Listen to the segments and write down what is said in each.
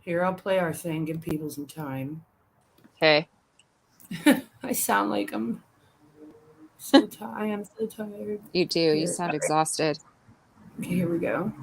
Here, I'll play our thing, give people some time. Okay. I sound like I am so tired. You do. You Here, sound exhausted. okay, here we go.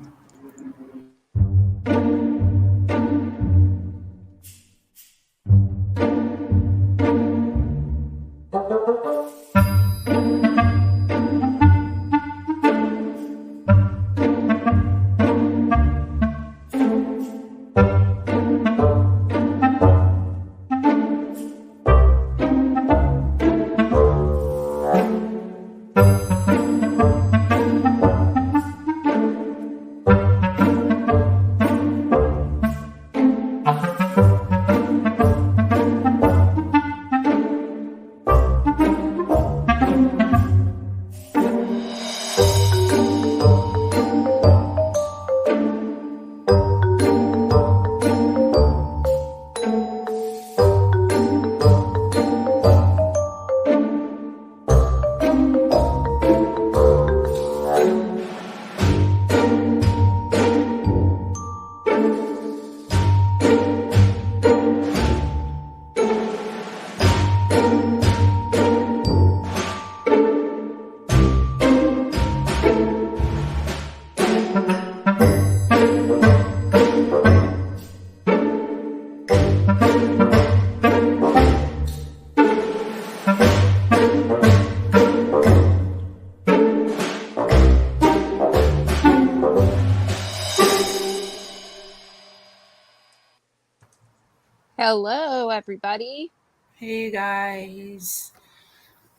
Hello, everybody. Hey guys.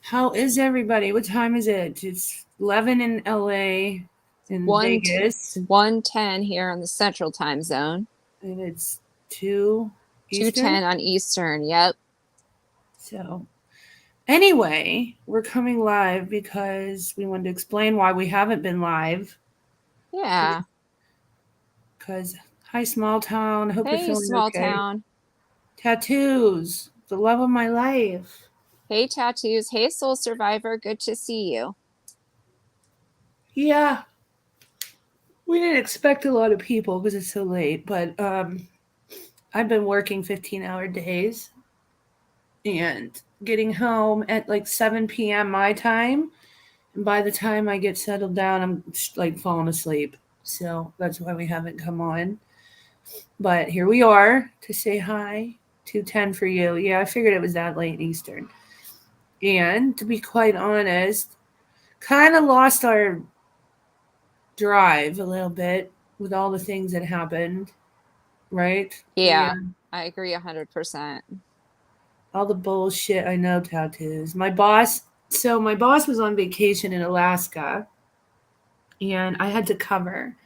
How is everybody? What time is it? It's 11 in LA, in It's Vegas, 1:10 here on the Central Time Zone. and it's 2 Eastern. 2:10 on Eastern. Yep. So, anyway, we're coming live because we wanted to explain why we haven't been live. Yeah. Because, hi, small town. Hope you're Hey, feeling small okay. town. Tattoos, the love of my life. Hey, tattoos. Hey, soul survivor. Good to see you. Yeah, we didn't expect a lot of people because it's so late, but I've been working 15-hour days and getting home at like 7 p.m. my time. And by the time I get settled down, I'm like falling asleep. So that's why we haven't come on. But here we are to say hi. 2:10 for you. Yeah, I figured it was that late Eastern. And to be quite honest, kind of lost our drive a little bit with all the things that happened, right? Yeah, I agree 100%. All the bullshit. I know, tattoos. My boss was on vacation in Alaska, and I had to cover.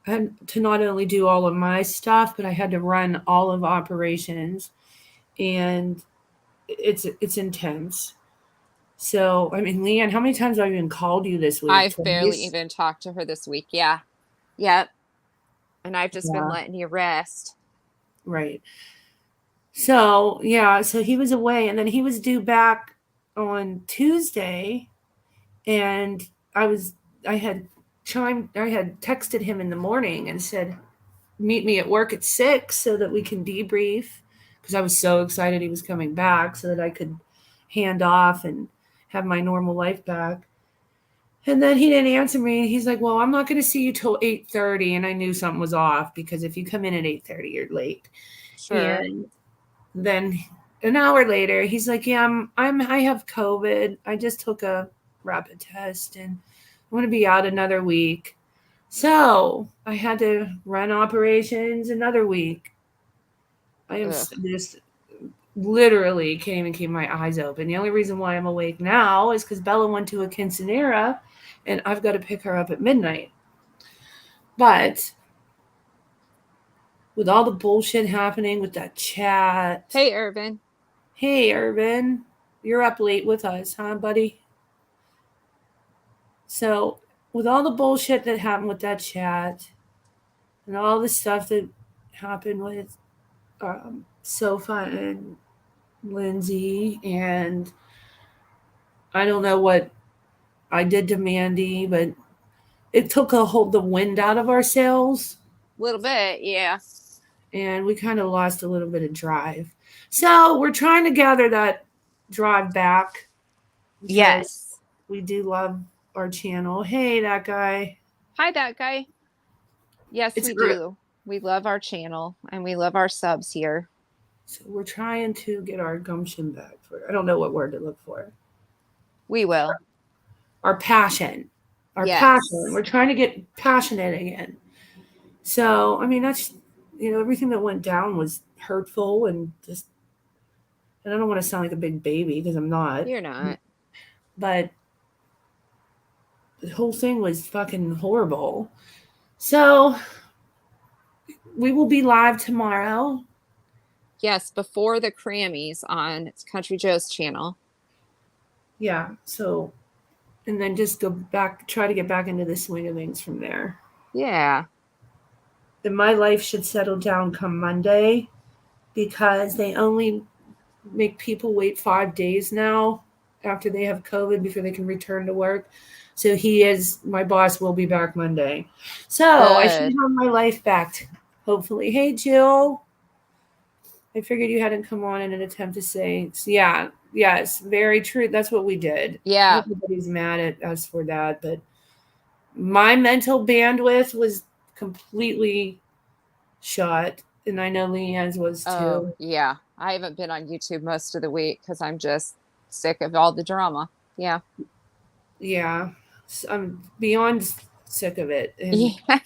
I had to not only do all of my stuff, but I had to run all of operations, and it's intense. So, I mean, Leanne, how many times have I even called you this week? I've barely Twice? even talked to her this week. Yeah. Yep. And I've just been Yeah, letting you rest. right. So, yeah, so he was away, and then he was due back on Tuesday, and I was I had texted him in the morning and said, meet me at work at 6 so that we can debrief, because I was so excited he was coming back so that I could hand off and have my normal life back. And then he didn't answer me. He's like, well, I'm not going to see you till 8:30. And I knew something was off because if you come in at 8:30, you're late. Sure. And then an hour later, he's like, yeah, I have COVID. I just took a rapid test and I'm going to be out another week. So I had to run operations another week. I am Ugh. just literally can't even keep my eyes open. The only reason why I'm awake now is because Bella went to a quinceanera and I've got to pick her up at midnight. But with all the bullshit happening with that chat. Hey, Irvin. Hey, Irvin. You're up late with us, huh, buddy? So, with all the bullshit that happened with that chat and all the stuff that happened with Sofa and Lindsay, and I don't know what I did to Mandy, but it took the wind out of our sails. A little bit. Yeah. and we kind of lost a little bit of drive. So we're trying to gather that drive back because Yes. we do love our channel. Hey, that guy. Hi, that guy. Yes, It's we do. We love our channel and we love our subs here. So we're trying to get our gumption back. I don't know what word to look for. We will. Our passion. Our passion. Yes. We're trying to get passionate again. So, I mean, that's, everything that went down was hurtful and just, and I don't want to sound like a big baby because I'm not, You're not. but the whole thing was fucking horrible. So, we will be live tomorrow. Yes, before the Crammies on Country Joe's channel. Yeah. So, and then just go back, try to get back into the swing of things from there. Yeah. And my life should settle down come Monday because they only make people wait 5 days now after they have COVID before they can return to work. So my boss will be back Monday. So I should Good. have my life back, hopefully. Hey, Jill. I figured you hadn't come on in an attempt to say, yeah, yes, very true. That's what we did. Yeah. Everybody's mad at us for that, but my mental bandwidth was completely shot, and I know Leanne's was Oh, too. yeah. I haven't been on YouTube most of the week because I'm just sick of all the drama. Yeah. Yeah, I'm beyond sick of it. And Yeah.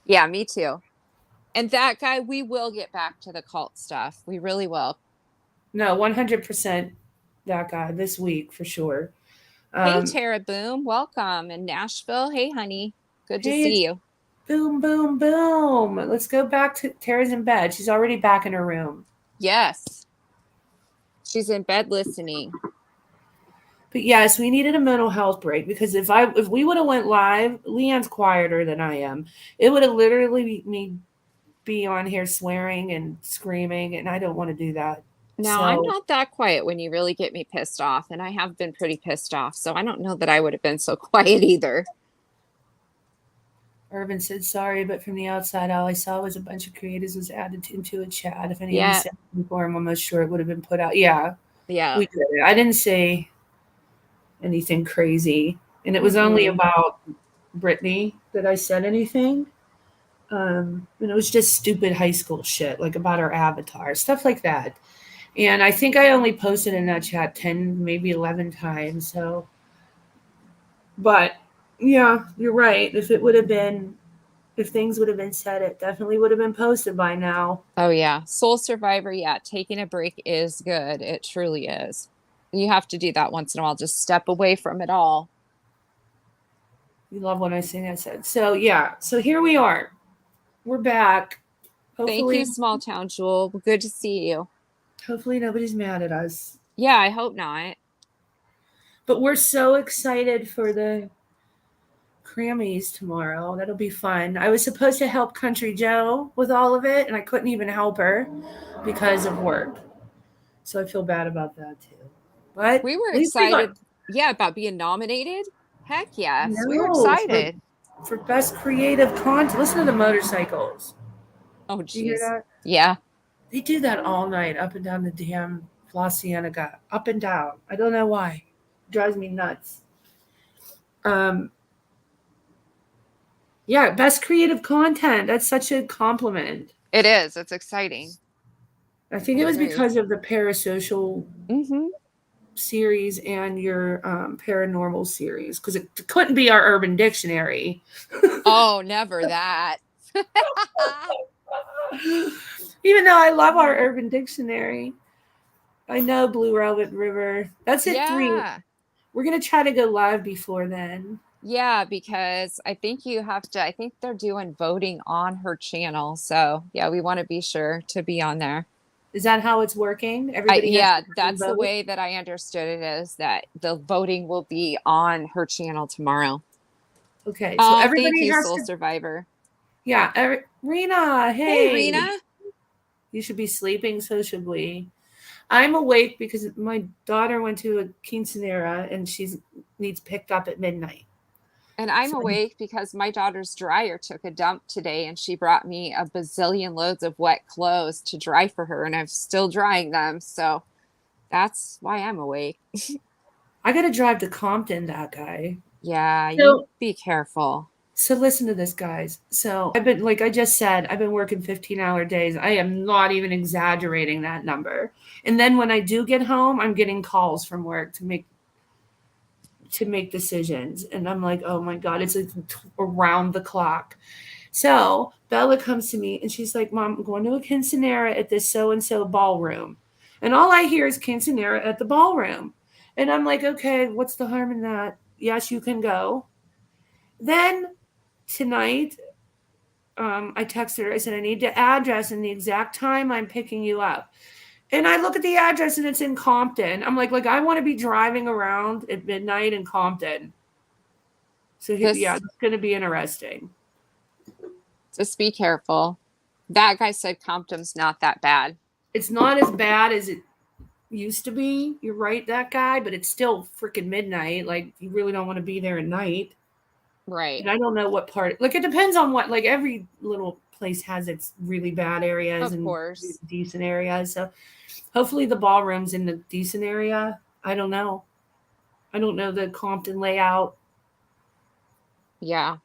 Yeah, me too. And that guy, we will get back to the cult stuff. We really will. no, 100% that guy this week for sure. Hey, Um, Tara Boom. Welcome in Nashville. Hey, honey. Good to hey, see it's you. boom, boom, boom. Let's go back to Tara's in bed. She's already back in her room. Yes. She's in bed listening. But yes, we needed a mental health break because if we would have went live, Leanne's quieter than I am. It would have literally me be on here swearing and screaming, and I don't want to do that. No, I'm So not that quiet when you really get me pissed off, and I have been pretty pissed off, so I don't know that I would have been so quiet either. Irvin said sorry, but from the outside, all I saw was a bunch of creators was added into a chat. If any of you Yeah, said before, I'm almost sure it would have been put out. Yeah, yeah. we did it. I didn't say anything crazy, and it was only Mm-mm. about Brittany that I said anything. And it was just stupid high school shit, like about her avatar, stuff like that. And I think I only posted in that chat 10, maybe 11 times. So, but yeah, you're right. If things would have been said, it definitely would have been posted by now. Oh, yeah. Soul Survivor, yeah. Taking a break is good. It truly is. You have to do that once in a while. Just step away from it all. You love when I sing, I said. So, yeah. So here we are. We're back. Thank you, Hopefully, Small Town Jewel. Good to see you. hopefully nobody's mad at us. Yeah, I hope not. But we're so excited for the Grammys tomorrow. That'll be fun. I was supposed to help Country Joe with all of it, and I couldn't even help her because of work. So I feel bad about that too. But at We were least we got excited, yeah, about being nominated. Heck yes, we were no excited. for best creative content. Listen to the motorcycles. Oh, Do you hear geez. that? Yeah. They do that all night up and down the damn La Cienega, up and down. I don't know why. It drives me nuts. Um, yeah, best creative content. That's such a compliment. It is. It's exciting. I think I it was agree. because of the parasocial Mm-hmm. series and your paranormal series because it couldn't be our Urban Dictionary. Oh, never that. Even though I love our Urban Dictionary, I know Blue Velvet River. That's it. 3. Yeah. We're gonna try to go live before then. Yeah, because I think you have to, I think they're doing voting on her channel. So, yeah, we want to be sure to be on there. Is that how it's working? Everybody has Yeah, to that's the vote. way that I understood it is that the voting will be on her channel tomorrow. Okay, so Oh, thank everybody you, has Soul to. Survivor. Yeah, Rena. Hey, Hey, Rena. you should be sleeping. So should we. I'm awake because my daughter went to a quinceanera and she needs picked up at midnight. And I'm So awake because my daughter's dryer took a dump today and she brought me a bazillion loads of wet clothes to dry for her, and I'm still drying them. So that's why I'm awake. I got to drive to Compton, that guy. Yeah, you So be careful. So listen to this, guys. So I've been, like I just said, I've been working 15-hour days. I am not even exaggerating that number. And then when I do get home, I'm getting calls from work to make decisions. And I'm like, oh my God, it's like around the clock. So Bella comes to me and she's like, Mom, I'm going to a quinceanera at this so-and-so ballroom. And all I hear is quinceanera at the ballroom. And I'm like, okay, what's the harm in that? Yes, you can go. Then tonight, I texted her. I said, I need the address and the exact time I'm picking you up. And I look at the address and it's in Compton. I'm like I want to be driving around at midnight in Compton. So yeah, Just it's going to be interesting. just be careful. That guy said Compton's not that bad. It's not as bad as it used to be. You're right, that guy, but it's still freaking midnight. Like, you really don't want to be there at night. Right. And I don't know what part. Like, it depends on what. Like, every little place has its really bad areas Of and course. decent areas. So hopefully the ballroom's in the decent area. I don't know. I don't know the Compton layout. Yeah.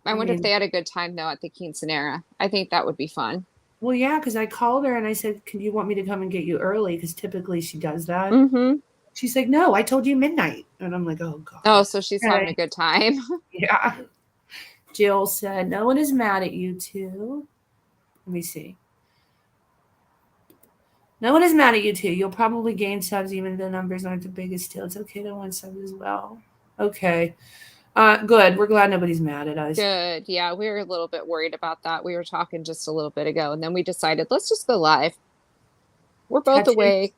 I I wonder if mean, they had a good time though at the quinceanera. I think that would be fun. well, yeah, because I called her and I said, "Can you want me to come and get you early?" Because typically she does that. Mm-hmm. She's like, "No, I told you midnight," and I'm like, "Oh Oh, God." so she's having a Okay. good time. Yeah. Jill said, "No one is mad at you two." Let me see. No one is mad at you two. You'll probably gain subs even if the numbers aren't the biggest deal. It's okay to win subs as well. Okay. Good. We're glad nobody's mad at us. Good. Yeah, we were a little bit worried about that. We were talking just a little bit ago, and then we decided let's just go live. We're both Tattoo. awake.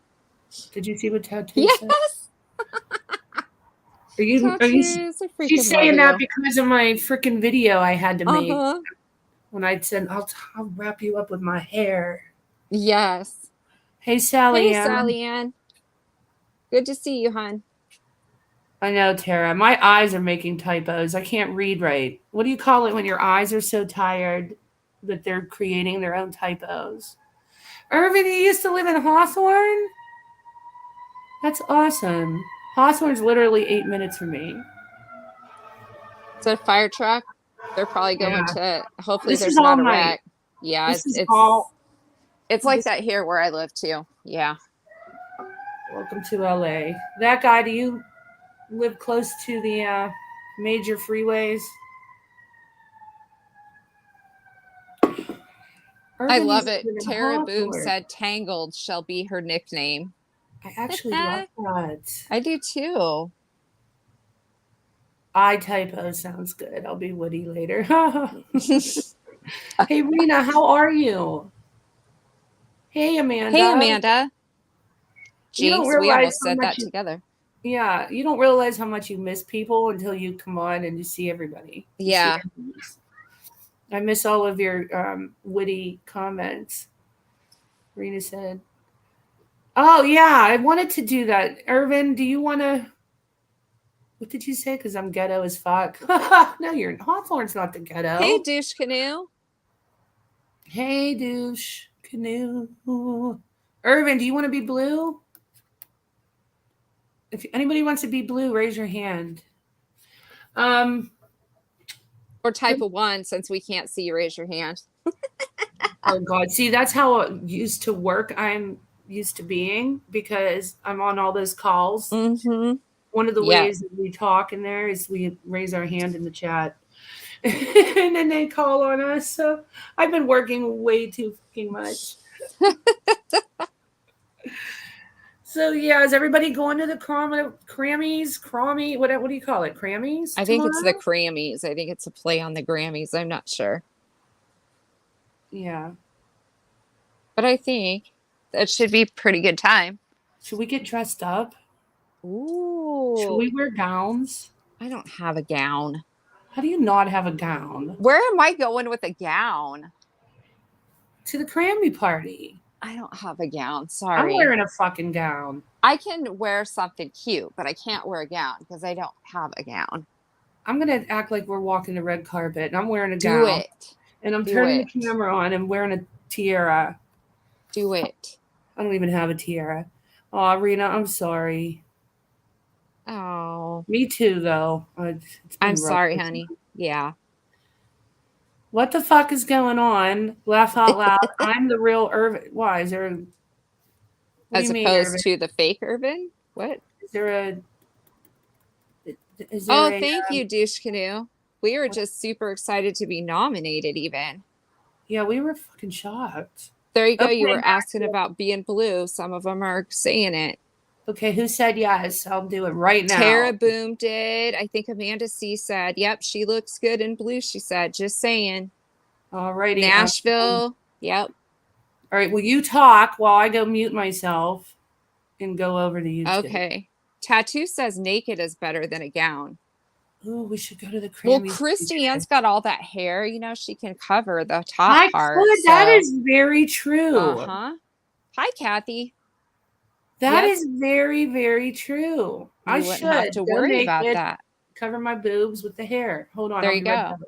Did you see what Tattoo said? Yes. Are you Tattoos. I she's freaking love saying that you. because of my freaking video I had to make Uh-huh. when I said I'll wrap you up with my hair. Yes. Hey Sally Hey, Ann. Sally Ann. Good to see you, hon. I know, Tara. My eyes are making typos. I can't read right. What do you call it when your eyes are so tired that they're creating their own typos? Irvin, you used to live in Hawthorne? That's awesome. Hawthorne's literally 8 minutes from me. Is that a fire truck? They're probably going Yeah. to, hopefully This is there's all not a my wreck. Yeah, this is all it's like this that here where I live too. Yeah. welcome to LA. That guy, do you live close to the major freeways? I Irvin love used to it. live in Tara Boom Hawthorne. said Tangled shall be her nickname. I actually love I that. do too. I typo sounds good. I'll be Woody later. Hey Rena, how are you? Hey Hey, Amanda. Amanda. You don't Jinx, we realize almost how said much that together. yeah, you don't realize how much you miss people until you come on and you see everybody. You see Yeah. everybody. I miss all of your witty comments. Rena said, "Oh yeah, I wanted to do that." Irvin, do you want to? What did you say? Because I'm ghetto as fuck. No, you're Hawthorne's not the Hey, ghetto. douche canoe. Hey, douche canoe. Irvin, do you want to be blue? If anybody wants to be blue, raise your hand. Um. Or type of one since we can't see you raise your hand. Oh God, see, that's how it used to work. I'm used to being because I'm on all those calls. Mm-hmm. One of the Yeah. ways that we talk in there is we raise our hand in the chat, and then they call on us. So I've been working way too fucking much. So yeah, is everybody going to the Grammys? What do you call it? Grammys I think it's the tomorrow? Grammys. I think it's a play on the Grammys. I'm not sure. Yeah. But I think that should be a pretty good time. Should we get dressed up? Should Ooh. we wear gowns? I don't have a gown. How do you not have a gown? Where am I going with a gown? To the Grammy party. I don't have a gown. I'm Sorry. wearing a fucking gown. I can wear something cute, but I can't wear a gown because I don't have a gown. I'm gonna act like we're walking the red carpet, and I'm wearing a Do gown, it. and I'm Do turning it. the camera on, and wearing a tiara. Do it. I don't even have a tiara. Oh, Rena, I'm sorry. Oh, Me too, though. It's I'm been rough. sorry, honey. Yeah. What the fuck is going on? Laugh out loud. I'm the real Irvin. Why is there? What do As you mean, opposed Irvin? to the fake Irvin? What? Is there a? Is there Oh, a? thank you, douche canoe. We were just super excited to be nominated, even. Yeah, we were fucking shocked. There you go. You Okay, were asking about being blue. Some of them are saying it. okay. Who said yes? I'll do it right Tara now. Boom did. I think Amanda C said, yep, she looks good in blue, she said. Just saying. Alrighty. Nashville. Yep. All right. Will you talk while I go mute myself and go over to YouTube? Okay. Tattoo says naked is better than a gown. Oh, we should go to the Well, Grammys. Christy Ann's got all that hair. You know, she can cover the top I part. could. That So, is very true. Hi, Kathy. That Yep. is very, very true. I You wouldn't have should to go worry about naked, that. cover my boobs with the hair. Hold on, There I'll you be right go. back.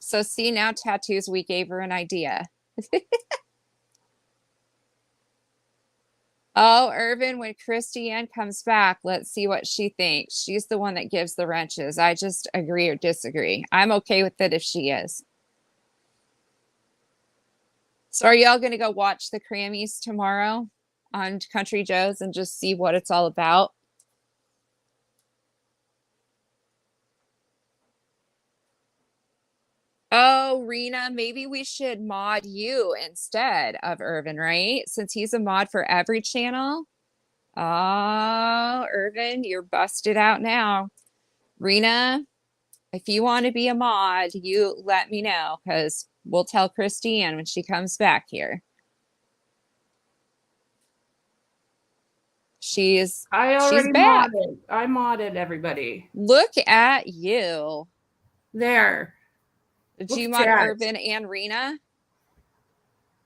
So, see, now tattoos, we gave her an idea. Oh, Irvin, when Christy Ann comes back, let's see what she thinks. She's the one that gives the wrenches. I just agree or disagree. I'm okay with it if she is. So are y'all going to go watch the Grammys tomorrow on Country Joe's and just see what it's all about? Oh, Rena, maybe we should mod you instead of Irvin, right? Since he's a mod for every channel. Oh, Irvin, you're busted out now. Rena, if you want to be a mod, you let me know because we'll tell Christine when she comes back here. She's I back. modded. I modded everybody. Look at you. There. Did Look you at mod that. Irvin and Rena?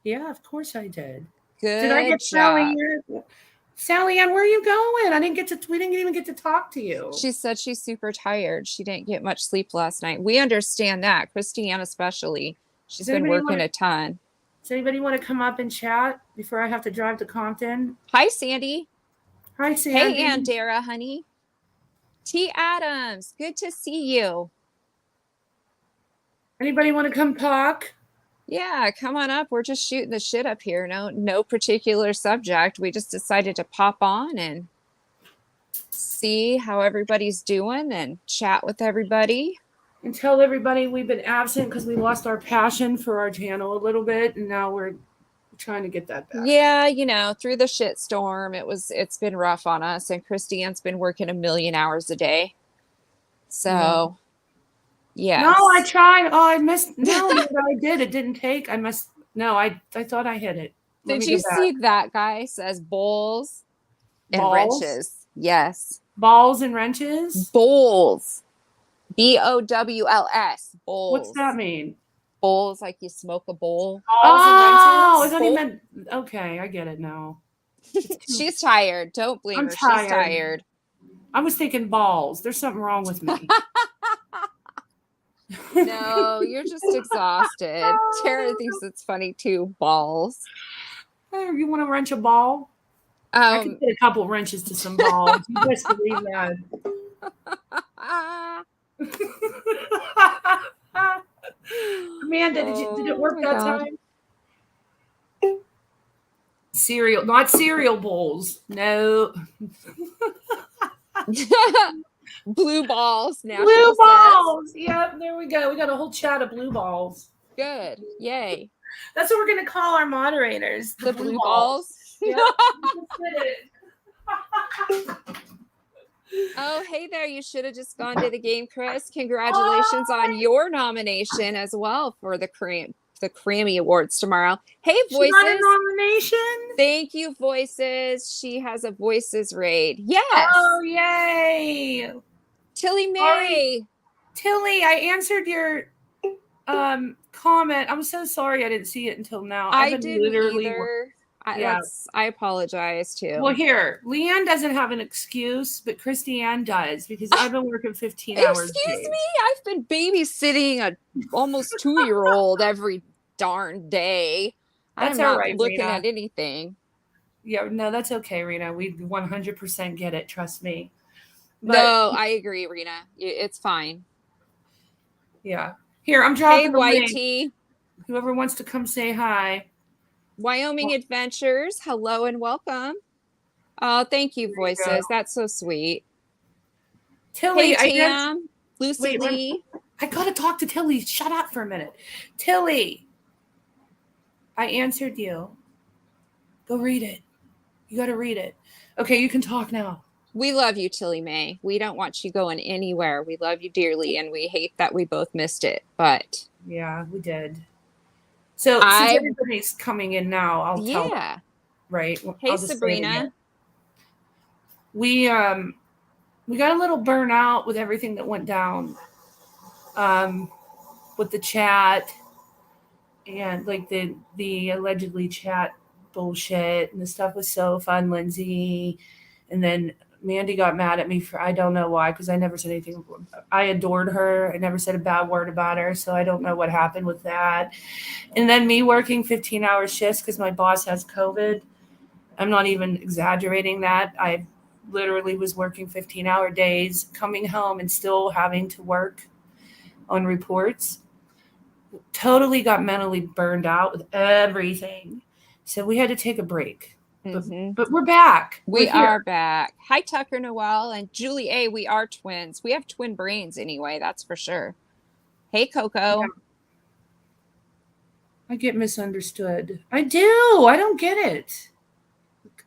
Yeah, of course I did. Did I Good get Sally job. here? Sally Ann, where are you going? We didn't even get to talk to you. She said she's super tired. She didn't get much sleep last night. We understand that. Christiane especially. She's been working a ton. Does anybody want to come up and chat before I have to drive to Compton? Hi, Sandy. Hi, Sandy. Hey, Aunt Dara, honey. T. Adams, good to see you. Anybody want to come talk? Yeah, come on up. We're just shooting the shit up here. No particular subject. We just decided to pop on and see how everybody's doing and chat with everybody. And tell everybody we've been absent because we lost our passion for our channel a little bit, and now we're trying to get that back. Yeah, through the shit storm, it's been rough on us, and Christiane's been working 1,000,000 hours a day. So, yeah. No, I tried. Oh, I missed. No, I did. It didn't take. I must. No, I thought I hit it. Did you see that guy says bowls and wrenches? Yes. Balls and wrenches? Bowls. BOWLS. Bowls. What's that mean? Bowls, like you smoke a bowl. Balls and wrenches? I thought he meant. Okay, I get it now. She's tired. Don't blame her. She's tired. I was thinking balls. There's something wrong with me. No, you're just exhausted. Tara thinks it's funny too. Balls. You want to wrench a ball? I could get a couple wrenches to some balls. You best believe that. Amanda, did it work that time? Cereal, not cereal bowls. No. Blue balls. Blue balls. Yep, there we go. We got a whole chat of blue balls. Good. Yay. That's what we're going to call our moderators. The blue balls. Yep. Oh, hey there. You should have just gone to the game, Chris. Congratulations on your nomination as well for the Grammy Awards tomorrow. Hey, Voices. She got a nomination? Thank you, Voices. She has a Voices raid. Yes. Oh, yay. Tilly May. Tilly, I answered your comment. I'm so sorry I didn't see it until now. I didn't either. Yeah. I apologize too. Well, here, Leanne doesn't have an excuse, but Christiane does because I've been working 15-hour Excuse days. me, I've been babysitting a almost 2-year-old every darn day. That's I'm all not right, looking Rena. at anything. Yeah, no, that's okay, Rena. We 100% get it. Trust me. But No, I agree, Rena. It's fine. yeah, here, I'm Hey, dropping the link. Whitey. Whoever wants to come say hi. Wyoming Well, Adventures. Hello and welcome. Oh, thank you, there you go. voices. That's so sweet. Hey, Tilly, I guess. Tam. Lucy Wait, Lee. I gotta talk to Tilly. Shut up for a minute. Tilly, I answered you. Go read it. You gotta read it. Okay, you can talk now. We love you, Tilly May. We don't want you going anywhere. We love you dearly, and we hate that we both missed it. But Yeah, we did. So since I, everybody's coming in now, I'll tell them, yeah. right? Hey, I'll just say it again. Sabrina. We got a little burnout with everything that went down um with the chat and like the allegedly chat bullshit, and the stuff was so fun, Lindsay. And then Mandy got mad at me for I don't know why, because I never said anything. I adored her. I never said a bad word about her, so I don't know what happened with that. And then me working 15-hour shifts because my boss has COVID. I'm not even exaggerating that. I literally was working 15-hour days, coming home and still having to work on reports. Totally got mentally burned out with everything. So we had to take a break. Mm-hmm. But we're back. We We're are here. back. Hi, Tucker Noel and Julie A. We are twins. We have twin brains anyway, that's for sure. Hey, Yeah, Coco. I get misunderstood. I do. I don't get it.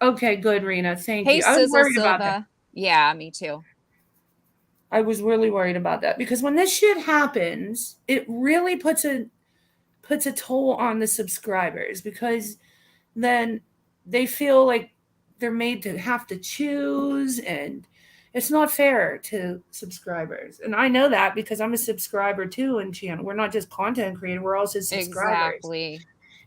Okay, good, Rena. Thank Hey, you. I was Sizzle worried about that. Silva. Yeah, me too. I was really worried about that because when this shit happens, it really puts a toll on the subscribers because then they feel like they're made to have to choose, and it's not fair to subscribers. And I know that because I'm a subscriber too in channel. We're not just content creators, we're also subscribers. Exactly.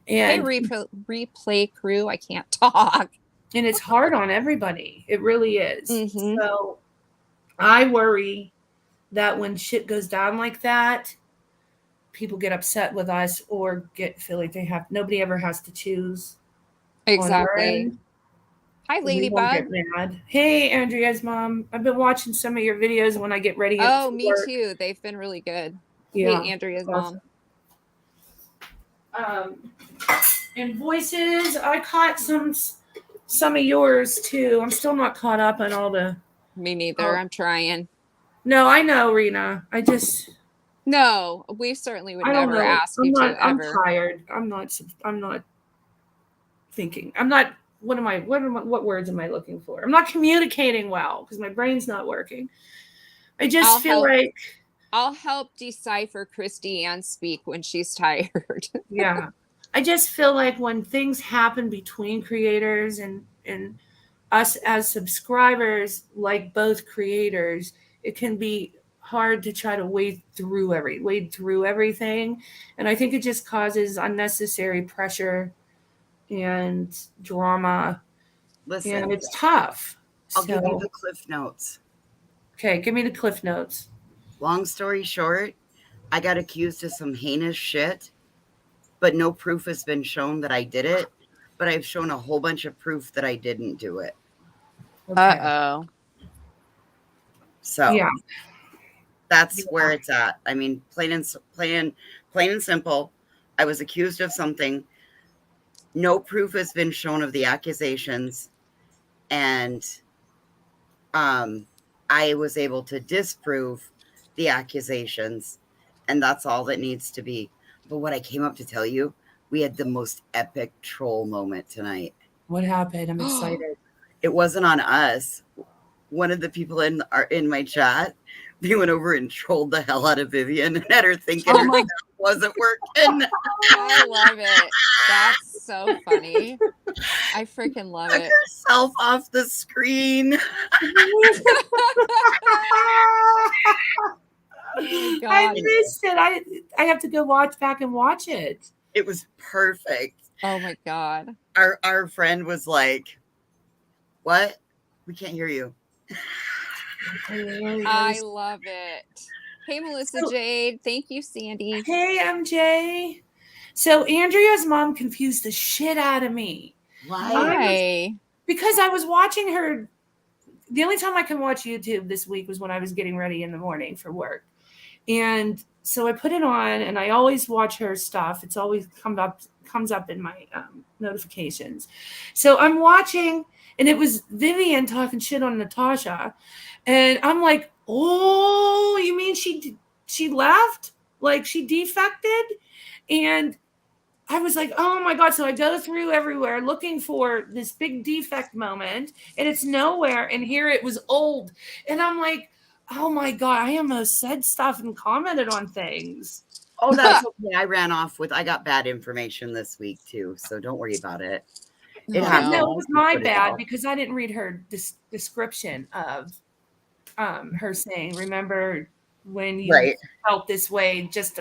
Hey, And replay crew. I can't talk. it's hard on everybody. It really is. Mm-hmm. So I worry that when shit goes down like that, people get upset with us or feel like they have nobody ever has to choose on our Exactly. end. Hi, We won't Ladybug. get mad. Hey, Andrea's mom. I've been watching some of your videos when I get ready Oh, for me work. too. They've been really good. Hey, Yeah. Andrea's Awesome. mom. And voices, I caught some of yours too. I'm still not caught up on all the. Me neither. I'm trying. No, I know, Rena. No, we certainly would I don't never know. ask you to I'm ever. tired. I'm not thinking. I'm not. What words am I looking for? I'm not communicating well because my brain's not working. I just feel like. I'll help decipher Christy Ann speak when she's tired. Yeah. I just feel like when things happen between creators and us as subscribers, like both creators, it can be hard to try to wade through everything. And I think it just causes unnecessary pressure and drama. Listen, And it's tough. I'll give you the Cliff Notes. Okay, give me the Cliff Notes. Long story short, I got accused of some heinous shit, but no proof has been shown that I did it. But I've shown a whole bunch of proof that I didn't do it. Okay. Uh-oh. So yeah, that's where it's at. I mean, plain and simple. I was accused of something. No proof has been shown of the accusations, and I was able to disprove the accusations, and that's all that needs to be. But what I came up to tell you, we had the most epic troll moment tonight. What happened? I'm excited. It wasn't on us. One of the people in my chat, they went over and trolled the hell out of Vivian and had her thinking her stuff wasn't working. I love it. That's so funny. I freaking love Took it. herself off the screen. Oh, God. I missed it. I have to go back and watch it. It was perfect. Oh my God. our friend was like, "What? We can't hear you." I love it. Hey, Melissa So- Jade. Thank you, Sandy. Hey, MJ. So Andrea's mom confused the shit out of me. Why? Because I was watching her. The only time I can watch YouTube this week was when I was getting ready in the morning for work. And so I put it on, and I always watch her stuff. It's always comes up in my notifications. So I'm watching, and it was Vivian talking shit on Natasha, and I'm like, "Oh, you mean she left? Like she defected?" And I was like, "Oh my God." So I go through everywhere looking for this big defect moment, and it's nowhere. And here it was old. And I'm like, "Oh my God, I almost said stuff and commented on things." Oh, that's okay. I got bad information this week too, so don't worry about it. It happens. No, it was my Put it bad out. because I didn't read her description of her saying, "Remember when you Right. felt this way just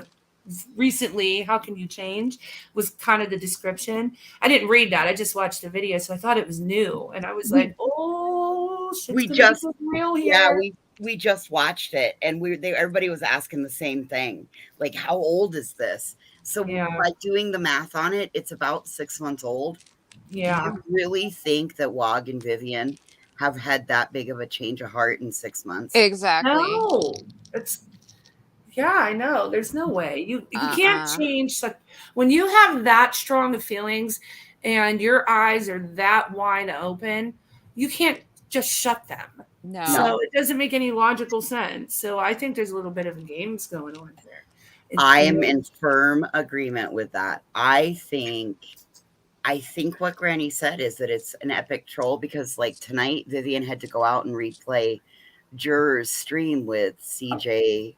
recently, how can you change?" was kind of the description. I didn't read that. I just watched the video, so I thought it was new, and I was like, "Oh, shit's We gonna just- get real here." Yeah, we just watched it, and everybody was asking the same thing, like, how old is this? So by doing the math on it, it's about 6 months old. Yeah. Do you really think that Wog and Vivian have had that big of a change of heart in 6 months? Exactly. No, I know. There's no way you can't change such when you have that strong of feelings, and your eyes are that wide open. You can't just shut them. No. So it doesn't make any logical sense. So I think there's a little bit of games going on here. I am in firm agreement with that. I think what Granny said is that it's an epic troll because, like, tonight Vivian had to go out and replay Juror's stream with CJ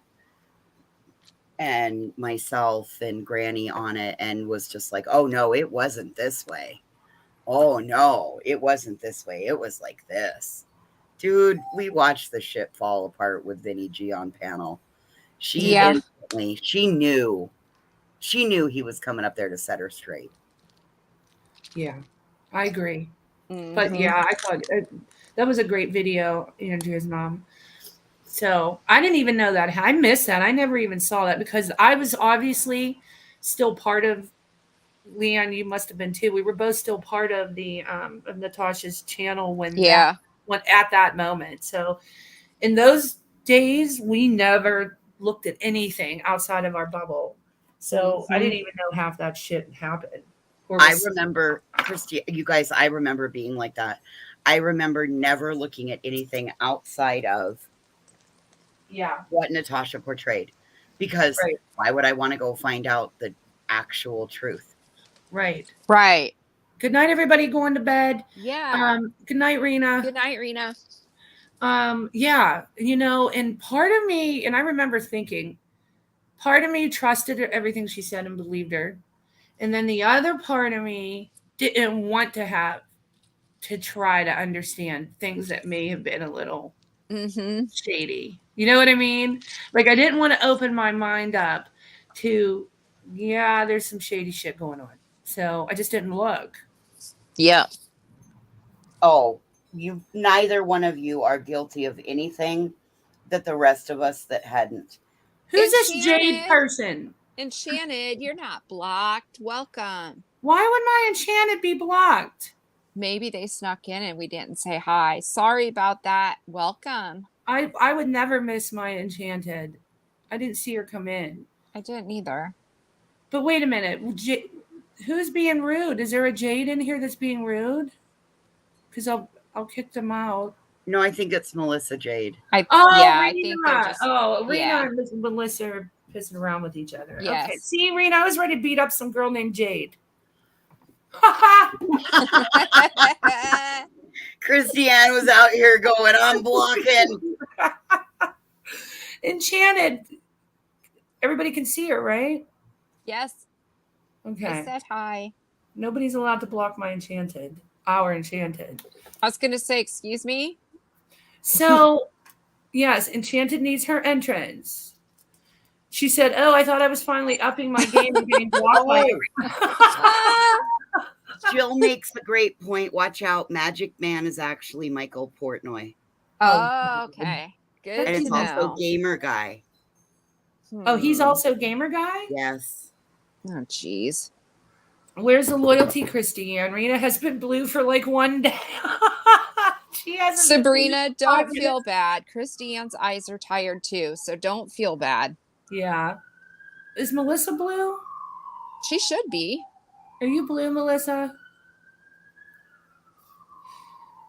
and myself and Granny on it, and was just like, "Oh no, it wasn't this way. Oh no, it wasn't this way. It was like this." Dude, we watched the shit fall apart with Vinny G on panel. She knew he was coming up there to set her straight. Yeah, I agree. Mm-hmm. But yeah, I thought that was a great video, Andrea's mom. So I didn't even know that. I missed that. I never even saw that because I was obviously still part of Leon. You must have been too. We were both still part of the of Natasha's channel when at that moment. So in those days, we never looked at anything outside of our bubble. So I didn't even know half that shit happened. I remember, Christy, you guys, I remember being like that. I remember never looking at anything outside of what Natasha portrayed. Because why would I want to go find out the actual truth? Right. Right. Good night, everybody going to bed. Yeah. Good night, Rena. Good night, Rena. Yeah, and part of me, and I remember thinking, part of me trusted her, everything she said and believed her. And then the other part of me didn't want to try to understand things that may have been a little shady. You know what I mean? Like, I didn't want to open my mind up to, there's some shady shit going on. So I just didn't look. Yeah. Oh, neither one of you are guilty of anything that the rest of us that hadn't. Who's this Jade person? Enchanted, you're not blocked. Welcome. Why would my Enchanted be blocked? Maybe they snuck in and we didn't say hi. Sorry about that. Welcome. I would never miss my Enchanted. I didn't see her come in. I didn't either. But wait a minute. Who's being rude? Is there a Jade in here that's being rude? Because I'll kick them out. No, I think it's Melissa Jade. I think they're just... Rena and Melissa are pissing around with each other. Yes. Okay. See, Rena, I was ready to beat up some girl named Jade. Christiane was out here going, "I'm blocking." Enchanted. Everybody can see her, right? Yes. Okay. I said hi. Nobody's allowed to block my Enchanted. Our Enchanted. I was going to say, excuse me? So, yes, Enchanted needs her entrance. She said, "Oh, I thought I was finally upping my game and getting blocked by Jill makes a great point. Watch out. Magic Man is actually Michael Portnoy. Oh, okay. Good And to it's also know. Gamer Guy. Oh, he's Hmm. also gamer guy? Yes. Oh, jeez. Where's the loyalty, Christine? Rena has been blue for like one day. She hasn't been blue Sabrina, for 5 don't minutes. feel bad. Christiane's eyes are tired too, so don't feel bad. Yeah. Is Melissa blue? She should be. Are you blue, Melissa?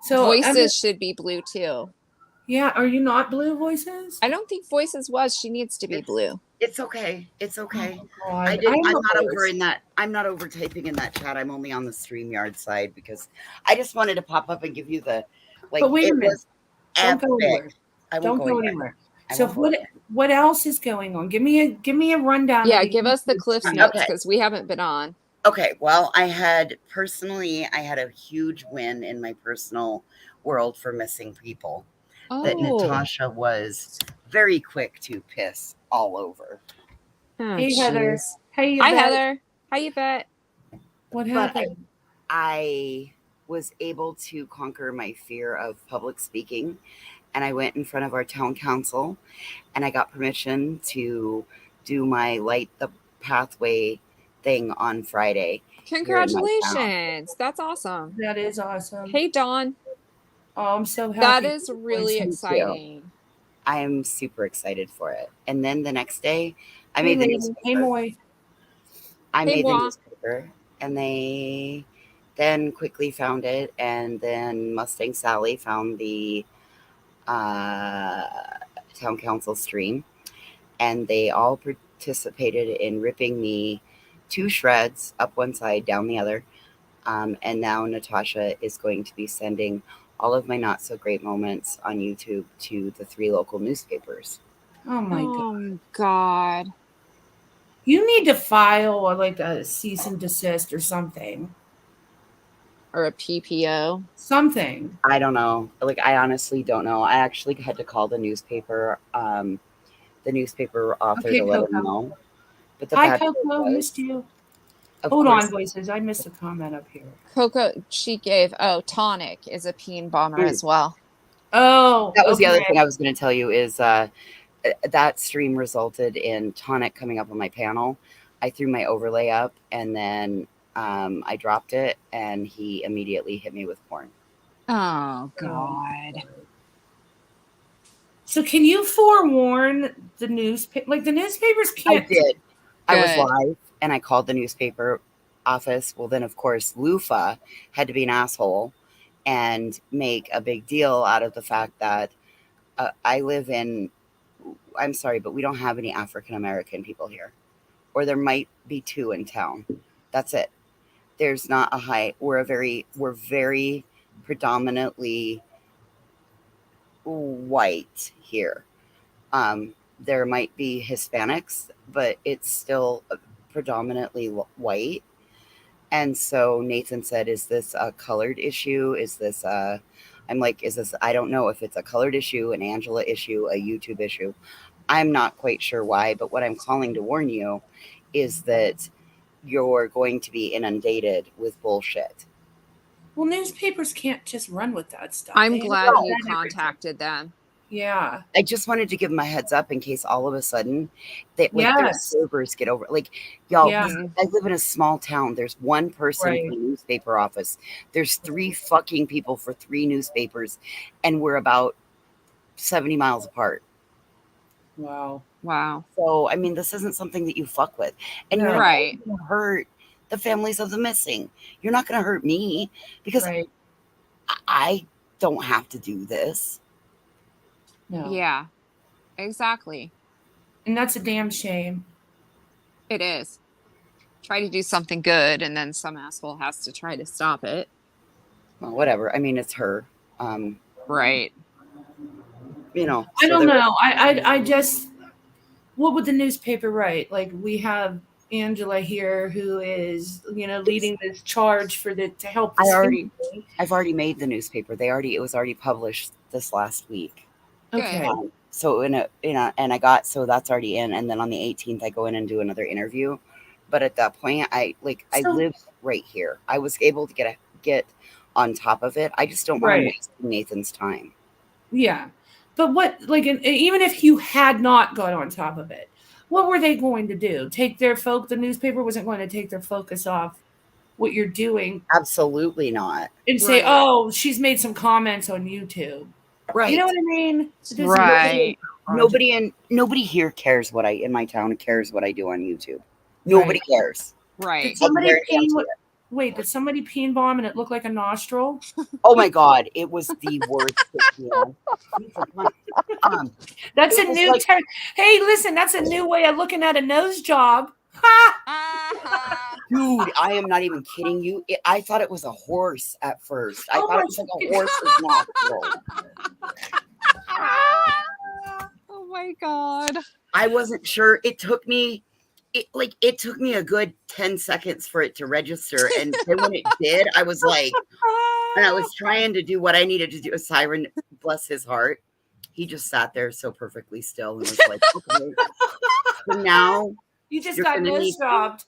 So Voices should be blue too. yeah, are you not blue, Voices? I don't think Voices was. She needs to be blue. It's okay. It's okay. Oh, God. I'm not almost- over in that. I'm not over typing in that chat. I'm only on the StreamYard side because I just wanted to pop up and give you the like. But wait a It minute. was Don't go epic. anywhere. I won't Don't go go anywhere. anywhere. I So won't go anywhere. what else is going on? Give me a rundown. Yeah, of give us the YouTube Cliff stream. Notes Okay. because we haven't been on. Okay, well, I had a huge win in my personal world for missing people that Oh, Natasha was very quick to piss all over. oh Hey, Heather. jeez. Hey, Hi, Yvette. Heather. How you bet? What But happened? I was able to conquer my fear of public speaking, and I went in front of our town council and I got permission to do my Light the Pathway thing on Friday. Congratulations. That's awesome. That is awesome. Hey, Dawn. Oh, I'm so happy. That is really too. exciting. I am super excited for it. And then the next day, I Hey, made the lady. newspaper. Hey, Moy. I Hey, made the Moi. newspaper, and they then quickly found it. And then Mustang Sally found the town council stream, and they all participated in ripping me to shreds, up one side, down the other. And now Natasha is going to be sending all of my not so great moments on YouTube to the 3 local newspapers. Oh my God. Oh, God. You need to file like a cease and desist or something. Or a PPO. Something. I don't know. Like, I honestly don't know. I actually had to call the newspaper author Okay, to let Coco. him know. But the Hi, bad part Coco. was, Missed you. of Hold course, on, Voices. I missed a comment up here. Coco, she gave, Tonic is a peen bomber as well. Oh, that was the other okay. thing I was going to tell you is that stream resulted in Tonic coming up on my panel. I threw my overlay up, and then I dropped it, and he immediately hit me with porn. Oh, God. So can you forewarn the newspaper? Like the newspapers I can't. did. I was Good. live, and I called the newspaper office. Well, then, of course, Lufa had to be an asshole and make a big deal out of the fact that I live in, I'm sorry, but we don't have any African American people here. Or there might be 2 in town. That's it. There's not a high, we're very predominantly white here. There might be Hispanics, but it's still predominantly white. And so Nathan said, is this a colored issue? Is this I'm like, is this, I don't know if it's a colored issue, an Angela issue, a YouTube issue. I'm not quite sure why, but what I'm calling to warn you is that you're going to be inundated with bullshit. Well, newspapers can't just run with that stuff. I'm They have glad to you vet everything. contacted them. Yeah. I just wanted to give them a heads up in case all of a sudden that like their Yes. servers get over. Like, y'all, Yeah. I live in a small town. There's 1 person Right. for the newspaper office. There's 3 fucking people for 3 newspapers, and we're about 70 miles apart. Wow. Wow. So, I mean, this isn't something that you fuck with. And you're No. not Right. going to hurt the families of the missing. You're not going to hurt me because Right. I don't have to do this. No. Yeah, exactly. And that's a damn shame. It is. Try to do something good, and then some asshole has to try to stop it. Well, whatever. I mean, it's her. Right. You know. I so don't there- know. I just, what would the newspaper write? Like we have Angela here who is, leading this charge for to help. I've already made the newspaper. It was already published this last week. Okay. So and I got, so that's already in. And then on the 18th, I go in and do another interview. But at that point, I So- live right here. I was able to get on top of it. I just don't want to Right. waste Nathan's time. Yeah. But what, like, even if you had not got on top of it, what were they going to do? The newspaper wasn't going to take their focus off what you're doing Absolutely not. and say, Right. oh, she's made some comments on YouTube. Right. You know what I mean? It doesn't- Right. Nobody here cares in my town cares what I do on YouTube. Nobody cares. Right. Did somebody I guarantee peen? it. Wait, did somebody peen bomb and it looked like a nostril? Oh my God, it was the worst. That's It a was new like- term. Hey, listen, that's a new way of looking at a nose job. Ha! Dude, I am not even kidding you. I thought it was a horse at first. I Oh thought my it was like a horse's nostril. Oh my God. I wasn't sure. It took me a good 10 seconds for it to register. And then when it did, I was like, and I was trying to do what I needed to do. Siren, bless his heart. He just sat there so perfectly still and was like, okay. So now You just You're got gonna nose need- jobbed.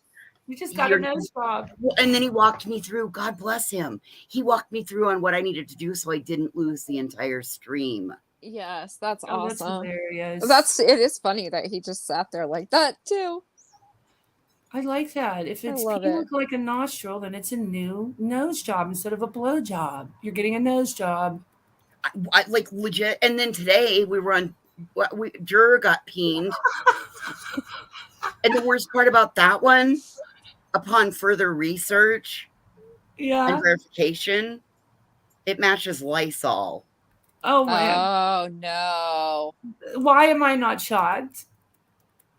You just got a You're- nose job. and then he walked me through. God bless him. He walked me through on what I needed to do so I didn't lose the entire stream. Yes, that's Oh, that's awesome. hilarious. It is funny that he just sat there like that too. I like that. If it's love you it. look like a nostril, then it's a new nose job instead of a blow job. You're getting a nose job. I like legit. And then today we were on. Juror got peened. And the worst part about that one, upon further research Yeah. and verification, it matches Lysol. Oh man. Oh no. Why am I not shocked?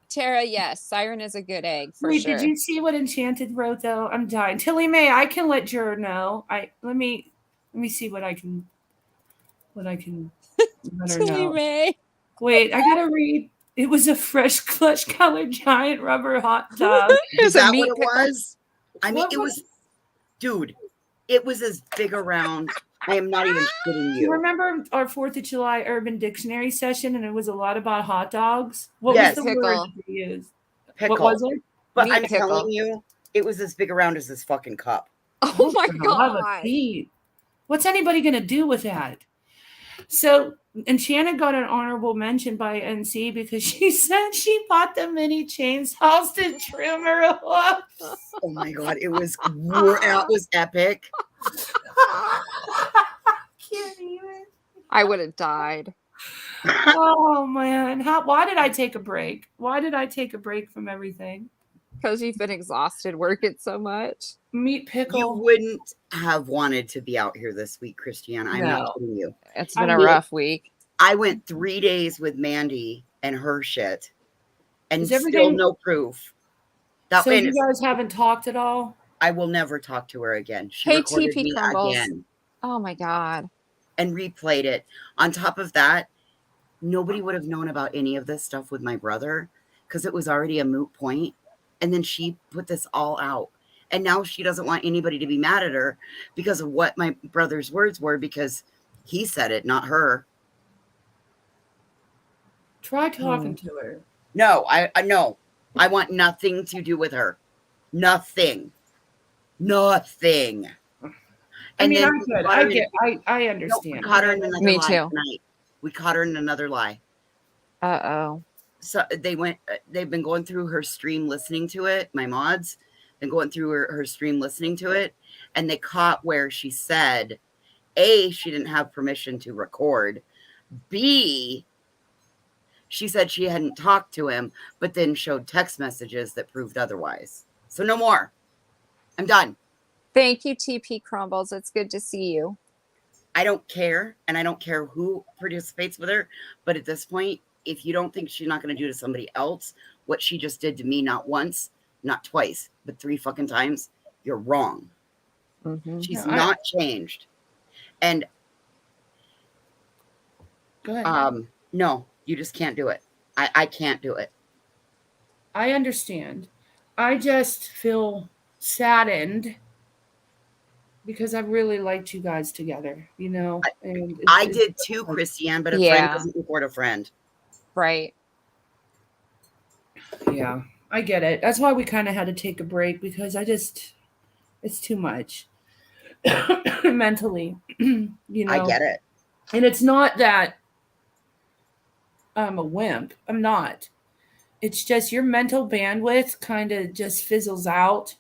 Tara, yes, Siren is a good egg for Wait, sure. did you see what Enchanted wrote though? I'm dying. Tilly May, I can let Juror know. Let me see what I can let her Tilly know. May. Wait, I gotta read. It was a fresh clutch colored giant rubber hot tub. There's Is a that meat what it pickle. was? I mean, What it was- was, dude, it was as big around. I am not even kidding You you. remember our 4th of July Urban Dictionary session, and it was a lot about hot dogs? What Yes. was the word Pickle. that they used? Pickle. What was it? But Meat I'm pickle. telling you, it was as big around as this fucking cup. Oh my For the love of God. Pete. What's anybody going to do with that? So, Enchanted got an honorable mention by NC because she said she bought the mini chainsaws to trim her hooves. Oh my God, it was epic. Can't even. I would have died. Oh man, why did I take a break? Why did I take a break from everything? Because you've been exhausted working so much. Meat pickle. You wouldn't have wanted to be out here this week, Christiane. I'm No. not kidding you. It's been I a would. rough week. I went 3 days with Mandy and her shit, and Is still everything- no proof. So you guys haven't talked at all? I will never talk to her again. She Hey, recorded TP me Crumbles. again Oh my God. and replayed it. On top of that, nobody would have known about any of this stuff with my brother because it was already a moot point. And then she put this all out. And now she doesn't want anybody to be mad at her because of what my brother's words were, because he said it, not her. Try talking to her. No, I no. I want nothing to do with her. Nothing. Nothing. I mean, then I'm we good. caught her in- I no, understand. we caught her in another Me lie too. tonight. We caught her in another lie. Uh-oh. So they've been going through her stream listening to it. My mods been going through her stream listening to it, and they caught where she said, A, she didn't have permission to record. B, she said she hadn't talked to him, but then showed text messages that proved otherwise. So no more. I'm done. Thank you, TP Crumbles. It's good to see you. I don't care, and I don't care who participates with her. But at this point, if you don't think she's not going to do to somebody else what she just did to me, not once, not twice, but 3 fucking times, you're wrong. Mhm. She's No, not changed. And Go ahead. no, you just can't do it. I can't do it. I understand. I just feel saddened because I really liked you guys together, you know. And I did too, Christiane, but a friend Yeah. doesn't record a friend. Right. Yeah. I get it. That's why we kind of had to take a break because it's too much mentally, I get it. And it's not that I'm a wimp. I'm not. It's just your mental bandwidth kind of just fizzles out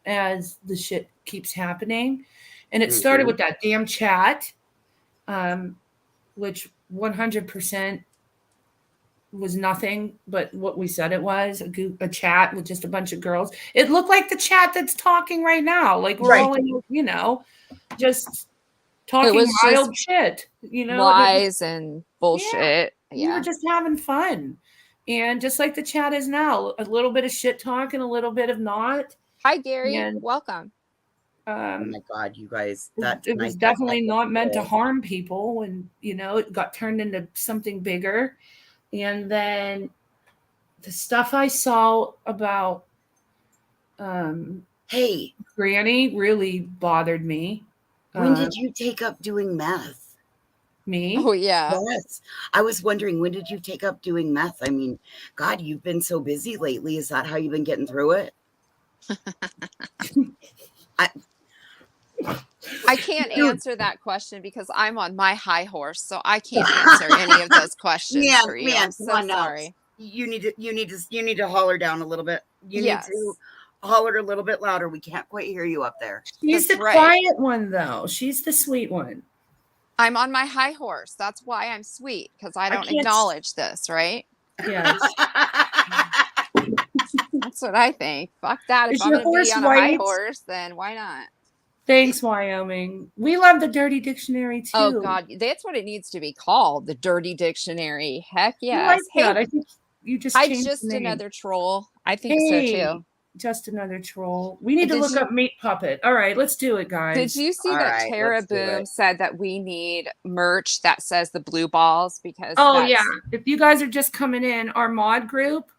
as the shit keeps happening. And it started with that damn chat, which 100% was nothing but what we said it was a chat with just a bunch of girls. It looked like the chat that's talking right now. Like we're all in, just talking was wild just shit, lies and bullshit. We were just having fun. And just like the chat is now, a little bit of shit talk and a little bit of not. Hi, Gary. And, welcome. Oh my God, you guys. It was definitely not meant to harm people. And, it got turned into something bigger. And then the stuff I saw about hey, Granny really bothered me. When did you take up doing meth? Me? Oh, yeah. Yes. I was wondering, when did you take up doing meth? I mean, God, you've been so busy lately. Is that how you've been getting through it? I can't answer that question because I'm on my high horse, so I can't answer any of those questions for you. I'm so sorry. You need to holler down a little bit. You need to holler a little bit louder. We can't quite hear you up there. She's the quiet one, though. She's the sweet one. I'm on my high horse. That's why I'm sweet, because I don't acknowledge this, right? Yes. That's what I think. Fuck that. If I'm going to be on a high horse, then why not? Thanks, Wyoming. We love the Dirty Dictionary, too. Oh, God. That's what it needs to be called, the Dirty Dictionary. Heck yes. I like that. I think you just changed just the name. Another troll. I think so, too. Just another troll. We need to look up Meat Puppet. All right, let's do it, guys. Did you see that Tara Boom said that we need merch that says the blue balls? Because if you guys are just coming in, our mod group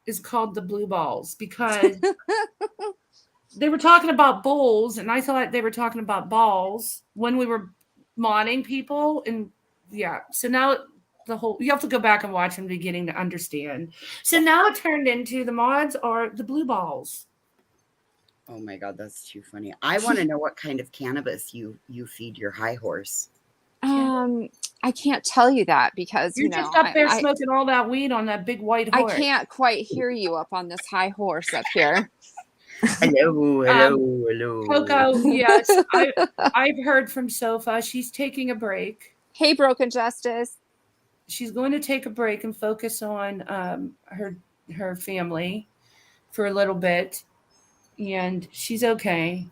is called the Blue Balls because they were talking about bowls, and I thought they were talking about balls when we were modding people. And so now you have to go back and watch from the beginning to understand. So now it turned into the mods are the blue balls. Oh my God, that's too funny. I want to know what kind of cannabis you feed your high horse. I can't tell you that because you're just up there smoking all that weed on that big white horse. I can't quite hear you up on this high horse up here. Hello. Coco, yes, I've heard from Sofa. She's taking a break. Hey, Broken Justice. She's going to take a break and focus on her family for a little bit, and she's okay.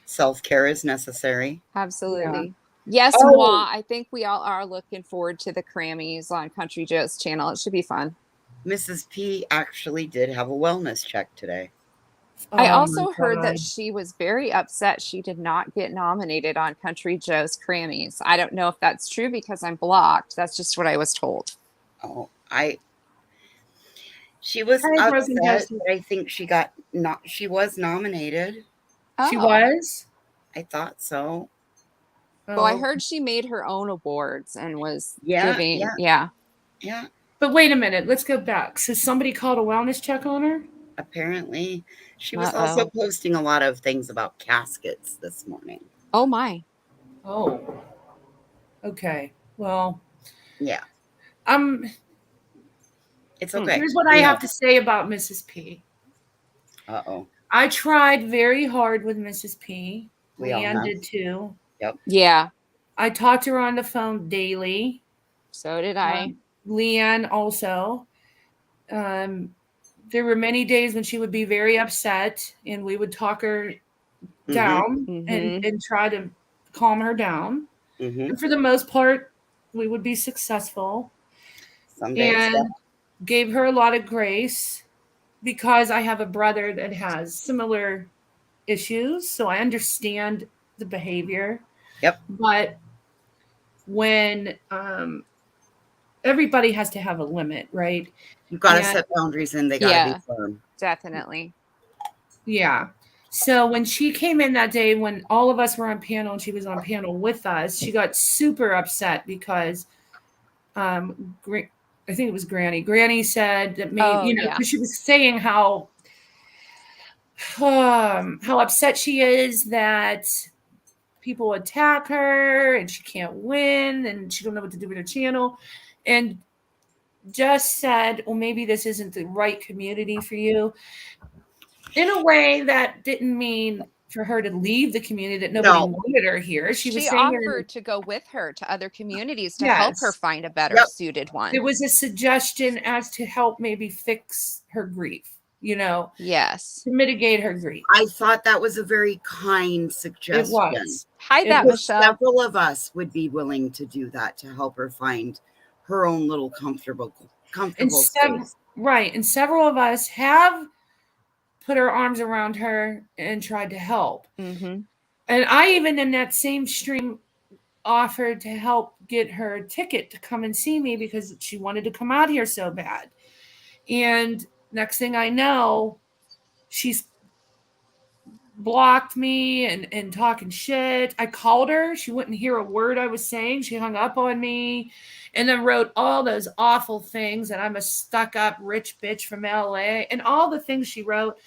Self-care is necessary. Absolutely. Yeah. Yes, Ma. I think we all are looking forward to the Grammys on Country Joe's channel. It should be fun. Mrs. P actually did have a wellness check today. I also heard that she was very upset she did not get nominated on Country Joe's Grammys. I don't know if that's true because I'm blocked. That's just what I was told. Oh, she was upset, but I think she was nominated. Oh. She was? I thought so. Well, I heard she made her own awards and was giving. Yeah. But wait a minute. Let's go back. So somebody called a wellness check on her? Apparently. She was also posting a lot of things about caskets this morning. Oh, my. Oh. Okay. Well. Yeah. It's okay. Here's what I have to say about Mrs. P. Uh-oh. I tried very hard with Mrs. P. Leanne did too. Yep. Yeah. I talked to her on the phone daily. So did I. Leanne also. There were many days when she would be very upset, and we would talk her down and try to calm her down. And for the most part, we would be successful. Gave her a lot of grace because I have a brother that has similar issues, so I understand the behavior. Yep. But when everybody has to have a limit, right? You've got to set boundaries and they got to be firm. Definitely. Yeah. So when she came in that day, when all of us were on panel and she was on panel with us, she got super upset because I think it was Granny. Granny said that maybe, Oh, yeah. because she was saying how upset she is that people attack her and she can't win and she don't know what to do with her channel, and just said, well, maybe this isn't the right community for you, in a way that didn't mean for her to leave the community, that nobody No. wanted her here. She was She saying, offered to go with her to other communities to help her yes, find a better Yep. suited it one. was a suggestion as to help maybe fix her grief, Yes. to mitigate her grief. I thought that was a very kind suggestion. It was. Hi, It that was Michelle. Several of us would be willing to do that to help her find her own little comfortable And space. right. And several of us have put our arms around her and tried to help. Mm-hmm. And I even in that same stream offered to help get her a ticket to come and see me because she wanted to come out here so bad. And next thing I know, she's blocked me and talking shit. I called her. She wouldn't hear a word I was saying. She hung up on me and then wrote all those awful things that I'm a stuck up rich bitch from LA and all the things she wrote.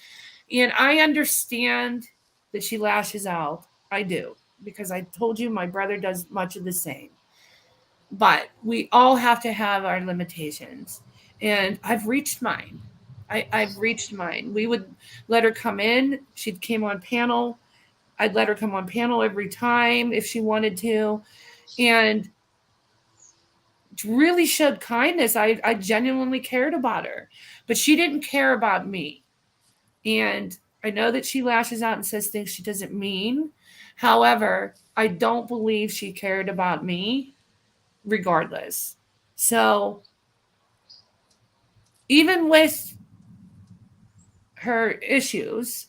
And I understand that she lashes out. I do, because I told you my brother does much of the same. But we all have to have our limitations. And I've reached mine. I've reached mine. We would let her come in. She came on panel. I'd let her come on panel every time if she wanted to. And really showed kindness. I genuinely cared about her. But she didn't care about me. And I know that she lashes out and says things she doesn't mean. However, I don't believe she cared about me regardless. So even with her issues,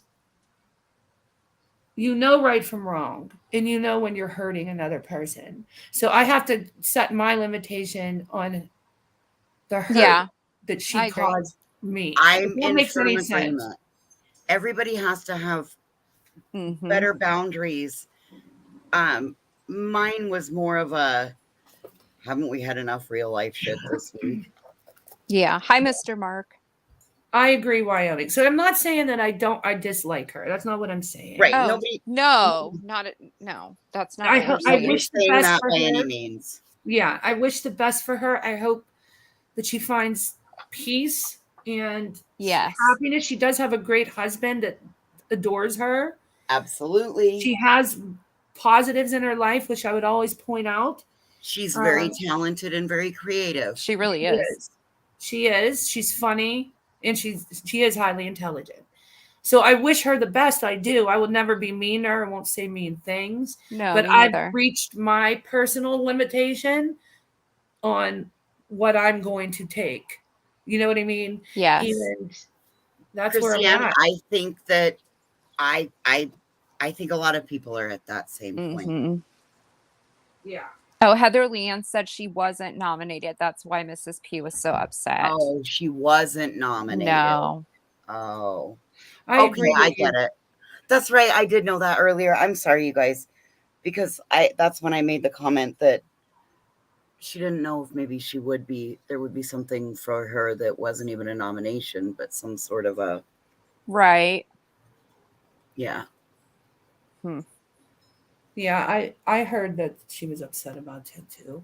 right from wrong, and when you're hurting another person. So I have to set my limitation on the hurt that she caused me. I'm If that in makes firm any agreement. sense. Everybody has to have better boundaries. Mine was more of a, haven't we had enough real life shit this week? Yeah. Hi, Mr. Mark. I agree, Wyoming. So I'm not saying that I dislike her. That's not what I'm saying. Right. Oh, Nobody. no, no, that's not what we're I saying. wish the saying best that for by her. any means. Yeah, I wish the best for her. I hope that she finds peace and Yes. happiness. She does have a great husband that adores her. Absolutely. She has positives in her life, which I would always point out. She's very talented and very creative. She really is. She is. She's funny and she is highly intelligent. So I wish her the best. I do. I will never be mean to her. I won't say mean things. No, but me I've neither. reached my personal limitation on what I'm going to take. You know what I mean? Yes. And that's Christiane, where I'm at. I think that I think a lot of people are at that same point. Yeah. Oh, Heather Leanne said she wasn't nominated. That's why Mrs. P was so upset. Oh, she wasn't nominated. No. Oh. I agree. I get it. That's right. I did know that earlier. I'm sorry, you guys, because that's when I made the comment that she didn't know if maybe there would be something for her that wasn't even a nomination, but some sort of a. Right. Yeah. Yeah, I heard that she was upset about it too.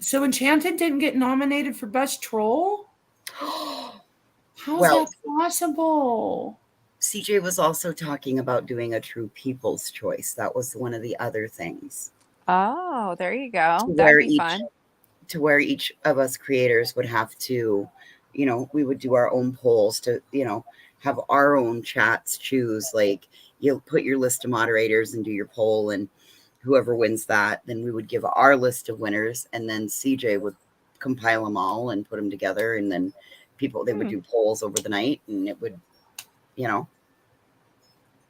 So Enchanted didn't get nominated for Best Troll? How's that possible? CJ was also talking about doing a True People's Choice. That was one of the other things. Oh, there you go. That'd be fun. To where each of us creators would have to, we would do our own polls to, have our own chats choose, like you'll put your list of moderators and do your poll, and whoever wins that, then we would give our list of winners, and then CJ would compile them all and put them together, and then they would do polls over the night, and it would, That'd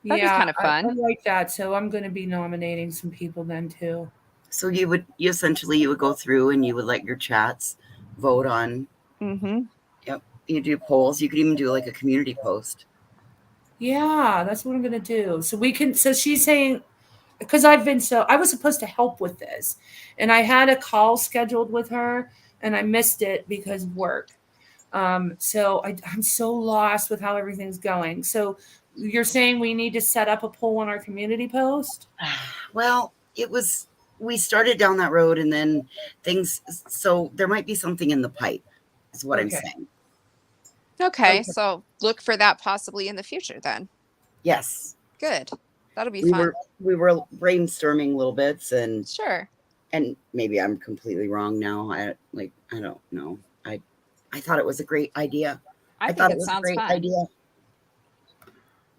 be kind of fun. I like that. So I'm going to be nominating some people then too. So you would go through and you would let your chats vote on. Yep. You do polls. You could even do like a community post. Yeah, that's what I'm going to do. So she's saying, because I was supposed to help with this, and I had a call scheduled with her, and I missed it because of work. So I'm so lost with how everything's going. So you're saying we need to set up a poll on our community post? Well, we started down that road and then so there might be something in the pipe, is what I'm Okay. saying. Okay, Okay. so look for that possibly in the future then. Yes. Good. That'll be We fun. were brainstorming little bits and Sure. maybe I'm completely wrong now. I don't know. I thought it was a great idea. I thought think it it was a sounds great fun. idea.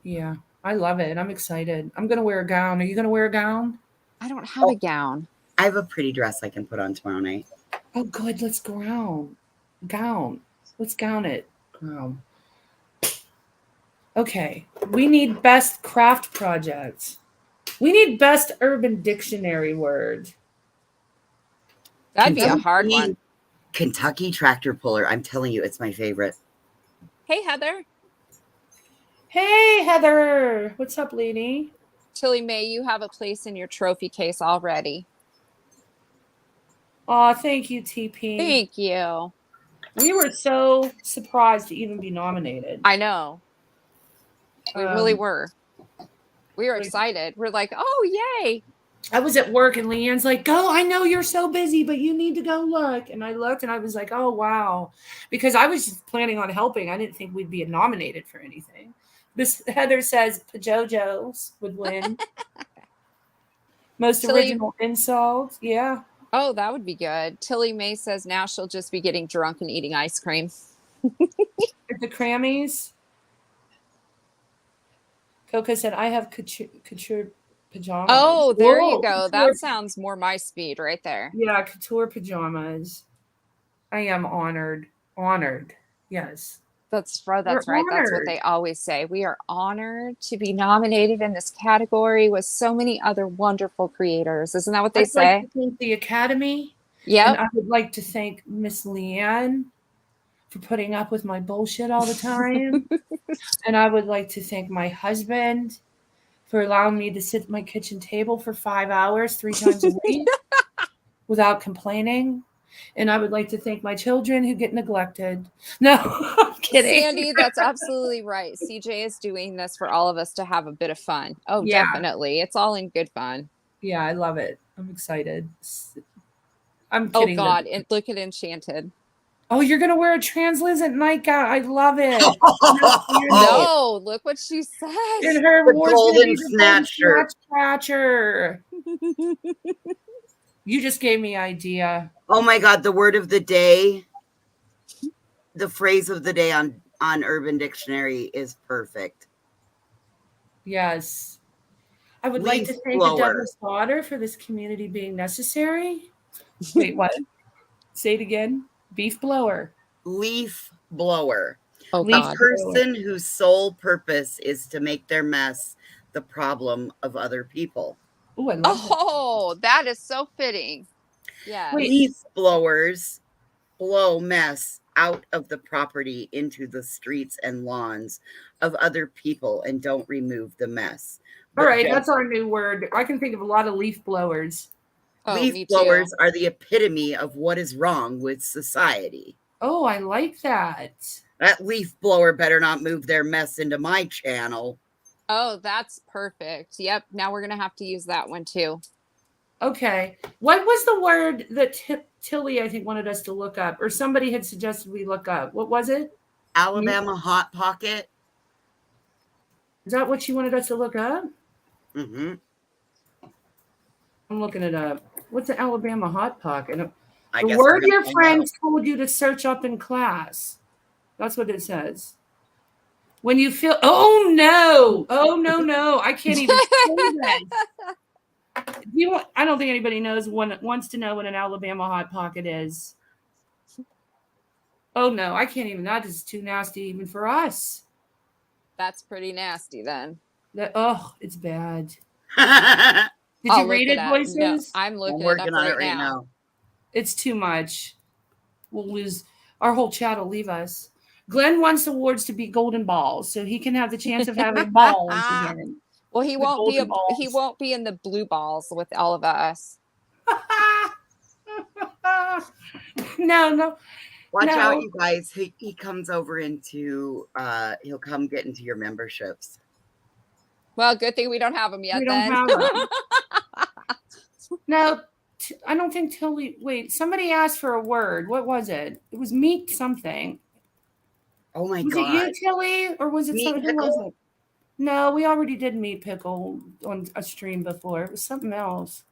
Yeah, I love it. I'm excited. I'm going to wear a gown. Are you going to wear a gown? I don't have a Oh. gown. I have a pretty dress I can put on tomorrow night. Oh, good. Let's gown. Let's gown it. Gown. Okay. We need best craft projects. We need best urban dictionary word. That'd be a hard one. Kentucky tractor puller. I'm telling you, it's my favorite. Hey, Heather. Hey, Heather. What's up, lady? Tilly May, you have a place in your trophy case already. Aw, thank you, TP. Thank you. We were so surprised to even be nominated. I know. We really were. We were excited. We're like, oh, yay. I was at work and Leanne's like, go, I know you're so busy, but you need to go look. And I looked and I was like, oh, wow. Because I was just planning on helping. I didn't think we'd be nominated for anything. This Heather says Pajojo's would win. Most Tilly- original insult. Yeah. Oh, that would be good. Tilly May says now she'll just be getting drunk and eating ice cream. At the Grammys. Coco said, I have couture pajamas. Oh, there Whoa, you go. couture. That sounds more my speed right there. Yeah, couture pajamas. I am honored. Honored. Yes. That's right. We're That's right. That's what honored. they always say. We are honored to be nominated in this category with so many other wonderful creators. Isn't that what they I'd say? like to thank the Academy. Yep. And I would like to thank Miss Leanne for putting up with my bullshit all the time. And I would like to thank my husband for allowing me to sit at my kitchen table for 5 hours, 3 times a week without complaining. And I would like to thank my children who get neglected. No, I'm kidding. Sandy, that's absolutely right. CJ is doing this for all of us to have a bit of fun. Oh, Yeah. definitely. It's all in good fun. Yeah, I love it. I'm excited. I'm Oh, kidding. God. And look at Enchanted. Oh, you're going to wear a translucent nightgown. I love it. No, look what she said. And her The award's gonna golden be the snatcher. Snatcher. You just gave me idea. Oh my God, the word of the day, the phrase of the day on Urban Dictionary is perfect. Yes. I would like to Leaf thank blower. the Douglas daughter for this community being necessary. Wait, what? Say it again. Beef blower. Leaf blower. Oh, Leaf A God. person whose sole purpose is to make their mess the problem of other people. Oh, I love that. Oh, that is so fitting. Yeah. Wait. Leaf blowers blow mess out of the property into the streets and lawns of other people and don't remove the mess. All But right, just- that's our new word. I can think of a lot of leaf blowers. Oh, me leaf too. blowers are the epitome of what is wrong with society. Oh, I like that. That leaf blower better not move their mess into my channel. Oh, that's perfect. Yep. Now we're going to have to use that one too. Okay. What was the word that Tilly, I think, wanted us to look up, or somebody had suggested we look up? What was it? Alabama Hot Pocket. Is that what you wanted us to look up? Mm-hmm. I'm looking it up. What's an Alabama Hot Pocket? I The guess word we're your gonna find friends told you to search up in class. That's what it says. When you feel, oh no, I can't even say that. I don't think anybody wants to know what an Alabama Hot Pocket is. Oh no, I can't even. That is too nasty even for us. That's pretty nasty then. It's bad. out. Did I'll you read look it, up. voices? No, I'm I'm looking it up working on right, it right now. now. It's too much. We'll lose. Our whole chat will leave us. Glenn wants awards to be golden balls, so he can have the chance of having balls again. Well, he The won't be golden balls. he won't be in the blue balls with all of us. No. Watch No. out, you guys. He comes over into he'll come get into your memberships. Well, good thing we don't have them yet. We don't Then have them. No, I don't think Tilly. Wait, somebody asked for a word. What was it? It was meat something. Oh my Was god. it you, Tilly, or was it Meat something? Who was pickle? it? No, we already did meat pickle on a stream before. It was something else.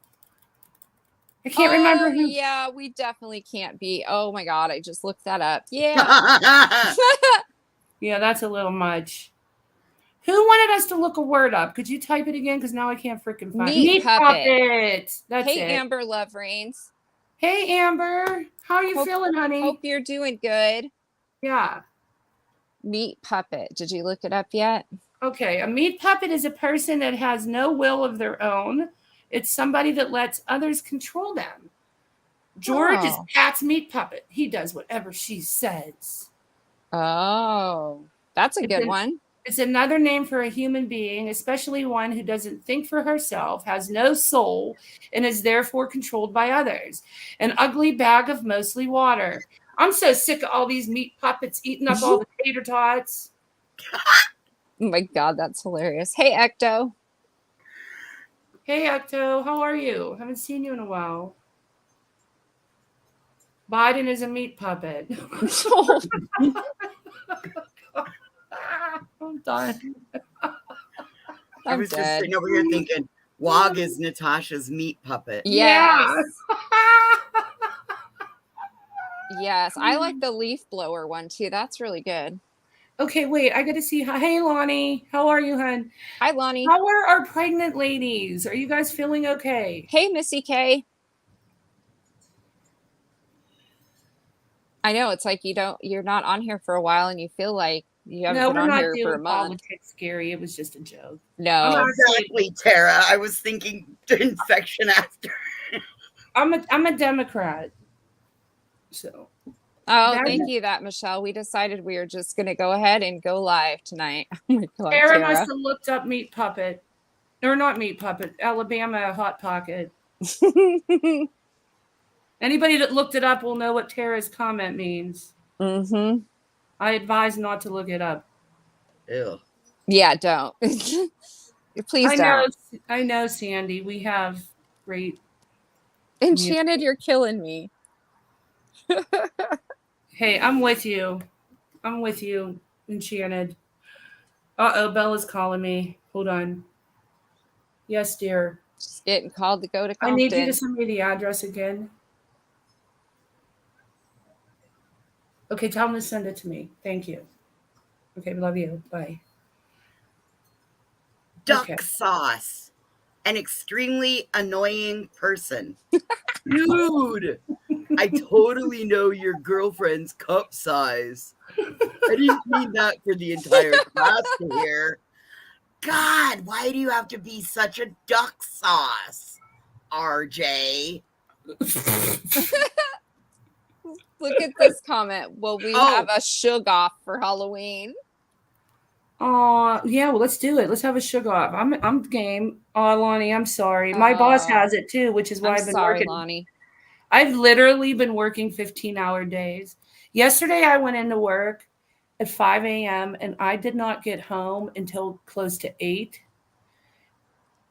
I can't remember who. Yeah, we definitely can't be. Oh my god, I just looked that up. Yeah. Yeah, that's a little much. Who wanted us to look a word up? Could you type it again? Because now I can't freaking find Meat puppet. puppet. That's Hey, it. Amber Love Reigns. Hey, Amber. How are you feeling, honey? Hope you're doing good. Yeah. Meat puppet. Did you look it up yet? Okay. A meat puppet is a person that has no will of their own. It's somebody that lets others control them. George is Pat's meat puppet. He does whatever she says. Oh, that's a good one. It's another name for a human being, especially one who doesn't think for herself, has no soul, and is therefore controlled by others. An ugly bag of mostly water. I'm so sick of all these meat puppets eating up all the tater tots. Oh my god, that's hilarious. Hey, Ecto. Hey, Ecto, how are you? Haven't seen you in a while. Biden is a meat puppet. I'm done. I was just sitting over here thinking, Wog is Natasha's meat puppet. Yes. Yes, I like the leaf blower one too. That's really good. Okay, wait, I got to see. Hey, Lonnie, how are you, hon? Hi, Lonnie. How are our pregnant ladies? Are you guys feeling okay? Hey, Missy K. I know it's like you're not on here for a while and you feel like you haven't been on here for a month. Politics, Gary. It was just a joke. No, exactly, Tara. I was thinking infection after. I'm a Democrat. So. Oh, thank you, Michelle. We decided we were just going to go ahead and go live tonight. Oh my God, Tara must have looked up meat puppet, or not meat puppet, Alabama hot pocket. Anybody that looked it up will know what Tara's comment means. Mm-hmm. I advise not to look it up. Ew. Yeah, don't. Please don't. I know, Sandy. We have great. Enchanted, you're killing me. Hey, I'm with you. I'm with you, Enchanted. Uh-oh, Bella's calling me. Hold on. Yes, dear. Just getting called to go to Compton. I need you to send me the address again. Okay, tell him to send it to me. Thank you. Okay, love you. Bye. Duck sauce. An extremely annoying person. Dude, I totally know your girlfriend's cup size. I didn't mean that for the entire class to hear. God, why do you have to be such a duck sauce, RJ? Look at this comment. Will we have a shug off for Halloween? Yeah, well, let's do it. Let's have a sugar off. I'm game. Oh, Lonnie, I'm sorry. My boss has it too, which is why I've been working. Lonnie. I've literally been working 15-hour days. Yesterday, I went into work at 5 a.m. and I did not get home until close to 8.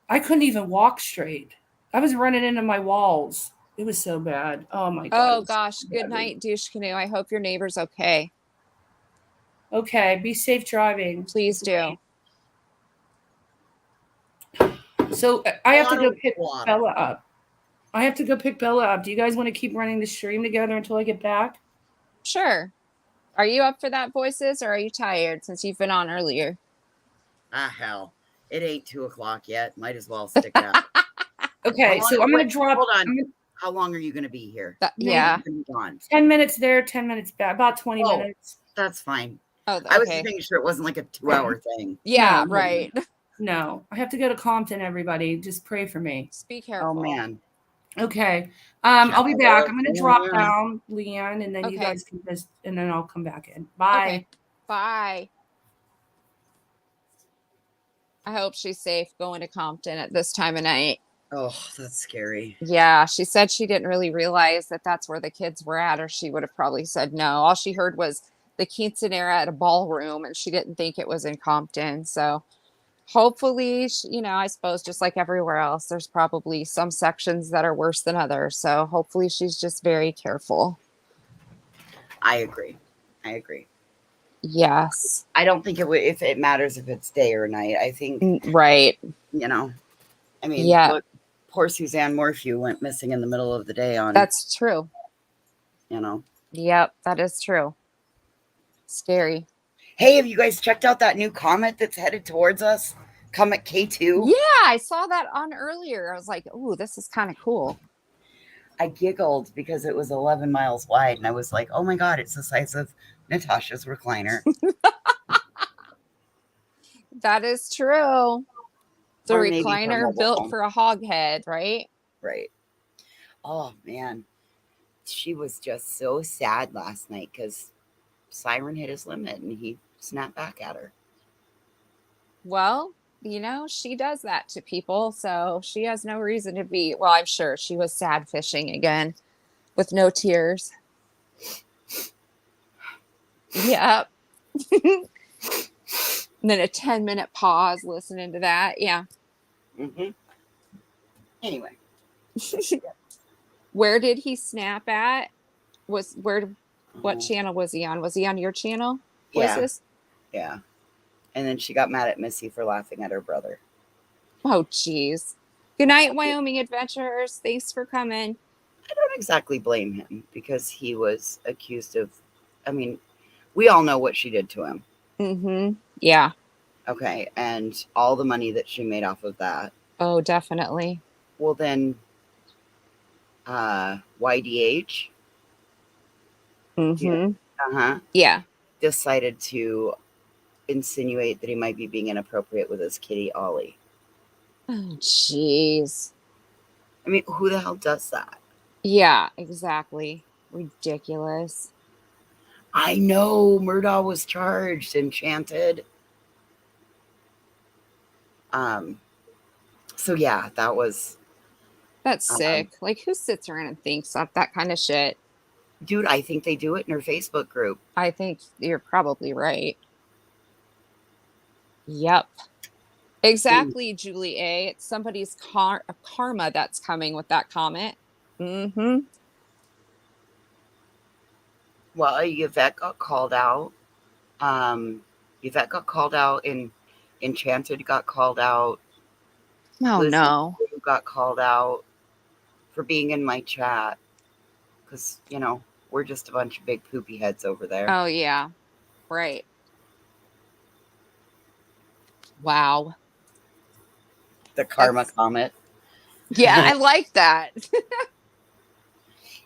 I couldn't even walk straight. I was running into my walls. It was so bad. Oh my God. Oh gosh. Good night, douche canoe. I hope your neighbor's okay. Okay. Be safe driving. Please do. So I have to go pick Bella up. Do you guys want to keep running the stream together until I get back? Sure. Are you up for that, Voices, or are you tired since you've been on earlier? Hell. It ain't 2:00 yet. Might as well stick it out. Okay, so I'm going to drop. Hold on. How long are you going to be here? Yeah. 10 minutes there, 10 minutes back. About 20 minutes. That's fine. Oh, okay. I was just making sure it wasn't like a 2-hour thing. Yeah, right. No, I have to go to Compton, everybody. Just pray for me. Be careful. Oh, man. Okay. I'll be back. I'm going to drop down, Leanne, and then you guys can just, and then I'll come back in. Bye. Okay. Bye. I hope she's safe going to Compton at this time of night. Oh, that's scary. Yeah, she said she didn't really realize that that's where the kids were at, or she would have probably said no. All she heard was the quinceanera at a ballroom, and she didn't think it was in Compton. So hopefully, I suppose just like everywhere else, there's probably some sections that are worse than others. So hopefully she's just very careful. I agree. Yes. I don't think it would, if it matters if it's day or night. I think, Right. I mean, Yeah, look, poor Suzanne Morphew went missing in the middle of the day on, that's true. you know. Yep, that is true. Scary. Hey, have you guys checked out that new comet that's headed towards us? Comet K2? Yeah, I saw that on earlier. I was like, "Ooh, this is kind of cool." I giggled because it was 11 miles wide, and I was like, oh my God, it's the size of Natasha's recliner. That is true. The Or maybe her recliner mobile built home. for a hog head, right? Right. Oh, man. She was just so sad last night because Siren hit his limit and he snapped back at her. Well, she does that to people, so she has no reason to be. Well, I'm sure she was sad fishing again with no tears. Yep. And then a 10-minute pause listening to that. Yeah. Mm-hmm. Anyway. Where did he snap at? What Oh, channel was he on? Was he on your channel? yeah. Voices? Yeah. And then she got mad at Missy for laughing at her brother. Oh, geez. Good night, Wyoming Adventurers. Thanks for coming. I don't exactly blame him because he was accused of, I mean, we all know what she did to him. Mm-hmm. Yeah. Okay. And all the money that she made off of that. Oh, definitely. Well, then, YDH, Mm-hmm. Yeah. decided to insinuate that he might be being inappropriate with his kitty Ollie. Oh, jeez. I mean, who the hell does that? Yeah, exactly. Ridiculous. I know Murdaugh was charged, Enchanted. So yeah, that was, That's sick. Like, who sits around and thinks of that kind of shit? dude, I think they do it in her Facebook group. I think you're probably right. Yep. Exactly, Julie A. It's somebody's karma that's coming with that comment. Mm-hmm. Well, Yvette got called out. Yvette got called out, and Enchanted got called out. Oh, Liz no. got called out for being in my chat because, we're just a bunch of big poopy heads over there. Oh, yeah. Right. Wow. The karma comet. Yeah, I like that.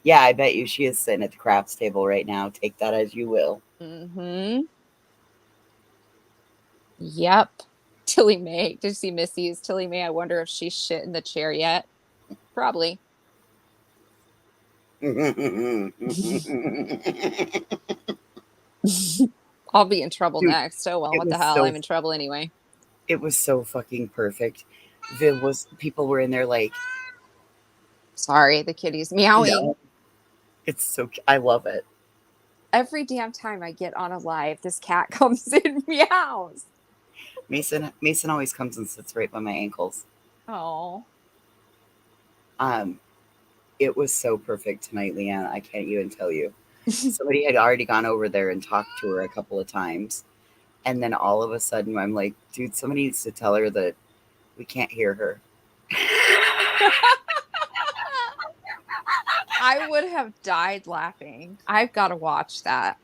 Yeah, I bet you she is sitting at the craps table right now. Take that as you will. Mm-hmm. Yep. Tilly May. Did you see Missy's Tilly May? I wonder if she's shit in the chair yet. Probably. I'll be in trouble Dude, next. Oh, well, what the hell? I'm in trouble anyway. It was so fucking perfect. People were in there like, sorry, the kitty's meowing. no, it's I love it. Every damn time I get on a live, this cat comes in meows. Mason always comes and sits right by my ankles. Oh. It was so perfect tonight, Leanne. I can't even tell you. Somebody had already gone over there and talked to her a couple of times. And then all of a sudden, I'm like, dude, somebody needs to tell her that we can't hear her. I would have died laughing. I've got to watch that.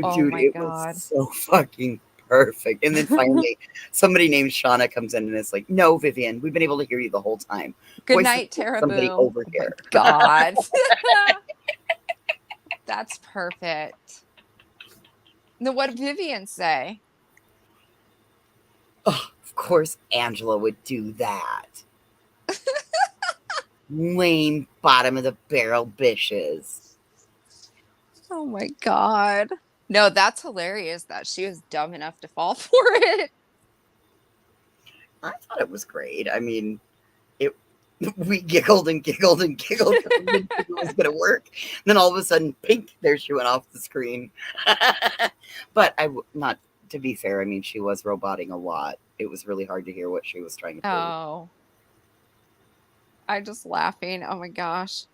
Oh, dude, my God. was so fucking perfect. And then finally, somebody named Shauna comes in and is like, no, Vivian, we've been able to hear you the whole time. Good night, Tara somebody Boom. over here. Oh, God. That's perfect. Then what did Vivian say? Oh, of course Angela would do that. Lame bottom of the barrel bitches. Oh my God. No, that's hilarious that she was dumb enough to fall for it. I thought it was great. I mean, it we giggled and giggled and giggled. It was going to work. And then all of a sudden, pink, there she went off the screen. But not to be fair, I mean, she was roboting a lot. It was really hard to hear what she was trying to do. Oh, I'm just laughing. Oh my gosh.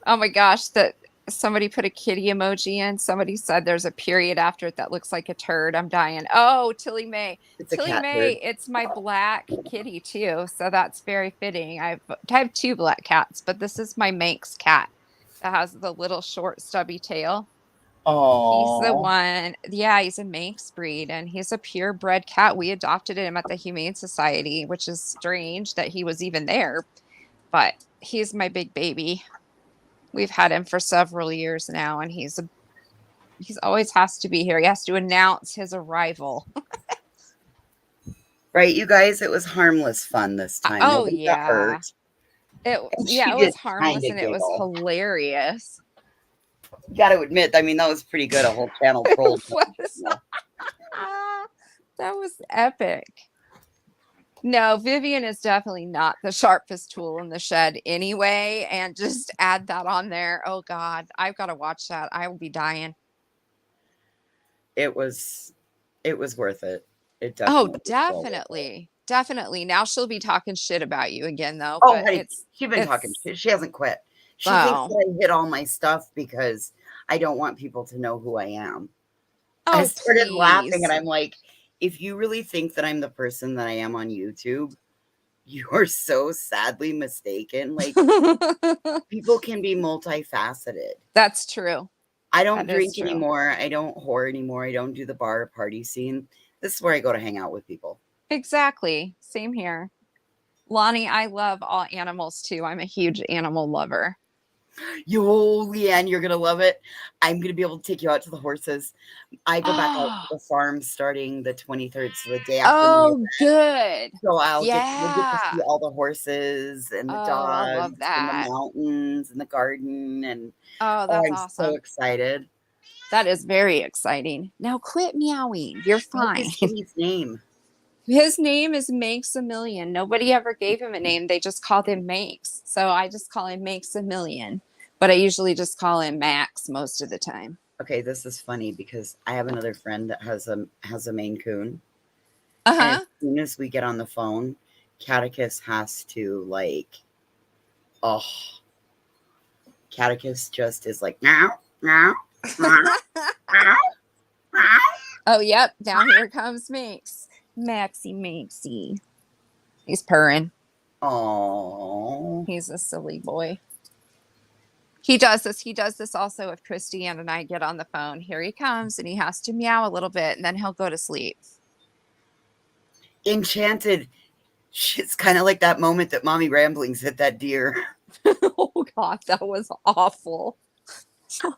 Oh my gosh, that somebody put a kitty emoji in. Somebody said there's a period after it that looks like a turd. I'm dying. Oh, Tilly May. It's a Tilly cat May, turd. it's my black kitty too. So that's very fitting. I have two black cats, but this is my Manx cat that has the little short stubby tail. He's the Oh, one. Yeah, he's a Manx breed and he's a purebred cat. We adopted him at the Humane Society, which is strange that he was even there, but he's my big baby. We've had him for several years now, and he's always has to be here. He has to announce his arrival. right, you guys. It was harmless fun this time. Oh Nobody got yeah. hurt. It And yeah, she it was did harmless kinda and it was giggle. hilarious. You got to admit, I mean, that was pretty good. A whole channel troll. That was epic. No, Vivian is definitely not the sharpest tool in the shed anyway. And just add that on there. Oh God, I've got to watch that. I will be dying. It was worth it. It Oh, definitely was well worth it. definitely. Definitely. Now she'll be talking shit about you again though. Oh, But honey, she's been talking it's shit. She hasn't quit. She thinks oh. that I hid all my stuff because I don't want people to know who I am. I Oh, started laughing please. and I'm like, if you really think that I'm the person that I am on YouTube, you are so sadly mistaken. Like, people can be multifaceted. That's true. I don't That is drink true. anymore. I don't whore anymore. I don't do the bar party scene. This is where I go to hang out with people. Exactly. Same here. Lonnie, I love all animals too. I'm a huge animal lover. Leanne, you're gonna love it. I'm gonna be able to take you out to the horses. I go back out to the farm starting the 23rd, so the day after the Oh, good. so we'll get to Yeah. see all the horses and the Oh, I love dogs and the that. mountains and the garden and Oh, that's I'm so awesome. excited. That is very exciting. Now quit meowing. You're What's fine. his kitty's name? His name is Makes a Million. Nobody ever gave him a name. They just called him Makes. So I just call him Makes a Million. But I usually just call him Max most of the time. Okay, this is funny because I have another friend that has a Maine Coon. And Uh-huh. as soon as we get on the phone, Catechus has to Catechus just is like meow, meow, meow, meow, meow. Oh, yep. Now here comes Makes. Maxie. He's purring. Oh, He's a silly boy. He does this. He does this also if Christiane and I get on the phone. Here he comes, and he has to meow a little bit, and then he'll go to sleep. Enchanted. It's kind of like that moment that Mommy Ramblings hit that deer. Oh, God, that was awful. Jimmy,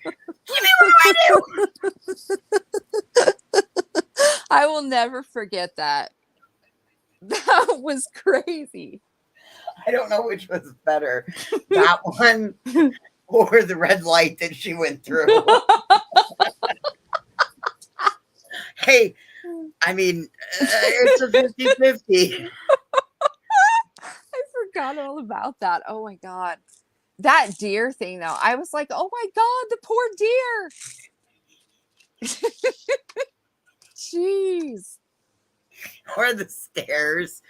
what do I do? I will never forget that. That was crazy. I don't know which was better, that one or the red light that she went through. Hey, I mean, it's a 50-50. I forgot all about that. Oh my God. That deer thing though. I was like, oh my God, the poor deer. Jeez. Or the stairs.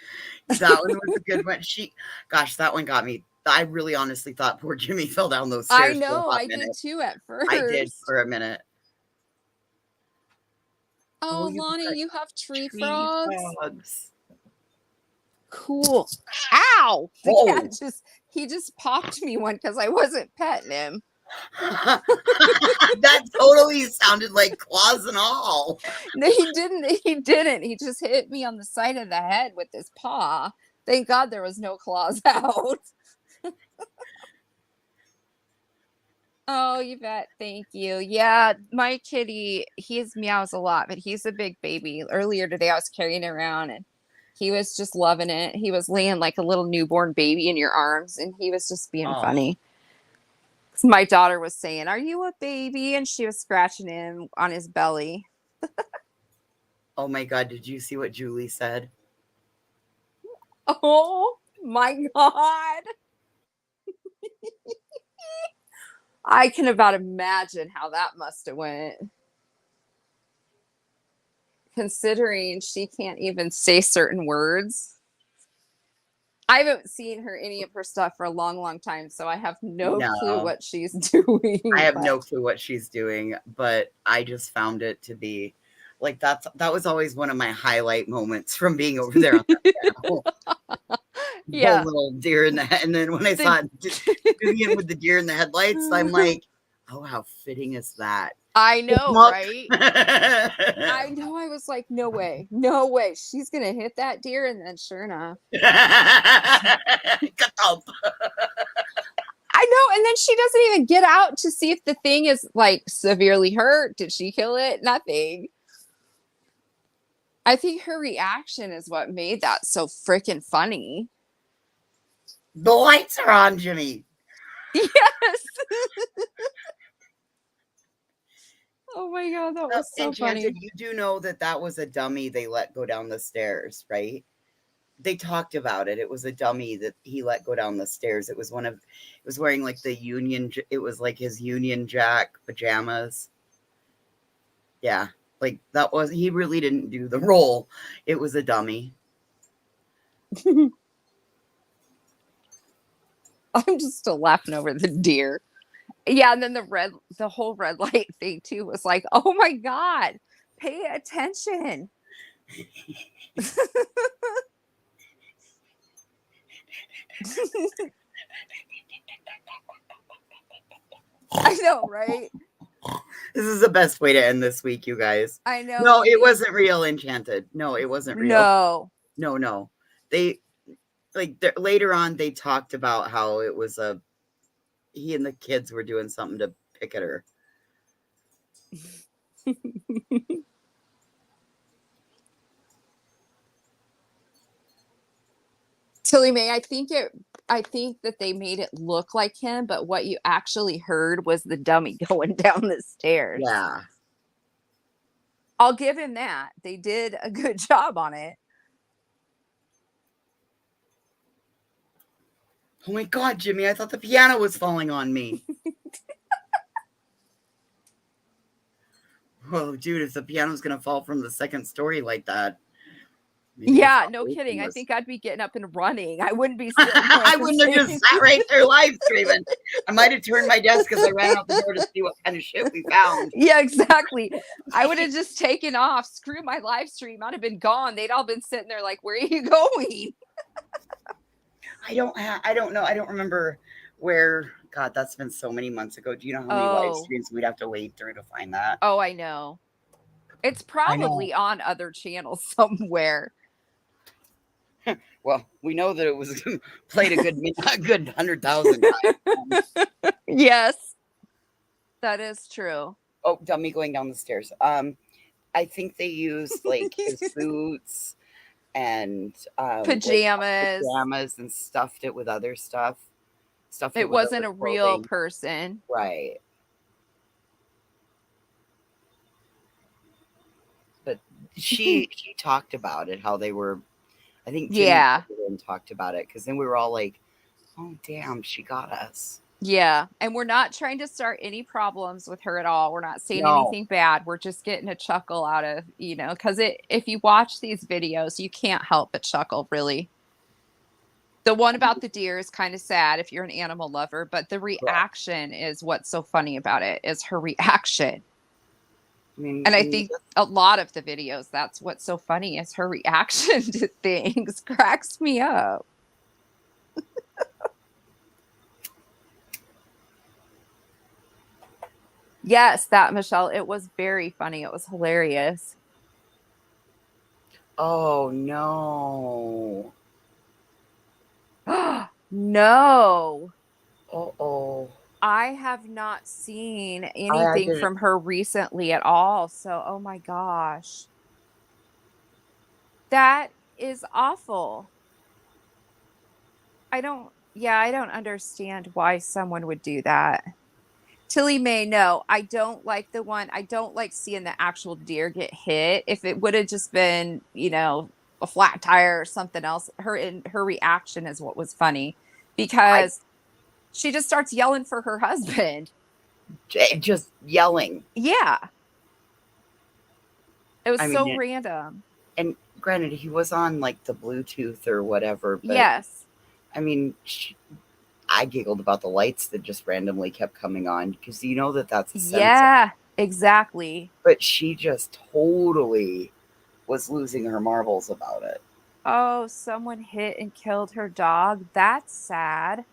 That one was a good one. That one got me. I really honestly thought poor Jimmy fell down those stairs. I know, I did too at first. I did for a minute. Oh, you've Lonnie, got you have tree tree frogs. Cool. Ow! The Whoa. cat just popped me one because I wasn't petting him. That totally sounded like claws and all. No, he didn't. He just hit me on the side of the head with his paw. Thank God there was no claws out. Oh, you bet. Thank you. Yeah, my kitty, he meows a lot, but he's a big baby. Earlier today, I was carrying him around and he was just loving it. He was laying like a little newborn baby in your arms and he was just being funny. My daughter was saying, "Are you a baby?" And she was scratching him on his belly. Oh my God, did you see what Julie said? Oh my God. I can about imagine how that must have went. Considering she can't even say certain words. I haven't seen her any of her stuff for a long, long time, so I have no clue No, what she's doing. I have but- no clue what she's doing, but I just found it to be like that was always one of my highlight moments from being over there on that channel. Yeah. The little deer in the head, and then when I saw Vivian with the deer in the headlights, I'm like, oh, how fitting is that? I know, Look. right? I know. I was like, no way, no way. She's gonna hit that deer, and then sure enough, Ka-thump. I know. And then she doesn't even get out to see if the thing is like severely hurt. Did she kill it? Nothing. I think her reaction is what made that so freaking funny. The lights are on, Jimmy. Yes. Oh my God, that was so Enchanted, funny. you do know that was a dummy they let go down the stairs, right? They talked about it. It was a dummy that he let go down the stairs. It was wearing like it was like his Union Jack pajamas. Yeah, like he really didn't do the role. It was a dummy. I'm just still laughing over the deer. Yeah, and then the whole red light thing too was like, oh my God, pay attention. I know, right? This is the best way to end this week, you guys. I know. No, it wasn't real, Enchanted. No, it wasn't real. No. They later on they talked about how it was he and the kids were doing something to pick at her. Tilly May, I think that they made it look like him, but what you actually heard was the dummy going down the stairs. Yeah. I'll give him that. They did a good job on it. Oh my God, Jimmy, I thought the piano was falling on me. Oh, dude, if the piano's going to fall from the second story like that. Yeah, no kidding. I think I'd be getting up and running. I wouldn't be sitting there. I wouldn't have just sat right there live streaming. I might have turned my desk because I ran out the door to see what kind of shit we found. Yeah, exactly. I would have just taken off. Screw my live stream. I'd have been gone. They'd all been sitting there like, where are you going? I don't know. I don't remember where. God, that's been so many months ago. Do you know how many live streams we'd have to wade through to find that? Oh, I know. It's probably on other channels somewhere. Well, we know that it was played a good 100,000 times. Yes, that is true. Oh, dummy going down the stairs. I think they used like his boots and pajamas and stuffed it with other stuff. It wasn't a real person, right? But she talked about it, how they were. I think Jimmy talked about it because then we were all like, "Oh, damn, she got us." Yeah, and we're not trying to start any problems with her at all. We're not saying anything bad. We're just getting a chuckle out of, because if you watch these videos, you can't help but chuckle, really. The one about the deer is kind of sad if you're an animal lover, but the reaction is what's so funny about it, is her reaction. And I think a lot of the videos, that's what's so funny, is her reaction to things cracks me up. Yes, that, Michelle, it was very funny. It was hilarious. Oh, no. No. Uh-oh. I have not seen anything from her recently at all. So, oh my gosh. That is awful. I don't understand why someone would do that. Tilly May, no, I don't like I don't like seeing the actual deer get hit. If it would have just been, a flat tire or something else. Her reaction is what was funny because she just starts yelling for her husband. Just yelling. Yeah. It was I mean, so random. and granted, he was on like the Bluetooth or whatever, but Yes. I mean, I giggled about the lights that just randomly kept coming on because you know that's a sensor. Yeah, exactly. But she just totally was losing her marbles about it. Oh, someone hit and killed her dog. That's sad.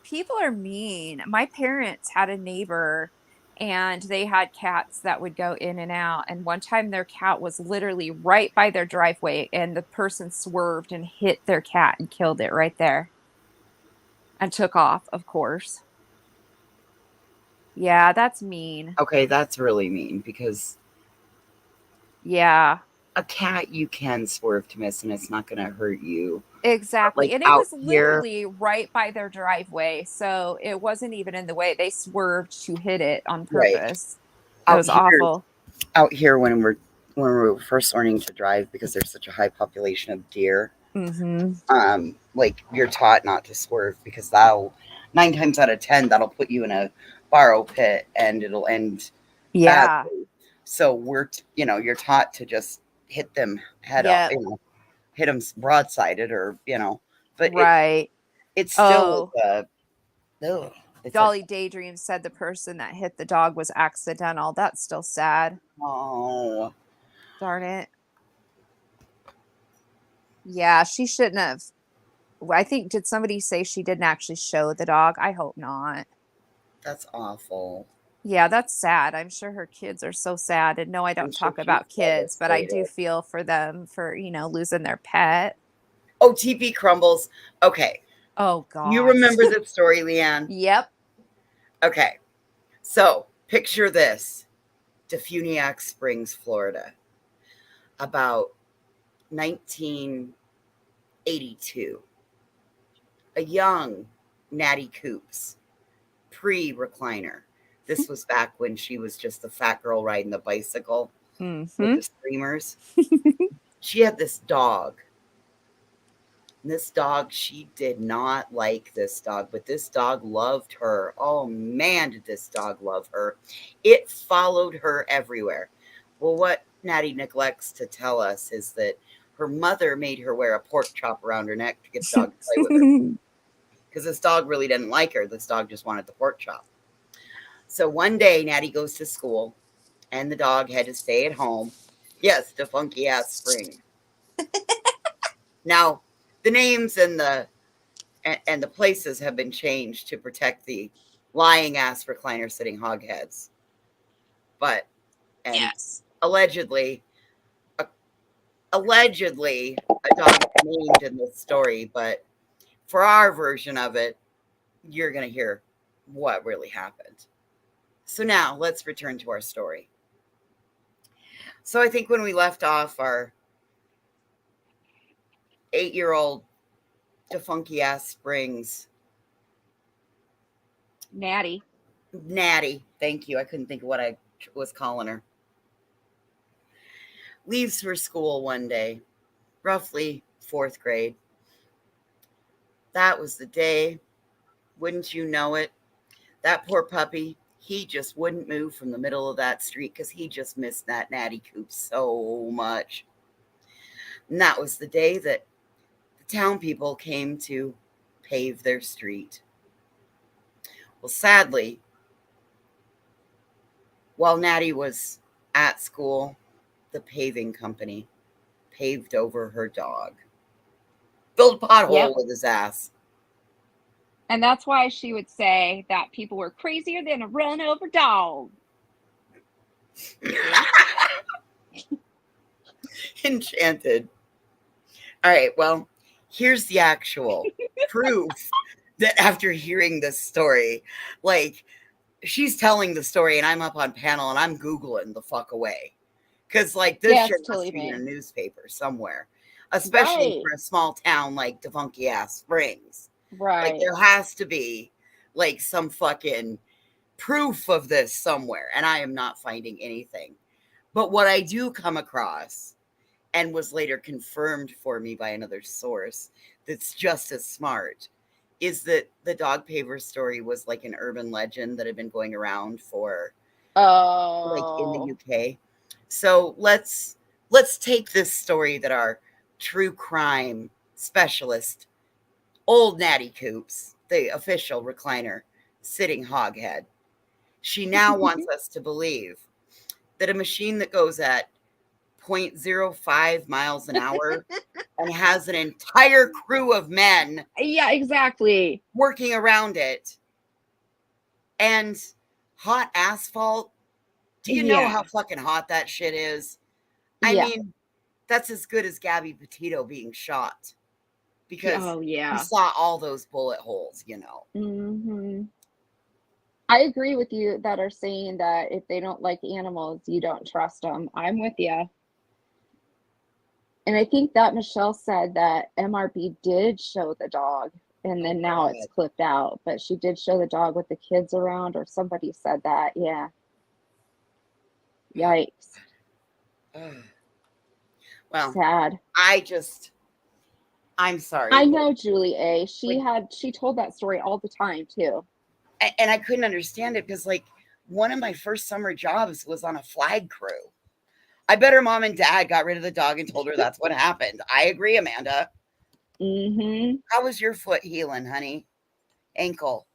People are mean. My parents had a neighbor and they had cats that would go in and out. And one time their cat was literally right by their driveway and the person swerved and hit their cat and killed it right there and took off, of course. Yeah, that's mean. Okay, that's really mean because Yeah, a cat you can swerve to miss and it's not going to hurt you. exactly. Like And it out was here, literally right by their driveway. So it wasn't even in the way. They swerved to hit it on right? purpose. It Out was here, awful. out here when we were first learning to drive because there's such a high population of deer. Mm-hmm. Like you're taught not to swerve because that'll 9 times out of 10 that'll put you in a borrow pit and it'll end Yeah. badly. So you're taught to just hit them head on, Yep. hit them broadsided or but Right. it's still Oh, it's a Dolly Daydream said the person that hit the dog was accidental. That's still sad. oh Darn it. Yeah, she shouldn't have. I think, did somebody say she didn't actually show the dog? I hope not. that's awful. Yeah, that's sad. I'm sure her kids are so sad. And no, I I'm don't sure talk she's about kids, but I do devastated. feel for them for, losing their pet. Oh, TP crumbles. Okay, Oh you gosh. remember this story, Leanne? Yep. Okay, so picture this: Defuniak Springs, Florida, about 1982. A young Natty Coops, pre-recliner. This was back when she was just the fat girl riding the bicycle with Mm-hmm. the streamers. She had this dog. And this dog, she did not like this dog, but this dog loved her. Oh man, did this dog love her. It followed her everywhere. Well, what Natty neglects to tell us is that her mother made her wear a pork chop around her neck to get the dog to play with her. Because this dog really didn't like her. This dog just wanted the pork chop. So one day, Natty goes to school, and the dog had to stay at home. Yes, the funky ass spring. Now, the names and the places have been changed to protect the lying ass recliner sitting hogheads. But Yes. allegedly, a dog is named in this story, but for our version of it, you're going to hear what really happened. So now let's return to our story. So I think when we left off, our 8-year-old defunky ass Springs Natty. thank you, I couldn't think of what I was calling her, leaves for school one day, roughly 4th grade. That was the day, wouldn't you know it, that poor puppy, he just wouldn't move from the middle of that street because he just missed that Natty Coop so much. And that was the day that the town people came to pave their street. Well, sadly, while Natty was at school, the paving company paved over her dog. Filled a pothole with his ass. And that's why she would say that people were crazier than a run over dog. Enchanted. All right, well, here's the actual proof that after hearing this story, like, she's telling the story and I'm up on panel and I'm Googling the fuck away. Because, like, this shit must be in a newspaper somewhere, especially for a small town like defunky ass Springs. Right. Like, there has to be, like, some fucking proof of this somewhere. And I am not finding anything. But what I do come across and was later confirmed for me by another source that's just as smart, is that the dog paver story was like an urban legend that had been going around for like in the Oh, UK. So let's take this story that our true crime specialist, old Natty Coops, the official recliner, sitting hoghead. She now wants us to believe that a machine that goes at 0.05 miles an hour and has an entire crew of men yeah, exactly. working around it and hot asphalt. Do you know Yeah, how fucking hot that shit is? I yeah. mean, that's as good as Gabby Petito being shot because Oh, you yeah. saw all those bullet holes, you know. Hmm. I agree with you that are saying that if they don't like animals, you don't trust them. I'm with you. And I think that Michelle said that MRB did show the dog, and Oh, then now it's God. clipped out, but she did show the dog with the kids around, or somebody said that. Yeah. Yikes. Well, Sad. I'm sorry, I but know Julie A. like, She told that story all the time too. and I couldn't understand it because, like, one of my first summer jobs was on a flag crew. I bet her mom and dad got rid of the dog and told her that's what happened. I agree, Amanda. Mm-hmm. How was your foot healing, honey? Ankle.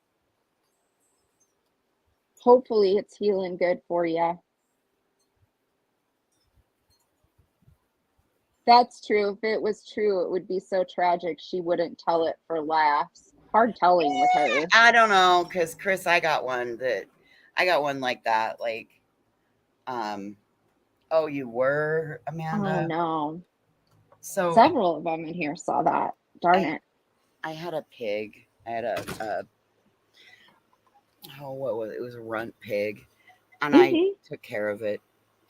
Hopefully it's healing good for you. That's true. If it was true, it would be so tragic she wouldn't tell it for laughs. Hard telling with her. I don't know, because Chris, I got one like that. Like, oh, you were, Oh Amanda? no. So Several of them in here saw that. Darn I it. I had a pig. I had a oh, what was it? It was a runt pig, and I Mm-hmm. took care of it,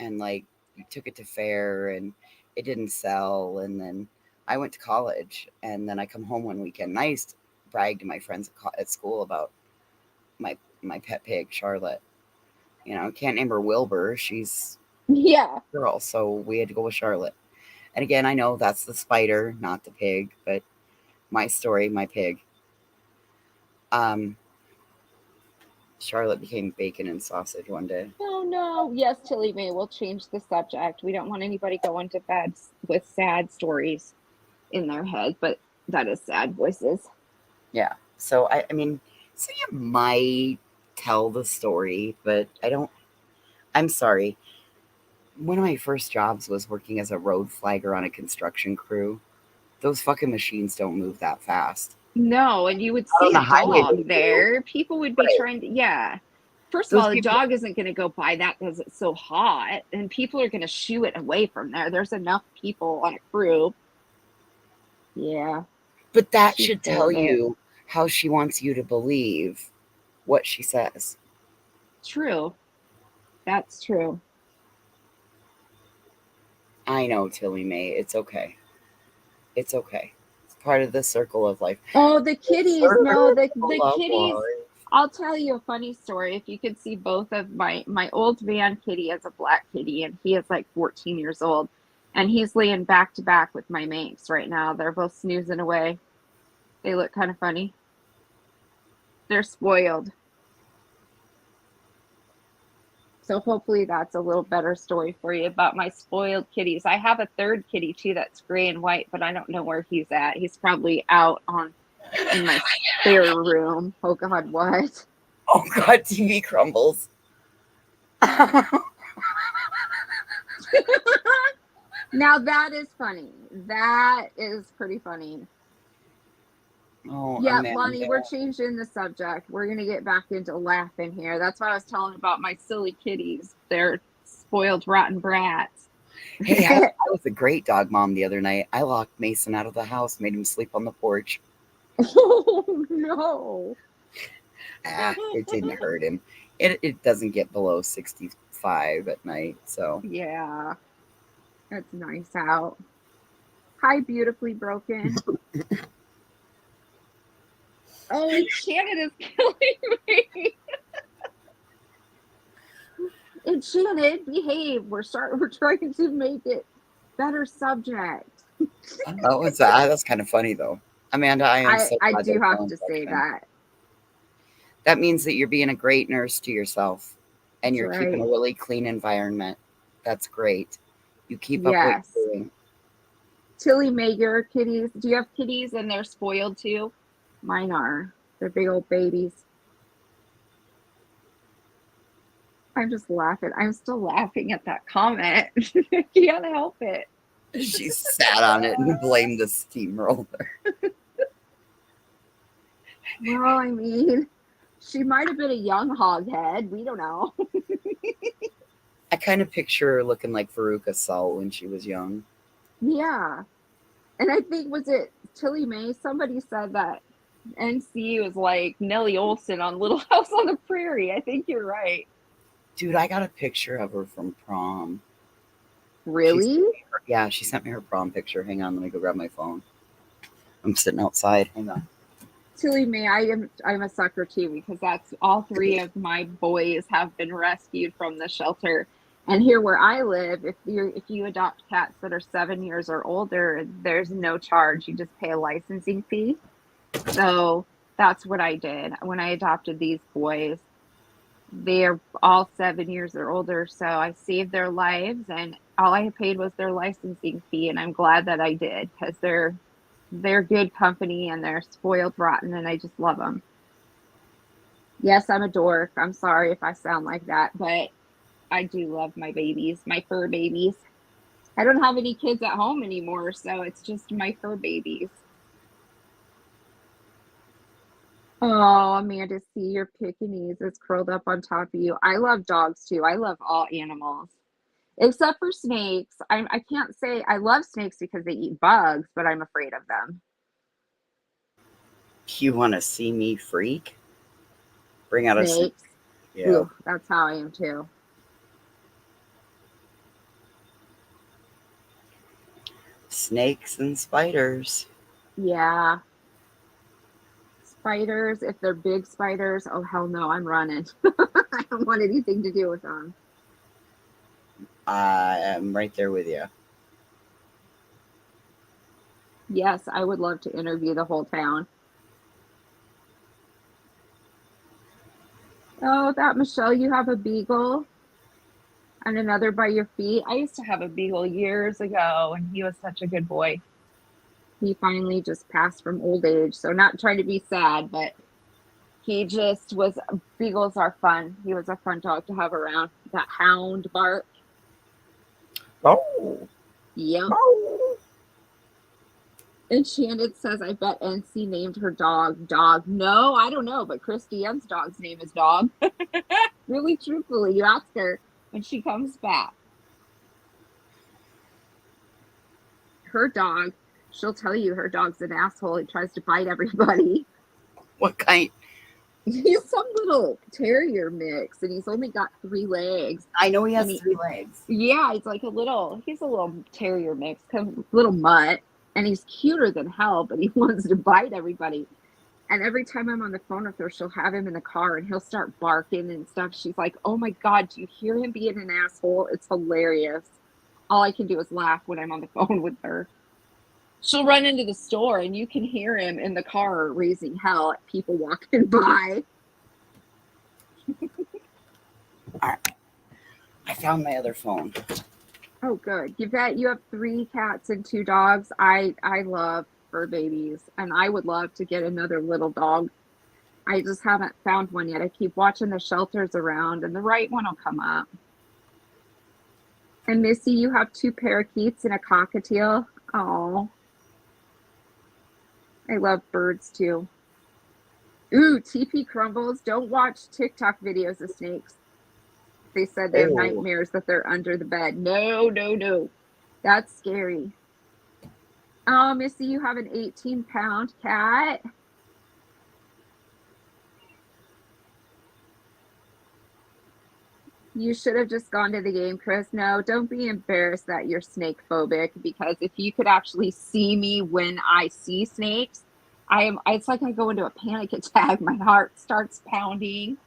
and like took it to fair, and it didn't sell, and then I went to college, and then I come home one weekend, and I used to brag to my friends at school about my pet pig, Charlotte. You know, can't name her Wilbur. She's Yeah. a girl, so we had to go with Charlotte. And again, I know that's the spider, not the pig, but my story, my pig. Um, Charlotte became bacon and sausage one day. Oh no. Yes, Tilly May, we'll change the subject. We don't want anybody going to bed with sad stories in their head, but that is sad voices. Yeah. So I mean, so you might tell the story, but I don't. I'm sorry. One of my first jobs was working as a road flagger on a construction crew. Those fucking machines don't move that fast. No, and you would Out see on the a highway, they dog do. there. People would be Right. trying to, yeah. First of Those all, a people, dog isn't going to go by that because it's so hot, and people are going to shoo it away from there. There's enough people on a crew. Yeah, but that she's should full tell of it. you how she wants you to believe what she says. True. That's true. I know, Tilly May. It's okay. It's okay. It's part of the circle of life. Oh, the kitties. No, the Circle of kitties. life. I'll tell you a funny story. If you could see both of my old van kitty is a black kitty, and he is like 14 years old, and he's laying back to back with my Manx right now. They're both snoozing away. They look kind of funny. They're spoiled. So hopefully that's a little better story for you about my spoiled kitties. I have a third kitty too that's gray and white, but I don't know where he's at. He's probably out on in my spare room. Oh God, what? Oh God, TV crumbles. Now that is funny. That is pretty funny. Oh, Yeah, Amanda. Bonnie, we're changing the subject. We're gonna get back into laughing here. That's why I was telling about my silly kitties. They're spoiled, rotten brats. Hey, I was a great dog mom the other night. I locked Mason out of the house, made him sleep on the porch. Oh no. It didn't hurt him. It doesn't get below 65 at night, so. Yeah, it's nice out. Hi, beautifully broken. Oh, Shannon is killing me. And Shannon, behave. We're trying to make it better subject. That's kind of funny though. Amanda, I am so I glad do there's have no to say infection. that. That means that you're being a great nurse to yourself and That's you're keeping a right. really clean environment. That's great. You keep up what Yes. you're doing. Tilly May, your kitties. Do you have kitties and they're spoiled too? Mine are. They're big old babies. I'm just laughing. I'm still laughing at that comment. Can't help it. She sat on it and blamed the steamroller. Well, I mean, she might have been a young hoghead. We don't know. I kind of picture her looking like Veruca Salt when she was young. Yeah. And I think, was it Tilly May? Somebody said that NC was like Nellie Olson on Little House on the Prairie. I think you're right. Dude, I got a picture of her from prom. Really? She sent me her prom picture. Hang on, let me go grab my phone. I'm sitting outside. Hang on. Tilly May, I'm a sucker too, because that's all three of my boys have been rescued from the shelter. And here where I live, if you adopt cats that are 7 years or older, there's no charge. You just pay a licensing fee. So that's what I did when I adopted these boys. They're all 7 years or older, so I saved their lives, and all I paid was their licensing fee, and I'm glad that I did, because they're good company and they're spoiled rotten, and I just love them. Yes, I'm a dork. I'm sorry if I sound like that, but I do love my babies, my fur babies. I don't have any kids at home anymore, so it's just my fur babies. Oh, Amanda, see your Pekingese is curled up on top of you. I love dogs too. I love all animals except for snakes. I can't say I love snakes because they eat bugs, but I'm afraid of them. You want to see me freak? Bring out a snake. Snakes. Yeah. Ooh, that's how I am too. Snakes and spiders. Yeah. Spiders, if they're big spiders, oh hell no, I'm running. I don't want anything to do with them. I am right there with you. Yes, I would love to interview the whole town. Oh, that Michelle, you have a beagle and another by your feet. I used to have a beagle years ago, and he was such a good boy. He finally just passed from old age, so not trying to be sad, but he just was. Beagles are fun. He was a fun dog to have around. That hound bark. Oh. Yep. Oh. Enchanted says, I bet NC named her dog Dog. No, I don't know, but Christiane's dog's name is Dog. Really, truthfully, you ask her when she comes back. Her dog, she'll tell you her dog's an asshole. He tries to bite everybody. What kind? He's some little terrier mix, and he's only got 3 legs. I know he has 3 legs. Yeah, he's a little terrier mix, kind of little mutt, and he's cuter than hell, but he wants to bite everybody. And every time I'm on the phone with her, she'll have him in the car and he'll start barking and stuff. She's like, oh my God, do you hear him being an asshole? It's hilarious. All I can do is laugh when I'm on the phone with her. She'll run into the store and you can hear him in the car raising hell at people walking by. All right. I found my other phone. Oh, good. You bet you have 3 cats and 2 dogs. I love fur babies, and I would love to get another little dog. I just haven't found one yet. I keep watching the shelters around, and the right one will come up. And Missy, you have 2 parakeets and a cockatiel. Oh, I love birds too. Ooh, TP Crumbles. Don't watch TikTok videos of snakes. They said they have nightmares that they're under the bed. No, no, no. That's scary. Oh, Missy, you have an 18-pound cat. You should have just gone to the game, Chris. No, don't be embarrassed that you're snake phobic, because if you could actually see me when I see snakes, it's like I go into a panic attack. My heart starts pounding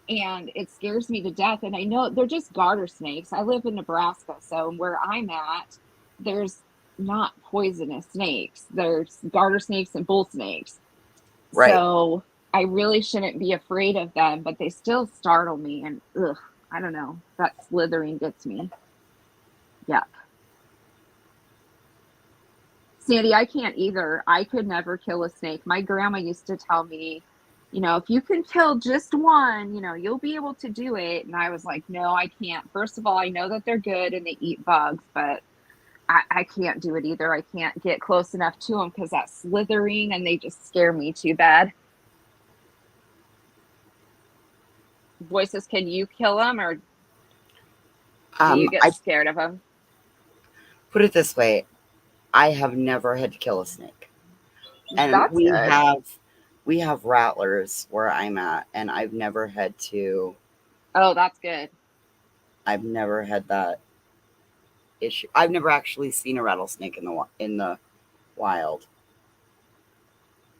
and it scares me to death. And I know they're just garter snakes. I live in Nebraska, so where I'm at, there's not poisonous snakes. There's garter snakes and bull snakes. Right. So I really shouldn't be afraid of them, but they still startle me. And ugh, I don't know. That slithering gets me. Yuck. Sandy, I can't either. I could never kill a snake. My grandma used to tell me, if you can kill just one, you'll be able to do it. And I was like, no, I can't. First of all, I know that they're good and they eat bugs, but I can't do it either. I can't get close enough to them because that slithering and they just scare me too bad. Voices, can you kill them or do you get I scared of them? put it this way. I have never had to kill a snake. And That's good. we have rattlers where I'm at, and I've never had to. Oh, that's good. I've never had that issue. I've never actually seen a rattlesnake in the wild.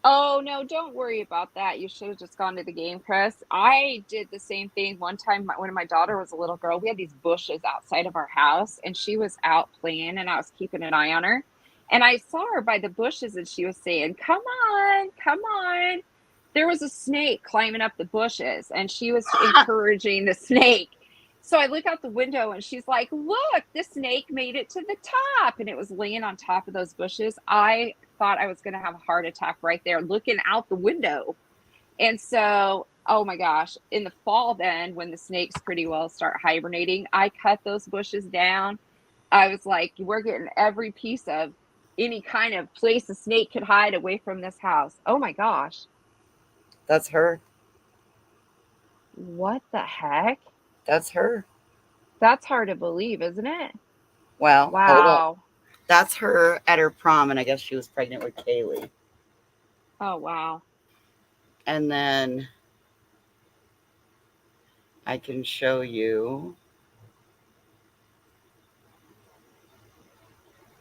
Oh, no, don't worry about that. You should have just gone to the game, Chris. I did the same thing one time when my daughter was a little girl. We had these bushes outside of our house, and she was out playing, and I was keeping an eye on her. And I saw her by the bushes, and she was saying, "Come on, come on." There was a snake climbing up the bushes, and she was encouraging the snake. So I look out the window, and she's like, "Look, the snake made it to the top." And it was laying on top of those bushes. I thought I was going to have a heart attack right there looking out the window. And so, oh my gosh, in the fall, then when the snakes pretty well start hibernating, I cut those bushes down. I was like, we're getting every piece of any kind of place a snake could hide away from this house. Oh my gosh. That's her. What the heck? That's her. That's hard to believe, isn't it? Well, hold up. Wow. That's her at her prom, and I guess she was pregnant with Kaylee. Oh, wow. And then I can show you.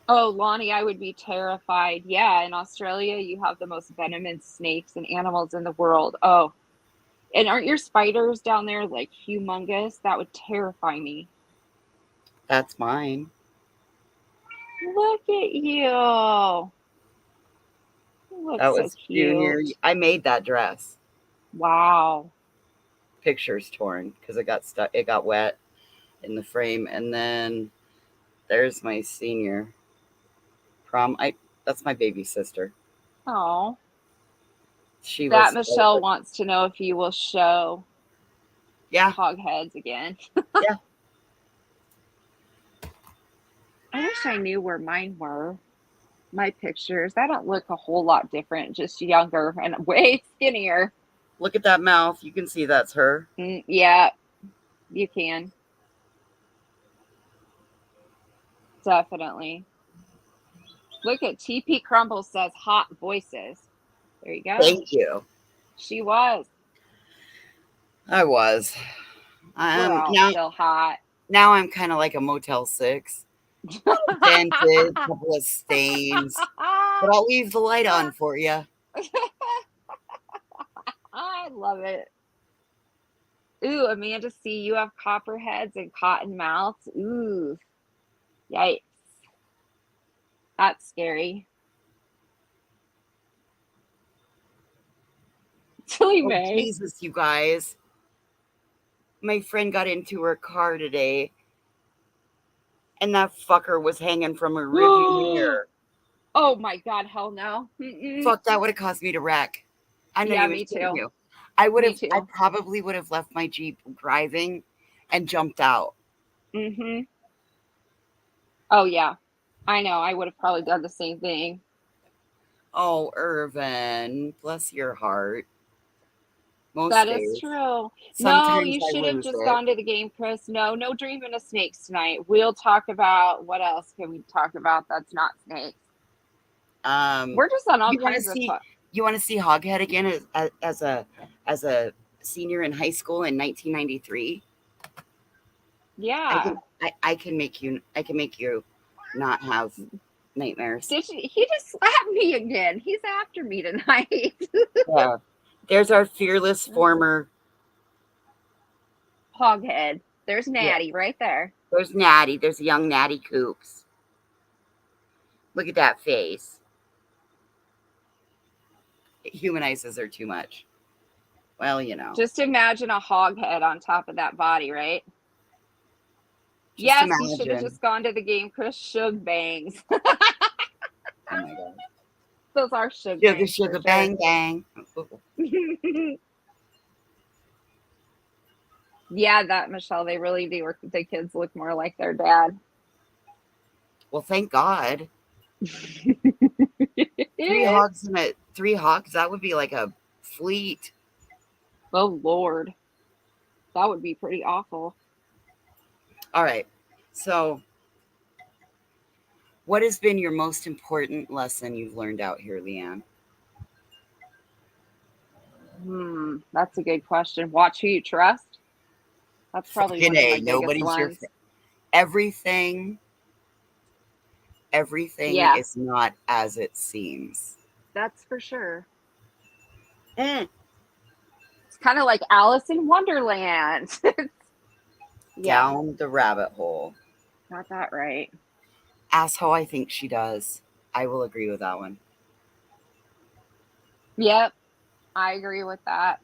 Oh, Lonnie, I would be terrified. Yeah, in Australia, you have the most venomous snakes and animals in the world. Oh, and aren't your spiders down there like humongous? That would terrify me. That's mine. Look at you. You look That so was Junior. cute. I made that dress. Wow. Picture's torn because it got stuck. It got wet in the frame, and then there's my senior prom. That's my baby sister. Oh, She that was Michelle wants to know if you will show yeah. hog heads again. Yeah. I wish I knew where mine were. My pictures. They don't look a whole lot different, just younger and way skinnier. Look at that mouth. You can see that's her. Yeah, you can. Definitely. Look at TP Crumble says hot voices. There you go. Thank you. She was. I was. We're all still hot. Now I'm kind of like a Motel 6. Dented, couple of stains. But I'll leave the light on for you. I love it. Ooh, Amanda C., you have copperheads and cotton mouths. Ooh. Yikes. That's scary. Tilly May. Jesus, you guys. My friend got into her car today, and that fucker was hanging from her rearview mirror. Oh my God, hell no. Mm-mm. Fuck, that would have caused me to wreck. I'm not even me kidding too. you. I probably would have left my Jeep driving and jumped out. Mm-hmm. Oh yeah. I know. I would have probably done the same thing. Oh, Irvin, bless your heart. That is true. No, you should have just gone to the game, Chris. No dreaming of snakes tonight. We'll talk about what else can we talk about that's not snakes. We're just on all kinds of fun. You want to see Hoghead again as a senior in high school in 1993? Yeah. I can make you not have nightmares. He just slapped me again. He's after me tonight. Yeah. There's our fearless former Hoghead. There's Natty right there. There's Natty. There's young Natty Coops. Look at that face. It humanizes her too much. Well, you know. Just imagine a hog head on top of that body, right? Just Yes, you should have imagine. just gone to the game, Chris. Shug bangs. Oh my god. Those are shug Sugar, bangs. sugar, For bang, bang. sure. Yeah, that Michelle, they really do. The kids look more like their dad. Well, thank God. Three hogs. That would be like a fleet. Oh Lord, that would be pretty awful. All right. So, what has been your most important lesson you've learned out here, Leanne? That's a good question. Watch who you trust. That's probably Fucking one of my A, biggest nobody's your ones. everything Yeah, is not as it seems. that's for sure. It's kind of like Alice in Wonderland. Yeah, Down the rabbit hole. got that right. Asshole, I think she does. I will agree with that one. Yep, I agree with that.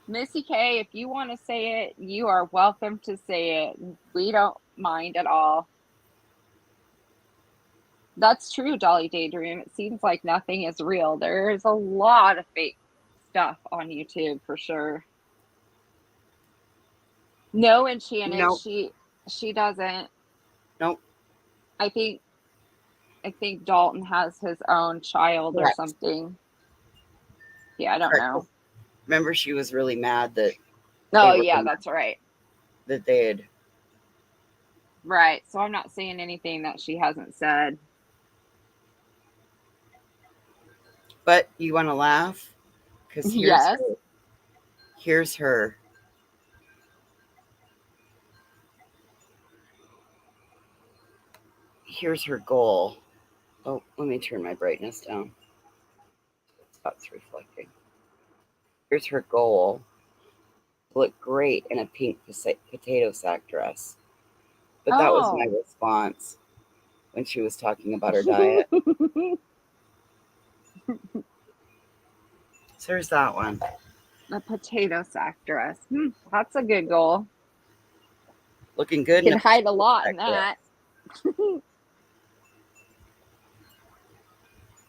Missy K, if you want to say it, you are welcome to say it. We don't mind at all. That's true, Dolly Daydream. It seems like nothing is real. There's a lot of fake stuff on YouTube for sure. No, Enchanted, Nope. she doesn't. Nope. I think Dalton has his own child or Correct. something. Yeah, I don't Correct. know. Remember, she was really mad that Oh, were yeah, the- that's right. that they had. Right. So I'm not saying anything that she hasn't said. But you want to laugh? Because Yes. here's her. Here's her goal. Oh, let me turn my brightness down. That's reflecting. Here's her goal. Look great in a pink potato sack dress. But that was my response when she was talking about her diet. So there's that one. A potato sack dress. That's a good goal. Looking good. You can hide a lot in that.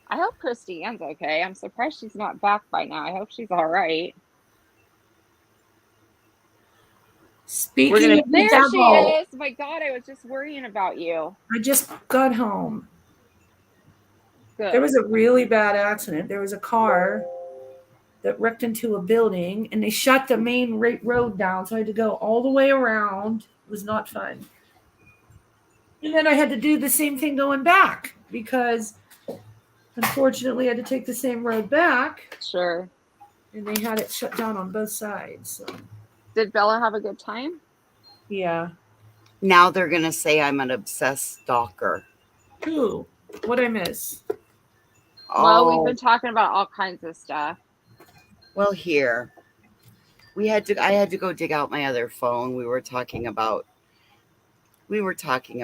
I hope Christiane's okay. I'm surprised she's not back by now. I hope she's all right. Speaking of the There devil, she is. My God, I was just worrying about you. I just got home. Good. There was a really bad accident. There was a car that wrecked into a building, and they shut the main road down, so I had to go all the way around. It was not fun. And then I had to do the same thing going back because, unfortunately, I had to take the same road back. Sure. And they had it shut down on both sides. So. Did Bella have a good time? Yeah. Now they're going to say I'm an obsessed stalker. Who? What'd I miss? Well, we've been talking about all kinds of stuff. Well, here. I had to go dig out my other phone. We were talking about where the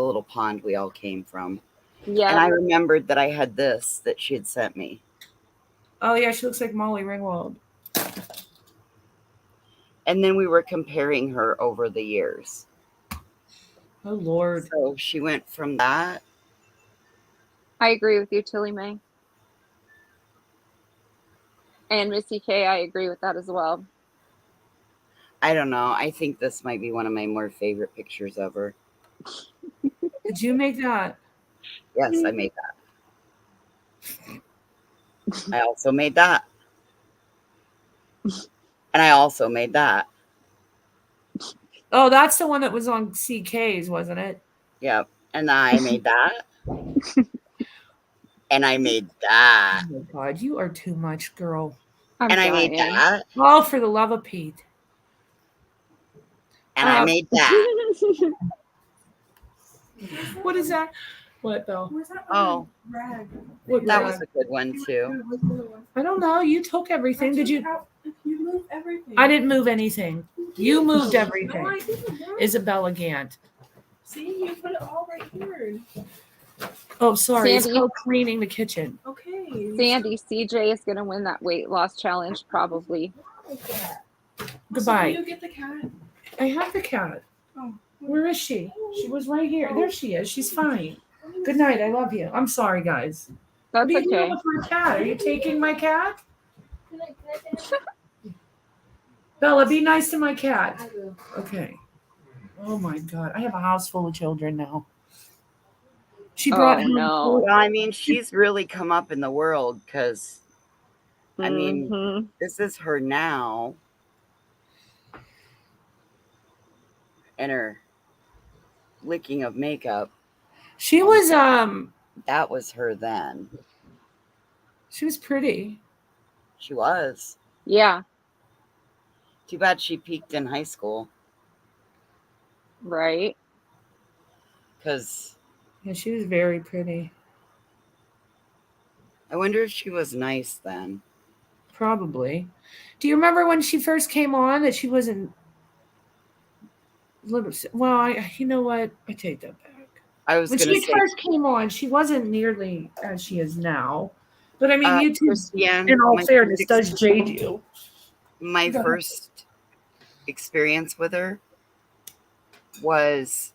little pond we all came from. Yeah. And I remembered that I had this that she had sent me. Oh, yeah, she looks like Molly Ringwald. And then we were comparing her over the years. Oh, Lord. So she went from that. I agree with you, Tilly Mae. And Missy K, I agree with that as well. I don't know. I think this might be one of my more favorite pictures ever. Did you make that? Yes, I made that. I also made that. And I also made that. Oh, that's the one that was on CK's, wasn't it? Yep. And I made that. And I made that. Oh, my God. You are too much, girl. I made that. Oh, for the love of Pete. And I made that. What is that? What, though? Oh, What that rag? was a good one, too. I don't know. You took everything. Did you? You moved everything. I didn't move anything. You moved everything. No, I didn't. Isabella Gant. See, you put it all right here. Oh, sorry. It's Sandy. called cleaning the kitchen. Okay. Sandy, CJ is going to win that weight loss challenge probably. Goodbye. So you get the cat? I have the cat. Oh. Where is she? She was right here. There she is. She's fine. Good night. I love you. I'm sorry, guys. That's What are you okay. doing with my cat? Are you taking my cat? Bella, be nice to my cat. Okay. Oh my God. I have a house full of children now. She brought Oh, home no. Well, I mean, she's really come up in the world because, I mean, Mhm. this is her now. And her licking of makeup. She was That was her then. she was pretty. She was. Yeah, Too bad she peaked in high school right. because Yeah, she was very pretty. I wonder if she was nice then. Probably. Do you remember when she first came on that she wasn't? Well, you know what? I take that back. I was When going to she say, first came on, she wasn't nearly as she is now. But I mean, YouTube, Christiane, in all my fairness, first does jade you. My Go ahead. first experience with her was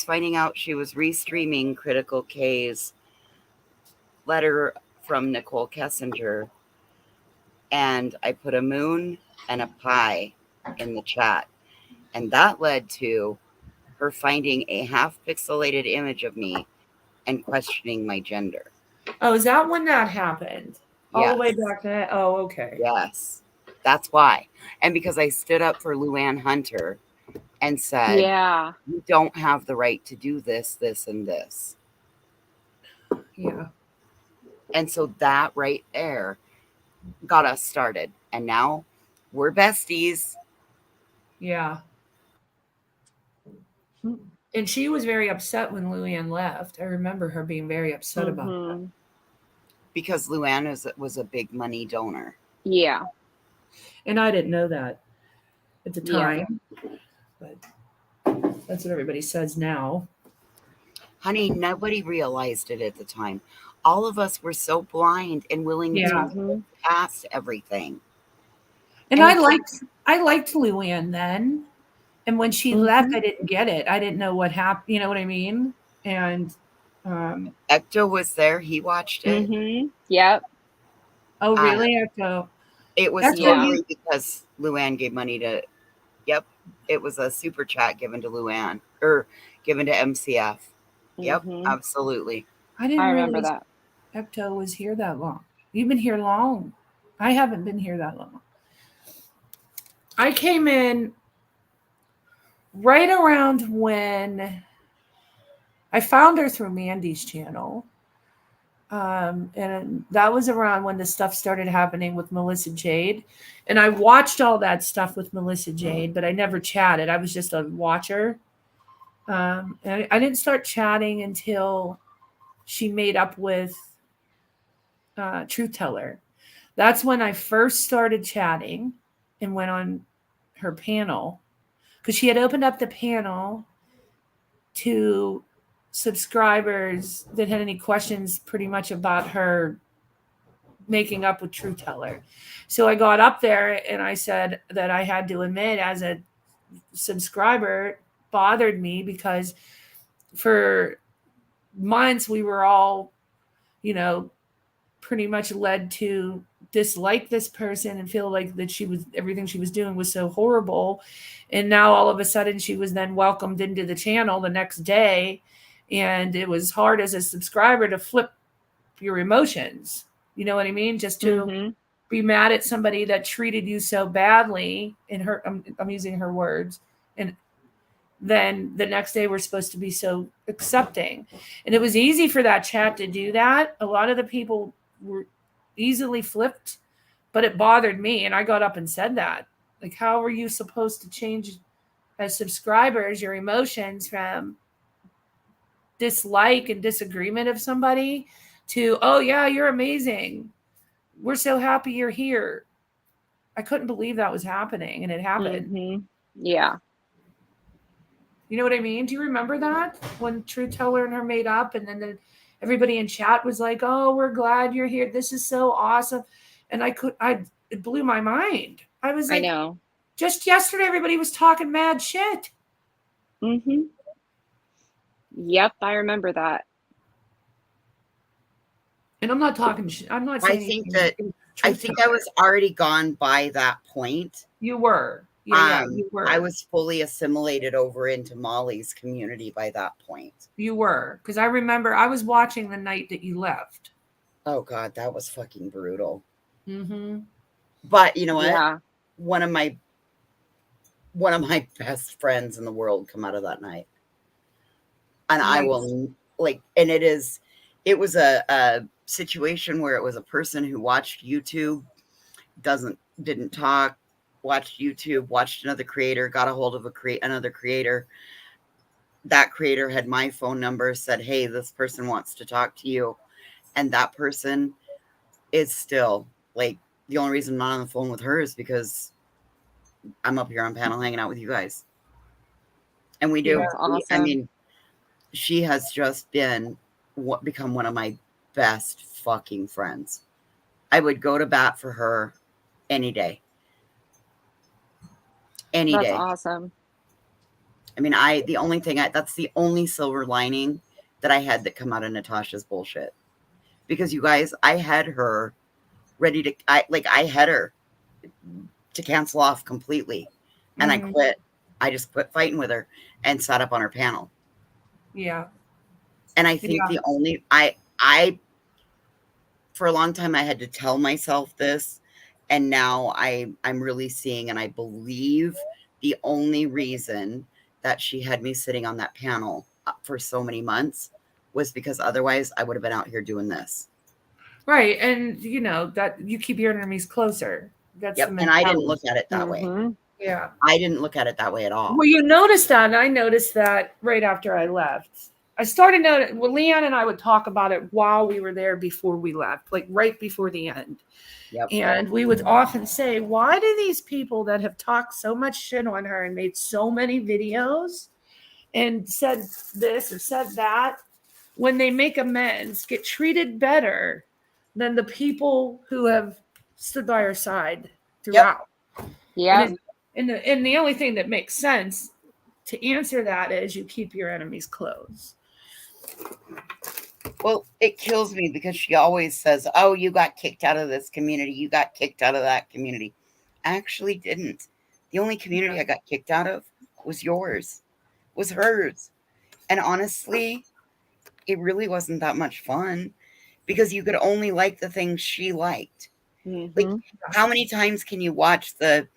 finding out she was restreaming Critical K's letter from Nicole Kessinger, and I put a moon and a pie in the chat, and that led to her finding a half pixelated image of me and questioning my gender. Oh, is that when that happened? All the way Yes. back then? Oh, okay. Yes, that's why. And because I stood up for Luann Hunter and said, Yeah. you don't have the right to do this, this, and this. Yeah. And so that right there got us started. And now we're besties. Yeah. And she was very upset when Luann left. I remember her being very upset about that. Mhm. Because Luann was a big money donor. Yeah. And I didn't know that at the Yeah. time. But that's what everybody says now. Honey, nobody realized it at the time. All of us were so blind and willing Yeah. to Mhm. look past everything. And And I it's liked Luann then. And when she left, I didn't get it. I didn't know what happened. You know what I mean? And Ecto was there. He watched it. Mhm. Yep. oh, really? Ecto. It was Ecto, totally because Luann gave money to, yep, it was a super chat given to Luann, or given to MCF. Yep, Mhm. absolutely. I didn't I remember realize that. Ecto was here that long. You've been here long. I haven't been here that long. I came in right around when I found her through Mandy's channel. And that was around when the stuff started happening with Melissa Jade. And I watched all that stuff with Melissa Jade, but I never chatted. I was just a watcher. And I didn't start chatting until she made up with Truth Teller. That's when I first started chatting and went on her panel because she had opened up the panel to subscribers that had any questions pretty much about her making up with True Teller. So I got up there and I said that I had to admit, as a subscriber, bothered me because for months we were all, pretty much led to dislike this person and feel like that everything she was doing was so horrible. And now all of a sudden she was then welcomed into the channel the next day. And it was hard as a subscriber to flip your emotions. You know what I mean? Just to be mad at somebody that treated you so badly I'm using her words. And then the next day we're supposed to be so accepting. And it was easy for that chat to do that. A lot of the people were easily flipped, but it bothered me. And I got up and said that. Like, how are you supposed to change as subscribers your emotions from dislike and disagreement of somebody to, oh yeah, you're amazing, we're so happy you're here? I couldn't believe that was happening, and it happened. Yeah. You know what I mean? Do you remember that when Truth Teller and her made up, and then everybody in chat was like, "Oh, we're glad you're here. This is so awesome," and it blew my mind. I was I like, know. just yesterday, everybody was talking mad shit. Mm-hmm. Yep, I remember that. And I'm not talking shit. I'm not I saying think anything. that It was I Truth think I Teller. was already gone by that point. You were. Yeah, you were. I was fully assimilated over into Molly's community by that point. You were. Because I remember I was watching the night that you left. Oh God, that was fucking brutal. Mm-hmm. But you know what? Yeah. One of my best friends in the world come out of that night. And Nice. I will and it was a situation where it was a person who watched YouTube, didn't talk, watched YouTube, watched another creator, got a hold of another creator. That creator had my phone number, said, "Hey, this person wants to talk to you." And that person is still like, the only reason I'm not on the phone with her is because I'm up here on panel hanging out with you guys. And we do. That's awesome. I mean, she has just become one of my best fucking friends. I would go to bat for her any day. Any That's day. awesome. I mean, that's the only silver lining that I had that come out of Natasha's bullshit. Because you guys, I had her ready to, I had her to cancel off completely. And I quit. I just quit fighting with her and sat up on her panel. Yeah. And I think I for a long time I had to tell myself this, and now I'm really seeing, and I believe the only reason that she had me sitting on that panel for so many months was because otherwise I would have been out here doing this. Right. And you know that you keep your enemies closer. That's yep. And I didn't look at it that way. Yeah. I didn't look at it that way at all. Well, you noticed that, and I noticed that right after I left. I started noticing, well, Leanne and I would talk about it while we were there before we left, like right before the end. Yep. And we would often say, why do these people that have talked so much shit on her and made so many videos and said this or said that, when they make amends, get treated better than the people who have stood by her side throughout? Yeah. And the only thing that makes sense to answer that is you keep your enemies close. Well, it kills me because she always says, "Oh, you got kicked out of this community. You got kicked out of that community." I actually didn't. The only community I got kicked out of was yours, was hers. And honestly, it really wasn't that much fun because you could only like the things she liked. Like, how many times can you watch the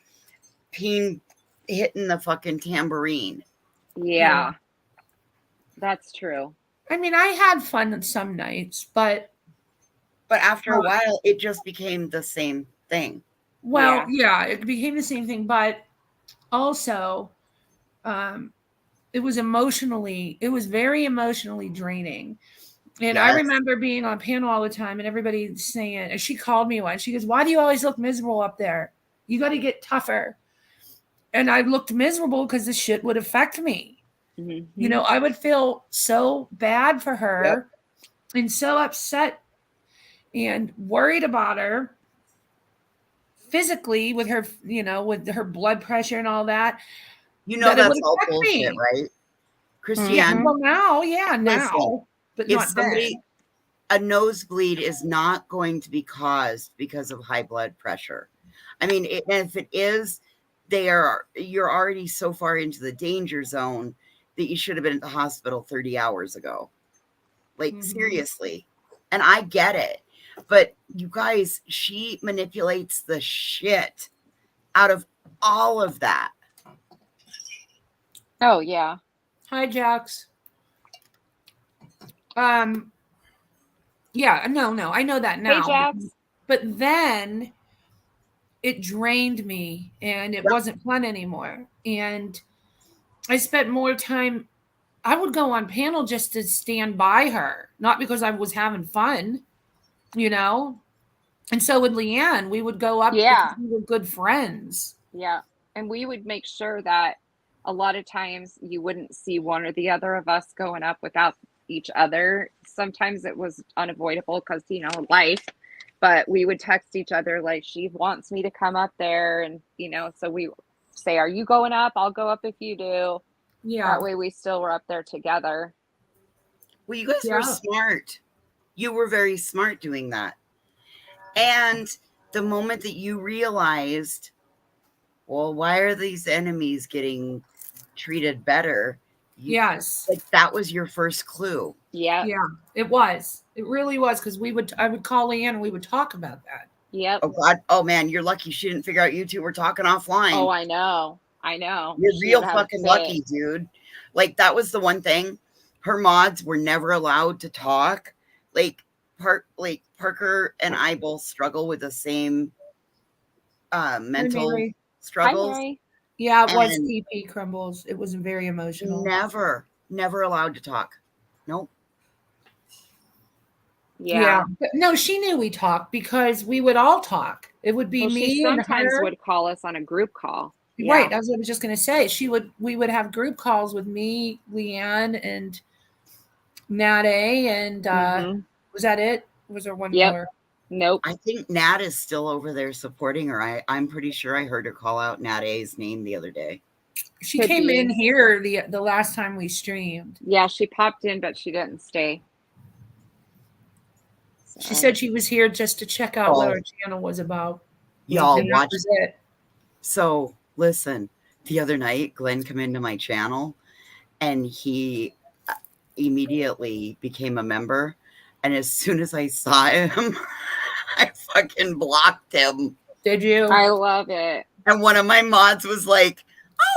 peen hitting the fucking tambourine? Yeah. That's true. I mean, I had fun some nights, but after a while, it just became the same thing. Well, yeah, it became the same thing, but also, it was very emotionally draining. And I remember being on panel all the time and everybody saying, and she called me once, she goes, "Why do you always look miserable up there? You got to get tougher." And I looked miserable because this shit would affect me. You know, I would feel so bad for her and so upset and worried about her physically with her, you know, with her blood pressure and all that. You know, that's all bullshit, right? Christiane. Well, now, now, but if not somebody, then. A nosebleed is not going to be caused because of high blood pressure. I mean, if it is, you're already so far into the danger zone that you should have been at the hospital 30 hours ago. Like, seriously. And I get it. But you guys, she manipulates the shit out of all of that. Oh, yeah. Hi, Jax. Yeah, no, I know that now. Hey, Jax. But then it drained me and it wasn't fun anymore. And I spent more time, I would go on panel just to stand by her, not because I was having fun, you know? And so with Leanne, we would go up because we were good friends. Yeah. And we would make sure that a lot of times you wouldn't see one or the other of us going up without each other. Sometimes it was unavoidable because, you know, life, but we would text each other like, she wants me to come up there. And, you know, so we say, are you going up? I'll go up if you do. Yeah. That way we still were up there together. Well, you guys were Yeah. smart. You were very smart doing that. And the moment that you realized, well, why are these enemies getting treated better? Yes. Like that was your first clue. Yep. Yeah, it was. It really was, because I would call Leanne and we would talk about that. Yep. Oh God. Oh man, you're lucky she didn't figure out you two were talking offline. Oh, I know. I know. You're She real would have fucking fit. lucky, dude. Like that was the one thing. Her mods were never allowed to talk. Like Parker and I both struggle with the same mental Mary. Hi, struggles. Mary. Yeah, it was And TP crumbles. It was very emotional. never allowed to talk. Nope. Yeah. No, she knew we talked because we would all talk. It would be Well, she me and sometimes her. would call us on a group call. Right. Yeah. As I was just going to say, we would have group calls with me, Leanne, and Nat A. And Mhm. was that it? Was there one Yep. more? Nope. I think Nat is still over there supporting her. I'm pretty sure I heard her call out Nat A's name the other day. She Could came be. in here the last time we streamed. Yeah, she popped in, but she didn't stay. She said she was here just to check out what our channel was about. Y'all And that watch was it. So listen, the other night, Glenn came into my channel and he immediately became a member. And as soon as I saw him, I fucking blocked him. Did you? I love it. And one of my mods was like,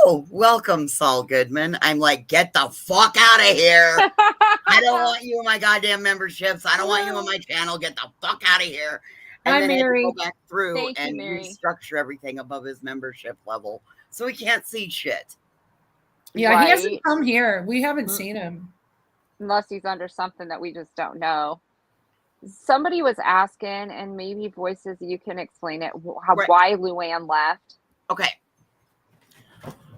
oh, welcome, Saul Goodman. I'm like, get the fuck out of here. I don't want you in my goddamn memberships. I don't want you on my channel. Get the fuck out of here. And Hi, then Mary. I go back through Thank you, and Mary. restructure everything above his membership level so he can't see shit. Yeah, he hasn't Right. come here. We haven't seen him. Unless he's under something that we just don't know. Somebody was asking, and maybe Voices, you can explain it, why Luann left. Okay.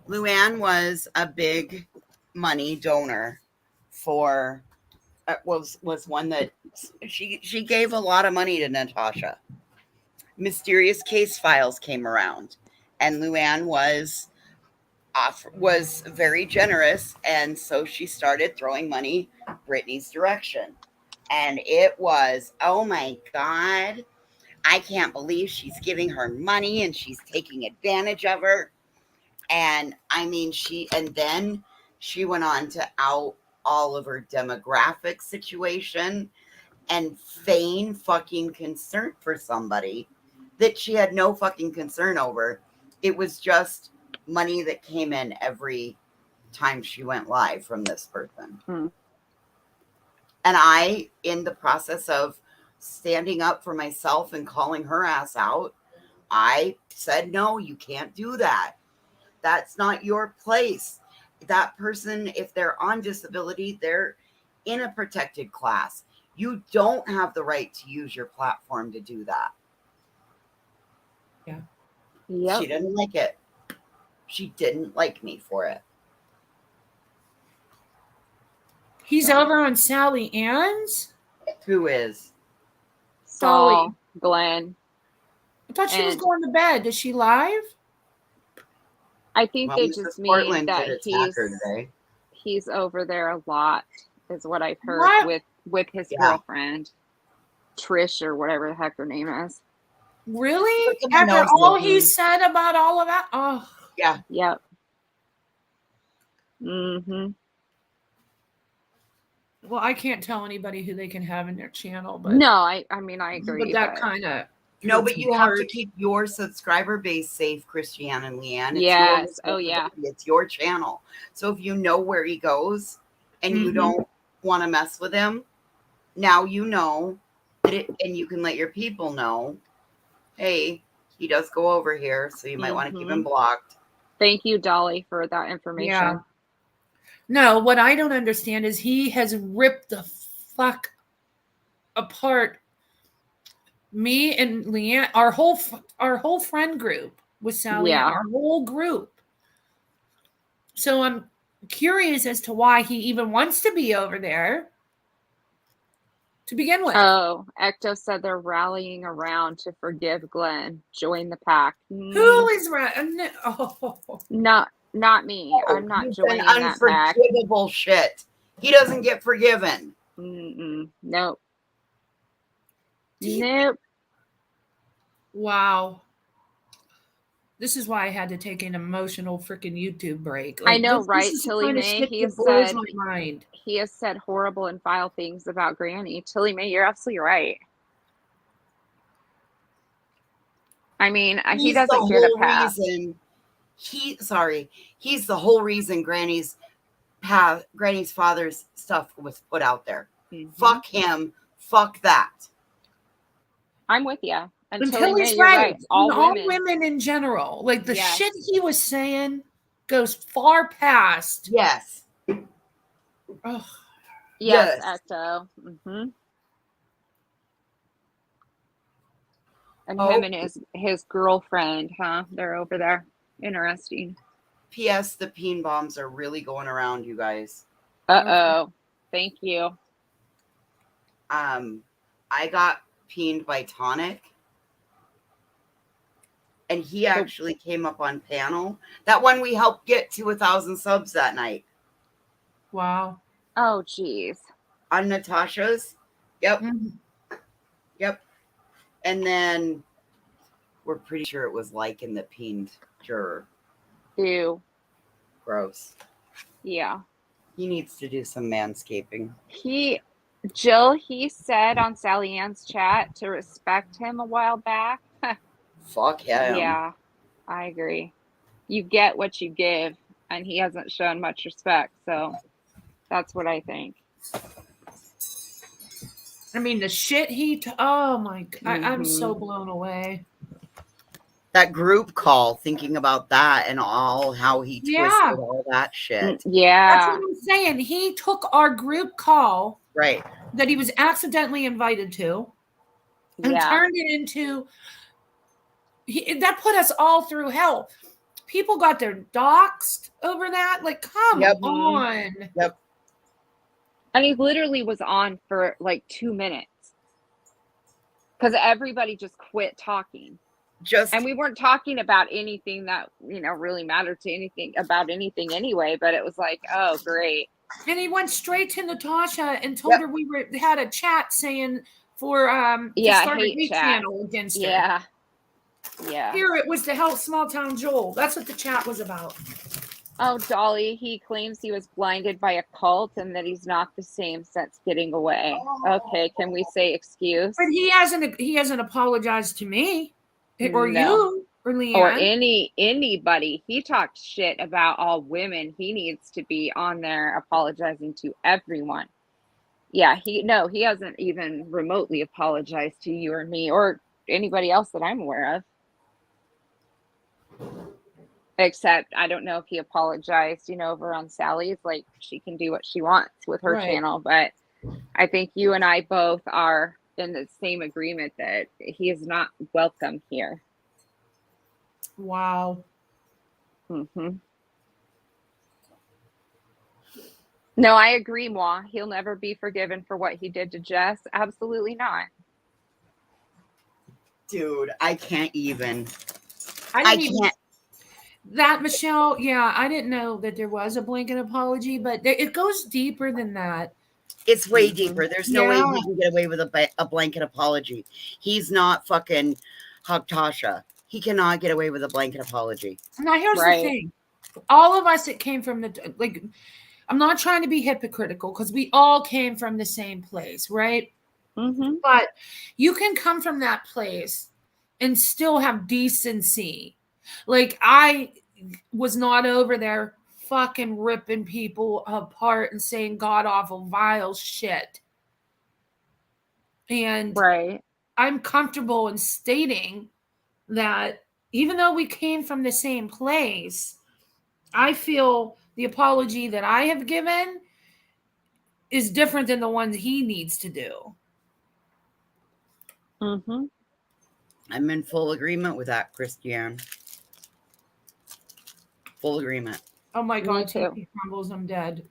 Luann was a big money donor for was one that she gave a lot of money to Natasha. Mysterious Case Files came around, and Luann was very generous, and so she started throwing money Brittany's direction. And it was, oh my God, I can't believe she's giving her money and she's taking advantage of her. And I mean, then she went on to out all of her demographic situation and feign fucking concern for somebody that she had no fucking concern over. It was just money that came in every time she went live from this person. And I, in the process of standing up for myself and calling her ass out, I said, no, you can't do that. That's not your place. That person, if they're on disability, they're in a protected class. You don't have the right to use your platform to do that. Yeah. Yep. She didn't like it. She didn't like me for it. He's over on Sally Ann's? Who is? Saul, Glenn. I thought she was going to bed. Is she live? I think they Mrs. just mean Portland that did attack her today. he's over there a lot, is what I've heard with his girlfriend, Trish, or whatever the heck her name is. Really? After all he said about all of that? Oh. Yeah. Yep. Mm-hmm. Well, I can't tell anybody who they can have in their channel, but no, I mean, I agree. But that kind of but you have to keep your subscriber base safe, Christiane and Leanne. It's yes. Oh yeah. It's your channel. So if you know where he goes and you don't want to mess with him, now you know that and you can let your people know, hey, he does go over here, so you might want to keep him blocked. Thank you, Dolly, for that information. Yeah. No, what I don't understand is he has ripped the fuck apart me and Leanne, our whole friend group with Sally, our whole group. So I'm curious as to why he even wants to be over there to begin with. Oh, Ecto said they're rallying around to forgive Glenn. Join the pack. Who is right? Oh, Not me. I'm not You've been joining that pack. unforgivable shit. He doesn't get forgiven. Nope. He- Nope. wow. This is why I had to take an emotional freaking YouTube break. I know, this right? is the Tilly kind of May, shit he that has blows said my mind. he has said horrible and vile things about Granny. Tilly May, you're absolutely right. I mean, he He's the doesn't get a whole pass. reason. He's the whole reason Granny's father's stuff was put out there. Fuck him. Fuck that. I'm with you. And Tilly May, Tilly's you're right. right. All women in general. Like the Yes. shit he was saying goes far past. Yes. Ugh. Yes, Yes. Ecto. And Oh. him and his girlfriend, huh? They're over there. Interesting. P.S. The peen bombs are really going around, you guys. Uh-oh. Thank you. I got peened by Tonic. And he actually came up on panel. That one we helped get to 1,000 subs that night. Wow. Oh, geez. On Natasha's. Yep. Mm-hmm. Yep. And then we're pretty sure it was Lycan that peened Juror. Ew. Gross. Yeah. He needs to do some manscaping. Jill, he said on Sally Ann's chat to respect him a while back. Fuck him. Yeah, I agree. You get what you give, and he hasn't shown much respect, so that's what I think. I mean, the shit oh my God. I'm so blown away. That group call, thinking about that and all how he twisted all that shit. Yeah. That's what I'm saying. He took our group call. Right. That he was accidentally invited to. And turned it into that put us all through hell. People got their doxxed over that. Like, come on. Yep. And he literally was on for like 2 minutes. Because everybody just quit talking. And we weren't talking about anything that, really mattered to anything anyway, but it was like, oh, great. And he went straight to Natasha and told her we had a chat saying to start a hate channel against her. Yeah. Here it was to help small town Joel. That's what the chat was about. Oh, Dolly, he claims he was blinded by a cult and that he's not the same since getting away. Okay, can we say excuse? But he hasn't apologized to me or you or Leanne. Or anybody. He talked shit about all women. He needs to be on there apologizing to everyone. Yeah, he hasn't even remotely apologized to you or me or anybody else that I'm aware of. Except I don't know if he apologized, over on Sally's. Like, she can do what she wants with her channel, but I think you and I both are in the same agreement that he is not welcome here. Wow. No, I agree, Moi. He'll never be forgiven for what he did to Jess. Absolutely not. Dude, I can't even. I can't. That, Michelle, I didn't know that there was a blanket apology, but it goes deeper than that. It's way deeper. There's no way he can get away with a blanket apology. He's not fucking Tasha. He cannot get away with a blanket apology. Now, here's the thing. All of us that came from I'm not trying to be hypocritical because we all came from the same place, right? But you can come from that place and still have decency. Like, I was not over there fucking ripping people apart and saying god awful vile shit. And I'm comfortable in stating that even though we came from the same place, I feel the apology that I have given is different than the ones he needs to do. I'm in full agreement with that, Christiane. Full agreement. Oh my Me God, too. TP crumbles, I'm dead.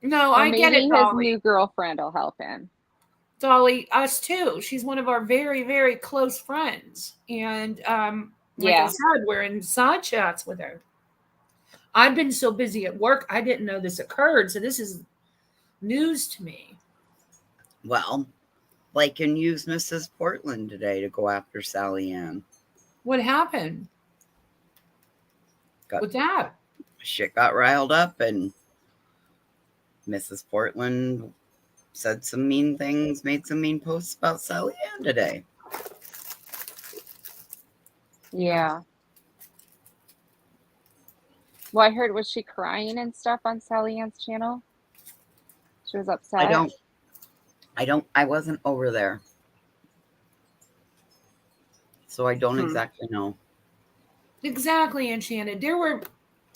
No, Or I get maybe it, his Dolly. new girlfriend will help him. Dolly, us too. She's one of our very, very close friends. And like I Yeah. said, we're in side chats with her. I've been so busy at work, I didn't know this occurred. So this is news to me. Well, Lycan used Mrs. Portland today to go after Sally Ann. What happened with that? Shit got riled up, and Mrs. Portland said some mean things, made some mean posts about Sally Ann today. Yeah. Well, I heard, was she crying and stuff on Sally Ann's channel? She was upset. I wasn't over there. So I don't exactly know. Exactly, Enchanted.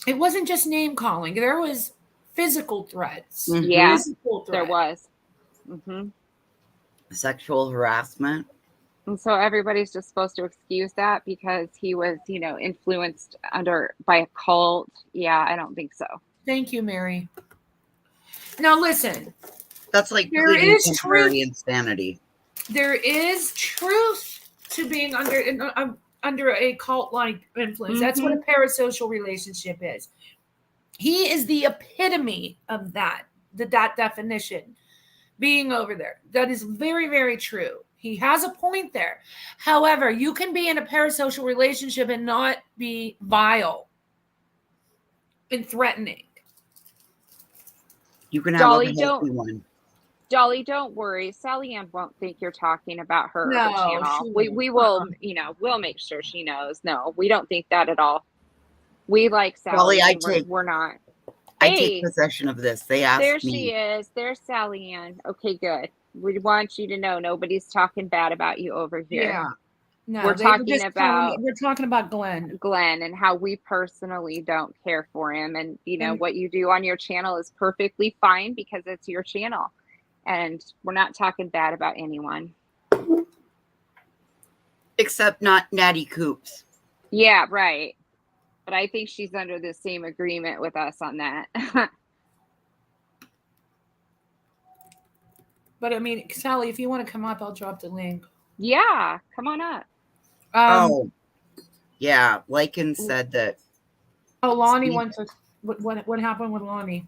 It wasn't just name calling. There was physical threats. Mhm. Yeah, Physical threats. there was. Sexual harassment. And so everybody's just supposed to excuse that because he was, influenced by a cult. Yeah, I don't think so. Thank you, Mary. Now listen. That's like There pleading is temporary truth. insanity. There is truth to being under a cult-like influence. That's what a parasocial relationship is. He is the epitome of that definition. Being over there. That is very, very true. He has a point there. However, you can be in a parasocial relationship and not be vile and threatening. You can have Dolly, a healthy one. Dolly, don't worry. Sally Ann won't think you're talking about her No, channel. We will, we'll make sure she knows. No, we don't think that at all. We like Sally. Dolly, we're not. I Hey, take possession of this. They asked there me. she is. There's Sally Ann. Okay, good. We want you to know nobody's talking bad about you over here. Yeah. No, we're talking about Glenn and how we personally don't care for him. And, what you do on your channel is perfectly fine because it's your channel. And we're not talking bad about anyone. Except not Natty Coops. Yeah, right. But I think she's under the same agreement with us on that. But I mean, Sally, if you want to come up, I'll drop the link. Yeah, come on up. Yeah. Lycan said that. Oh, Lonnie wants to. What happened with Lonnie?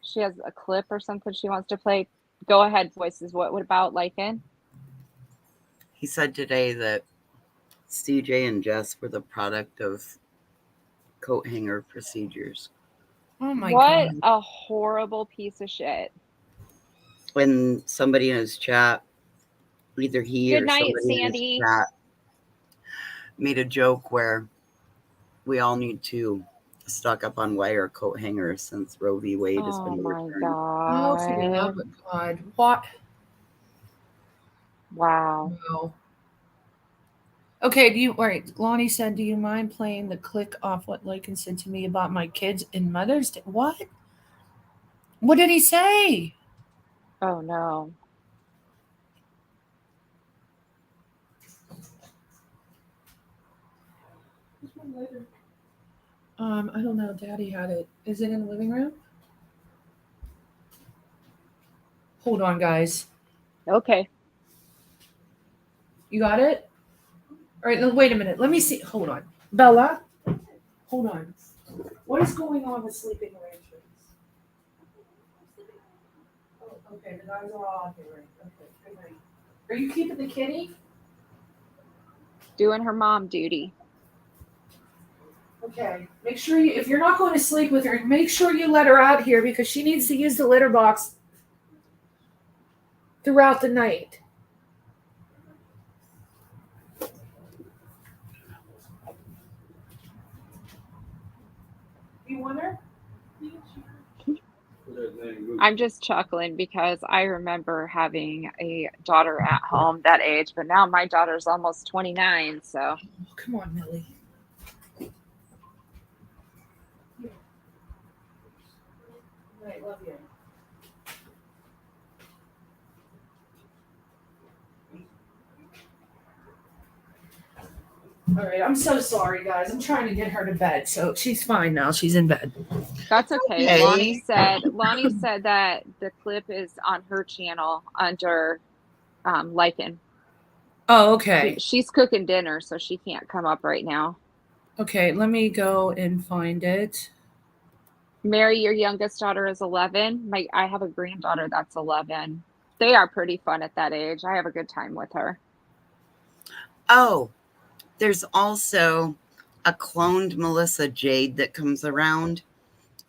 She has a clip or something she wants to play. Go ahead, voices. What about Lycan? He said today that CJ and Jess were the product of coat hanger procedures. Oh my God. What God. a horrible piece of shit. When somebody in his chat, either he Good or night, somebody Sandy. in his chat made a joke where we all need to stock up on wire coat hangers since Roe v. Wade has been overturned. God. Oh, for the love of God. What? Wow. No. Okay, Lonnie said, do you mind playing the click off what Lycan said to me about my kids and Mother's Day? What? What did he say? Oh, no. I don't know. Daddy had it. Is it in the living room? Hold on, guys. Okay. You got it? All right, wait a minute. Let me see. Hold on. Bella? Hold on. What is going on with sleeping arrangements? Oh, okay, the guys are all out here, right? Okay, good night. Are you keeping the kitty? Doing her mom duty. Okay. Make sure if you're not going to sleep with her, make sure you let her out here because she needs to use the litter box throughout the night. You want her? I'm just chuckling because I remember having a daughter at home that age, but now my daughter's almost 29, so. Oh, come on, Millie. I love you. All right, I'm so sorry, guys. I'm trying to get her to bed, so she's fine now. She's in bed. That's okay. Okay. Lonnie said that the clip is on her channel under Lycan. Oh, okay. She's cooking dinner, so she can't come up right now. Okay, let me go and find it. Mary, your youngest daughter is 11. I have a granddaughter that's 11. They are pretty fun at that age. I have a good time with her. Oh, there's also a cloned Melissa Jade that comes around,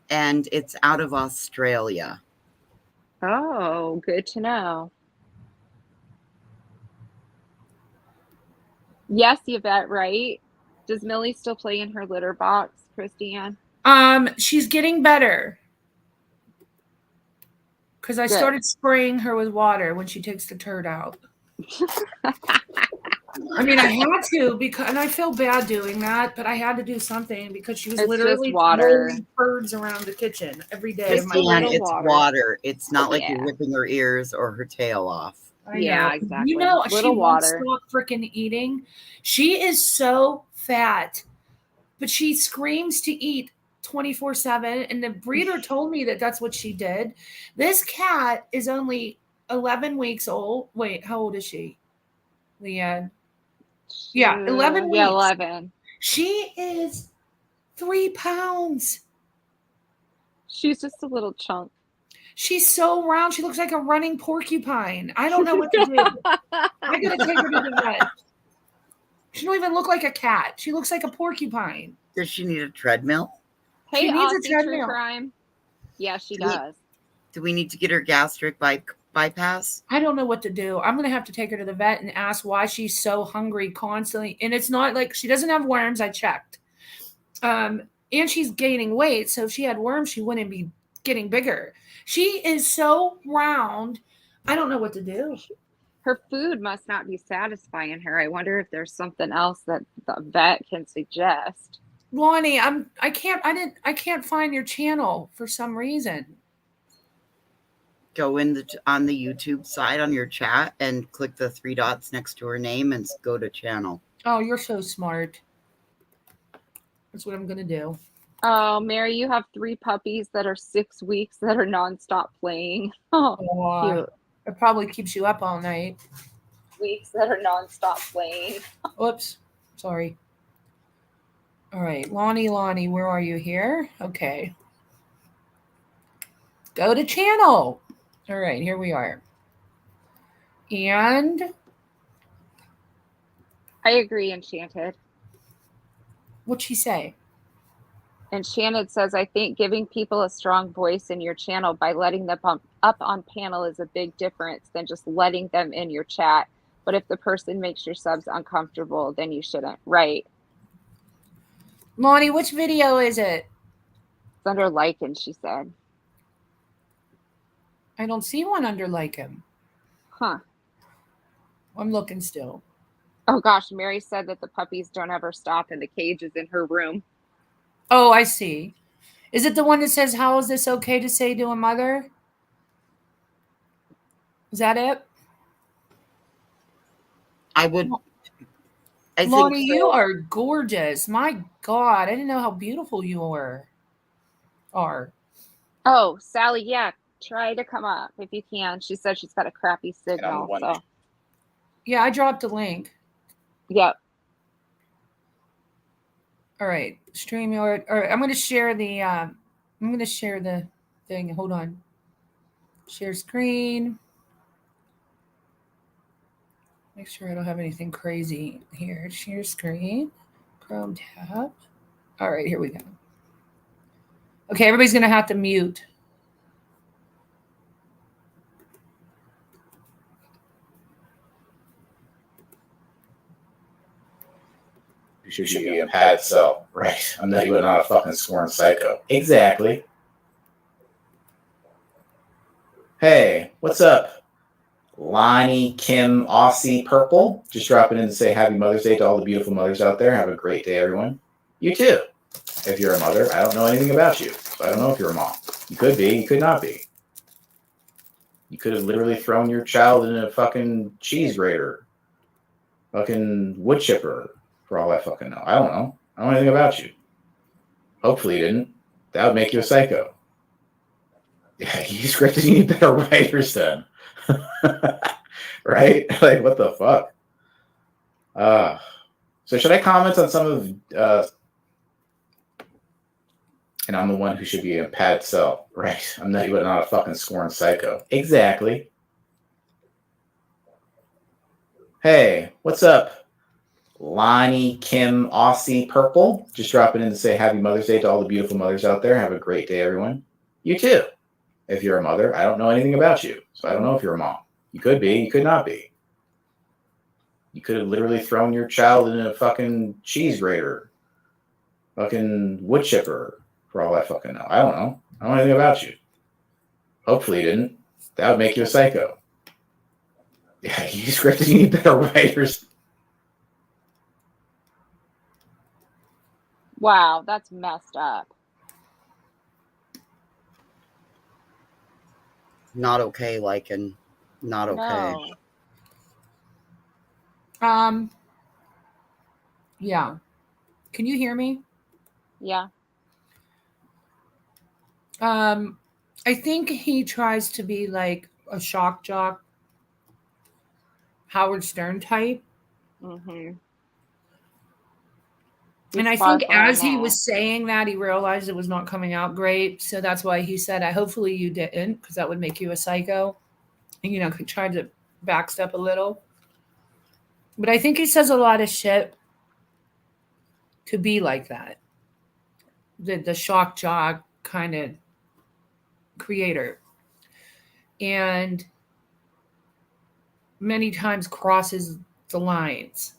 and it's out of Australia. Oh, good to know. Yes, Yvette, right? Does Millie still play in her litter box, Christiane? She's getting better. Because I Good. started spraying her with water when she takes the turd out. I mean, I had to because, and I feel bad doing that, but I had to do something because she was It's literally just water. rolling turds around the kitchen every day. Christiane, little it's water. water. It's not like Yeah. you're ripping her ears or her tail off. I Yeah, know. exactly. You know, Little she won't water. stop freaking eating. She is so fat, but she screams to eat 24/7. And the breeder told me that that's what she did. This cat is only 11 weeks old. Wait, how old is she? Leanne. Yeah, 11 Yeah, weeks. 11. She is 3 pounds. She's just a little chunk. She's so round. She looks like a running porcupine. I don't know what to do. I gotta take her to the vet. She don't even look like a cat. She looks like a porcupine. Does she need a treadmill? Hey, She needs a Aussie True treadmill. Crime. Yeah, she Do we- does. Do we need to get her gastric bypass? I don't know what to do. I'm gonna have to take her to the vet and ask why she's so hungry constantly. And it's not like she doesn't have worms. I checked. And she's gaining weight. So if she had worms, she wouldn't be getting bigger. She is so round. I don't know what to do. Her food must not be satisfying her. I wonder if there's something else that the vet can suggest. Lonnie, I can't find your channel for some reason. Go in on the YouTube side on your chat and click the 3 dots next to her name and go to channel. Oh, you're so smart. That's what I'm gonna do. Oh, Mary, you have 3 puppies that are 6 weeks that are nonstop playing. Oh, cute. It probably keeps you up all night. Weeks that are nonstop playing. Whoops. Sorry. All right. Lonnie, where are you here? Okay. Go to channel. All right, here we are. And I agree, Enchanted. what'd she say? Enchanted says, I think giving people a strong voice in your channel by letting them up on panel is a big difference than just letting them in your chat. But if the person makes your subs uncomfortable, then you shouldn't. Right. Lonnie, which video is it? It's under Lycan, she said. I don't see one under like him. Huh. I'm looking still. Oh gosh, Mary said that the puppies don't ever stop and the cage is in her room. Oh, I see. Is it the one that says, how is this okay to say to a mother? Is that it? I Lonnie, think so. you are gorgeous. My God, I didn't know how beautiful you are. Oh, Sally, yeah, try to come up if you can. She said she's got a crappy signal. So Yeah, I dropped a link. yep. All right, StreamYard. All right, I'm going to share the thing. Hold on. Share screen. Make sure I don't have anything crazy here. Share screen. Chrome tab. All right, here we go. Okay, everybody's going to have to mute. You should be a pad cell, right? I'm not even not a fucking sworn psycho. Exactly. Hey, what's up? Lonnie, Kim, Aussie, Purple. Just dropping in to say happy Mother's Day to all the beautiful mothers out there. Have a great day, everyone. You too. If you're a mother, I don't know anything about you. So I don't know if you're a mom. You could be, you could not be. You could have literally thrown your child in a fucking cheese grater. Fucking wood chipper. for all I fucking know. I don't know. I don't know anything about you. Hopefully you didn't. That would make you a psycho. Yeah, you scripted, you need better writers then. Right? Like, what the fuck? So should I comment on some of and I'm the one who should be a padded cell, right? I'm not even not a fucking scorned psycho. Exactly. Hey, what's up? Lonnie, Kim, Aussie, Purple. Just dropping in to say happy Mother's Day to all the beautiful mothers out there. Have a great day, everyone. You too. If you're a mother, I don't know anything about you. So I don't know if you're a mom. You could be, you could not be. You could have literally thrown your child in a fucking cheese grater, fucking wood chipper, for all I fucking know. I don't know. I don't know anything about you. Hopefully you didn't. That would make you a psycho. Yeah, you scripted, you need better writers. Wow, that's messed up. Not okay, Lycan. Not okay. No. Yeah. Can you hear me? Yeah. I think he tries to be like a shock jock, Howard Stern type. Mm-hmm. And I think as he was saying that, he realized it was not coming out great. So that's why he said, hopefully you didn't, because that would make you a psycho. And, you know, he tried to backstep a little. But I think he says a lot of shit to be like that. The shock jock kind of creator. And many times crosses the lines.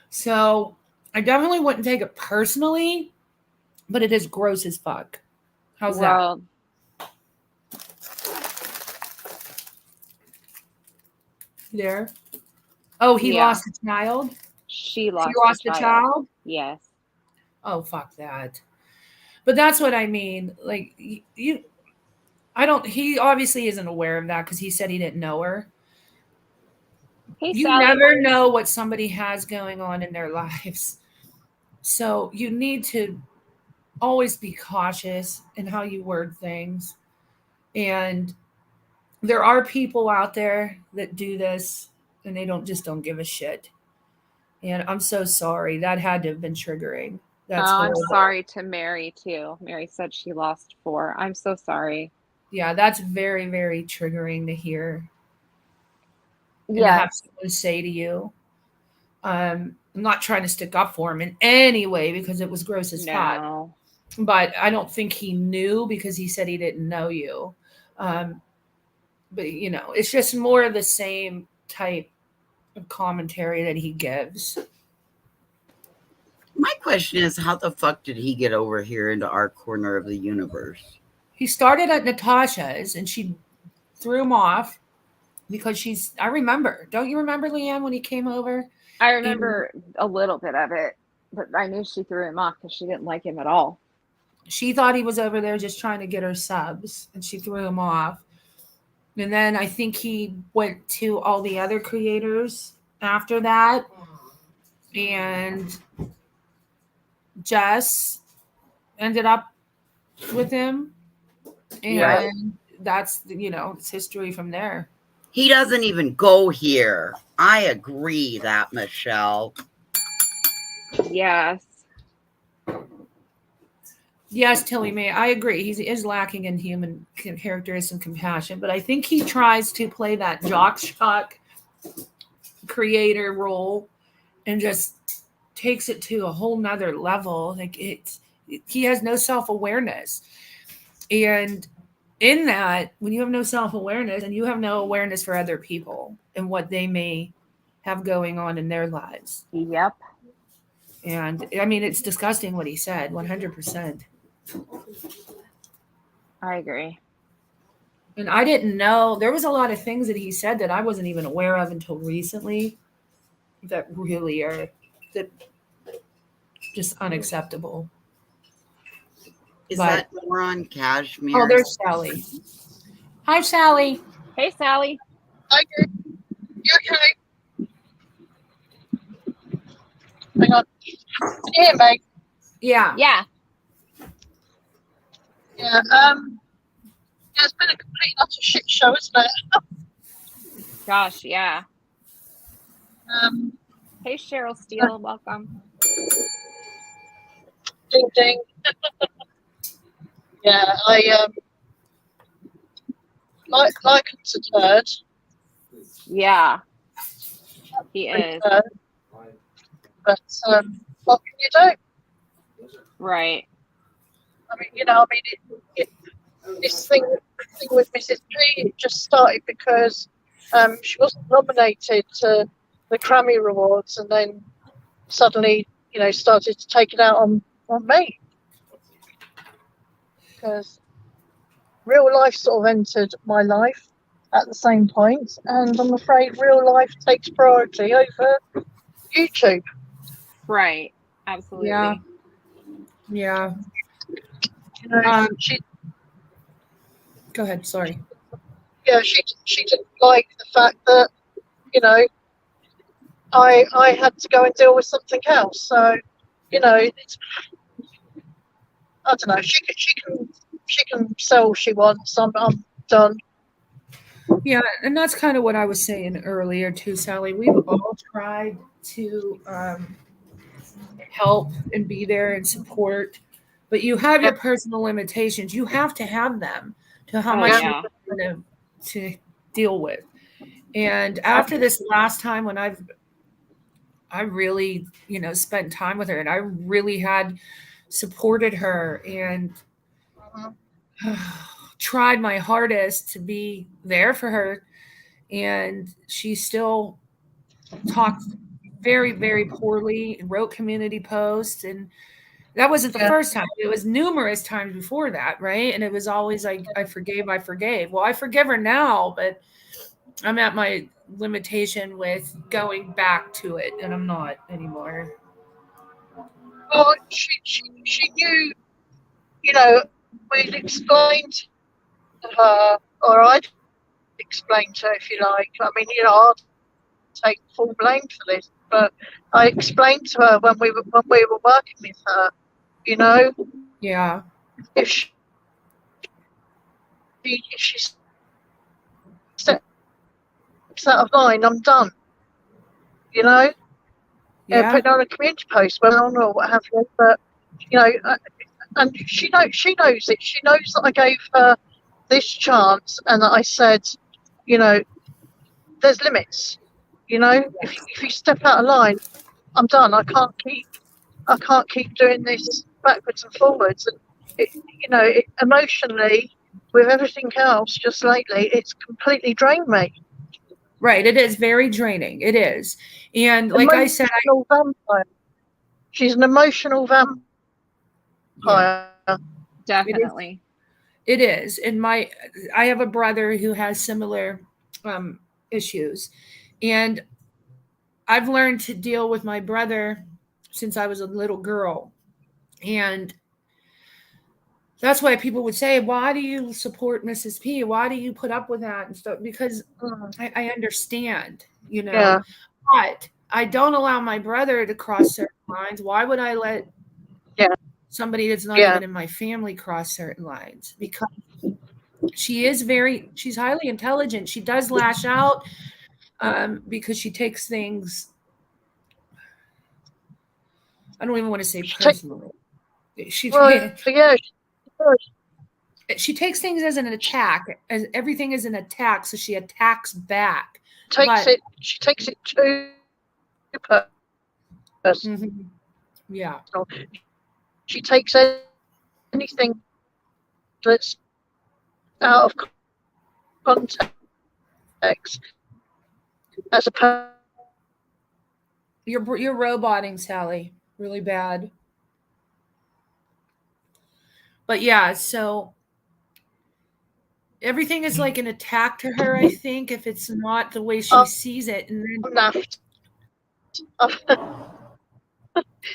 So I definitely wouldn't take it personally, but it is gross as fuck. How's that? There. Oh, he lost a child? She lost a child? Yes. Oh, fuck that. But that's what I mean. Like, he obviously isn't aware of that because he said he didn't know her. Hey, you Sally. Never know what somebody has going on in their lives. So you need to always be cautious in how you word things. And there are people out there that do this and they don't give a shit. And I'm so sorry. That had to have been triggering. That's I'm sorry to Mary too. Mary said she lost 4. I'm so sorry. Yeah, that's very, very triggering to hear. Yeah. And to have someone say to you. I'm not trying to stick up for him in any way because it was gross as fuck. But I don't think he knew because he said he didn't know you. But, you know, it's just more of the same type of commentary that he gives. My question is, how the fuck did he get over here into our corner of the universe? He started at Natasha's and she threw him off because I remember. Don't you remember, Leanne, when he came over? I remember a little bit of it, but I knew she threw him off because she didn't like him at all. She thought he was over there just trying to get her subs and she threw him off. And then I think he went to all the other creators after that. And Jess ended up with him. And that's, it's history from there. He doesn't even go here. I agree that, Michelle. Yes. Yes, Tilly May, I agree. He is lacking in human characteristics and compassion, but I think he tries to play that jock shock creator role and just takes it to a whole nother level. Like he has no self-awareness. And in that, when you have no self-awareness and you have no awareness for other people and what they may have going on in their lives. Yep. And I mean, it's disgusting what he said, 100%. I agree. And I didn't know, there was a lot of things that he said that I wasn't even aware of until recently that really are just unacceptable. Is that moron Cashmere? Oh, there's Sally. Hi, Sally. Hey, Sally. Hi, you okay? hang on. Can you hear me? Yeah. Yeah. Yeah. It's been a complete utter shit show, isn't it? Gosh, yeah. Um, Hey, Cheryl Steele, welcome. ding ding. Yeah, I like it's a turd. Yeah, he Pretty is. turd. But what can you do? Right. I mean, this thing with Mrs. P it just started because she wasn't nominated to the Grammy Awards, and then suddenly, started to take it out on me because real life sort of entered my life at the same point, and I'm afraid real life takes priority over YouTube. Right. Absolutely. Yeah. Yeah. She Go ahead. Sorry. she didn't like the fact that I had to go and deal with something else. So it's, I don't know. She can sell what she wants. I'm done. Yeah, and that's kind of what I was saying earlier too, Sally. We've all tried to help and be there and support, but you have your personal limitations. You have to have them to how Oh, much yeah. you're going to deal with. And after this last time when I really, spent time with her and I really had supported her and tried my hardest to be there for her, and she still talked very, very poorly and wrote community posts. And that wasn't the first time. It was numerous times before that, right? And it was always like, I forgave. Well, I forgive her now, but I'm at my limitation with going back to it, and I'm not anymore. Well, she knew, we'd explained to her, or I'd explained to her, if you like. I mean, I'll take full blame for this, but I explained to her when we were working with her, Yeah. if she steps out of line, I'm done. Yeah. Putting on a community post, or what have you, but and she knows it. She knows that I gave her this chance, and that I said, there's limits. If you step out of line, I'm done. I can't keep doing this backwards and forwards. And emotionally, with everything else, just lately, it's completely drained me. Right. It is very draining. It is. And like I said, vampire. She's an emotional vampire. Yeah. Definitely. It is. And I have a brother who has similar issues. And I've learned to deal with my brother since I was a little girl. And that's why people would say, why do you support Mrs. P? Why do you put up with that and stuff? Because I understand, Yeah. But I don't allow my brother to cross certain lines. Why would I let somebody that's not even in my family cross certain lines? Because she's highly intelligent. She does lash out because she takes things, I don't even want to say personally. She takes things as an attack, as everything is an attack, so she attacks back. She takes it too personal. Mm-hmm. Yeah. She takes anything that's out of context as a You're roboting, Sally, really bad. But yeah, so everything is like an attack to her, I think, if it's not the way she sees it. And then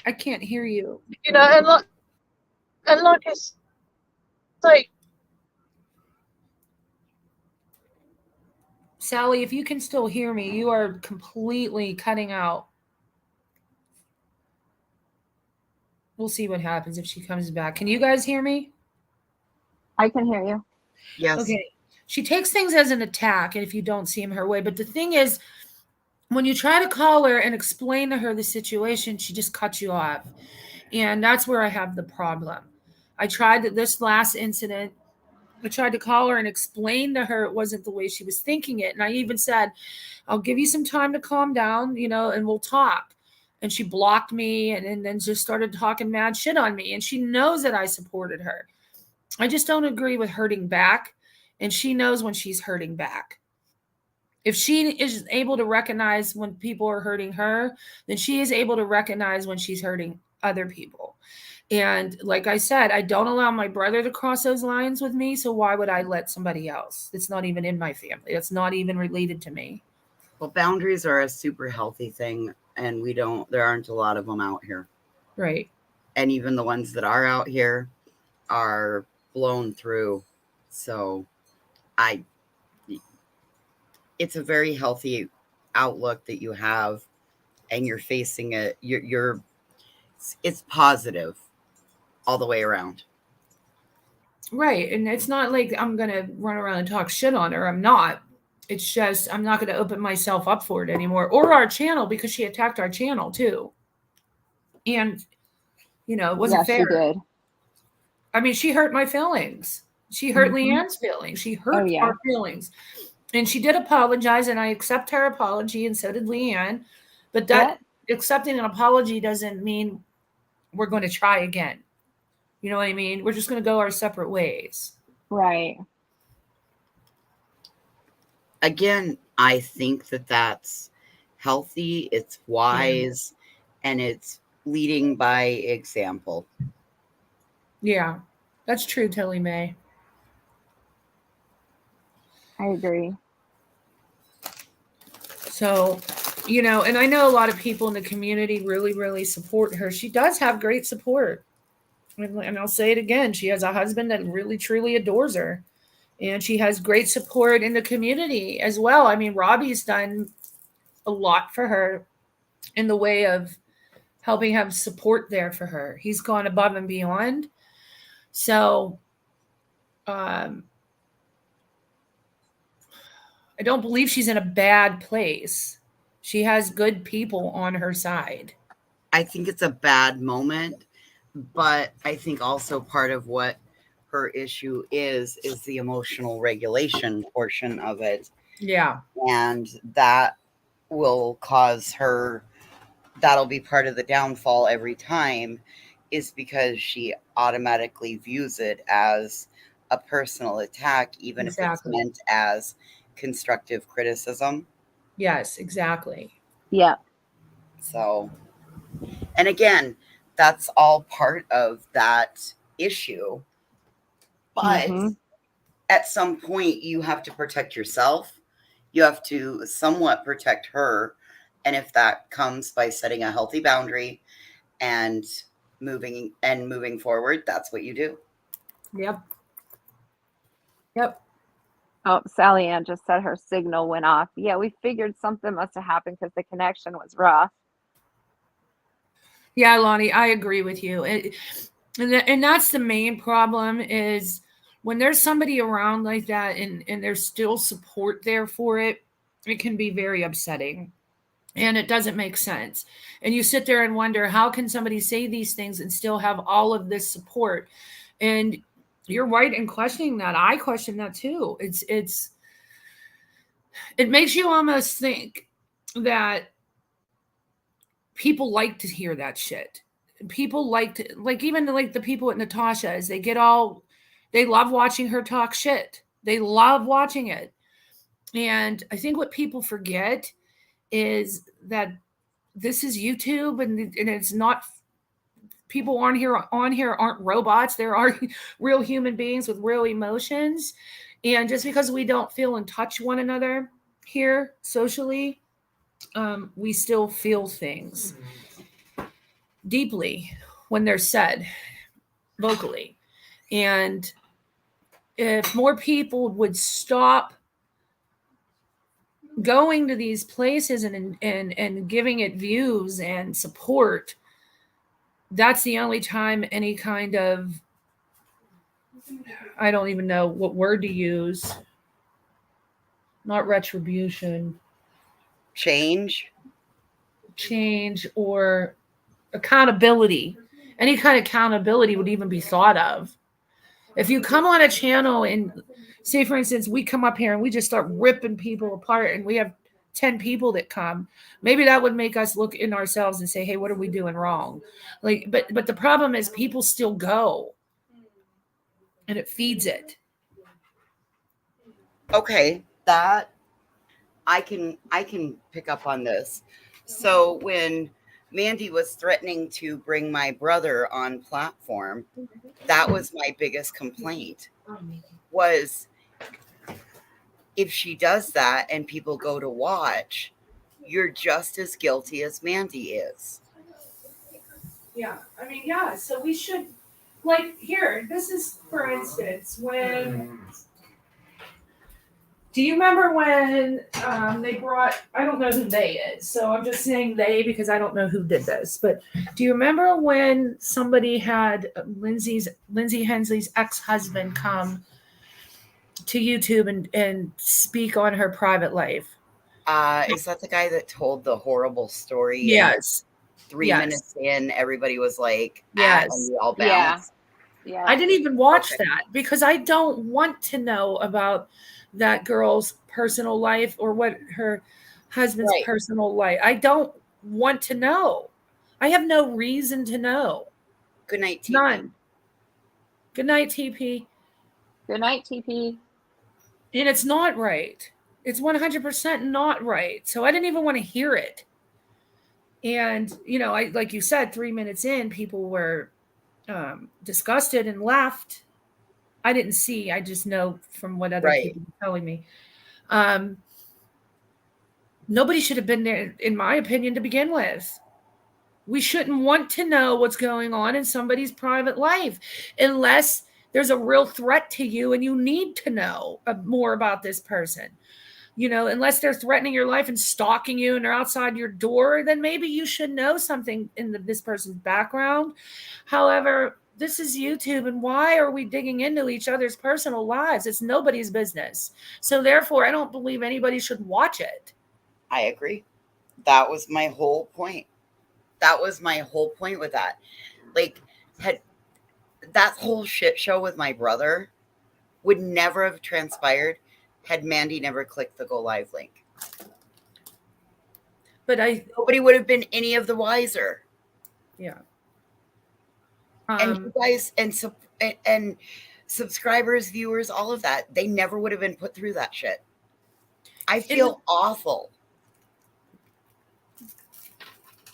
I can't hear you. And like I say, Sally, if you can still hear me, you are completely cutting out. we'll see what happens if she comes back. Can you guys hear me? I can hear you. Yes. Okay. She takes things as an attack if you don't see him her way. But the thing is, when you try to call her and explain to her the situation, she just cuts you off. And that's where I have the problem. I tried this last incident. I tried to call her and explain to her it wasn't the way she was thinking it. And I even said, I'll give you some time to calm down, and we'll talk. And she blocked me and then just started talking mad shit on me. And she knows that I supported her. I just don't agree with hurting back. And she knows when she's hurting back. If she is able to recognize when people are hurting her, then she is able to recognize when she's hurting other people. And like I said, I don't allow my brother to cross those lines with me. So why would I let somebody else? It's not even in my family. It's not even related to me. Well, boundaries are a super healthy thing, and there aren't a lot of them out here. Right. And even the ones that are out here are blown through. So it's a very healthy outlook that you have, and you're facing it. It's positive all the way around. Right. And it's not like I'm going to run around and talk shit on her. I'm not. It's just I'm not going to open myself up for it anymore, or our channel, because she attacked our channel too. And, it wasn't fair. She did. I mean, she hurt my feelings. She hurt Leanne's feelings. She hurt our feelings. And she did apologize, and I accept her apology, and so did Leanne. But that accepting an apology doesn't mean we're going to try again. You know what I mean? We're just going to go our separate ways. Right. Again, I think that that's healthy, it's wise, and it's leading by example. Yeah, that's true, Tilly Mae. I agree. So, and I know a lot of people in the community really, really support her. She does have great support. And I'll say it again. She has a husband that really, truly adores her. And she has great support in the community as well. I mean, Robbie's done a lot for her in the way of helping have support there for her. He's gone above and beyond. So, I don't believe she's in a bad place. She has good people on her side. I think it's a bad moment, but I think also part of what her issue is the emotional regulation portion of it. Yeah. And that will cause her, that'll be part of the downfall every time, is because she automatically views it as a personal attack, even if it's meant as constructive criticism. Yes, exactly. Yeah. So, and again, that's all part of that issue. But at some point, you have to protect yourself. You have to somewhat protect her. And if that comes by setting a healthy boundary and moving forward, that's what you do. Yep. Yep. Oh, Sally Ann just said her signal went off. Yeah, we figured something must have happened because the connection was rough. Yeah, Lonnie, I agree with you. And that's the main problem, is when there's somebody around like that and there's still support there for it, it can be very upsetting. And it doesn't make sense. And you sit there and wonder, how can somebody say these things and still have all of this support? And you're right in questioning that. I question that too. It makes you almost think that people like to hear that shit. People even the people at Natasha's, they love watching her talk shit. They love watching it. And I think what people forget is that this is YouTube, and it's not, people on here aren't robots. There are real human beings with real emotions. And just because we don't feel in touch one another here socially, we still feel things deeply when they're said vocally. And if more people would stop going to these places and giving it views and support, that's the only time any kind of, I don't even know what word to use, not retribution, Change. or accountability. Any kind of accountability would even be thought of. If you come on a channel and say, for instance, we come up here and we just start ripping people apart and we have 10 people that come, maybe that would make us look in ourselves and say, hey, what are we doing wrong? Like, but the problem is people still go and it feeds it. Okay, that I can pick up on this. So when Mandy was threatening to bring my brother on platform, that was my biggest complaint, was if she does that and people go to watch, you're just as guilty as Mandy is. Yeah, I mean, yeah. So we should, like, here. This is, for instance, when. Do you remember when they brought? I don't know who they is, so I'm just saying they because I don't know who did this. But do you remember when somebody had Lindsay Hensley's ex-husband come to YouTube and speak on her private life? Is that the guy that told the horrible story? Yes. And 3 minutes in, everybody was like, yes, and we all Yeah. bounced. Yeah. I didn't even watch that because I don't want to know about that girl's personal life or what her husband's personal life. I don't want to know. I have no reason to know. Good night, TP. None. Good night, TP. Good night, TP. And it's not right. It's 100% not right. So I didn't even want to hear it. And, you know, I, like you said, 3 minutes in, people were disgusted and left. I didn't see. I just know from what other people were telling me. Nobody should have been there, in my opinion, to begin with. We shouldn't want to know what's going on in somebody's private life unless there's a real threat to you and you need to know more about this person. You know, unless they're threatening your life and stalking you and they're outside your door, then maybe you should know something in this person's background. However, this is YouTube, and why are we digging into each other's personal lives? It's nobody's business. So therefore, I don't believe anybody should watch it. I agree. That was my whole point. That was my whole point with that. Like, had that whole shit show with my brother would never have transpired had Mandy never clicked the go live link. But nobody would have been any of the wiser. Yeah. And you guys and subscribers, viewers, all of that, they never would have been put through that shit. I feel awful.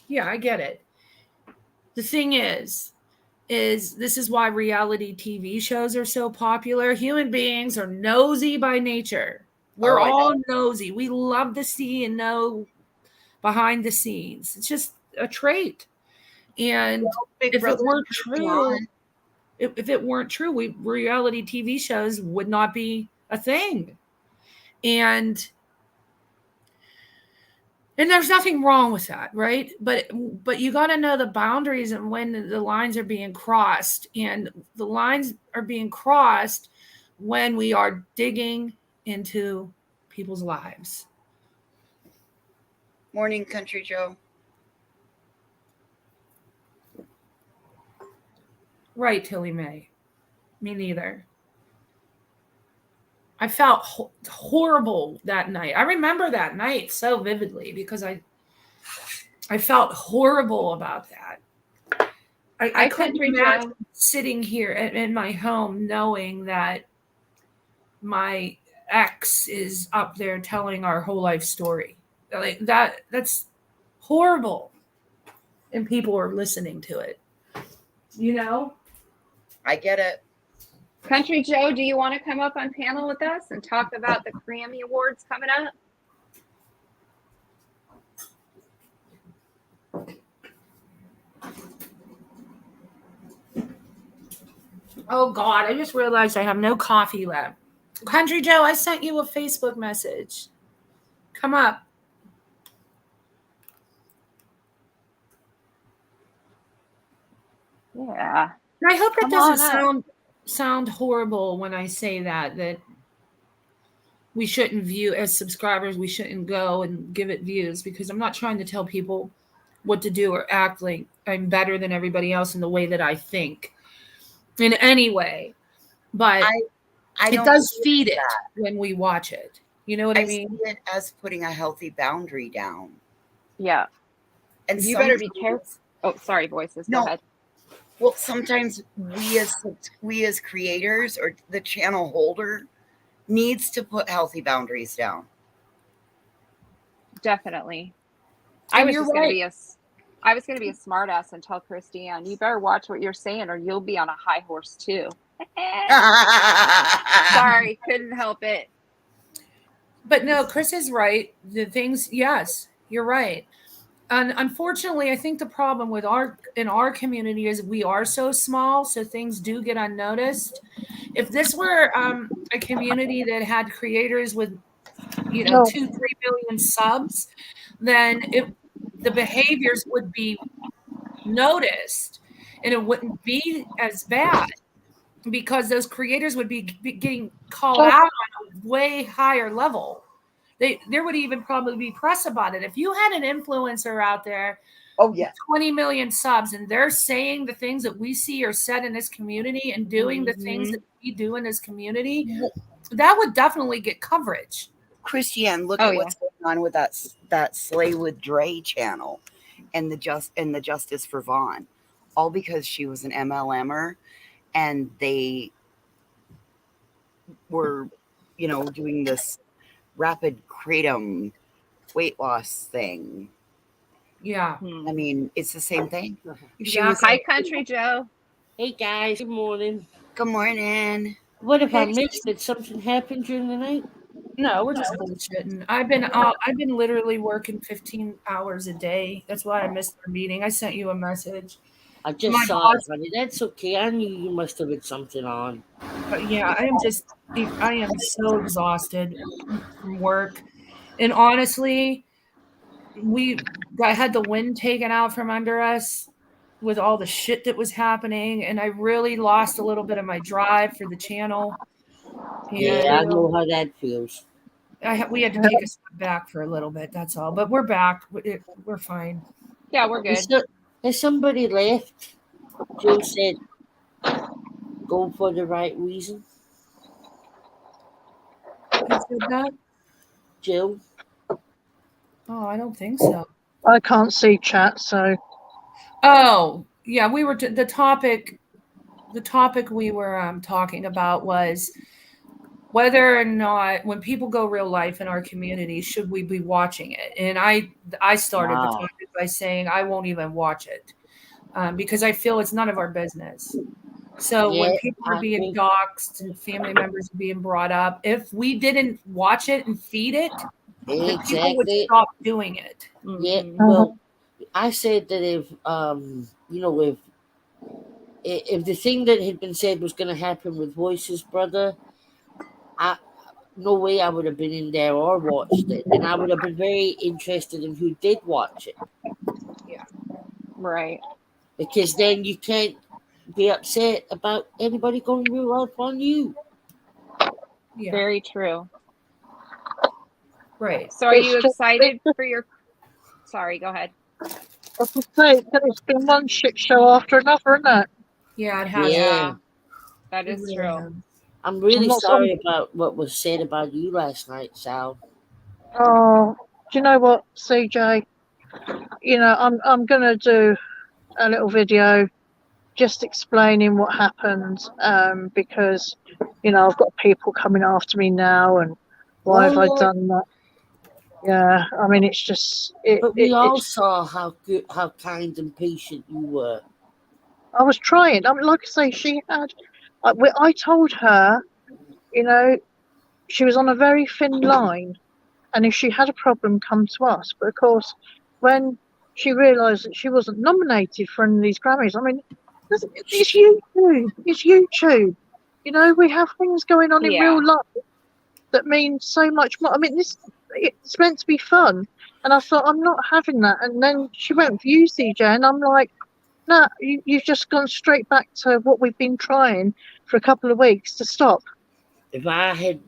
Yeah, I get it. The thing is this is why reality TV shows are so popular. Human beings are nosy by nature. We're all nosy. We love to see and know behind the scenes. It's just a trait. And if it weren't true, reality TV shows would not be a thing. And there's nothing wrong with that, right? But you got to know the boundaries and when the lines are being crossed. And the lines are being crossed when we are digging into people's lives. Morning, Country Joe. Right, Tilly Mae. Me neither. I felt horrible that night. I remember that night so vividly because I felt horrible about that. I couldn't imagine sitting here in my home knowing that my ex is up there telling our whole life story. Like that's horrible. And people are listening to it. You know? I get it. Country Joe, do you want to come up on panel with us and talk about the Grammy Awards coming up? Oh God, I just realized I have no coffee left. Country Joe, I sent you a Facebook message. Come up. Yeah. And I hope that Come doesn't on up. sound horrible when I say that we shouldn't view as subscribers, we shouldn't go and give it views, because I'm not trying to tell people what to do or act like I'm better than everybody else in the way that I think in any way. But I it don't does see it feed as it that. when we watch it. You know what I I see mean? it as putting a healthy boundary down. Yeah. And You better be careful. sometimes, Oh, sorry, voices. Go no, ahead. well, sometimes we as creators or the channel holder needs to put healthy boundaries down. Definitely. And I was you're just gonna right. be a smart ass and tell Christiane, you better watch what you're saying or you'll be on a high horse too. Sorry, couldn't help it. But no, Chris is right. The things, yes, you're right. And unfortunately, I think the problem with our community is we are so small, so things do get unnoticed. If this were a community that had creators with, No. 2-3 million subs, then the behaviors would be noticed, and it wouldn't be as bad, because those creators would be getting called out on a way higher level. There would even probably be press about it. If you had an influencer out there, Oh yeah, 20 million subs, and they're saying the things that we see are said in this community and doing the things that we do in this community, that would definitely get coverage. Christiane, look Oh, at yeah. what's going on with that Slay with Dre channel, and the Justice for Vaughn, all because she was an MLMer, and they were, doing this rapid kratom weight loss thing. Yeah. I mean, it's the same thing. She Yeah. was Hi, Country Joe. Hey guys, good morning. good morning. What if I Hey. missed? Did something happen during the night? No, we're just bullshitting. I've been literally working 15 hours a day. That's why I missed our meeting. I sent you a message. I just My saw boss- it, honey. That's okay. I knew you must have had something on. But yeah, I am so exhausted from work. And honestly, I had the wind taken out from under us with all the shit that was happening, and I really lost a little bit of my drive for the channel. Yeah, I And know how that feels. we had to take a step back for a little bit. That's all. But we're back. We're fine. Yeah, we're good. Has somebody left? Joe said, "Go for the right reason." Who said that? Joe. Oh, I don't think so. I can't see chat, so Oh, yeah, we were the topic. The topic we were talking about was whether or not, when people go real life in our community, should we be watching it? And I started the Wow. topic by saying I won't even watch it, because I feel it's none of our business. So Yeah, when people are I being think- doxxed and family members are being brought up, if we didn't watch it and feed it, then people would Exactly. stop doing it. Yeah. Mhm. Well, I said that if if the thing that had been said was going to happen with Voice's brother, no way I would have been in there or watched it, and I would have been very interested in who did watch it, Right. because then you can't be upset about anybody going real life on you. Yeah, Very true. right. So are It's you just- excited for your Sorry, go ahead. I was to say it's been one shit show after another, isn't it? Yeah, it has. Yeah. That It is really true. has. I'm really I'm not sorry about what was said about you last night, Sal. Oh, do you know what, CJ? I'm gonna do a little video just explaining what happened, because I've got people coming after me now, and why have I What? done that? Yeah, I mean it's just But we all it's, saw how good, how kind and patient you were. I was trying. I mean, like I say, she had. I told her, she was on a very thin line, and if she had a problem, come to us. But of course, when she realised that she wasn't nominated for any of these Grammys, I mean, it's YouTube. It's YouTube. We have things going on in Yeah. real life that mean so much more. I mean, it's meant to be fun, and I thought I'm not having that. And then she went view CJ, and I'm like, No, you've just gone straight back to what we've been trying for a couple of weeks to stop. If I had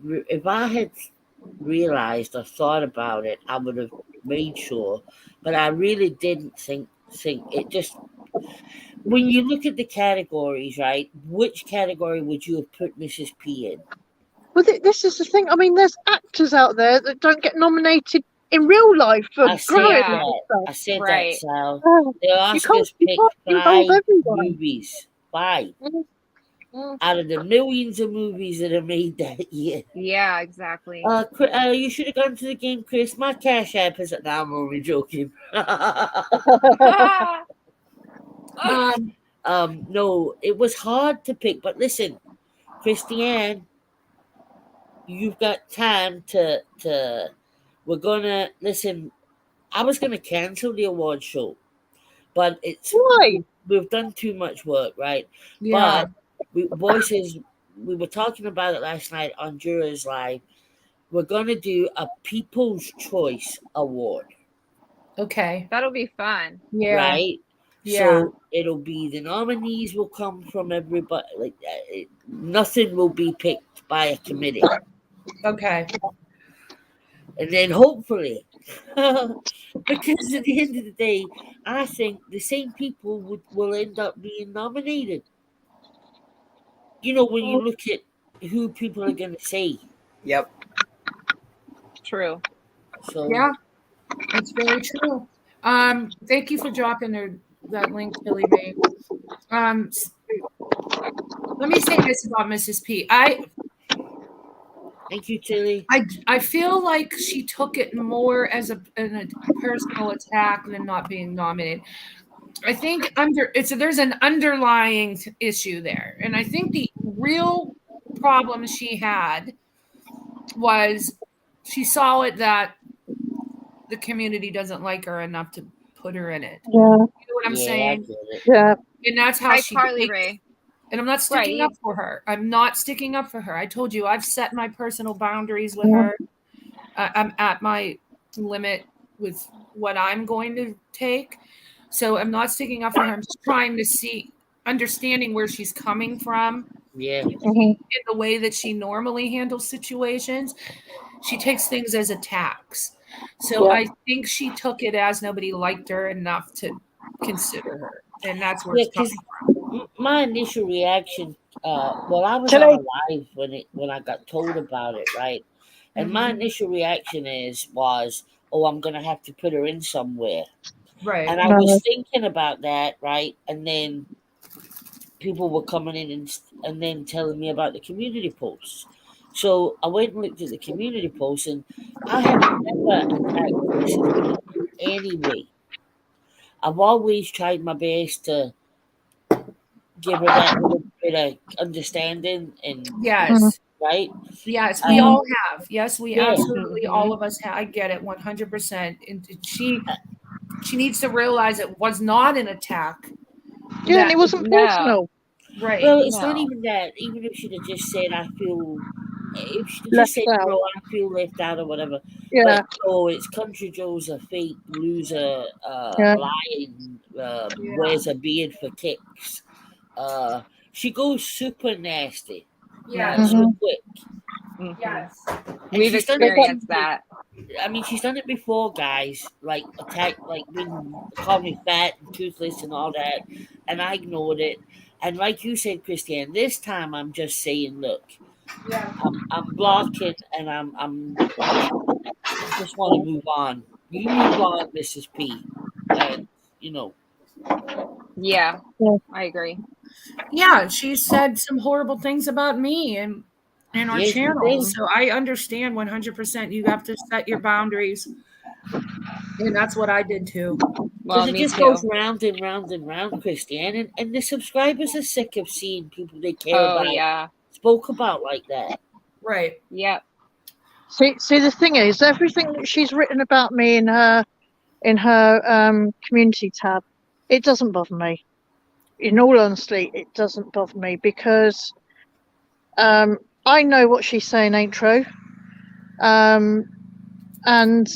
realized or thought about it, I would have made sure. But I really didn't think it. Just when you look at the categories, right? Which category would you have put Mrs. P in? Well, this is the thing. I mean, there's actors out there that don't get nominated in real life for I said growing Yeah. and that. stuff. I said Right. that, Sal. Oh, The Oscars you picked can't involve 5 everyone. movies. 5 Mm. out of the millions of movies that are made that year. Yeah, exactly. You should have gone to the game, Chris. My cash app is. Now I'm only joking. No, it was hard to pick. But listen, Christiane, you've got time to. We're gonna listen. I was gonna cancel the award show, but Why? we've done too much work, right? Yeah. But voices. We were talking about it last night on Jurors Live. We're gonna do a People's Choice Award, Okay. That'll be fun. Yeah. right? Yeah. So it'll be the nominees will come from everybody. Like nothing will be picked by a committee, Okay. and then hopefully, because at the end of the day, I think the same people will end up being nominated. You know, when you look at who people are going to say. Yep. True. So Yeah. That's very true. Thank you for dropping that link, Billy Mae. Let me say this about Mrs. P. thank you, Tilly. I feel like she took it more as a personal attack than not being nominated. I think there's an underlying issue there, and I think the real problem she had was she saw it that the community doesn't like her enough to put her in it. Yeah. You know what I'm Yeah, I saying? get it. Yeah. And that's how Hi, she Carly thinks. Ray. And I'm not sticking Right. up for her. I'm not sticking up for her. I told you I've set my personal boundaries with her. I'm at my limit with what I'm going to take. So I'm not sticking up for her. I'm just trying to understanding where she's coming from. Yeah. In the way that she normally handles situations, she takes things as attacks. So I think she took it as nobody liked her enough to consider her. And that's where it's coming from. My initial reaction, I was Can on I- a live when I got told about it, right? And my initial reaction was, oh, I'm gonna have to put her in somewhere. Right. And I was thinking about that, right? And then people were coming in and then telling me about the community posts. So I went and looked at the community posts, and I have never attacked Mrs. P in any way. I've always tried my best to give her that little bit of understanding and Yes. right. Yes, we all have. Yes, we Yeah. absolutely all of us have. I get it 100%. And she needs to realize it was not an attack. Yeah, and it wasn't personal. Right. Well, it's not No. even that. Even if she'd have just said, "I feel," if she'd Left just said, out. "No, I feel left out" or whatever. Yeah. But no, it's Country Joe's a fake loser, lying, wears a beard for kicks. She goes super nasty. Yes. So quick. Yes. And We've she's done it experienced that. I mean, she's done it before, guys. Like attack, like being called me fat and toothless and all that, and I ignored it. And like you said, Christiane, this time I'm just saying, look, I'm blocking, and I just want to move on. You move on, Mrs. P, and you know. Yeah, I agree. Yeah, she said some horrible things about me and our Yes, she channel. did. So I understand 100%. You have to set your boundaries. And that's what I did too. Well, Because it me just too. goes round and round and round, Christiane, and the subscribers are sick of seeing people they care Oh about yeah. spoke about like that. Right. Yep. See, the thing is, everything that she's written about me in her community tab, it doesn't bother me. In all honesty, it doesn't bother me because I know what she's saying ain't true. And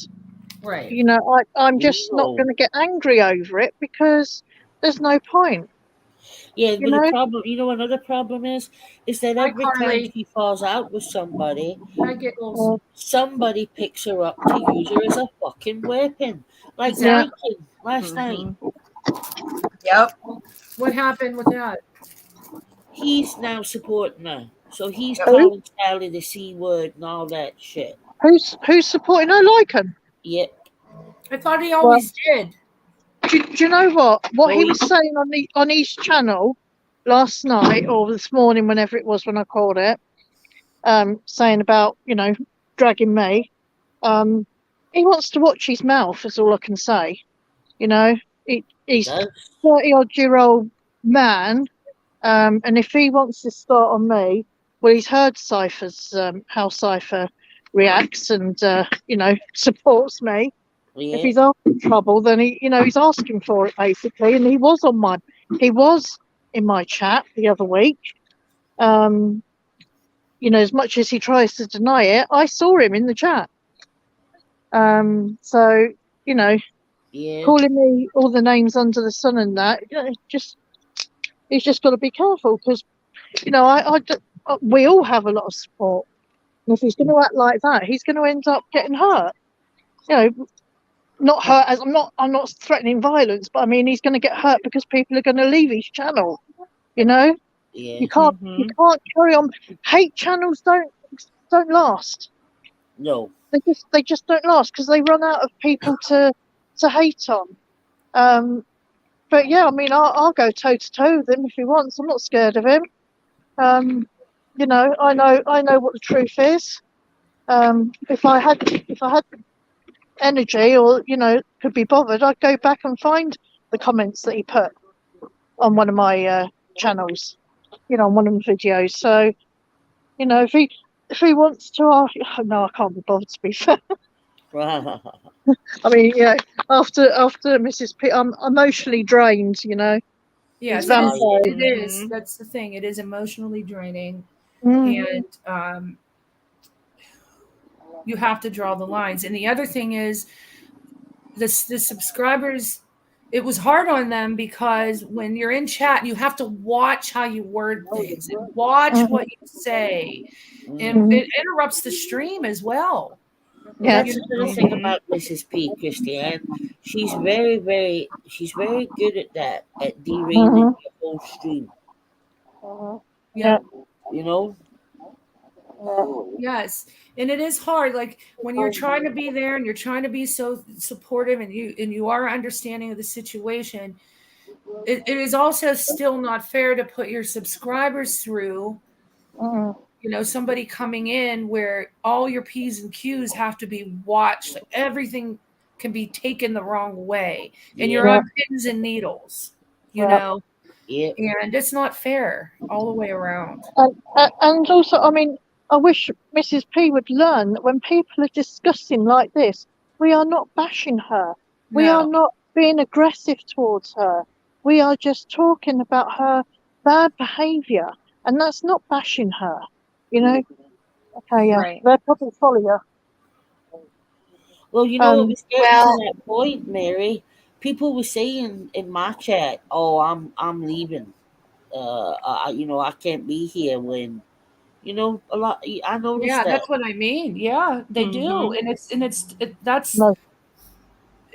Right. you know, I'm just not No. going to get angry over it because there's no point. Yeah, You but the know? problem, another problem is that Hi, every time Carly. she falls out with somebody, Hi, Giggles. somebody picks her up to use her as a fucking weapon. Like Yeah. Viking last night. Yep. What happened with that? He's now supporting her. So he's Yep. calling Sally the C word and all that shit. Who's supporting her like him? Yep. I thought he always did. Do you know what? What No, he was saying on his channel last night or this morning, whenever it was when I called it, saying about dragging me. He wants to watch his mouth. Is all I can say. He's does. 30-odd-year-old man, and if he wants to start on me, well, he's heard Cypher's how Cypher reacts and supports me. Yeah. If he's after trouble, then he's asking for it basically, and he was in my chat the other week. As much as he tries to deny it, I saw him in the chat. So Yeah. calling me all the names under the sun and that, he's just got to be careful because we all have a lot of support, and if he's going to act like that, he's going to end up getting hurt. Not hurt as I'm not threatening violence, but I mean he's going to get hurt because people are going to leave his channel. Yeah. You can't carry on. Hate channels don't last. No. They just don't last because they run out of people to hate on. But yeah, I mean I'll go toe to toe with him if he wants. I'm not scared of him. I know what the truth is. If I had energy or could be bothered, I'd go back and find the comments that he put on one of my channels, on one of the videos. So if he wants to, no, I can't be bothered, to be fair. I mean, after Mrs. P, I'm emotionally drained. Yes, These vampires. it is. That's the thing. It is emotionally draining, Mm. and you have to draw the lines. And the other thing is, the subscribers. It was hard on them because when you're in chat, you have to watch how you word things and watch what you say, and it interrupts the stream as well. Yeah. That's another thing about Mrs. P, Christiane. She's very good at that, at derailing the whole stream. Yeah. You know? Yes, and it is hard. Like when you're trying to be there and you're trying to be so supportive, and you are understanding of the situation. It is also still not fair to put your subscribers through. Somebody coming in where all your P's and Q's have to be watched. Like, everything can be taken the wrong way, and you're on pins and needles. Yeah. And it's not fair all the way around. And also, I mean, I wish Mrs. P would learn that when people are discussing like this, we are not bashing her. We are not being aggressive towards her. We are just talking about her bad behaviour, and that's not bashing her. Okay, yeah, Right. they'll probably follow you. Well, it was getting to that point, Mary. People were saying in my chat, "Oh, I'm leaving. I can't be here when." A lot. I noticed Yeah, that. that's what I mean. Yeah, they do, and that's No.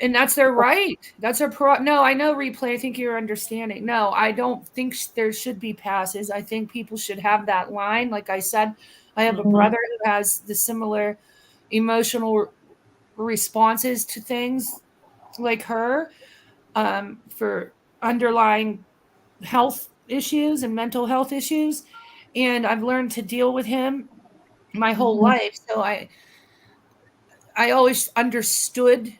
and that's their right. That's their pro. No, I know replay. I think you're understanding. No, I don't think there should be passes. I think people should have that line. Like I said, I have a brother who has the similar emotional responses to things like her, for underlying health issues and mental health issues, and I've learned to deal with him my whole life. So I always understood.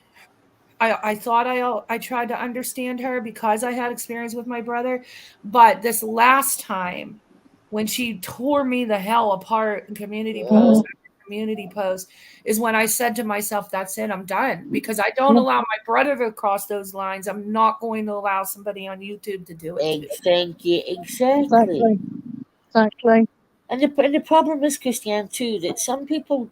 I thought I tried to understand her because I had experience with my brother, but this last time when she tore me the hell apart in community post after community post is when I said to myself, that's it, I'm done, because I don't allow my brother to cross those lines. I'm not going to allow somebody on YouTube to do it too. Thank you. Exactly. Exactly. And the problem is, Christiane, too, that some people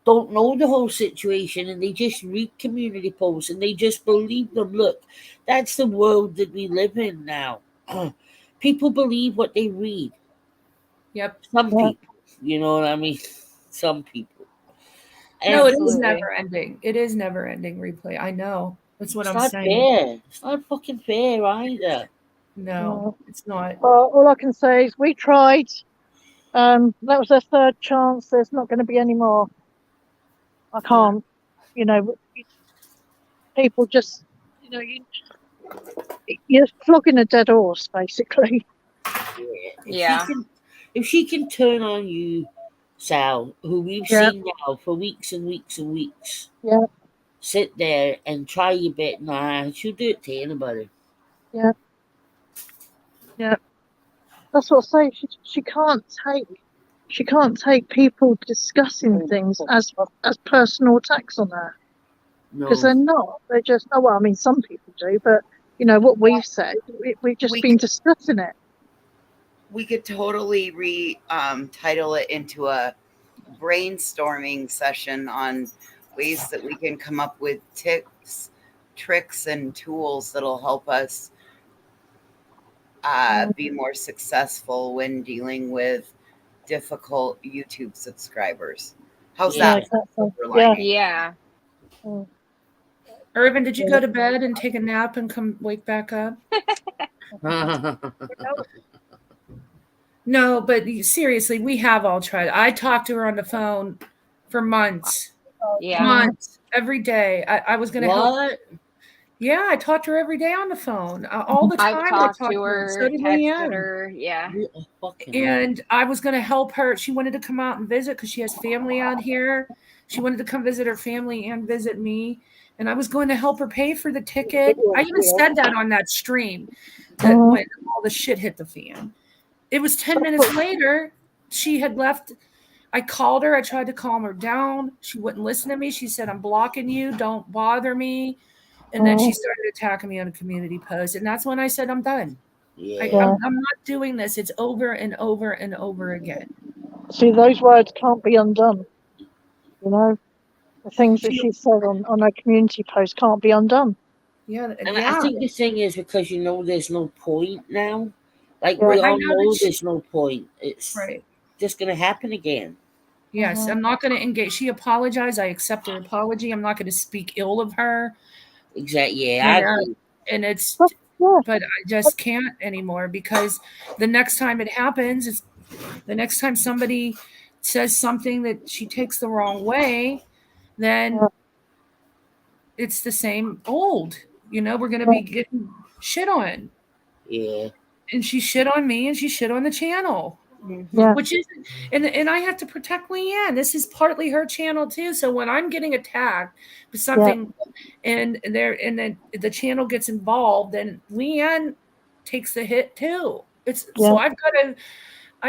don't know the whole situation and they just read community posts and they just believe them. Look, that's the world that we live in now. People believe what they read. Yep. Some Yeah. people, you know what I mean? Some people. No, And it is Absolutely. never ending. It is never ending replay. I know. That's what it's I'm not saying. fair. It's not fucking fair either. No, it's not. Well, all I can say is we tried. That was their third chance. There's not going to be any more. I can't. You know, people just, you know, you're flogging a dead horse, basically. Yeah. If she can turn on you, Sal, who we've Yeah. seen now for weeks and weeks and weeks, Yeah. sit there and try your bit, nah, she'll do it to anybody. Yeah. Yeah. That's what I say. She can't take people discussing things as personal attacks on her, because No. they're not. They're just, oh well, I mean, some people do, but you know what we've said. We've just We been discussing it. We could totally title it into a brainstorming session on ways that we can come up with tips, tricks, and tools that'll help us be more successful when dealing with difficult YouTube subscribers. How's Yeah. that? Exactly. Silver Yeah. lining? Yeah. Irvin, did you go to bed and take a nap and come wake back up? No, but seriously, we have all tried. I talked to her on the phone for months. Yeah. Months. Every day. I was going to help. What? Yeah, I talked to her every day on the phone. All the time I've I talked talked to her. her, So did texted Leanne. her. Yeah. And I was going to help her. She wanted to come out and visit because she has family out here. She wanted to come visit her family and visit me. And I was going to help her pay for the ticket. I even said that on that stream that when all the shit hit the fan. It was 10 minutes later. She had left. I called her. I tried to calm her down. She wouldn't listen to me. She said, I'm blocking you. Don't bother me. And then she started attacking me on a community post. And that's when I said, I'm done. Yeah. I'm not doing this. It's over and over and over again. See, those words can't be undone. You know, the things that she said on her community post can't be undone. Yeah. And I think the thing is because you know there's no point now. Like we I all know know that there's no point. It's right. just gonna happen again. Yes, I'm not going to engage. She apologized. I accept her apology. I'm not going to speak ill of her. Exactly. Yeah, I agree. And it's, Yeah. but I just can't anymore because the next time it happens, it's the next time somebody says something that she takes the wrong way, then it's the same old. You know, we're going to be getting shit on. Yeah. And she shit on me and she shit on the channel. Yeah. Which is, and I have to protect Leanne. This is partly her channel too. So when I'm getting attacked for something, and then the channel gets involved, then Leanne takes the hit too. So I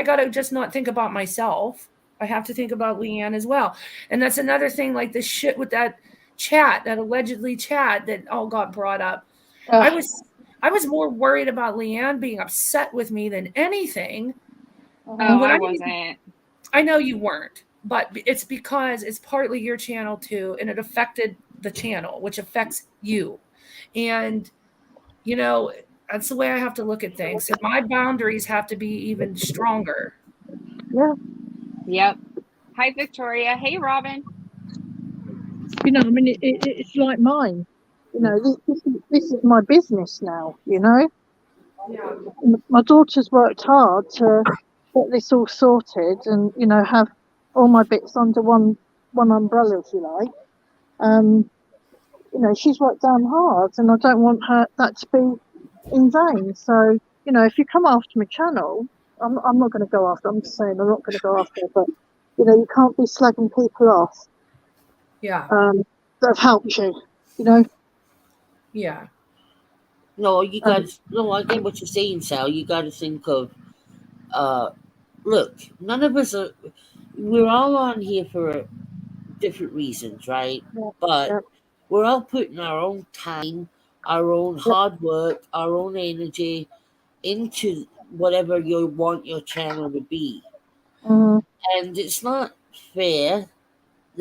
gotta just not think about myself. I have to think about Leanne as well. And that's another thing, like this shit with that chat, that allegedly chat that all got brought up. I was more worried about Leanne being upset with me than anything. Oh, I wasn't. I know you weren't, but it's because it's partly your channel too, and it affected the channel, which affects you. And, you know, that's the way I have to look at things. So my boundaries have to be even stronger. Yeah. Yep. Hi, Victoria. Hey, Robin. You know, I mean, it's like mine. You know, this is my business now, you know. Yeah. My daughter's worked hard to get this all sorted and, you know, have all my bits under one umbrella, if you like. You know, she's worked damn hard and I don't want that to be in vain. So, you know, if you come after my channel, I'm not going to go after, I'm just saying I'm not going to go after her, but, you know, you can't be slagging people off. Yeah. That have helped you, you know. Yeah. No, you got no. I get what you're saying, Sal. You got to think of. Look, none of us are. We're all on here for different reasons, right? But we're all putting our own time, our own hard work, our own energy into whatever you want your channel to be. And it's not fair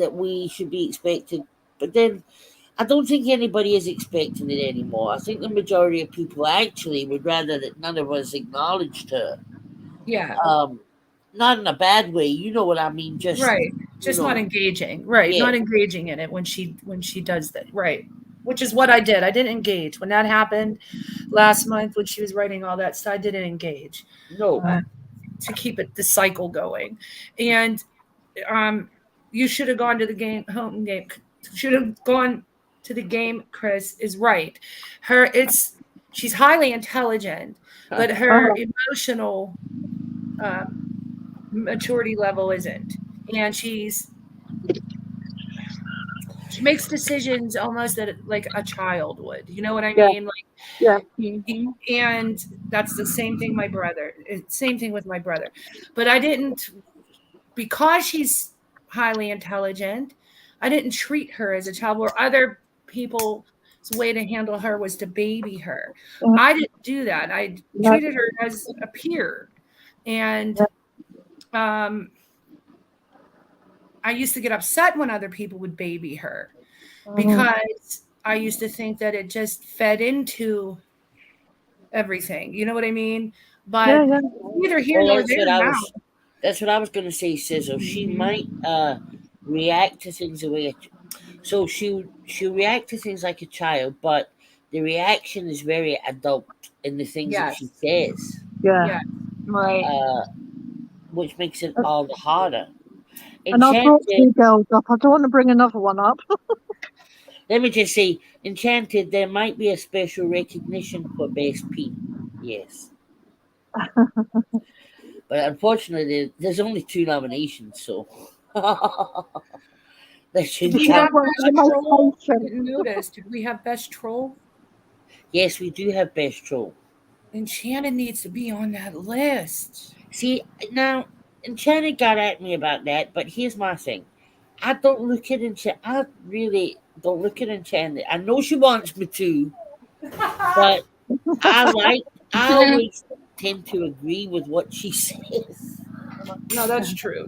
that we should be expected. But then I don't think anybody is expecting it anymore. I think the majority of people actually would rather that none of us acknowledged her. Yeah. Not in a bad way, you know what I mean? Just Right. Just not engaging. Right. Yeah. Not engaging in it when she does that. Right. Which is what I did. I didn't engage when that happened last month when she was writing all that stuff. I didn't engage. No. To keep the cycle going. And you should have gone to the home game. Should have gone to the game. Chris is right. She's highly intelligent, but her emotional maturity level isn't, and she makes decisions almost that like a child would. You know what I mean? Like, Yeah. And that's the same thing same thing with my brother. But I didn't, because she's highly intelligent, I didn't treat her as a child, where other people's way to handle her was to baby her. I didn't do that. I treated her as a peer. And I used to get upset when other people would baby her, because I used to think that it just fed into everything. You know what I mean? But neither here nor there now. That's what I was going to say, Sizzle. She might react to things the way so she'll react to things like a child, but the reaction is very adult in the things that she says. Yeah. Right. Which makes it all the harder. And I brought two girls up. I don't want to bring another one up. Let me just say, Enchanted, there might be a special recognition for Best Pete. Yes. But unfortunately, there's only 2 nominations, so. Did we have best troll? I didn't notice. Did we have best troll? Yes, we do have best troll. Enchanted needs to be on that list. See, now, Enchanted got at me about that, but here's my thing. I don't look at Enchanted. I really don't look at Enchanted. I know she wants me to, but I always tend to agree with what she says. No, that's true.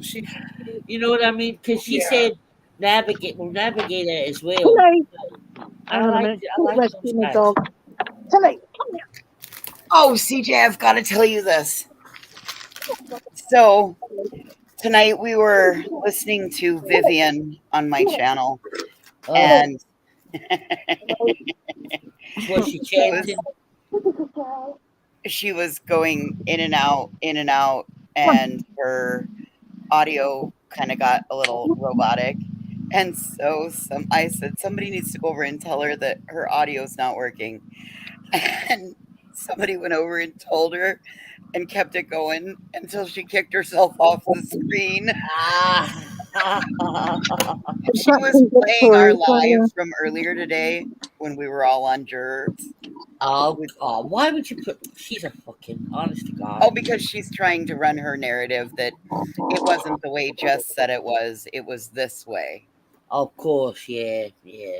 You know what I mean? Because she said Navigator as well. Tilly. I like rescuing the dog. Tilly, come here. Oh, CJ, I've got to tell you this. So tonight we were listening to Vivian on my channel, and was she chanting? She was going in and out, and her audio kind of got a little robotic. And so I said, somebody needs to go over and tell her that her audio is not working. And somebody went over and told her and kept it going until she kicked herself off the screen. She was playing our live from earlier today when we were all on Jerks. Oh, why would you put? She's a fucking honest to God. Oh, because she's trying to run her narrative that it wasn't the way Jess said it was this way. Of course, yeah.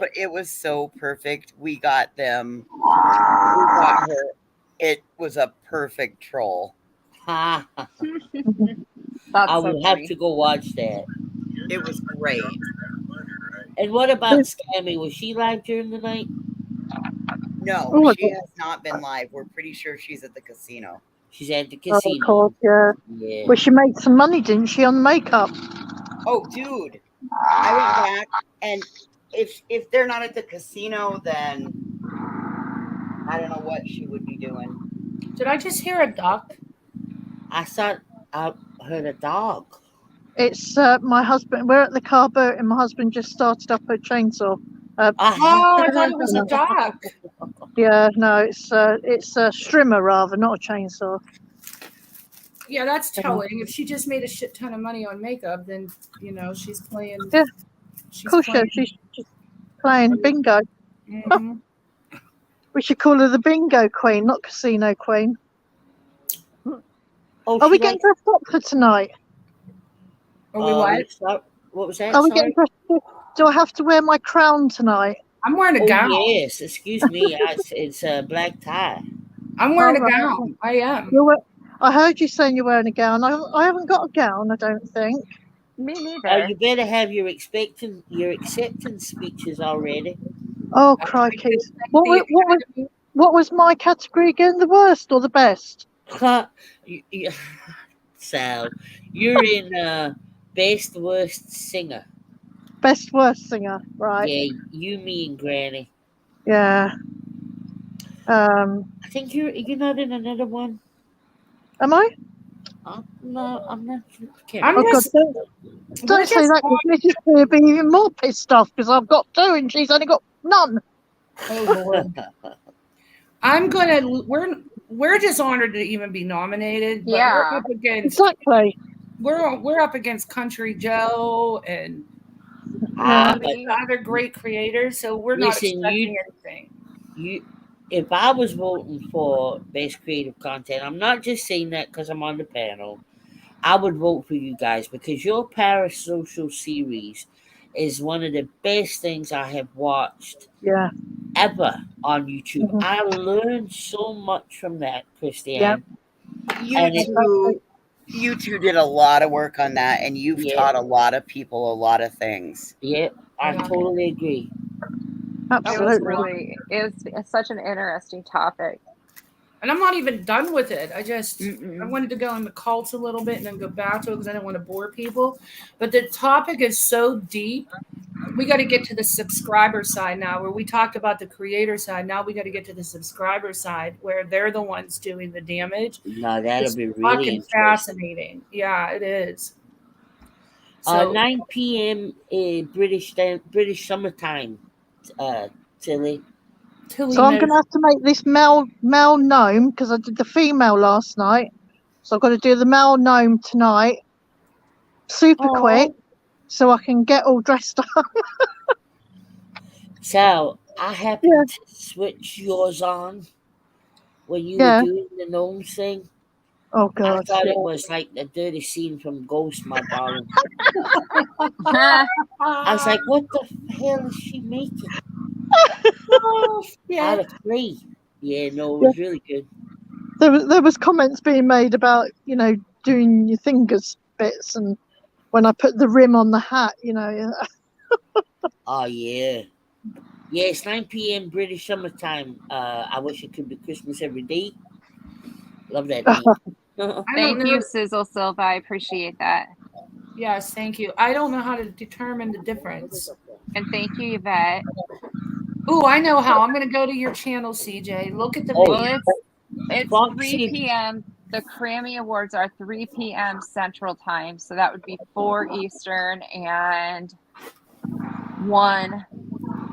But it was so perfect. We got them. We got her. It was a perfect troll. I That's will have to go watch that. It was great. And what about Scammy? Was she live during the night? No, she has not been live. We're pretty sure she's at the casino. She's at the casino. Of course, yeah. Well, she made some money, didn't she, on makeup? Oh, dude. I went back, and if they're not at the casino, then I don't know what she would be doing. Did I just hear a duck? I thought I heard a dog. It's my husband. We're at the car boat, and my husband just started up a chainsaw. Oh, I thought it was a duck. Yeah, no, it's a strimmer rather, not a chainsaw. Yeah, that's telling. If she just made a shit ton of money on makeup, then she's playing. Yeah, she's playing bingo. Mm-hmm. We should call her the bingo queen, not casino queen. Oh, are we getting dressed up for tonight? Are we what? What was that? Are we getting dressed up? Do I have to wear my crown tonight? I'm wearing a gown. Yes, excuse me. It's a black tie. I'm wearing a gown. I am. I heard you saying you're wearing a gown. I haven't got a gown, I don't think. Me neither. You better have your acceptance speeches already. Oh I crikey! just thank What, the what, Academy. what was my category again? The worst or the best? Sal, you're in best worst singer. Best worst singer, right? Yeah, you, me, and Granny. Yeah. I think you're not in another one. Am I? No, I'm not. Can't I'm Oh remember. God! just, we're Don't say just that because Mrs. P will be even more pissed off because I've got 2 and she's only got none. oh Lord. We're just honored to even be nominated, but Yeah. we're up against Exactly. we're up against Country Joe and Yeah. But other great creators, so we're not listen, expecting anything. you. If I was voting for best creative content, I'm not just saying that because I'm on the panel. I would vote for you guys because your parasocial series is one of the best things I have watched Yeah. ever on YouTube. Mhm. I learned so much from that, Christiane. Yep. You And it- you two did a lot of work on that, and you've Yeah. taught a lot of people a lot of things. Yeah, I Yeah. totally agree. It was Absolutely. it's such an interesting topic. And I'm not even done with it. I Mm-mm. wanted to go into cults a little bit and then go back to it because I didn't want to bore people. But the topic is so deep. We got to get to the subscriber side now, where we talked about the creator side. Now we got to get to the subscriber side, where they're the ones doing the damage. No, that'll It's be really fucking interesting. fascinating. Yeah, it is. So 9 p.m. British summertime, Tilly. Tilly So I'm knows. going to have to make this male gnome because I did the female last night. So I've got to do the male gnome tonight, super Aw. quick, so I can get all dressed up. So I happened Yeah. to switch yours on when you Yeah. were doing the gnome thing. Oh I God. thought Yeah. it was like the dirty scene from Ghost, my darling. I was like, what the hell is she making? Yeah. Out of three. Yeah, no, it was really good. There was comments being made about doing your fingers bits and when I put the rim on the hat. Oh yeah. Yeah, it's 9 p.m. British summertime. I wish it could be Christmas every day. Love that name. I don't Thank know. you, Sizzle Silva. I appreciate that. Yes, thank you. I don't know how to determine the difference. And thank you, Yvette. Oh, I know how. I'm going to go to your channel, CJ. Look at the Oh, video. Well, it's Foxy. 3 p.m. The Grammy Awards are 3 p.m. Central Time, so that would be 4 Eastern and 1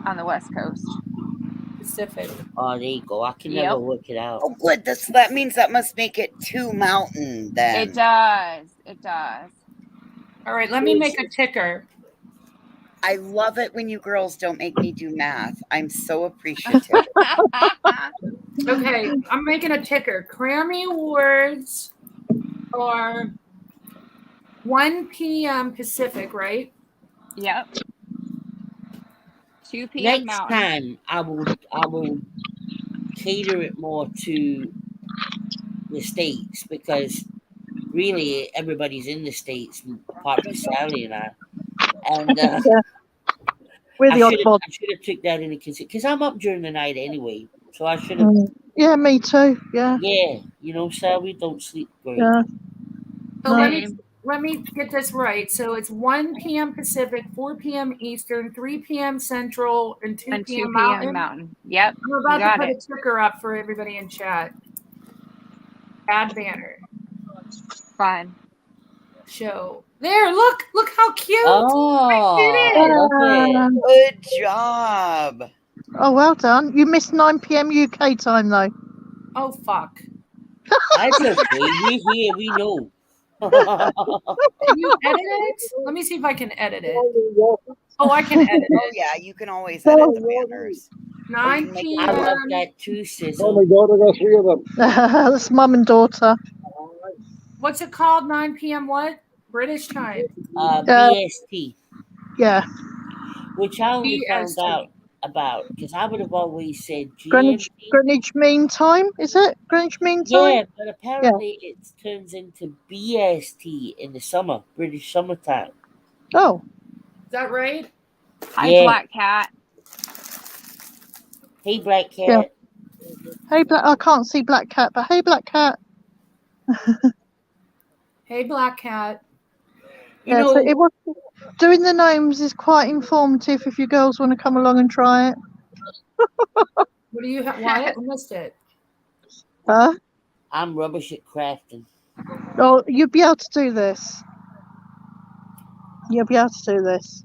on the West Coast. Pacific. Oh, there you go. I can Yep. never work it out. Oh, good. That means that must make it 2 Mountain then. It does. It does. All right, let me make a ticker. I love it when you girls don't make me do math. I'm so appreciative. Okay, I'm making a ticker. Grammy Awards are 1 p.m. Pacific, right? Yep. 2 p.m. Next Mountain. time, I will cater it more to the States because really everybody's in the States apart from Sally and I. And We're I the should oddball. have took that into consideration because I'm up during the night anyway. So I should have. Yeah, me too. Yeah. Yeah, Sal, we don't sleep great. Yeah. So No. let me get this right. So it's 1 p.m. Pacific, 4 p.m. Eastern, 3 p.m. Central, and 2 And 2 p.m. p.m. Mountain. Mountain. Yep. I'm You about to got put it. a ticker up for everybody in chat. Add banner. Fun. Show. There, look how cute. Oh, I love it. Good job. Oh, well done. You missed 9 p.m. UK time though. Oh, fuck. That's okay. We're here. We know. Can you edit it? Let me see if I can edit it. Oh, I can edit Oh it. yeah, you can always edit the banners. 9 I p.m. love that too, Sizzle. Oh my God, I got 3 of them. That's mum and daughter. What's it called? 9 p.m. what? British time. BST, Yeah. which I only found BST. out about because I would have always said Greenwich GMT. Mean Time, is it? Greenwich Mean Time? Yeah, but apparently it turns into BST in the summer, British summertime. Oh, Is that right? Hi, Yeah. Black Cat. Hey, Black Cat. Yeah. Hey, I can't see Black Cat, but hey, Black Cat. Hey, Black Cat. You Yeah, know, so it was doing the gnomes is quite informative if you girls want to come along and try it. What do you have? What? I missed it. Huh? I'm rubbish at crafting. Oh, you'll be able to do this. You'll be able to do this.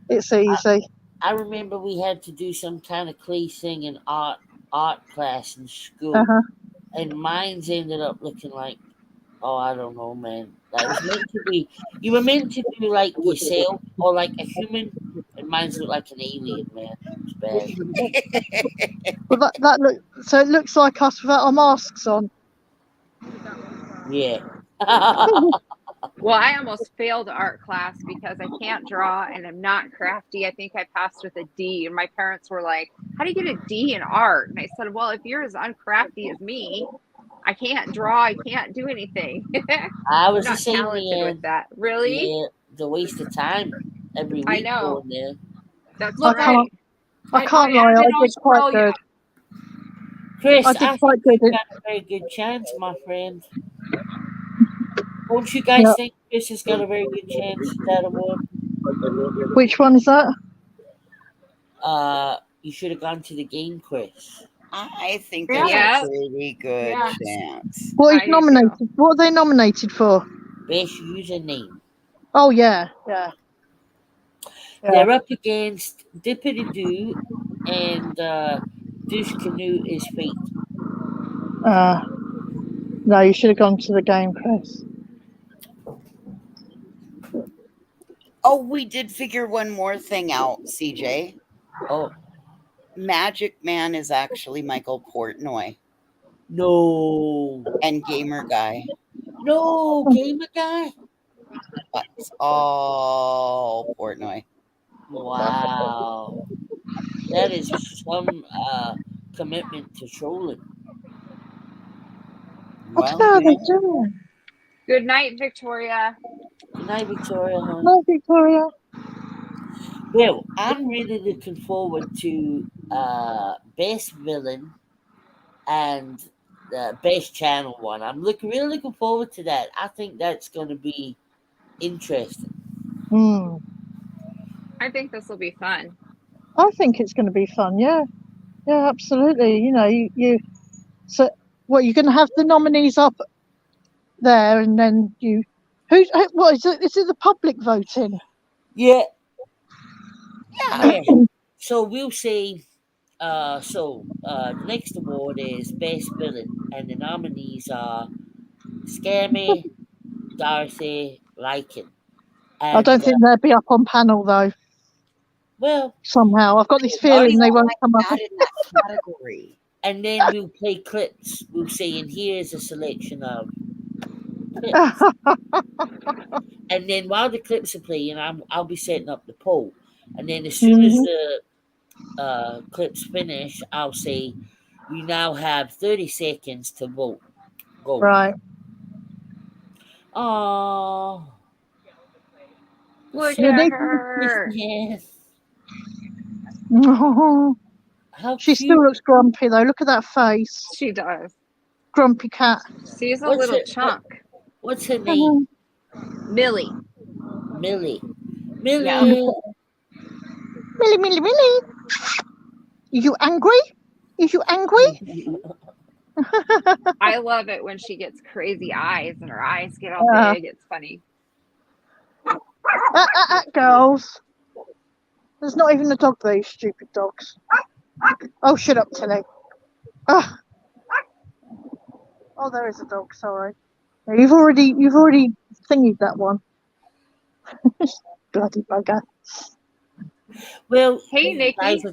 It's easy. I remember we had to do some kind of clay thing in art class in school, Uh-huh. and mine's ended up looking like, oh, I don't know, man. Like, it was meant to be. You were meant to do like yourself or like a human, and mine's looked like an alien, man. It was bad. Well, that look. So it looks like us without our masks on. Yeah. Well, I almost failed art class because I can't draw and I'm not crafty. I think I passed with a D, and my parents were like, "How do you get a D in art?" And I said, "Well, if you're as uncrafty as me, I can't draw. I can't do anything. I I'm was the not same talented way. with that." Really? Yeah, the waste of time every I week know. going there. That's Look, right. I can't lie. am I in did quite Australia. good. Chris, I did I quite think good. you've got a very good chance, my friend. Don't you guys Yeah. think Chris has got a very good chance at that award? Which one is that? You should have gone to the game, Chris. I think Yeah. there's Yeah. a pretty good Yeah. chance. What is I do too. nominated? What are they nominated for? Best username. Oh yeah. Yeah. They're up against Dippity Doo and Douche Canoe is Fate. No, you should have gone to the game, Chris. Oh, we did figure one more thing out, CJ. Oh, Magic Man is actually Michael Portnoy no. and Gamer Guy. No, Gamer Guy? It's all Portnoy. Wow. That is some commitment to trolling. I don't Well, know how you they're know, doing. Good night, Victoria. Good night, Victoria, hon. No, Victoria. Well, I'm really looking forward to Best Villain and the Best Channel one. I'm really looking forward to that. I think that's going to be interesting. I think this will be fun. I think it's going to be fun. Yeah. Yeah, absolutely. You know, you so what you're going to have the nominees up there, and then what is it? Is it the public voting? Yeah. yeah. Yeah. So we'll say, the next award is Best Villain, and the nominees are Scammy, Dorothy, Lycan. I And, don't think they'll be up on panel though. well, Somehow, I've got this Already feeling they got won't my come up. cat in that category. and then we'll play clips. We'll say, and here's a selection of clips. And then while the clips are playing, I'll be setting up the poll. And then as soon as the clips finish, I'll say, you now have 30 seconds to vote. Go. Right. Oh, Look You at need- her. yes. How She cute. still looks grumpy though. Look at that face. She does. Grumpy cat. She's a What's little it- chunk. What's her name? Millie. Millie. Millie. Yeah. Millie, Millie, Millie. Are you angry? Is you angry? I love it when she gets crazy eyes and her eyes get all Yeah. big. It's funny. Girls. There's not even a dog there, you stupid dogs. Oh, shut up, Tilly. Oh, there is a dog. Sorry. No, you've already thingied that one. Bloody bugger. Well, Hey, Nikki.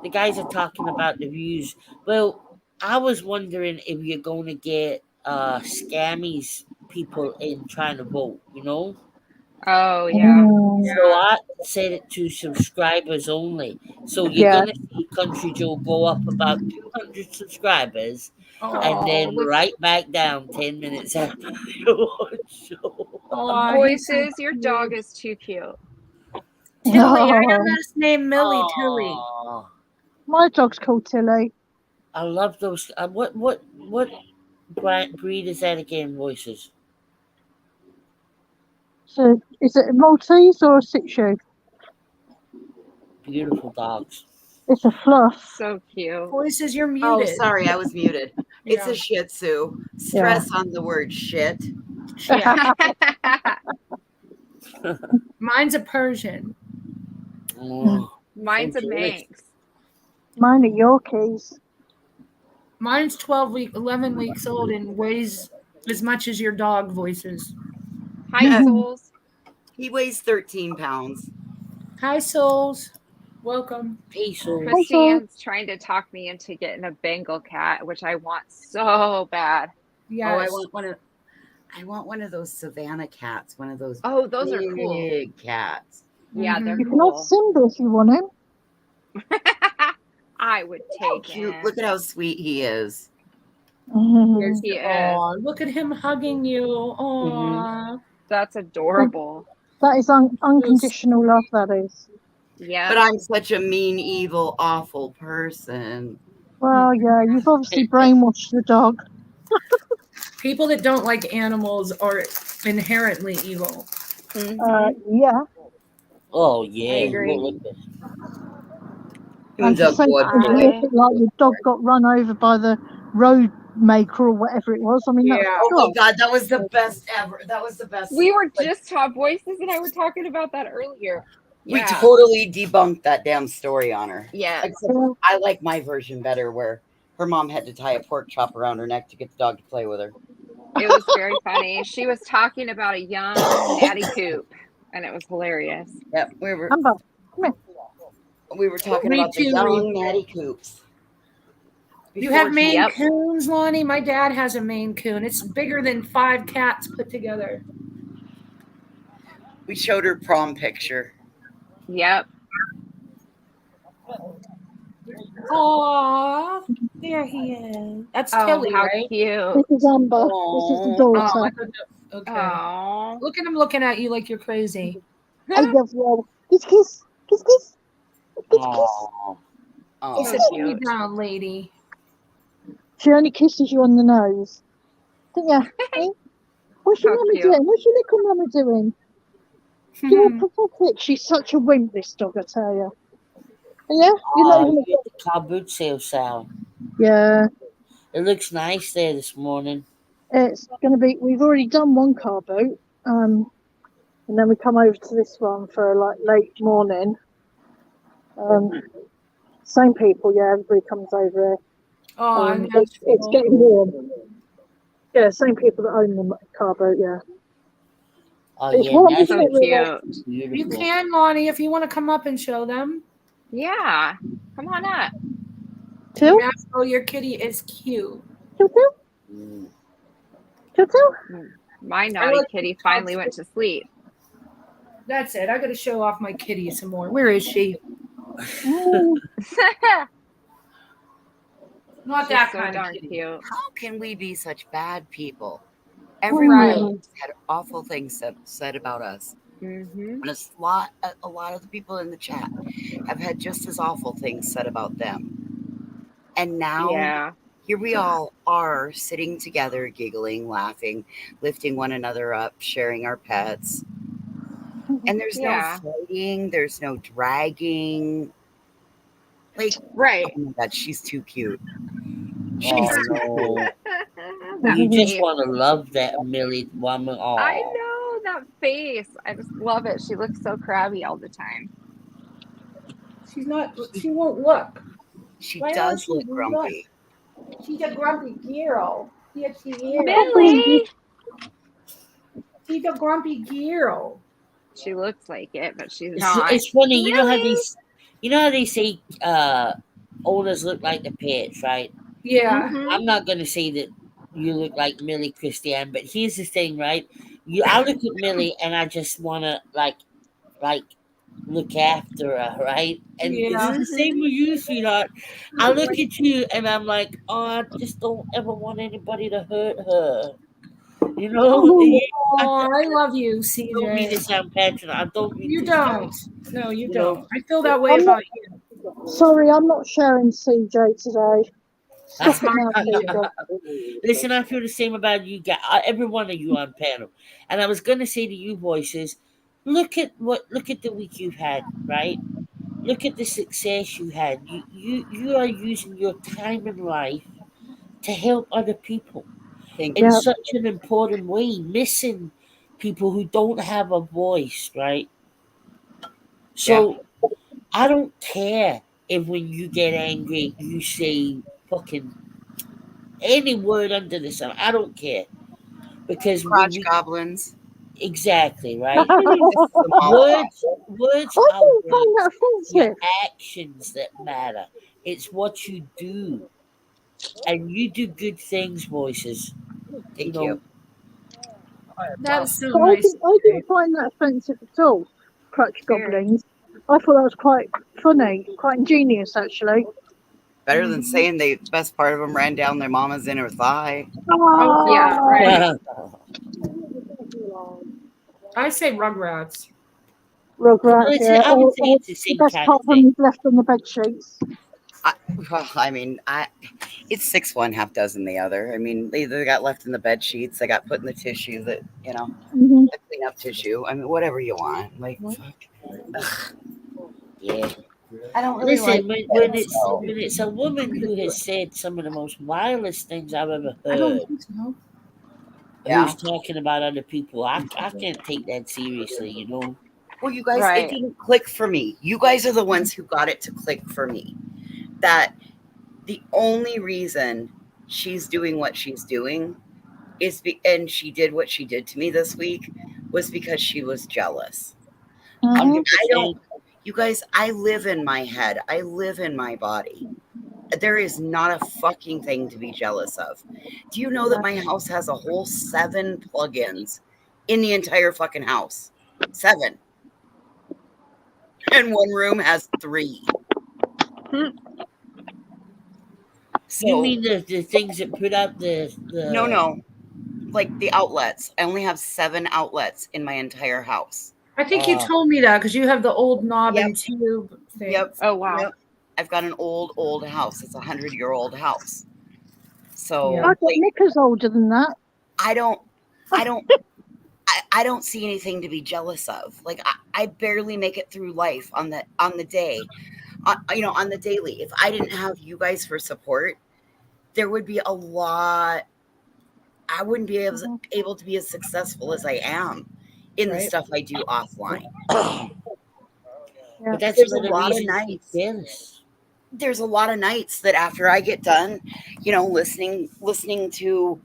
the guys are talking about the views. Well, I was wondering if you're going to get scammies people in trying to vote, you know? Oh, yeah. So I set it to subscribers only. So you're Yeah. going to see Country Joe go up about 200 subscribers and then look- right back down 10 minutes after the award show. Voices, your dog is too cute. Tilly. I Oh, got this name Millie Tilly. Aw, my dog's called Tilly. I love those. What breed is that again? Voices. So, is it a Maltese or a Shih Tzu? Beautiful dogs. It's a fluff. So cute. Voices, you're Oh, muted. sorry, I was muted. It's Yeah. a Shih Tzu. Stress on the word shit. Yeah. Mine's a Persian. Oh, Mine's a so good. Manx. Mine are Yorkies. Mine's 11 weeks old and weighs as much as your dog, Voices. Hi, souls. He weighs 13 pounds. Hi, souls. Welcome. Peaceful. Christine's trying to talk me into getting a Bengal cat, which I want so bad. Yes. Oh, I want one of those Savannah cats, one of those Oh, those are cool. big cats. Yeah, they're You can have cool. Simba if you want him. I would How take cute. him. Look at how sweet he is. Yes, he is. Aw, look at him hugging you. Aw. That's adorable. That is unconditional love, that is. Yeah. But I'm such a mean, evil, awful person. Well, yeah, you've obviously brainwashed the dog. People that don't like animals are inherently evil. Yeah. Oh yeah. I agree. Look at And to say I- like your dog got run over by the road maker or whatever it was. I mean, that's Yeah. Oh my God. God, that was the best ever. That was the best. We were just Voices and I were talking about that earlier. We Yeah. totally debunked that damn story on her. Yeah. Except I like my version better, where her mom had to tie a pork chop around her neck to get the dog to play with her. It was very funny. She was talking about a young natty coop, and it was hilarious. Yep, we were Amber, talking Me about the too, young Rachel. natty coops. You have Maine Yep. Coons, Lonnie? My dad has a Maine Coon. It's bigger than 5 cats put together. We showed her prom picture. Yep. Aw, there he is. That's Oh, Tilly, how right? cute. this is Amber. This is the Oh, daughter. I thought that- okay. Oh. Look at him looking at you like you're crazy. I love you. Kiss, kiss, kiss, kiss, kiss, kiss. oh, Oh, So Sit me cute. down, lady. She only kisses you on the nose. Don't you? Eh? What's your How mummy cute. doing? What's your little mummy doing? You're pathetic. She's such a wimp, this dog, I tell you. Yeah? You're not oh, even... you get the car boot sale sound. Yeah. It looks nice there this morning. It's going to be... We've already done one car boat. And then we come over to this one for like late morning. Same people, yeah. Everybody comes over here. Oh, It's getting warm. Yeah, same people that own the car boat, yeah. Oh It's yeah, warm, nice. isn't it, So Rita? cute. Beautiful. you can, Lonnie, if you want to come up and show them. Yeah. Come on up. Till? Oh, your kitty is cute. Till? Mm. Till? My naughty like kitty the finally dogs. went to sleep. That's it. I got to show off my kitty some more. Where is she? Not She's that so kind of darn kitty. cute. how can we be such bad people? Everyone Right. else had awful things said about us. Mm-hmm. And a lot of the people in the chat have had just as awful things said about them. And now Yeah. here we all are sitting together, giggling, laughing, lifting one another up, sharing our pets. And there's Yeah. no fighting, there's no dragging. Like, Right. oh my God, she's too cute. Oh no. That You just face. want to love that Millie woman. Oh, I know that face. I just love it. She looks so crabby all the time. She's not. She won't look. She Why does won't look she grumpy. She's a grumpy girl. Yes, she is. Millie. She's a grumpy girl. She looks like it, but she's it's, not. it's funny. You know how Millie. they say owners look like the pets, right? Yeah. Mhm. I'm not gonna say that you look like Millie Christiane, but here's the thing, right? I look at Millie and I just wanna like look after her, right? And Yeah. it's the same with you, sweetheart. I look at you and I'm like, oh, I just don't ever want anybody to hurt her. You know, Oh, I love you, don't mean to CJ. sound petulant. I don't mean You to don't. sound, No, you you know, don't. I feel that way I'm not, about you. sorry, I'm not sharing CJ today. That's Stop it my now, CJ. Listen, I feel the same about you guys, every one of you on panel. And I was going to say to you voices, look at the week you've had, right? Look at the success you had. You are using your time in life to help other people Thank in you. Yeah. such an important way, missing people who don't have a voice, right? So I don't care if when you get angry you say fucking any word under the sun. I don't care. Because when Crotch we goblins. exactly right. This is the mom talk. Words I are don't find words. that Your offensive. actions that matter. It's what you do. And you do good things, voices. You Thank know, you. That is so But nice. I didn't find that offensive at all. Crutch Fair. goblins. I thought that was quite funny, quite ingenious, actually. Better than saying the best part of them ran down their mama's inner thigh. Oh, Yeah, right. I say Rugrats. Rugrats, yeah. I would say Or it's the the same best kind part of when thing. he's left on the bed sheets. I mean, it's 6 1, half dozen the other. I mean, they either got left in the bed sheets, they got put in the tissue that, Mm-hmm. the clean up tissue. I mean, whatever you want. Like, fuck. Ugh, Yeah. I don't really like Listen, when it, so. it's a woman who has said some of the most vilest things I've ever I don't heard, think so. Yeah. who's talking about other people, I can't take that seriously, you know. Well, you guys, Right. it didn't click for me. You guys are the ones who got it to click for me. That the only reason she's doing what she's doing and she did what she did to me this week was because she was jealous. Mm-hmm. I don't, you guys, I live in my head. I live in my body. There is not a fucking thing to be jealous of. Do you know that my house has a whole 7 plugins in the entire fucking house? 7. And one room has 3. So, You mean the things that put out the no. Like the outlets. I only have 7 outlets in my entire house. I think you told me that because you have the old knob Yep. and tube thing. Yep. Oh, wow. Yep. I've got an old house. It's a 100-year-old house. So Yeah. I thought Nick was older than that. I don't see anything to be jealous of. Like I barely make it through life on the day, on the daily. If I didn't have you guys for support, there would be a lot. I wouldn't be able to be as successful as I am in the Right. stuff I do offline. But that's There's a another lot of reason to be nights. jealous. There's a lot of nights that after I get done, listening to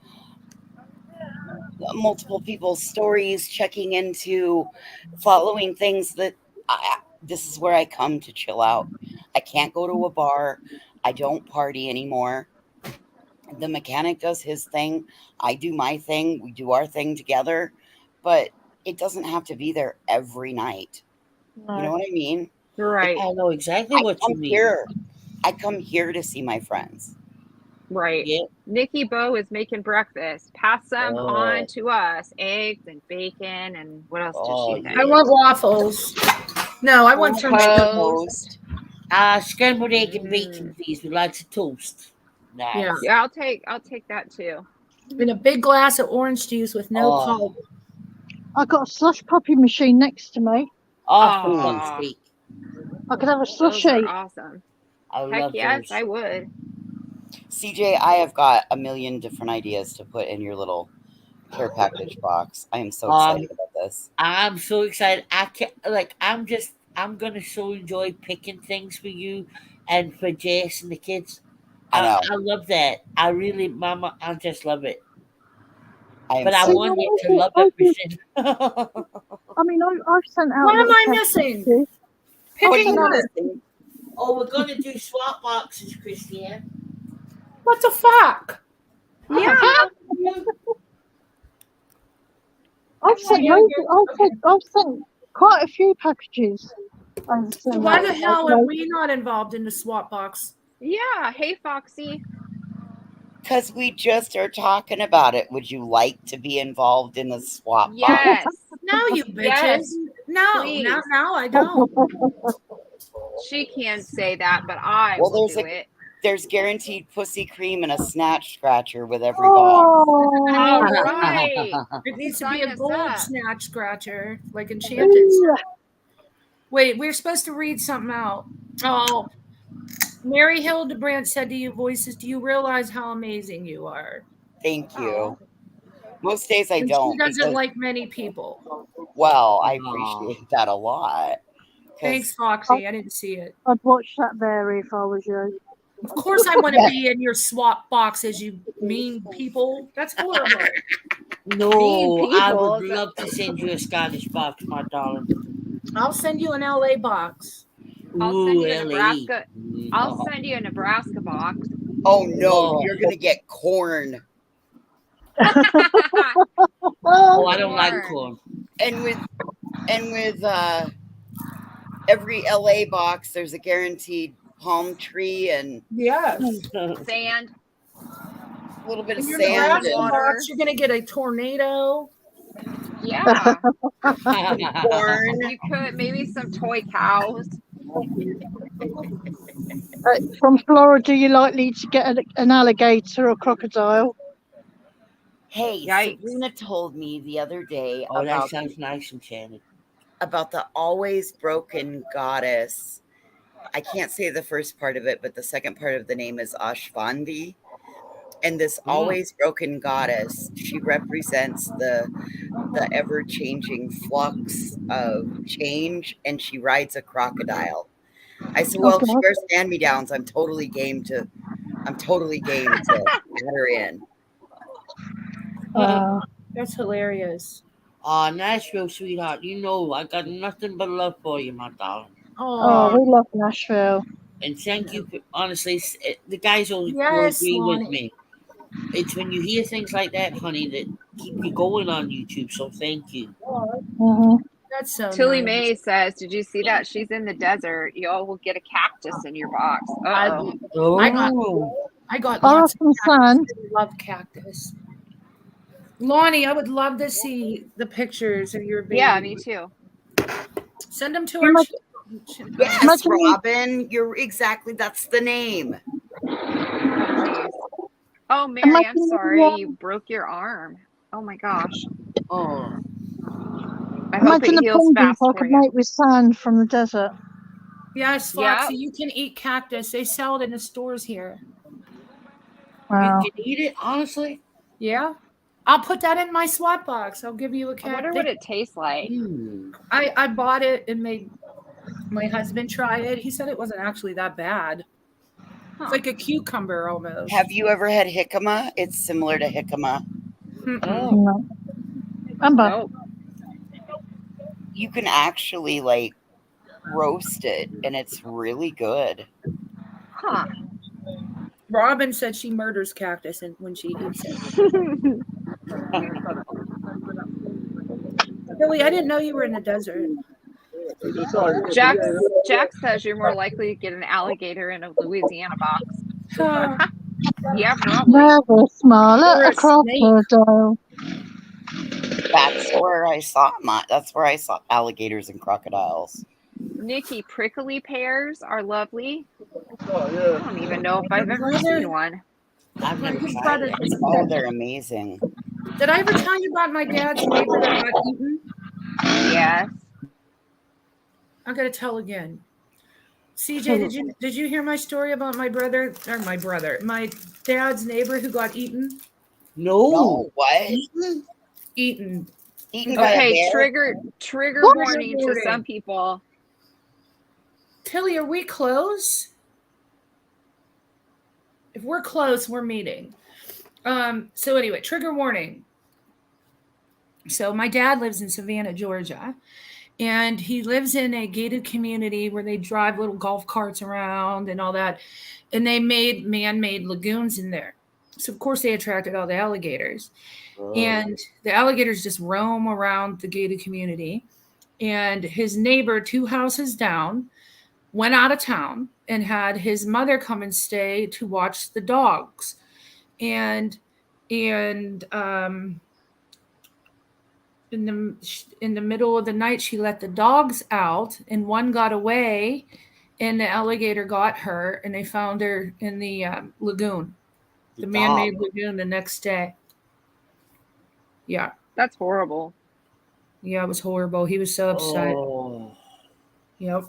multiple people's stories, checking into, following things that this is where I come to chill out. I can't go to a bar. I don't party anymore. The mechanic does his thing. I do my thing. We do our thing together, but it doesn't have to be there every night. You know what I mean? Right. I know exactly what you mean. I come here to see my friends. Right. Yeah. Nikki Bo is making breakfast. Pass some Oh. on to us. Eggs and bacon and what else does Oh, she yeah. have? I want waffles. No, I want French toast. Toast. Scrambled egg and bacon, please, with lots of toast. Nice. Yeah. Yeah, I'll take that too. And a big glass of orange juice with no Oh. pulp. I got a slush puppy machine next to me. Oh, for Aw. fuck's sake. I could have a Those slushy. are awesome. I Heck love yes, those. I would. CJ, I have got a million different ideas to put in your little care package box. I am so excited about this. I'm so excited. I can't, I'm gonna so enjoy picking things for you and for Jess and the kids. I know. I love that. I really, Mama, I just love it. I am But I so want you to love I everything. I mean, I've sent out. What am little I missing? packages. Picking What are what? you missing? Oh, we're gonna do swap boxes, Christiane. What the fuck? Yeah. I've sent I've sent quite a few packages. So why the hell are we not involved in the swap box? Yeah. Hey, Foxy. Because we just are talking about it. Would you like to be involved in the swap box? Yes. No, you bitches. Yes, No, please. now I don't. She can say that, but I Well, will there's do a- it. There's guaranteed pussy cream and a snatch scratcher with every box. Oh, All right. It needs to be Sign a us gold up. snatch scratcher, like Enchanted. Wait, we're supposed to read something out. Oh, Mary Hildebrandt said to you, Voices, do you realize how amazing you are? Thank you. Aw. Most days I And don't. she doesn't because, like many people. well, I appreciate that a lot. 'cause- Thanks, Foxy. I didn't see it. I'd watch that, Mary, if I was you. Of course, I want to be in your swap boxes, you mean people. That's horrible. No, Mean I people. would love to send you a Scottish box, my darling. I'll send you an LA box. I'll send you a LA. Nebraska. I'll Oh. send you a Nebraska box. Oh no, Oh. you're gonna get corn. Oh, I don't like corn. And with every LA box, there's a guaranteed palm tree and Yes. Sand. a little bit of In your sand. Nebraska And water. box, you're going to get a tornado. Yeah. corn. You could maybe some toy cows. From Florida, you're likely to get an alligator or crocodile. Hey, Yikes. Sabrina told me the other day Oh, that about sounds nice, Enchanted. the always broken goddess. I can't say the first part of it, but the second part of the name is Ashvandi. And this always broken goddess, she represents the ever-changing flux of change, and she rides a crocodile. I said, well, if she wears hand-me-downs, I'm totally game to add her in. That's hilarious. Oh, Nashville, sweetheart. You know I got nothing but love for you, my darling. Oh, we love Nashville. And thank you for, honestly, the guys will Yes, agree with Lonnie. me. It's when you hear things like that, honey, that keep you going on YouTube. So thank you. That's so Tilly nice. Mae says, "Did you see that? She's in the desert. Y'all will get a cactus in your box." Uh-oh. I got I'll have lots of some sun. cactus. I love cactus. Lonnie, I would love to see the pictures of your baby. Yeah, me too. Send them to You our. must- Yes, Imagine- Robin, you're exactly, that's the name. Oh, Mary, I'm Imagine- sorry. You broke your arm. Oh my gosh. Oh, I hope Imagine it the heals pendants fast I for could you. make with sand from the desert. Yes, Yeah. Foxy, you can eat cactus. They sell it in the stores here. Wow. you can eat it, honestly? Yeah. I'll put that in my swap box. I'll give you a I cactus. wonder what it tastes like. I bought it and made my husband try it. He said it wasn't actually that bad. Huh. It's like a cucumber almost. Have you ever had jicama? It's similar to jicama. Mm-mm. Oh, No. Amber. Nope. You can actually like roast it, and it's really good. Huh. Robin said she murders cactus when she eats it. Billy, I didn't know you were in the desert. Jack says you're more likely to get an alligator in a Louisiana box. Huh. Yeah, probably. Never smile Or at a a crocodile. That's where I saw alligators and crocodiles. Nikki, prickly pears are lovely. I don't even know if I've ever seen one. I've never His tried brother- it. Oh, they're amazing. Did I ever tell you about my dad's neighbor that got eaten? Yes. I'm gonna tell again. CJ, did you hear my story about my dad's neighbor who got eaten? No, what? Eaten. Eaten by a Okay, bear? trigger What? warning to some people. Tilly, are we close? If we're close, we're meeting. So anyway, trigger warning. So my dad lives in Savannah, Georgia, and he lives in a gated community where they drive little golf carts around and all that. And they made man-made lagoons in there. So of course they attracted all the alligators. And the alligators just roam around the gated community. And his neighbor, 2 houses down, went out of town and had his mother come and stay to watch the dogs. and in the middle of the night, she let the dogs out, and one got away, and the alligator got her, and they found her in the lagoon, the man-made lagoon, the next day. Yeah. That's horrible. Yeah, it was horrible. He was so upset. Oh, Yep.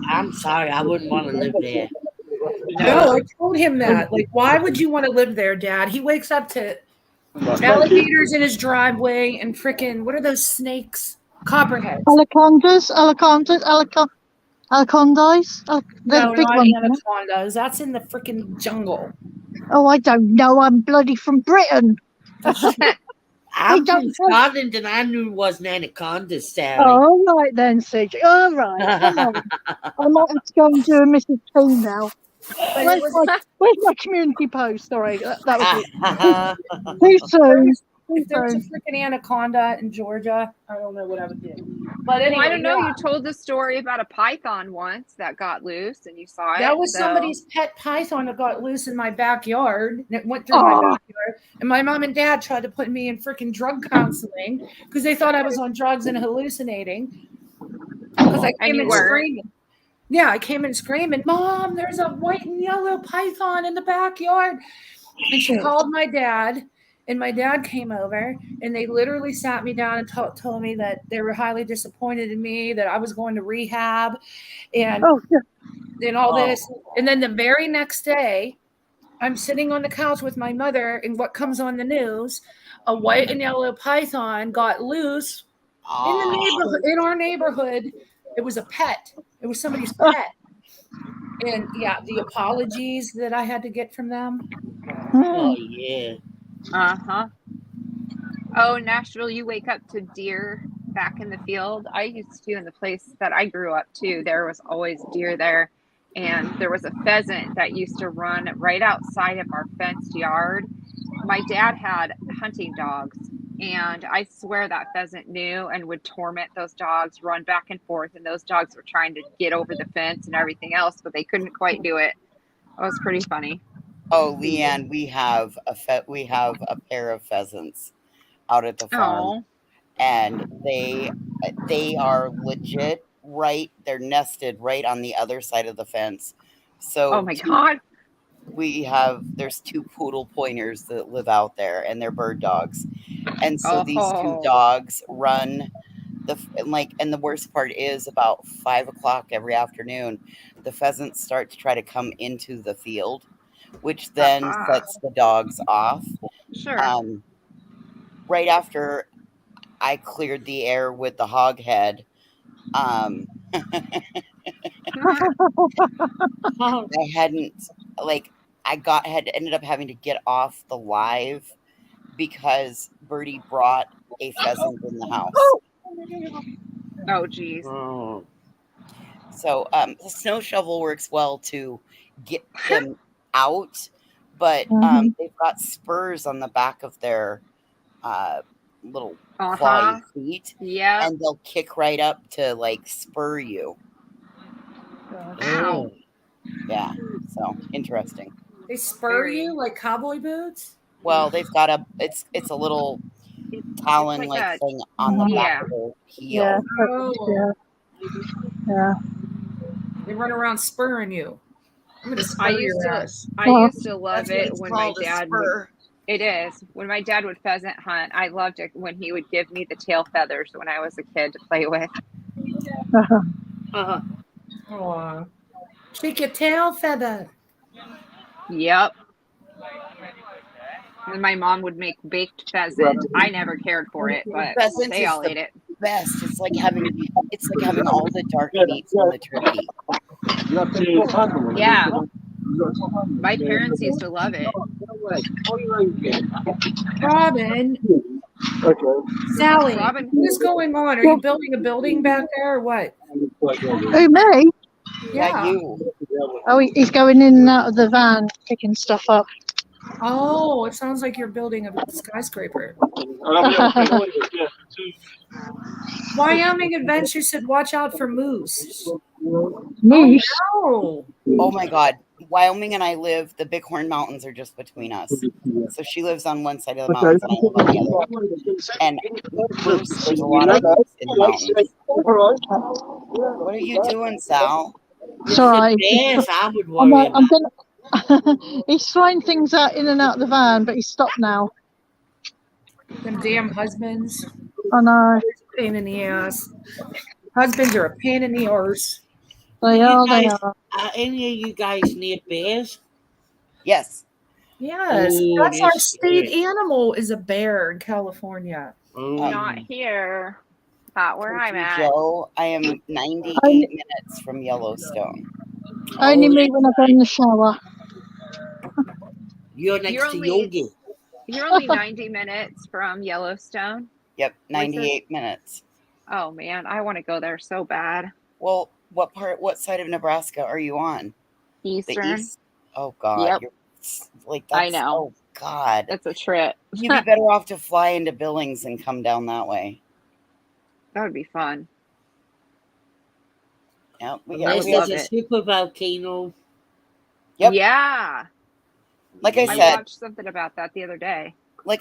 I'm sorry. I wouldn't want to live there. No, I told him that. Like, why would you want to live there, Dad? He wakes up to alligators in his driveway and freaking, what are those snakes? Copperheads. Anacondas. They're No, the big not ones. anacondas. That's in the freaking jungle. Oh, I don't know. I'm bloody from Britain. I'm don't from know. Scotland, and I knew it wasn't anacondas, Sally. Oh, all right then, CJ. All right. Come on. I might have to go and do a Mrs. P now. Where's my community post? Sorry, that was it. Too soon. If there's a freaking anaconda in Georgia, I don't know what I would do. But anyway, I don't know. yeah. You told the story about a python once that got loose, and you saw it. That was somebody's pet python that got loose in my backyard, and it went through my backyard. And my mom and dad tried to put me in freaking drug counseling because they thought I was on drugs and hallucinating. Because I came in screaming. Yeah, I came in screaming, "Mom, there's a white and yellow python in the backyard." And she called my dad, and my dad came over, and they literally sat me down and told me that they were highly disappointed in me, that I was going to rehab, and all this. And then the very next day, I'm sitting on the couch with my mother, and what comes on the news? A white and yellow python got loose in the neighborhood, in our neighborhood. It was a pet. It was somebody's pet. And yeah, the apologies that I had to get from them. Oh, yeah. Uh-huh. Oh, Nashville, you wake up to deer back in the field. I used to in the place that I grew up too. There was always deer there. And there was a pheasant that used to run right outside of our fenced yard. My dad had hunting dogs, and I swear that pheasant knew and would torment those dogs, run back and forth, and those dogs were trying to get over the fence and everything else, but they couldn't quite do it. It was pretty funny. Oh, Leanne, we have a pair of pheasants out at the farm, and they are legit. Right, they're nested right on the other side of the fence. So, oh my God, there's two poodle pointers that live out there, and they're bird dogs, and so these two dogs run and the worst part is about 5 o'clock every afternoon, the pheasants start to try to come into the field, which then sets the dogs off. Sure. Right after I cleared the air with the hog head, I ended up having to get off the live because Birdie brought a pheasant in the house. Oh geez. So the snow shovel works well to get them out, but they've got spurs on the back of their little clawy feet, and they'll kick right up to spur you. Ow. Yeah, so interesting. They spur you like cowboy boots? Well, they've got it's a little talon like thing on the back of their heel. Yeah. They run around spurring you. I used to love it when my dad would, it is when my dad would pheasant hunt. I loved it when he would give me the tail feathers when I was a kid to play with. Oh, take your tail feather. Yep. And my mom would make baked pheasant. I never cared for it, but they all ate it. Best. It's like having all the dark meats on the turkey. Yeah. My parents used to love it. Robin. Sally, Robin, what is going on? Are you building a building back there or what? Who, me? Yeah, you. Oh, he's going in and out of the van, picking stuff up. Oh, it sounds like you're building a skyscraper. Wyoming Adventure said, watch out for moose. Moose? Oh, Oh my God. Wyoming and I live, the Bighorn Mountains are just between us. So she lives on one side of the mountains and I live on the other. And Bruce, there's a lot of moose in the mountains. What are you doing, Sal? Sorry. Yes, I would I'm, worry I'm about. gonna. He's throwing things out in and out of the van, but he's stopped now. Them damn husbands. I know. Pain in the ass. Husbands are a pain in the arse. They You are. They guys, are. are any of you guys near bears? Yes. Yes, Oh, that's our this state is- animal is a bear in California. Not here. Not where I'm Country at. Joe, I am 98 Only- minutes from Yellowstone. Only Oh, me when I go in the shower. You're next You're to only- Yogi. You're only 90 minutes from Yellowstone. Yep, 98 minutes. Oh man, I want to go there so bad. Well, what side of Nebraska are you on? The Eastern. east? Oh, God. Yep. You're like, that's, I know. Oh, God. It's a trip. You'd be better off to fly into Billings and come down that way. That would be fun. Yep, we Unless would love there's a it. super volcano. Yep. Yeah. Like I I said, watched something about that the other day. you, Oh,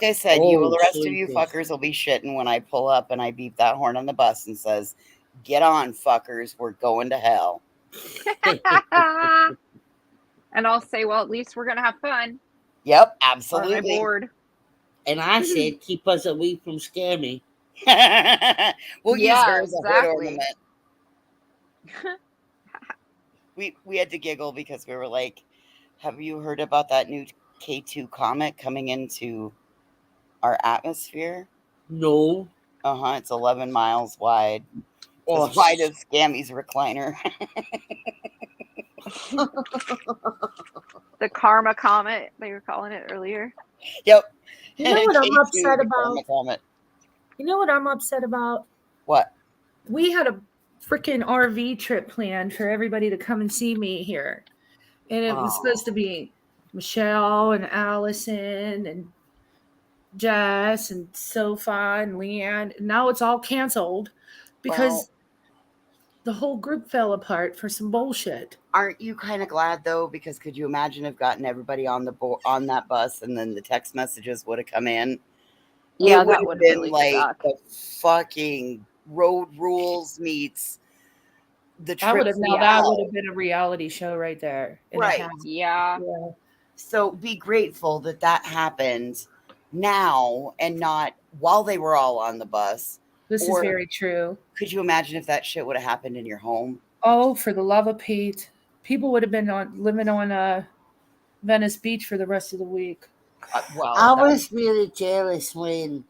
the rest of so you good. fuckers will be shitting when I pull up and I beep that horn on the bus and says, "Get on, fuckers, we're going to hell." And I'll say, well, at least we're gonna have fun. Yep, Or am I absolutely. bored? And I said, keep us away from Scammy. We'll use Yeah, her as a hood exactly. ornament. We had to giggle because we were like, "Have you heard about that new K2 comet coming into our atmosphere?" No. It's 11 miles wide. Oh, As wide as Scammy's recliner. The Karma Comet, they were calling it earlier. Yep. You know what I'm K2, upset the about? Karma comet. You know what I'm upset about? What? We had a freaking RV trip planned for everybody to come and see me here. And it was supposed to be Michelle and Allison and Jess and Sophia and Leanne. And now it's all canceled because the whole group fell apart for some bullshit. Aren't you kind of glad though? Because could you imagine if gotten everybody on on that bus and then the text messages would have come in? Yeah, It that would would have been really like suck. the fucking road rules meets the That would trip. have been a reality show right there. and a Right. half. Yeah. Yeah. So be grateful that happened now and not while they were all on the bus. This is very true. Could you imagine if that shit would have happened in your home? Oh, for the love of Pete. People would have been living on Venice Beach for the rest of the week. I was really jealous when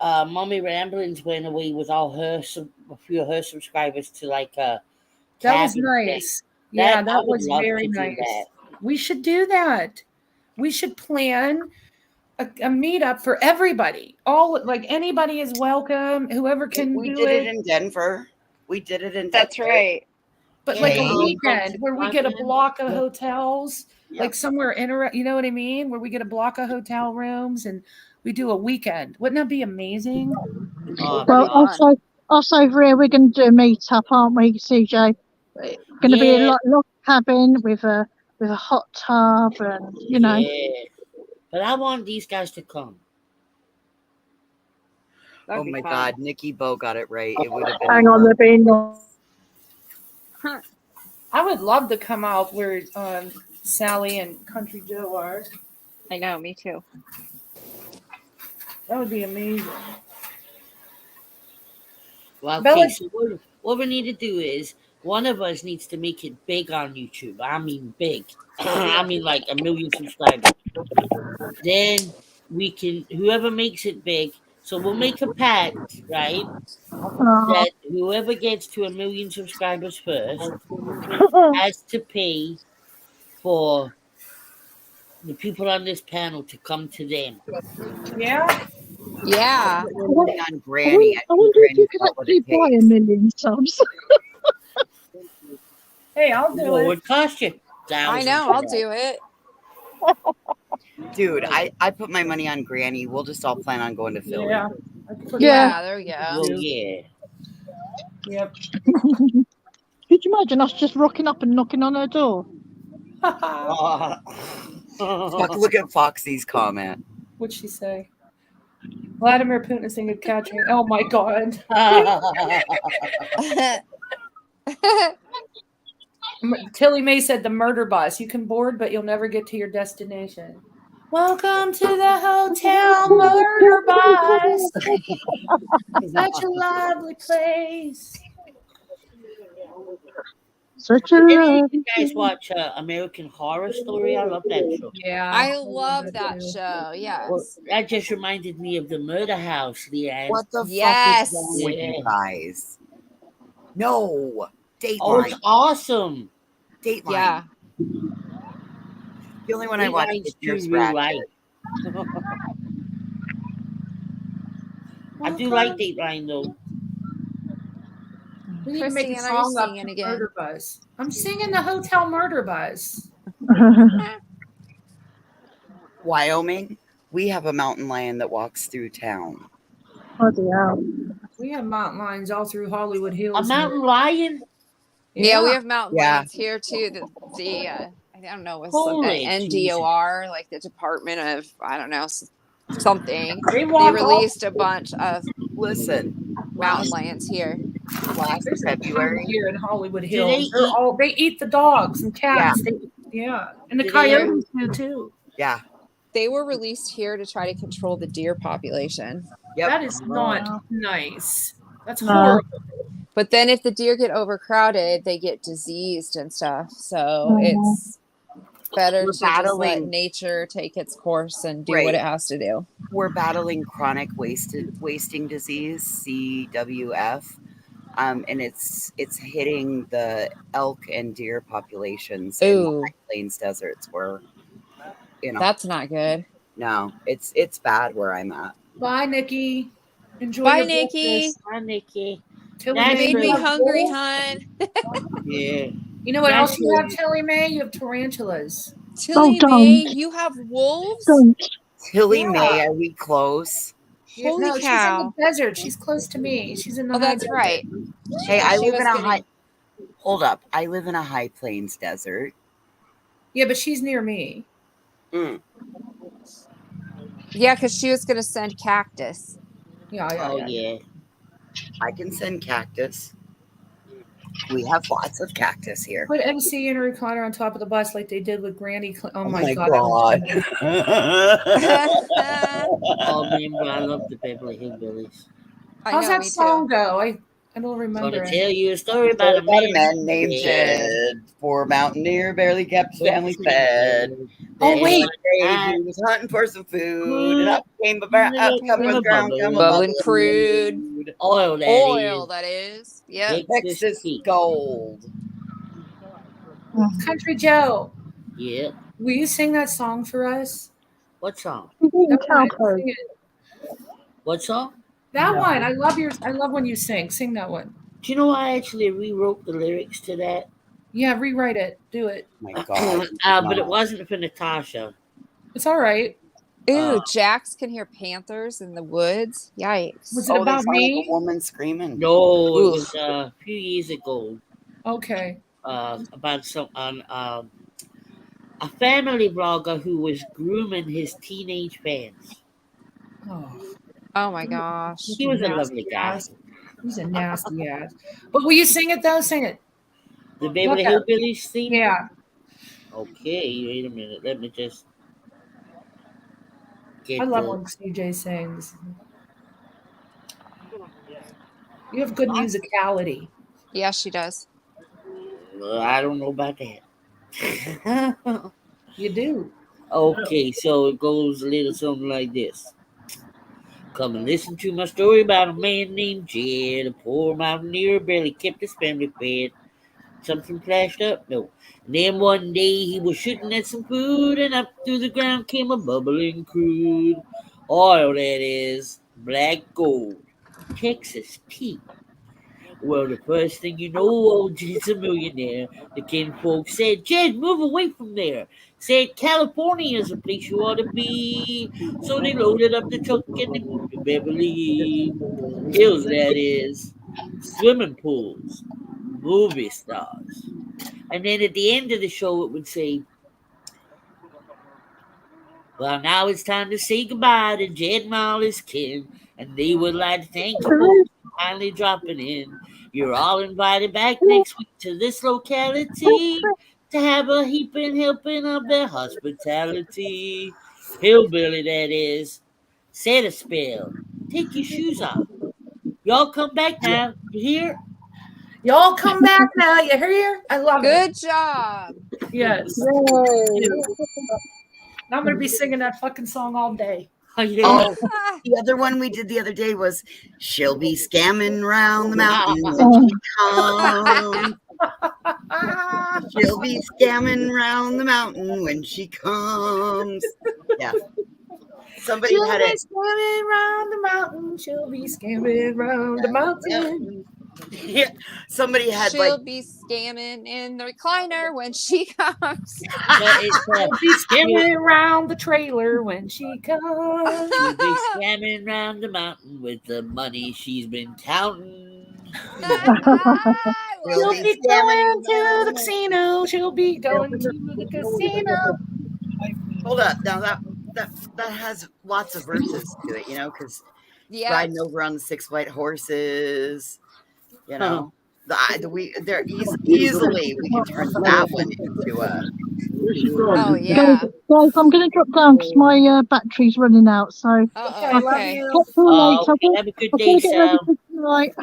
Mommy Ramblings went away with all her, a few of her subscribers to like a That was cabin nice. thing. Yeah, I that would was love very to do nice. that. We should do that. We should plan a meetup for everybody. All like anybody is welcome. Whoever can We do did it. it in Denver. We did it in That's Denver. right. But like a Yeah. weekend where we get a block of Yeah. hotels, like somewhere you know what I mean? Where we get a block of hotel rooms and we do a weekend. Wouldn't that be amazing? Oh, Well, God. us over here, we're going to do a meet up, aren't we, CJ? Going to be a log cabin with a hot tub, and you know. Yeah. But I want these guys to come. That'd Oh be my fun. God, Nikki Bo got it right. It would have been. Hang on, they're being. I would love to come out where Sally and Country Joe are. I know, me too. That would be amazing. Well, Bella- okay, so what we need to do is one of us needs to make it big on YouTube. I mean big. I mean like 1 million subscribers. Then we can, whoever makes it big, so we'll make a pact, right? That whoever gets to 1 million subscribers first has to pay for the people on this panel to come to them. Yeah. Yeah. Money on Granny. I wonder if you Granny could got what actually it buy takes. 1 million subs. Hey, I'll do What it. would cost you? I know, I'll do it. Dude, I put my money on Granny. We'll just all plan on going to Philly. Yeah. Yeah, there we go. Well, yeah. Yep. Could you imagine us just rocking up and knocking on her door? Fuck, look at Foxy's comment. What'd she say? Vladimir Putin is thinking of catching. Oh my god. Tilly May said the murder bus. You can board, but you'll never get to your destination. Welcome to the hotel murder bus. Such a lovely place. Such a Did any of love. you guys watch American Horror Story? I love that show. Yeah. I love that show. Well, Yes. that just reminded me of the Murder House, Leanne. What the Yes. fuck is wrong with you guys? No. Dateline. Oh, it's awesome. Dateline. Yeah. The only one I watched Dateline's is too Nurse real Ratched. life. I do like Dateline though. We need to make a Christiane, are you song up singing to again? Murder Bus. I'm singing the hotel murder bus. Wyoming, we have a mountain lion that walks through town. Bloody hell. We have mountain lions all through Hollywood Hills. A mountain lion? Yeah, we have mountain Yeah. lions here too. The I don't know, what's Holy NDOR, like the Department of I don't know something. They They walk released a bunch of Listen, mountain lions here. last There's a ton February, here in Hollywood Do Hills. they They eat the dogs and cats. Yeah. And the Do they ever- coyotes do too. yeah, They were released here to try to control the deer population. yep. That is not nice. That's No. horrible. But then if the deer get overcrowded, they get diseased and stuff. So it's better We're to just let battling- nature take its course and do Right. what it has to do. We're battling chronic wasting disease, CWF, and it's hitting the elk and deer populations in the Ooh. High Plains deserts. Where That's not good. no, it's bad where I'm at. Bye, Nikki. Enjoy Bye, your Nikki. breakfast. Hi, Nikki. Tilly Nice You May, made me you have hungry, wolves? hon. Yeah. You know what That's else you have, really- Tilly May? You have tarantulas. Tilly don't. May, you have wolves? Don't. Tilly Yeah. May, are we close? Holy no, cow. she's in the desert. She's close to me. She's in the Oh, high that's desert. right. Hey, I She live was in a getting- high. Hold up, I live in a High Plains desert. Yeah, but she's near me. Mm. Yeah, because she was going to send cactus. Yeah, Oh, yeah. I can send cactus. We have lots of cactus here. Put MC and Recliner on top of the bus like they did with Granny. Oh my god. Oh, man, but I love the Beverly Hillbillies. I How's know, that me song too. go? I don't I'm remember gonna it. tell you a story about a man named Jed. Poor mountaineer barely kept his family fed. Oh, Then wait. one day he was hunting for some food, and up came a ground Bubbling crude. Oil, that Oil, is. that is. Yep. Texas gold. Country Joe, Yeah. will you sing that song for us? What song? She's eating That one. cowtoes. Sing it. What song? That one. I love when you sing. Sing that one. Do you know I actually rewrote the lyrics to that? Yeah, rewrite it. Do it. My God. But it wasn't for Natasha. It's all right. Ooh, Jax can hear panthers in the woods. Yikes. Was it about they sounded me? a woman screaming. No, it Oof. was a few years ago. Okay. About a family vlogger who was grooming his teenage fans. Oh, Oh my gosh. He was a nasty lovely guy. ass. He's a nasty ass. But will you sing it though? Sing it. The Beverly Okay. Hillbillies theme? Yeah. Okay, wait a minute. Let me just get I love the- when CJ sings. You have good musicality. Yeah, she does. I don't know about that. You do. Okay, so it goes a little something like this. Come and listen to my story about a man named Jed. A poor mountaineer barely kept his family fed. Something flashed up? No. And then one day he was shooting at some food, and up through the ground came a bubbling crude. Oil, that is. Black gold. Texas tea. Well, the first thing you know, old Jed's a millionaire. The kinfolk said, Jed, move away from there. Said, California is a place you ought to be. So they loaded up the truck and they moved to Beverly Hills, that is. Swimming pools. Movie stars. And then at the end of the show, it would say, Well, now it's time to say goodbye to Jed and all his kin, and they would like to thank you both for kindly dropping in. You're all invited back next week to this locality to have a heaping helping of their hospitality. Hillbilly, that is. Say the spell. Take your shoes off. Y'all come back now. You hear? Y'all come back now. You hear? I love Good job. it. Yes. Yay. I'm going to be singing that fucking song all day. Oh, the other one we did the other day was she'll be scamming round the mountain when she comes. She'll be scamming round the mountain when she comes. Yeah. Somebody She'll had be it. scamming round the mountain. She'll be scamming round the mountain. Yeah. Somebody had She'll like be scamming in the recliner when she comes. She'll be scamming round the trailer when she comes. She'll be scamming round the mountain with the money she's been counting. She'll be going to the casino. She'll be going to the casino. hold up. Now that has lots of verses to it, because Yeah. riding over on the 6 white horses, they're easily we can turn that one into a Oh yeah. Guys, I'm going to drop down because my battery's running out. So Uh-oh, okay. talk to you later. Okay, have a good I've day, got to get ready Sal. for tonight.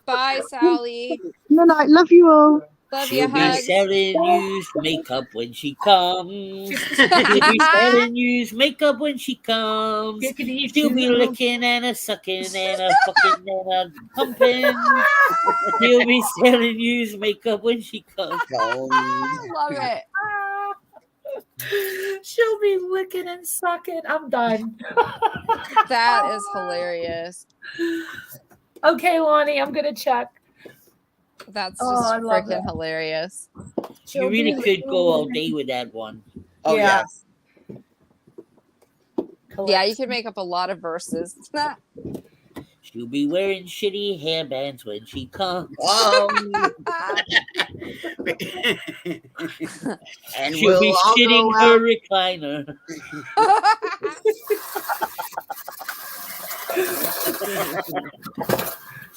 Bye, Sally. Good night. Love you all. Love She'll you. be Hugs. selling used makeup when she comes. She'll be selling used makeup when she comes. She'll be licking and a sucking and a fucking and a pumping. She'll be selling used makeup when she comes. Love it. She'll be licking and sucking. I'm done. That is hilarious. Okay, Lonnie, I'm gonna check. That's Oh, just I love freaking it. hilarious. You really could go all day with that one. oh Yeah. yes. Yeah, you could make up a lot of verses. She'll be wearing shitty hairbands when she comes. And She'll be all shitting go her out. recliner.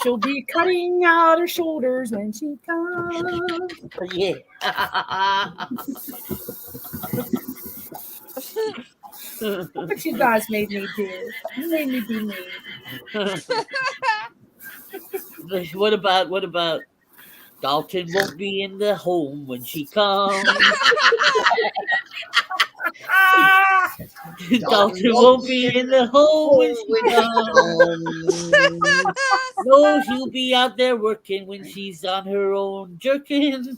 She'll be cutting out her shoulders when she comes. Yeah. What you guys made me do? You made me be me. What about Dalton won't be in the home when she comes? Dalton won't be in the home when she comes. No, he'll be out there working when she's on her own jerkin.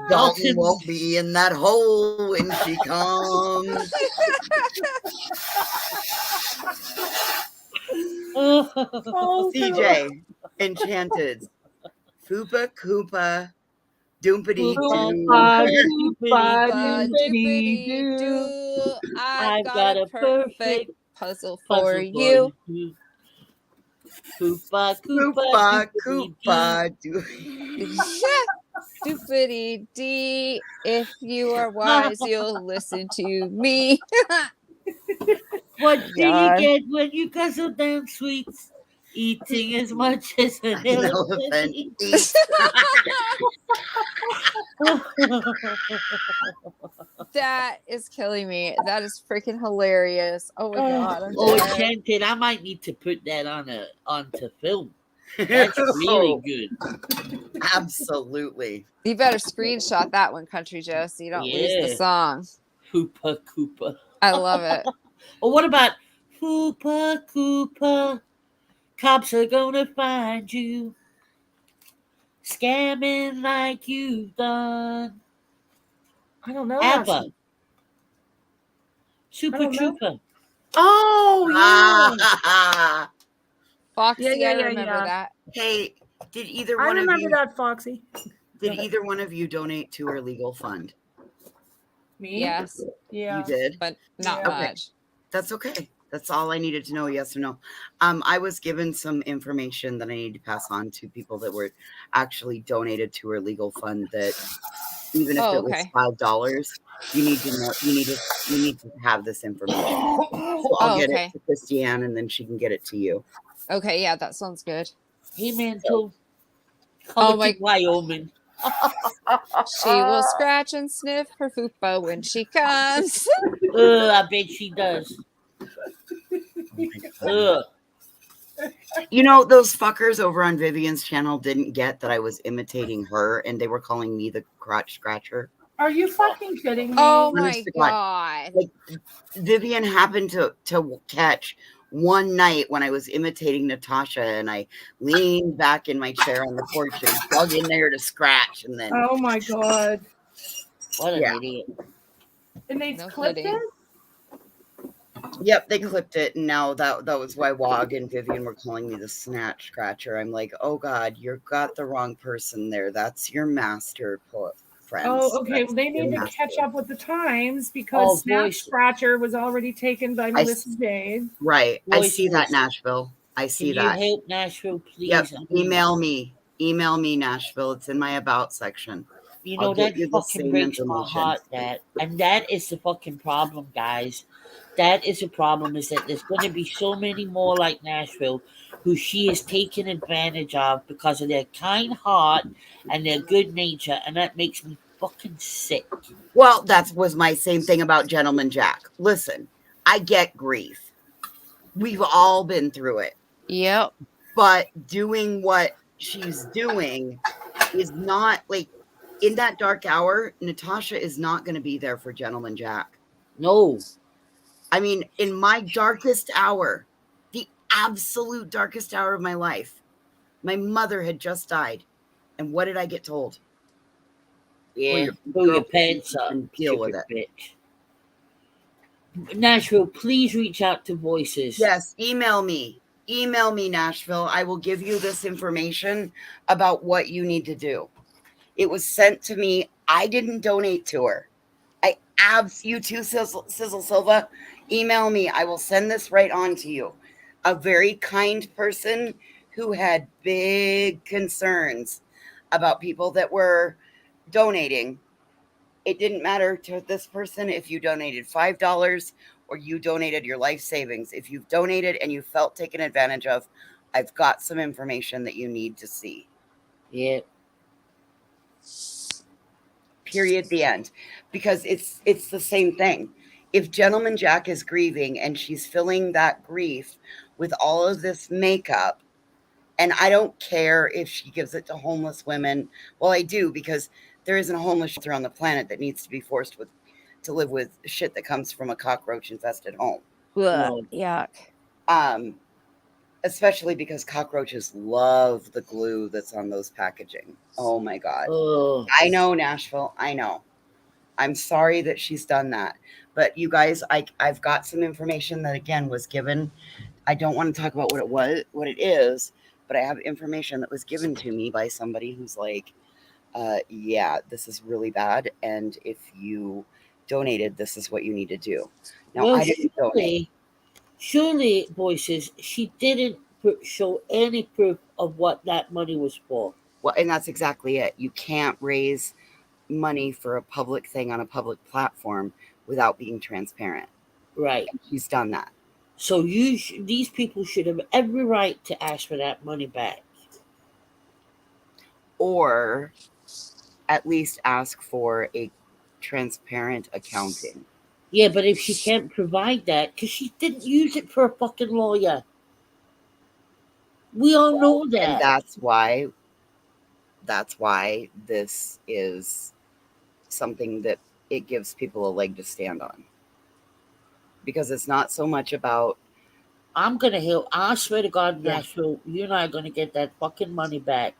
Dalton won't be in that hole when she comes. Oh, CJ, Enchanted. Fupa Koopa. Doompity Doopity-doo. I've got a perfect puzzle for you. Koopa, Koopa, Koopa, Koopa. Doopity-dee. If you are wise, you'll listen to me. What do you God. get when you guzzle down sweets? Eating as much as an elephant eats. That is killing me. That is freaking hilarious. Oh my god. I'm Oh, dead. Enchanted, I might need to put that onto film. That's really good. Absolutely. You better screenshot that one, Country Joe, so you don't lose the Yeah. song. Koopa Koopa. I love it. Or what about Koopa Koopa? Cops are gonna find you scamming like you've done. I don't know. that ABBA. song. Super I don't know. Trooper. Oh, yeah. Foxy, Yeah, I remember that. Hey, did either I one of remember you that, Foxy. did either one of you donate to her legal fund? Me? Yes, Yeah. You did? but not Yeah. Okay. much. That's okay. That's all I needed to know, yes or no. I was given some information that I need to pass on to people that were actually donated to her legal fund that even if Oh, it was okay. $5. You need to know. You need to have this information. So I'll Oh, get okay. it to Christiane, and then she can get it to you. Okay, yeah, that sounds good. Hey, man, So, coming Oh my, to Wyoming. she will scratch and sniff her fupa when she comes. I bet she does. Ugh. you know, those fuckers over on Vivian's channel didn't get that I was imitating her, and they were calling me the crotch scratcher. Are you fucking kidding me? Oh my Honest to God. god. Like, Vivian happened to catch one night when I was imitating Natasha, and I leaned back in my chair on the porch and dug in there to scratch, and then Oh my god. What an Yeah. idiot. And they No clipped kidding. it? yep, they clipped it, and now that was why Wog and Vivian were calling me the snatch scratcher. I'm like, oh God, you've got the wrong person there. That's your master friends. Oh, okay. Well, That's they your need to master. catch up with the times Oh, because Snap voice. Scratcher was already taken by Melissa Jade. Right. I Voice see that, voice. Nashville. I see Can you that. help Nashville, please? Yep. I mean, Email me. Email me, Nashville. It's in my about section. you I'll know, get that you the fucking same breaks my information. heart, that. And that is the fucking problem, guys. That is the problem, is that there's going to be so many more like Nashville who she is taking advantage of because of their kind heart and their good nature, and that makes me fucking sick. Well, that was my same thing about Gentleman Jack. Listen, I get grief. We've all been through it. Yep. But doing what she's doing is not like, in that dark hour, Natasha is not going to be there for Gentleman Jack. No. I mean, in my darkest hour, the absolute darkest hour of my life, my mother had just died. And what did I get told? Yeah, your pull your girlfriend pants up, and deal with stupid it. bitch. Nashville, please reach out to Voices. Yes, email me. Email me, Nashville. I will give you this information about what you need to do. It was sent to me. I didn't donate to her. You too, Sizzle Silva. Email me. I will send this right on to you. A very kind person who had big concerns about people that were donating. It didn't matter to this person if you donated $5 or you donated your life savings. If you've donated and you felt taken advantage of, I've got some information that you need to see. Yeah. Period. The end. Because it's the same thing. If Gentleman Jack is grieving and she's filling that grief with all of this makeup, and I don't care if she gives it to homeless women. Well, I do, because there isn't a homeless shelter on the planet that needs to be forced to live with shit that comes from a cockroach infested home. Ugh, yuck. Especially because cockroaches love the glue that's on those packaging. Oh my God. Oh. I know, Nashville. I know. I'm sorry that she's done that. But you guys, I've got some information that, again, was given. I don't want to talk about what it is, but I have information that was given to me by somebody who's like, yeah, this is really bad. And if you donated, this is what you need to do. Now, Well, I didn't donate. surely, Voices, she didn't show any proof of what that money was for. Well, and that's exactly it. You can't raise money for a public thing on a public platform without being transparent. Right. And she's done that. So these people should have every right to ask for that money back. Or at least ask for a transparent accounting. Yeah, but if she can't provide that, because she didn't use it for a fucking lawyer. We all know that. And that's why this is something that it gives people a leg to stand on. Because it's not so much about, I'm gonna help. I swear to God, Yeah. Nashville, you and I are gonna get that fucking money back.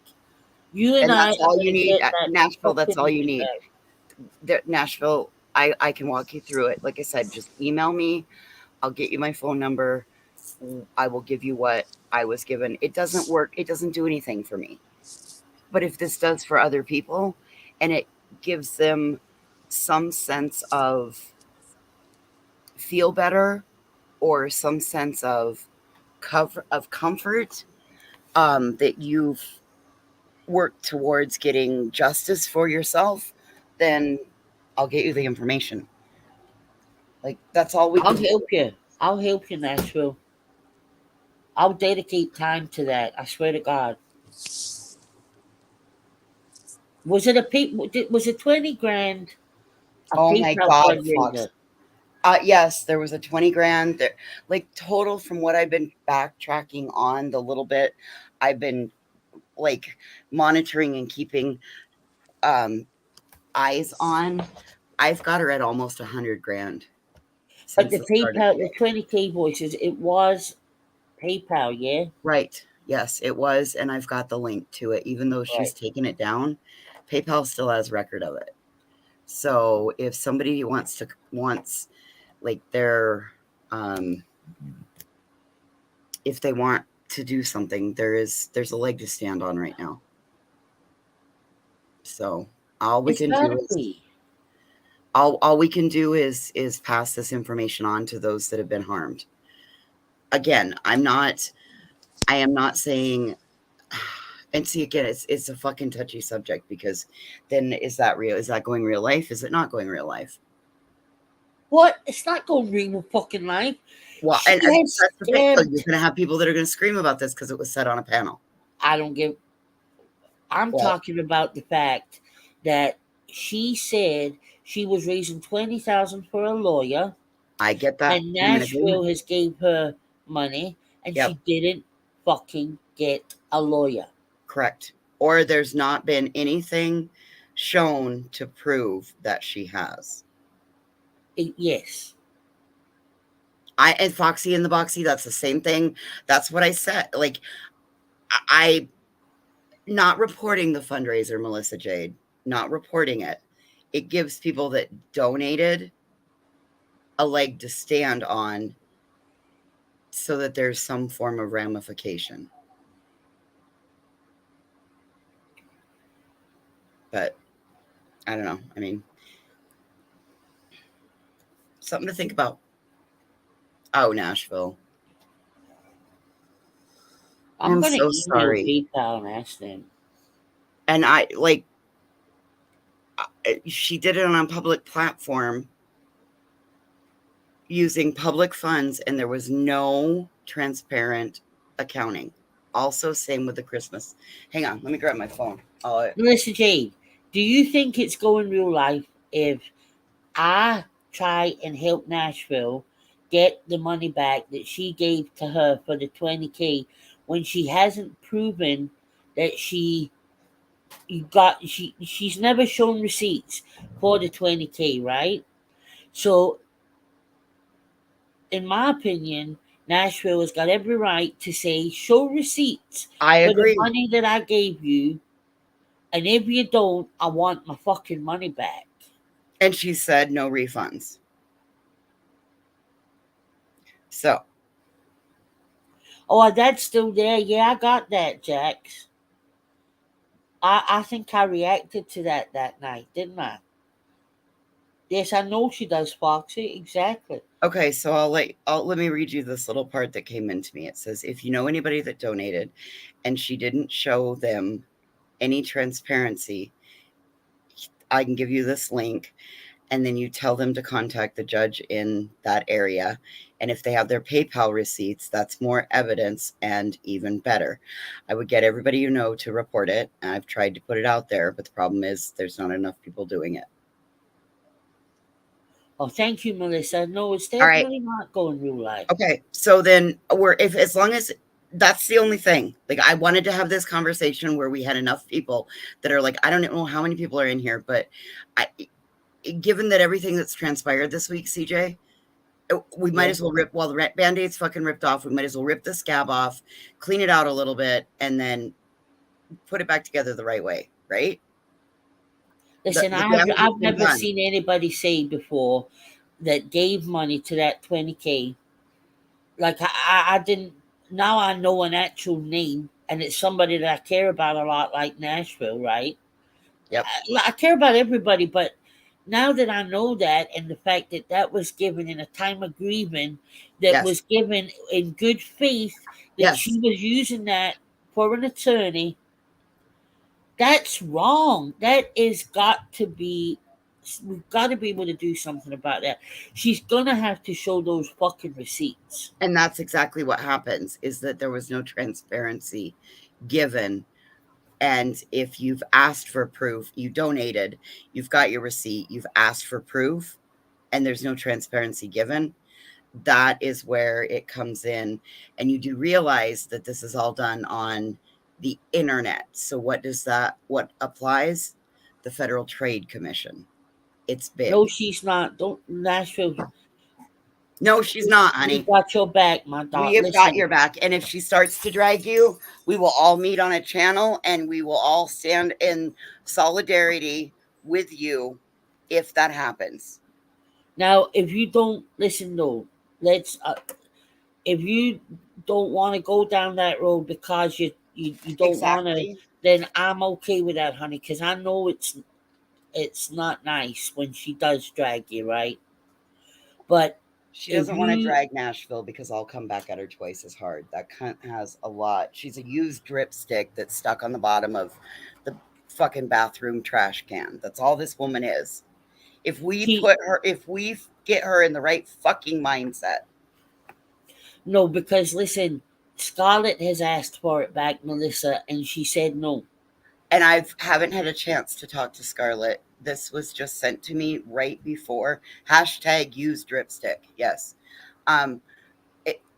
You and and I that's are all gonna you need. get that Nashville, that's fucking all you money need. back. Nashville, I can walk you through it. Like I said, just email me. I'll get you my phone number. I will give you what I was given. It doesn't work. It doesn't do anything for me. But if this does for other people, and it gives them some sense of feel better or some sense of comfort, that you've worked towards getting justice for yourself, then I'll get you the information. Like, that's all we I'll can do. help you. I'll help you, Nashville. I'll dedicate time to that. I swear to God. Was it 20 grand? A Oh my PayPal God, Fox. fundraiser? Yes, there was a 20 grand there, like total from what I've been backtracking on the little bit I've been like monitoring and keeping eyes on. I've got her at almost 100 grand. But Since the the start of PayPal, the the 20K voices, it was PayPal, yeah? Right. Yes, it was. And I've got the link to it. Even though she's Right. taken it down, PayPal still has record of it. So if somebody wants like their if they want to do something, there's a leg to stand on right now. So all we It's can gotta do is be. all we can do is pass this information on to those that have been harmed. Again, I am not saying, and see, again, it's a fucking touchy subject, because then is that real? Is that going real life? Is it not going real life? What? It's not going real fucking life. Well, She and has that's the thing. So stabbed. you're going to have people that are going to scream about this because it was said on a panel. I don't give. I'm Well, talking about the fact that she said she was raising 20,000 for a lawyer, I get that. and I'm in Nashville agreement. has gave her money, and Yep. she didn't fucking get a lawyer. Correct. Or there's not been anything shown to prove that she has. Yes. And Foxy and the Boxy, that's the same thing. That's what I said. Like, I not reporting the fundraiser, Melissa Jade, not reporting it. It gives people that donated a leg to stand on so that there's some form of ramification. But I don't know. I mean, something to think about. Oh, Nashville. I'm gonna so email sorry. PayPal and ask them. And she did it on a public platform using public funds, and there was no transparent accounting. Also, same with the Christmas. Hang on, let me grab my phone. Melissa Jade, do you think it's going real life if I try and help Nashville get the money back that she gave to her for the 20K when she hasn't proven that she's never shown receipts for the 20K, right? So in my opinion, Nashville has got every right to say, show receipts I for agree. the money that I gave you, and if you don't, I want my fucking money back. And she said no refunds. So. Oh, that's still there. Yeah, I got that, Jax. I think I reacted to that night, didn't I? Yes, I know she does, Foxy. Exactly. Okay, so let me read you this little part that came into me. It says, if you know anybody that donated and she didn't show them any transparency, I can give you this link, and then you tell them to contact the judge in that area. And if they have their PayPal receipts, that's more evidence and even better. I would get everybody you know to report it. And I've tried to put it out there, but the problem is there's not enough people doing it. Oh, thank you, Melissa. No, it's definitely not going real life. Okay, so then as long as that's the only thing. Like, I wanted to have this conversation where we had enough people that are like, I don't know how many people are in here, but given that everything that's transpired this week, CJ, we might as well rip, while the Band-Aid's fucking ripped off, we might as well rip the scab off, clean it out a little bit, and then put it back together the right way, right? Listen, I've never seen anybody say before that gave money to that 20K. Like, I didn't, now I know an actual name, and it's somebody that I care about a lot, like Nashville, right? Yep. I care about everybody, but now that I know that, and the fact that that was given in a time of grieving, that was given in good faith, that she was using that for an attorney, that's wrong. That is got to be we've got to be able to do something about that. She's gonna have to show those fucking receipts. And that's exactly what happens, is that there was no transparency given. And if you've asked for proof, you donated, you've got your receipt, you've asked for proof, and there's no transparency given, that is where it comes in. And you do realize that this is all done on the internet. So what applies? The Federal Trade Commission. It's big. No, she's not. Don't Nashville. No, she's not, honey. We've got your back, my dog. We have got your back. And if she starts to drag you, we will all meet on a channel and we will all stand in solidarity with you if that happens. Now, if you don't listen, though, let's. If you don't want to go down that road because you don't want to, then I'm okay with that, honey. Because I know it's not nice when she does drag you, right? But she doesn't want to drag Nashville because I'll come back at her twice as hard. That cunt has a lot. She's a used dripstick that's stuck on the bottom of the fucking bathroom trash can. That's all this woman is. If we get her in the right fucking mindset. No, because listen, Scarlett has asked for it back, Melissa, and she said no. And I haven't had a chance to talk to Scarlett. This was just sent to me right before. #used dripstick. Yes.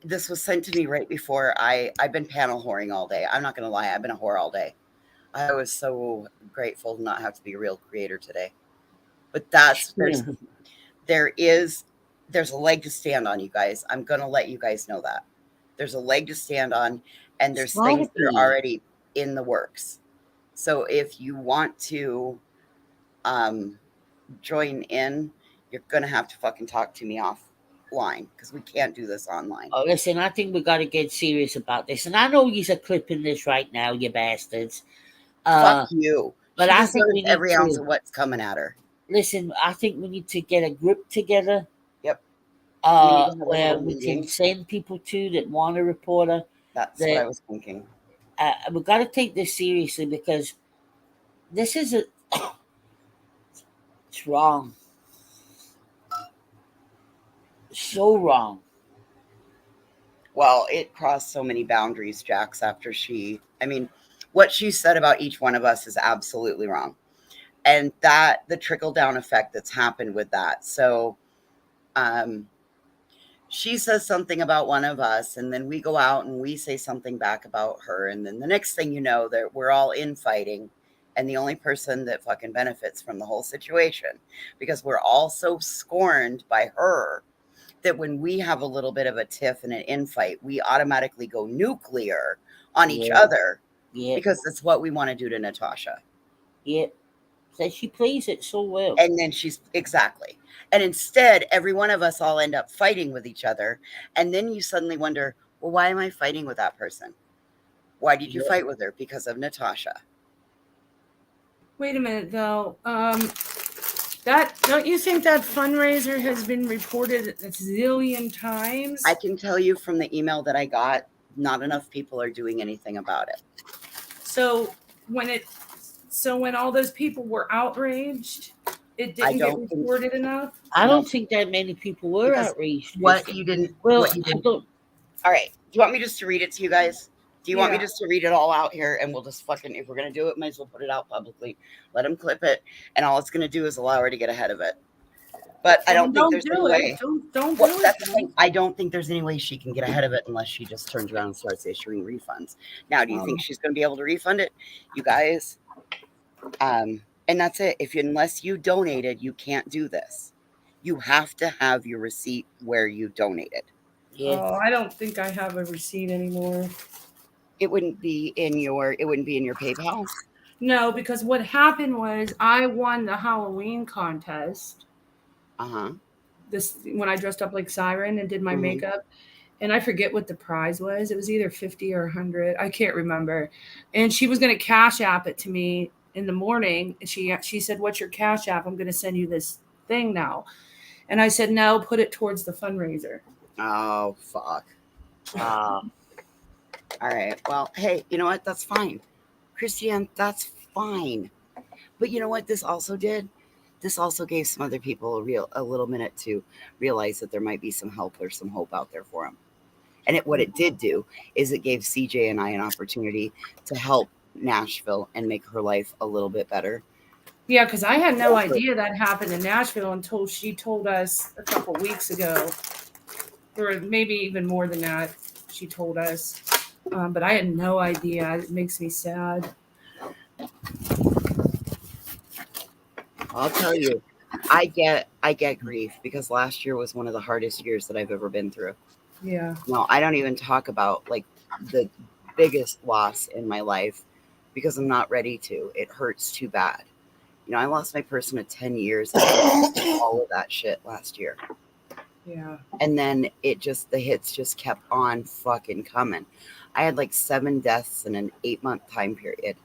This was sent to me right before. I've been panel whoring all day. I'm not going to lie. I've been a whore all day. I was so grateful to not have to be a real creator today. But there's a leg to stand on, you guys. I'm going to let you guys know that. There's a leg to stand on, and there's things that are already in the works. So if you want to join in, you're going to have to fucking talk to me offline because we can't do this online. Oh, listen, I think we got to get serious about this. And I know you're clipping this right now, you bastards. Fuck you. But I think we need every ounce of what's coming at her. Listen, I think we need to get a group together. Yep. Where we can send people to that want to report her. That's what I was thinking. We've got to take this seriously because this is it's wrong. So wrong. Well, it crossed so many boundaries, Jax, after what she said about each one of us is absolutely wrong. And the trickle down effect that's happened with that. So, she says something about one of us, and then we go out and we say something back about her. And then the next thing you know, that we're all infighting. And the only person that fucking benefits from the whole situation, because we're all so scorned by her that when we have a little bit of a tiff and an infight, we automatically go nuclear on each other. Yeah. Because that's what we want to do to Natasha. Yeah. So she plays it so well. And then exactly. And instead, every one of us all end up fighting with each other. And then you suddenly wonder, well, why am I fighting with that person? Why did you fight with her? Because of Natasha. Wait a minute, though. Don't you think that fundraiser has been reported a zillion times? I can tell you from the email that I got, not enough people are doing anything about it. So when all those people were outraged, it didn't get reported enough? I don't think that many people were outraged. All right. Do you want me just to read it to you guys? Do you want me just to read it all out here? And we'll just if we're going to do it, might as well put it out publicly. Let them clip it. And all it's going to do is allow her to get ahead of it. But I don't think there's any way. Don't do it. I don't think there's any way she can get ahead of it unless she just turns around and starts issuing refunds. Now, do you think she's going to be able to refund it? You guys, and that's it. Unless you donated, you can't do this. You have to have your receipt where you donated. Yeah. Oh, I don't think I have a receipt anymore. It wouldn't be in your PayPal? No, because what happened was I won the Halloween contest. Uh-huh. When I dressed up like Siren and did my makeup. And I forget what the prize was. It was either 50 or 100. I can't remember. And she was going to Cash App it to me in the morning. She said, "What's your Cash App? I'm going to send you this thing now." And I said, "No, put it towards the fundraiser." Oh, fuck. All right. Well, hey, you know what? That's fine. Christiane, that's fine. But you know what this also did? this also gave some other people a little minute to realize that there might be some help or some hope out there for them. And what it did do is it gave CJ and I an opportunity to help Nashville and make her life a little bit better. Yeah, because I had no idea that happened in Nashville until she told us a couple weeks ago, or maybe even more than that. She told us, but I had no idea. It makes me sad. I'll tell you, I get grief because last year was one of the hardest years that I've ever been through. Yeah. No, I don't even talk about like the biggest loss in my life because I'm not ready to. It hurts too bad. You know, I lost my person of 10 years and all of that shit last year. Yeah. And then the hits just kept on fucking coming. I had like 7 deaths in an 8-month time period.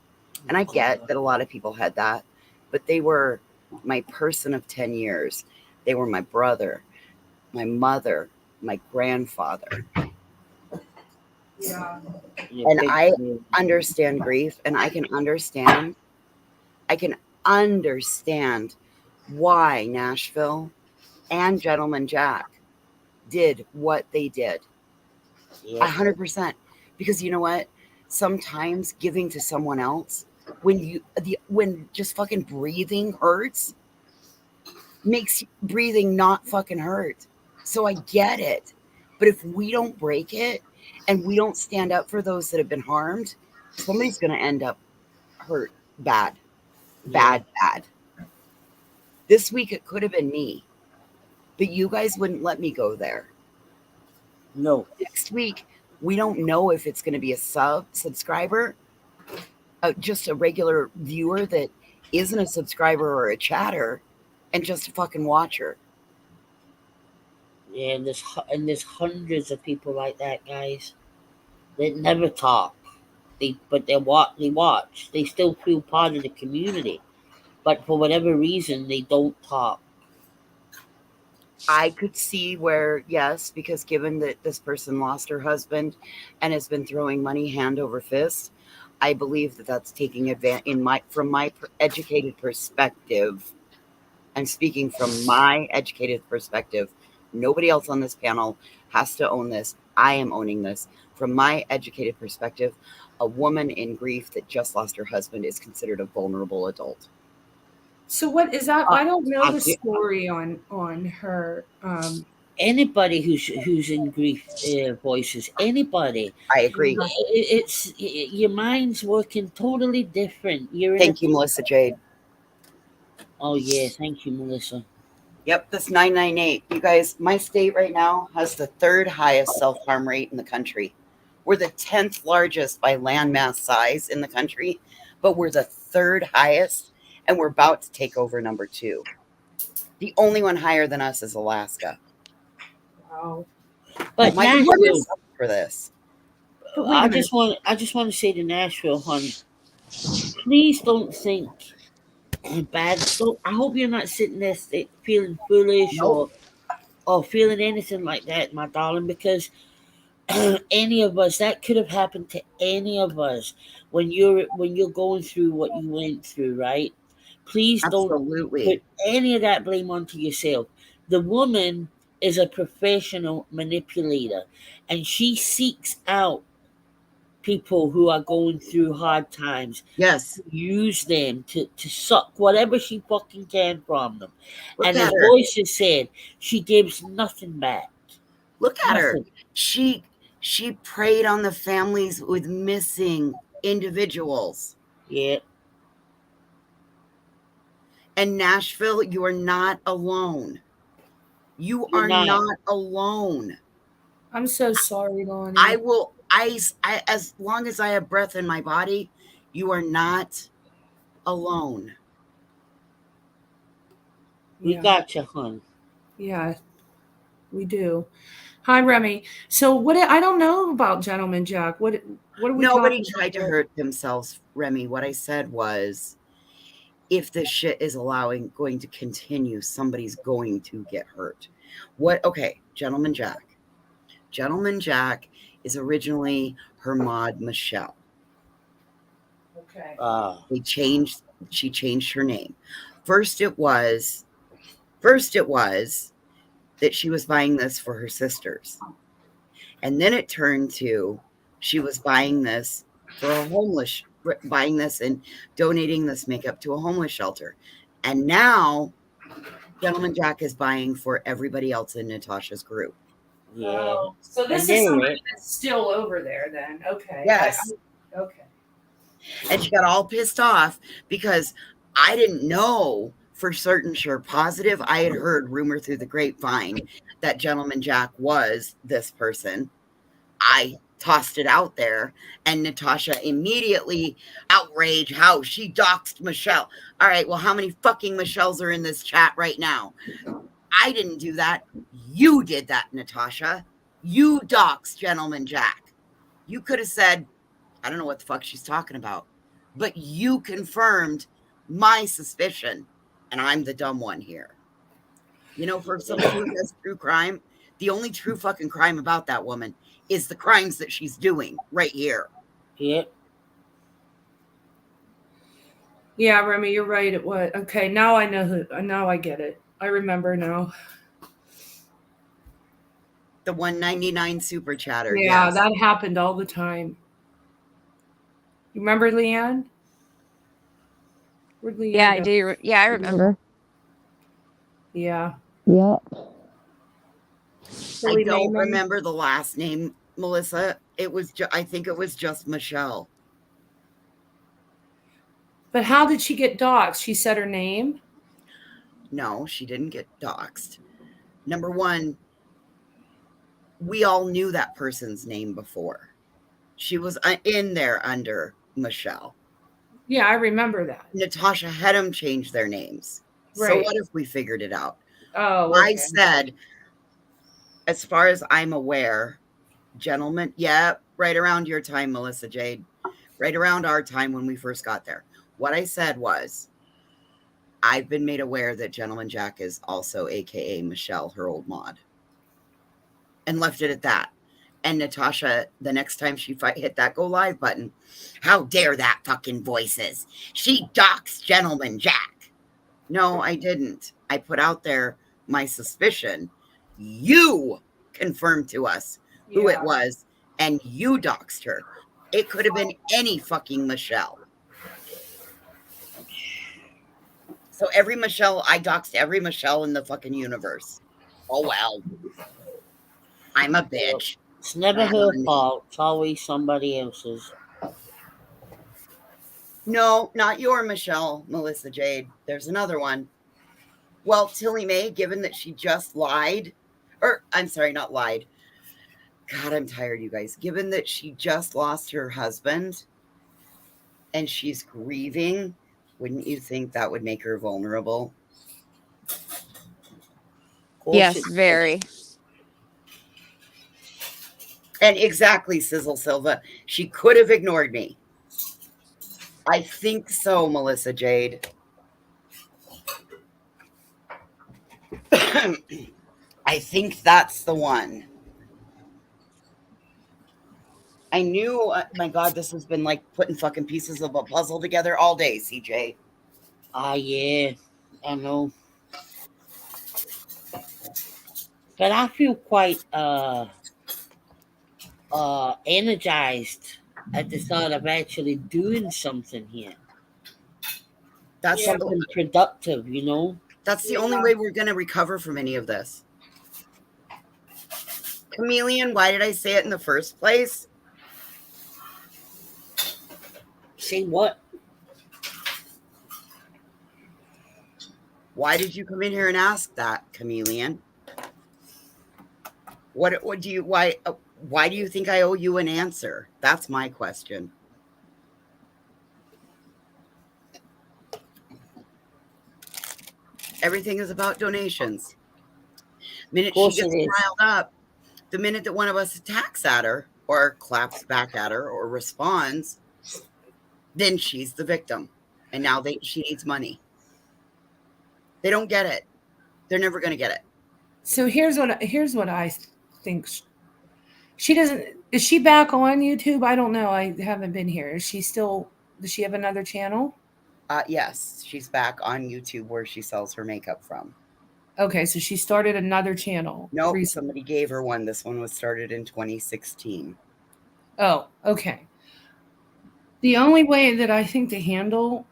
And I get that a lot of people had that, but they were my person of 10 years. They were my brother, my mother, my grandfather. Yeah. And I understand grief, and I can understand why Nashville and Gentleman Jack did what they did. 100%. Because you know what? Sometimes giving to someone else when just fucking breathing hurts makes breathing not fucking hurt. So I get it. But if we don't break it and we don't stand up for those that have been harmed, somebody's going to end up hurt bad. This week it could have been me, but you guys wouldn't let me go there. No. Next week, we don't know if it's going to be a subscriber, just a regular viewer that isn't a subscriber or a chatter, and just a fucking watcher. Yeah, and there's hundreds of people like that, guys. They never talk. They watch. They still feel part of the community, but for whatever reason, they don't talk. I could see where, yes, because given that this person lost her husband and has been throwing money hand over fist, I believe that that's taking advantage from my educated perspective. And speaking from my educated perspective, nobody else on this panel has to own this. I am owning this. From my educated perspective, a woman in grief that just lost her husband is considered a vulnerable adult. So what is that? I don't know the story on her. Anybody who's in grief voices, anybody. I agree. It's your mind's working totally different. Thank you, Melissa Jade. Oh yeah, thank you, Melissa. Yep, that's 998. You guys, my state right now has the 3rd highest self-harm rate in the country. We're the 10th largest by landmass size in the country, but we're the 3rd highest, and we're about to take over number 2. The only one higher than us is Alaska. Wow. But Nashville, for this. I just want to say to Nashville, hon, please don't think bad. I hope you're not sitting there feeling foolish or feeling anything like that, my darling, because any of us, that could have happened to any of us when you're going through what you went through, right? Please don't put any of that blame onto yourself. The woman is a professional manipulator, and she seeks out people who are going through hard times. Yes. Use them to suck whatever she fucking can from them. And as Voices said, she gives nothing back. Look at her. She preyed on the families with missing individuals. Yeah. And Nashville, you are not alone. You are not alone. I'm so sorry, Lonnie. I as long as I have breath in my body, you are not alone. We got you, hon. Yeah, we do. Hi, Remy. So what? I don't know about Gentleman Jack. What are we? Nobody tried to hurt themselves, Remy. What I said was, if this shit is going to continue, somebody's going to get hurt. Okay, Gentleman Jack. Gentleman Jack is originally her mod Michelle. Okay. She changed her name. First it was that she was buying this for her sisters. And then it turned to she was buying this buying this and donating this makeup to a homeless shelter. And now Gentleman Jack is buying for everybody else in Natasha's group. Yeah. Oh, so this I is get somebody it. that's still over there then. Okay. Yes. Okay. And she got all pissed off because I didn't know for certain, sure, positive. I had heard rumor through the grapevine that Gentleman Jack was this person. I tossed it out there, and Natasha immediately outraged how she doxed Michelle. All right, well, how many fucking Michelles are in this chat right now? I didn't do that. You did that, Natasha. You doxed Gentleman Jack. You could have said, I don't know what the fuck she's talking about, but you confirmed my suspicion, and I'm the dumb one here. You know, for somebody who does true crime, the only true fucking crime about that woman is the crimes that she's doing right here. Yep. Yeah, Remy, you're right. It was okay. Now I know who. Now I get it. I remember now. The 199 super chatter. Yeah, Yes. that happened all the time. You remember Leanne? Where'd Leanne Yeah, I go? do. Yeah, I remember. Yeah. Yep. I don't remember the last name, Melissa. It was, I think it was just Michelle. But how did she get doxxed? She said her name? No, she didn't get doxxed. Number one, we all knew that person's name before. She was in there under Michelle. Yeah, I remember that. Natasha had them change their names. Right. So what if we figured it out? Oh, okay. I said, as far as I'm aware, gentlemen, yeah, right around your time, Melissa Jade, right around our time when we first got there. What I said was, I've been made aware that Gentleman Jack is also AKA Michelle, her old mod. And left it at that. And Natasha, the next time she hit that go live button, how dare that fucking voices? She doxed Gentleman Jack. No, I didn't. I put out there my suspicion. You confirmed to us who it was, and you doxed her. It could have been any fucking Michelle. So every Michelle, I doxed every Michelle in the fucking universe. Oh, well. I'm a bitch. It's never her fault. It's always somebody else's. No, not your Michelle, Melissa Jade. There's another one. Well, Tilly Mae, given that she just lied, or I'm sorry, not lied. God, I'm tired, you guys. Given that she just lost her husband and she's grieving, wouldn't you think that would make her vulnerable? Yes, very. And exactly, Sizzle Silva. She could have ignored me. I think so, Melissa Jade. I think that's the one. I knew, my God, this has been like putting fucking pieces of a puzzle together all day, CJ. Yeah, I know. But I feel quite energized at the thought of actually doing something here. That's something productive, you know? That's the only way we're going to recover from any of this. Chameleon, why did I say it in the first place? Say what? Why did you come in here and ask that, Chameleon? Why do you think I owe you an answer? That's my question. Everything is about donations. The minute she gets riled up, the minute that one of us attacks at her or claps back at her or responds, then she's the victim. And now she needs money. They don't get it. They're never going to get it. So here's what I think. She doesn't. Is she back on YouTube? I don't know. I haven't been here. Is she still? Does she have another channel? Yes, she's back on YouTube where she sells her makeup from. Okay, so she started another channel. Nope, recently. somebody gave her one. This one was started in 2016. Oh, okay. The only way that I think to handle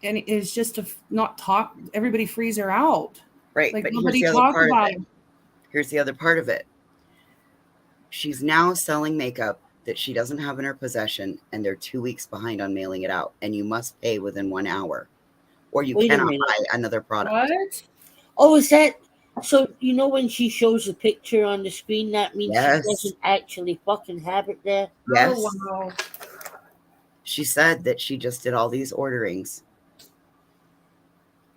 and is just to not talk. Everybody freeze her out. Right, Like but here's nobody the other talk part of about it. it. Here's the other part of it. She's now selling makeup that she doesn't have in her possession, and they're 2 weeks behind on mailing it out, and you must pay within 1 hour, or you Wait a cannot minute. buy another product. What? Oh, is that so? You know when she shows the picture on the screen, that means Yes. she doesn't actually fucking have it there. Yes. Oh, wow. She said that she just did all these orderings.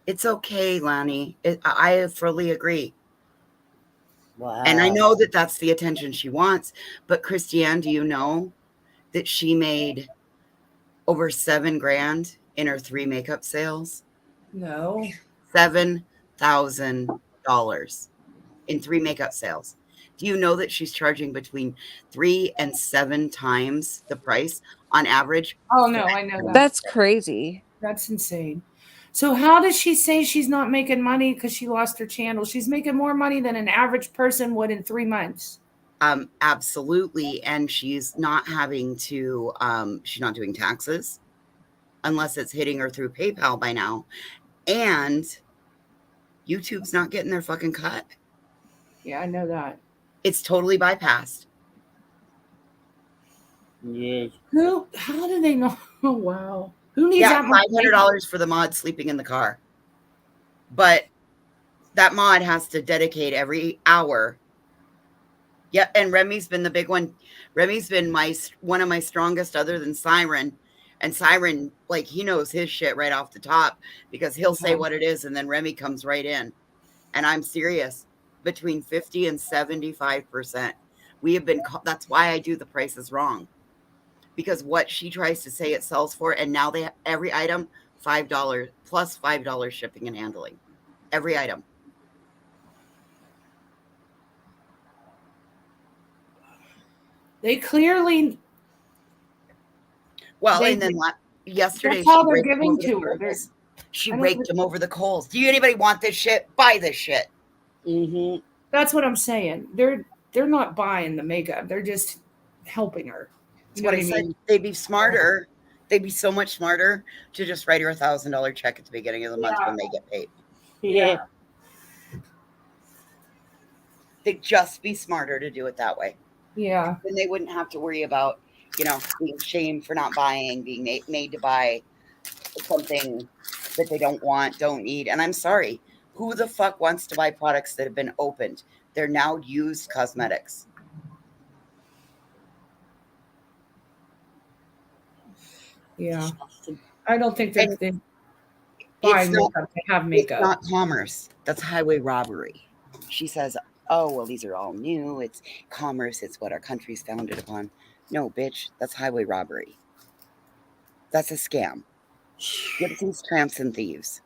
It's okay, Lani. I fully agree. Wow. And I know that that's the attention she wants. But Christiane, do you know that she made over $7,000 in her 3 makeup sales? No. $7,000 in 3 makeup sales. Do you know that she's charging between 3 and 7 times the price on average? Oh no, I know that. That's crazy. That's insane. So how does she say she's not making money because she lost her channel? She's making more money than an average person would in 3 months. Absolutely. And she's not having to, she's not doing taxes unless it's hitting her through PayPal by now. And YouTube's not getting their fucking cut. Yeah, I know that. It's totally bypassed. Yeah. How do they know? Oh, wow. Who needs Yeah, that much? $500 for the mod sleeping in the car. But that mod has to dedicate every hour. Yeah, and Remy's been the big one. Remy's been one of my strongest other than Siren. And Siren, like, he knows his shit right off the top because he'll say what it is and then Remy comes right in. And I'm serious, between 50 and 75%. We have been, that's why I do the prices wrong. Because what she tries to say it sells for, and now they have every item, $5 plus $5 shipping and handling. Every item. They clearly. Well, They- and then yesterday, That's how she they're raked giving over the to her. coals. She I don't raked them over the coals. Do you anybody want this shit? Buy this shit. Mm-hmm. That's what I'm saying. They're not buying the makeup. They're just helping her. That's what I said. They'd be smarter. They'd be so much smarter to just write her $1,000 check at the beginning of the month when they get paid. Yeah. They'd just be smarter to do it that way. Yeah. Then they wouldn't have to worry about, being shamed for not buying, being made to buy something that they don't want, don't need. And I'm sorry, who the fuck wants to buy products that have been opened? They're now used cosmetics. Yeah. I don't think they buy makeup. They have makeup. It's not commerce. That's highway robbery. She says, oh, well, these are all new. It's commerce. It's what our country's founded upon. No, bitch, that's highway robbery. That's a scam. Get these tramps and thieves.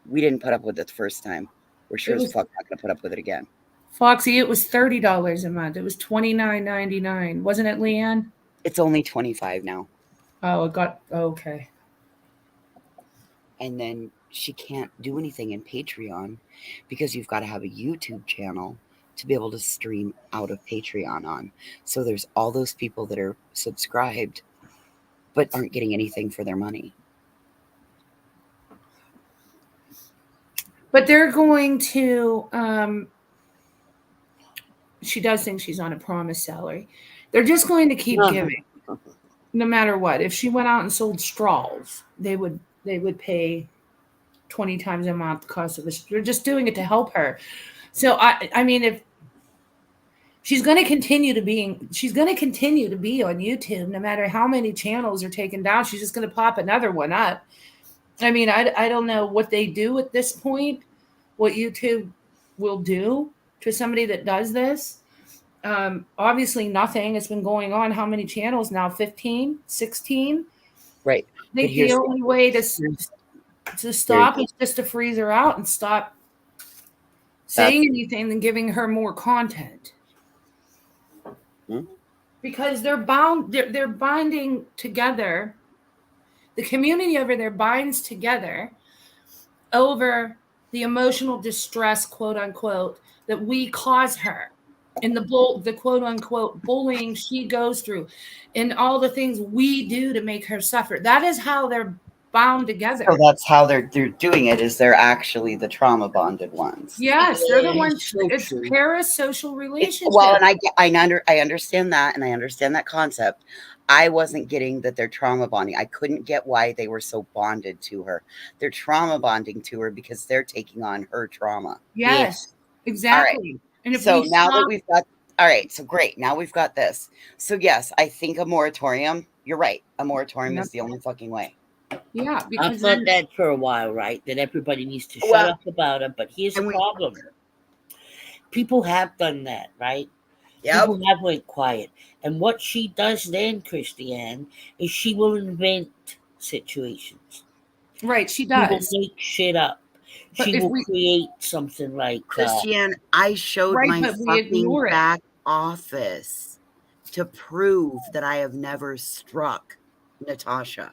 We didn't put up with it the first time. We're sure as fuck not going to put up with it again. Foxy, it was $30 a month. It was $29.99. Wasn't it, Leanne? It's only $25 now. Oh, it got okay. And then she can't do anything in Patreon because you've got to have a YouTube channel to be able to stream out of Patreon on. So there's all those people that are subscribed but aren't getting anything for their money. But they're going to she does think she's on a promised salary. They're just going to keep giving no matter what. If she went out and sold straws, they would pay 20 times the amount the cost of this. They're just doing it to help her. So I mean, if she's going to continue to be on YouTube, no matter how many channels are taken down, she's just going to pop another one up. I mean, I don't know what they do at this point, what YouTube will do to somebody that does this. Obviously nothing. It's been going on. How many channels now? 15, 16? Right. I think the only way to stop is just to freeze her out and stop saying anything and giving her more content. Because they're binding together. The community over there binds together over the emotional distress, quote unquote, that we cause her, and the quote unquote bullying she goes through, and all the things we do to make her suffer. That is how they're bound together. So that's how they're doing it. Is they're actually the trauma bonded ones? Yes, they're the Yeah, ones. so It's true. parasocial relationship. Well, and I understand that, and I understand that concept. I wasn't getting that they're trauma bonding. I couldn't get why they were so bonded to her. They're trauma bonding to her because they're taking on her trauma. Yes, exactly. And if So we now that stop, we've got, all right, so great. Now we've got this. So yes, I think a moratorium. You're right. A moratorium Yep. is the only fucking way. yeah, I've because thought then that for a while, right? That everybody needs to shut Well, up about it. But here's the and we- problem. People have done that, right? Yep. People have went quiet. And what she does then, Christiane, is she will invent situations. right, she She will does. make shit up. But She if will we- create something like Christiane, I showed Right, my but we fucking ignore it. back office to prove that I have never struck Natasha.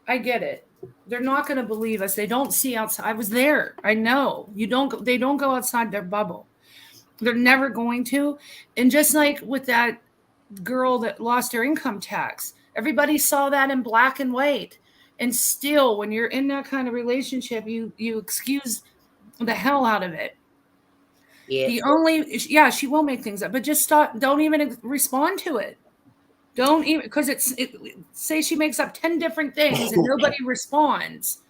I get it. They're not going to believe us. They don't see outside. I was there. I know. They don't go outside their bubble. They're never going to. And just like with that girl that lost her income tax, everybody saw that in black and white. And still, when you're in that kind of relationship, you excuse the hell out of it. yeah. She will make things up, but just stop. Don't even respond to it. Don't even, because say she makes up 10 different things and nobody responds.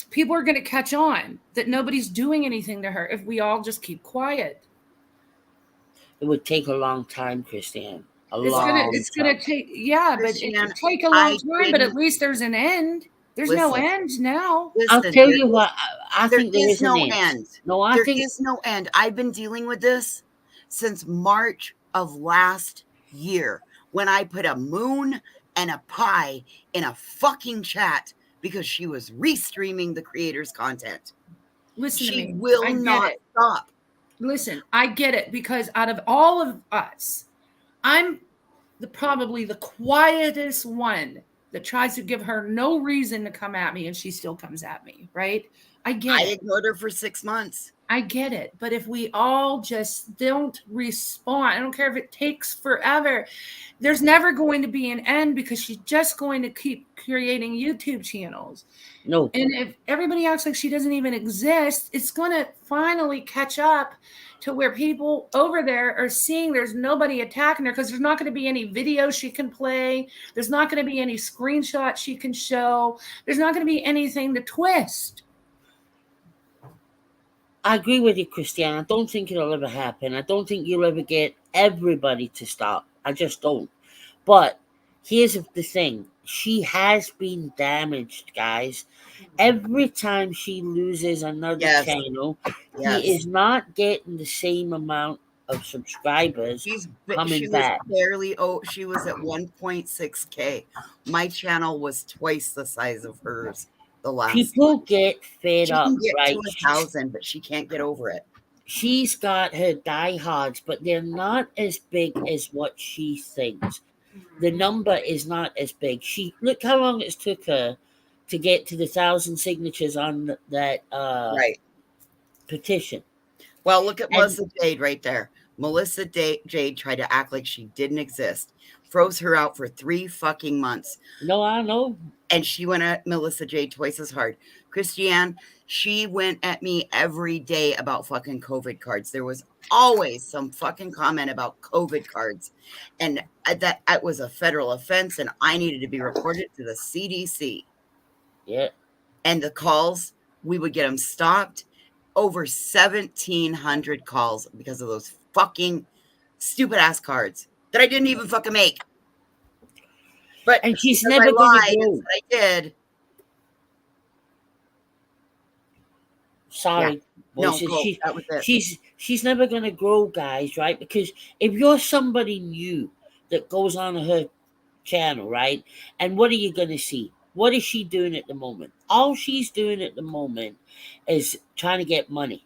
People are going to catch on that nobody's doing anything to her if we all just keep quiet. It would take a long time, Christiane. It's gonna take, yeah, but it Christiane, could take a long I time, but at didn't- least there's an end. There's no Listen. end now. I'll Listen, tell there you is- what. I think there is is an no end. end. No, I There think is no end. I've been dealing with this since March of last year when I put a moon and a pie in a fucking chat because she was restreaming the creator's content. Listen to She me. will I get not it. stop. Listen, I get it, because out of all of us, I'm probably the quietest one that tries to give her no reason to come at me, and she still comes at me, right? I get I it. ignored her for 6 months. I get it. But if we all just don't respond, I don't care if it takes forever, there's never going to be an end, because she's just going to keep creating YouTube channels. no. And if everybody acts like she doesn't even exist, it's going to finally catch up to where people over there are seeing there's nobody attacking her, because there's not going to be any video she can play. There's not going to be any screenshots she can show. There's not going to be anything to twist. I agree with you, Christiane. I don't think it'll ever happen. I don't think you'll ever get everybody to stop. I just don't. But here's the thing. She has been damaged, guys. Every time she loses another Yes. channel, Yes. he is not getting the same amount of subscribers She coming was back. barely, she was at 1.6K. My channel was twice the size of hers. The last People get fed she up, can get right? to 1,000, but she can't get over it. She's got her diehards, but they're not as big as what she thinks. The number is not as big. Look how long it took her to get to the 1,000 signatures on that Right. petition. Well, look at Melissa Jade right there. Melissa Jade tried to act like she didn't exist. Froze her out for 3 fucking months. No, I know. And she went at Melissa Jade twice as hard. Christiane, she went at me every day about fucking COVID cards. There was always some fucking comment about COVID cards. And that was a federal offense, and I needed to be reported to the CDC. Yeah. And the calls, we would get them stopped. Over 1,700 calls because of those fucking stupid ass cards that I didn't even fucking make. But And she's because never I going lied to and grow. said I did. Sorry, No, voices. go. That was it. She's never going to grow, guys, right? Because if you're somebody new that goes on her channel, right? And what are you going to see? What is she doing at the moment? All she's doing at the moment is trying to get money.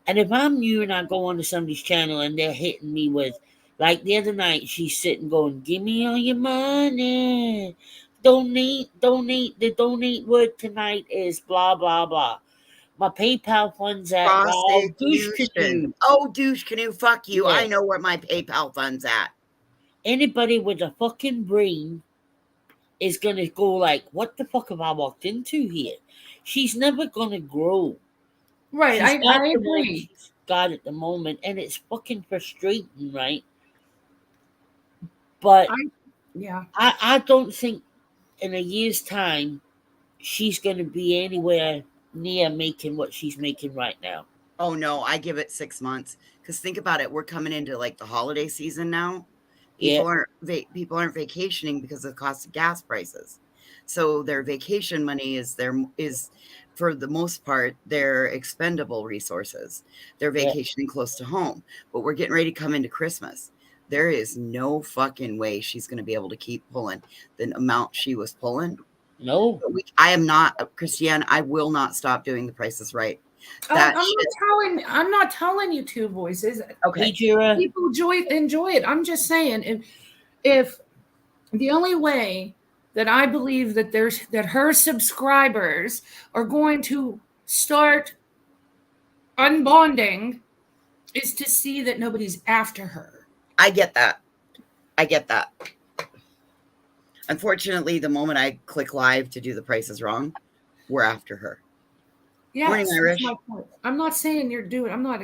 And if I'm new and I go onto somebody's channel and they're hitting me with, like the other night, she's sitting going, "Give me all your money. donate. The donate word tonight is blah blah blah. My PayPal funds at douche Prostitution. canoe. Oh, douche canoe, fuck you. I Yes. know where my PayPal fund's at. Anybody with a fucking brain is gonna go like, what the fuck have I walked into here? She's never gonna grow. Right. She's got I the one agree. she's got at the moment, and it's fucking frustrating, right? But Yeah. I don't think in a year's time she's gonna be anywhere near making what she's making right now. Oh no, I give it 6 months. Because think about it, we're coming into like the holiday season now. Yeah. People aren't vacationing because of the cost of gas prices. So their vacation money is for the most part their expendable resources. They're Yeah. vacationing close to home. But we're getting ready to come into Christmas. There is no fucking way she's going to be able to keep pulling the amount she was pulling. No. I am not Christiane. I will not stop doing the prices right. That I'm not telling you two voices. okay. Hey, Jira. People enjoy it. I'm just saying if the only way that I believe that her subscribers are going to start unbonding is to see that nobody's after her. I get that. Unfortunately, the moment I click live to do the Price is Wrong, we're after her. Yes, Morning, Irish. that's my point. I'm not saying I'm not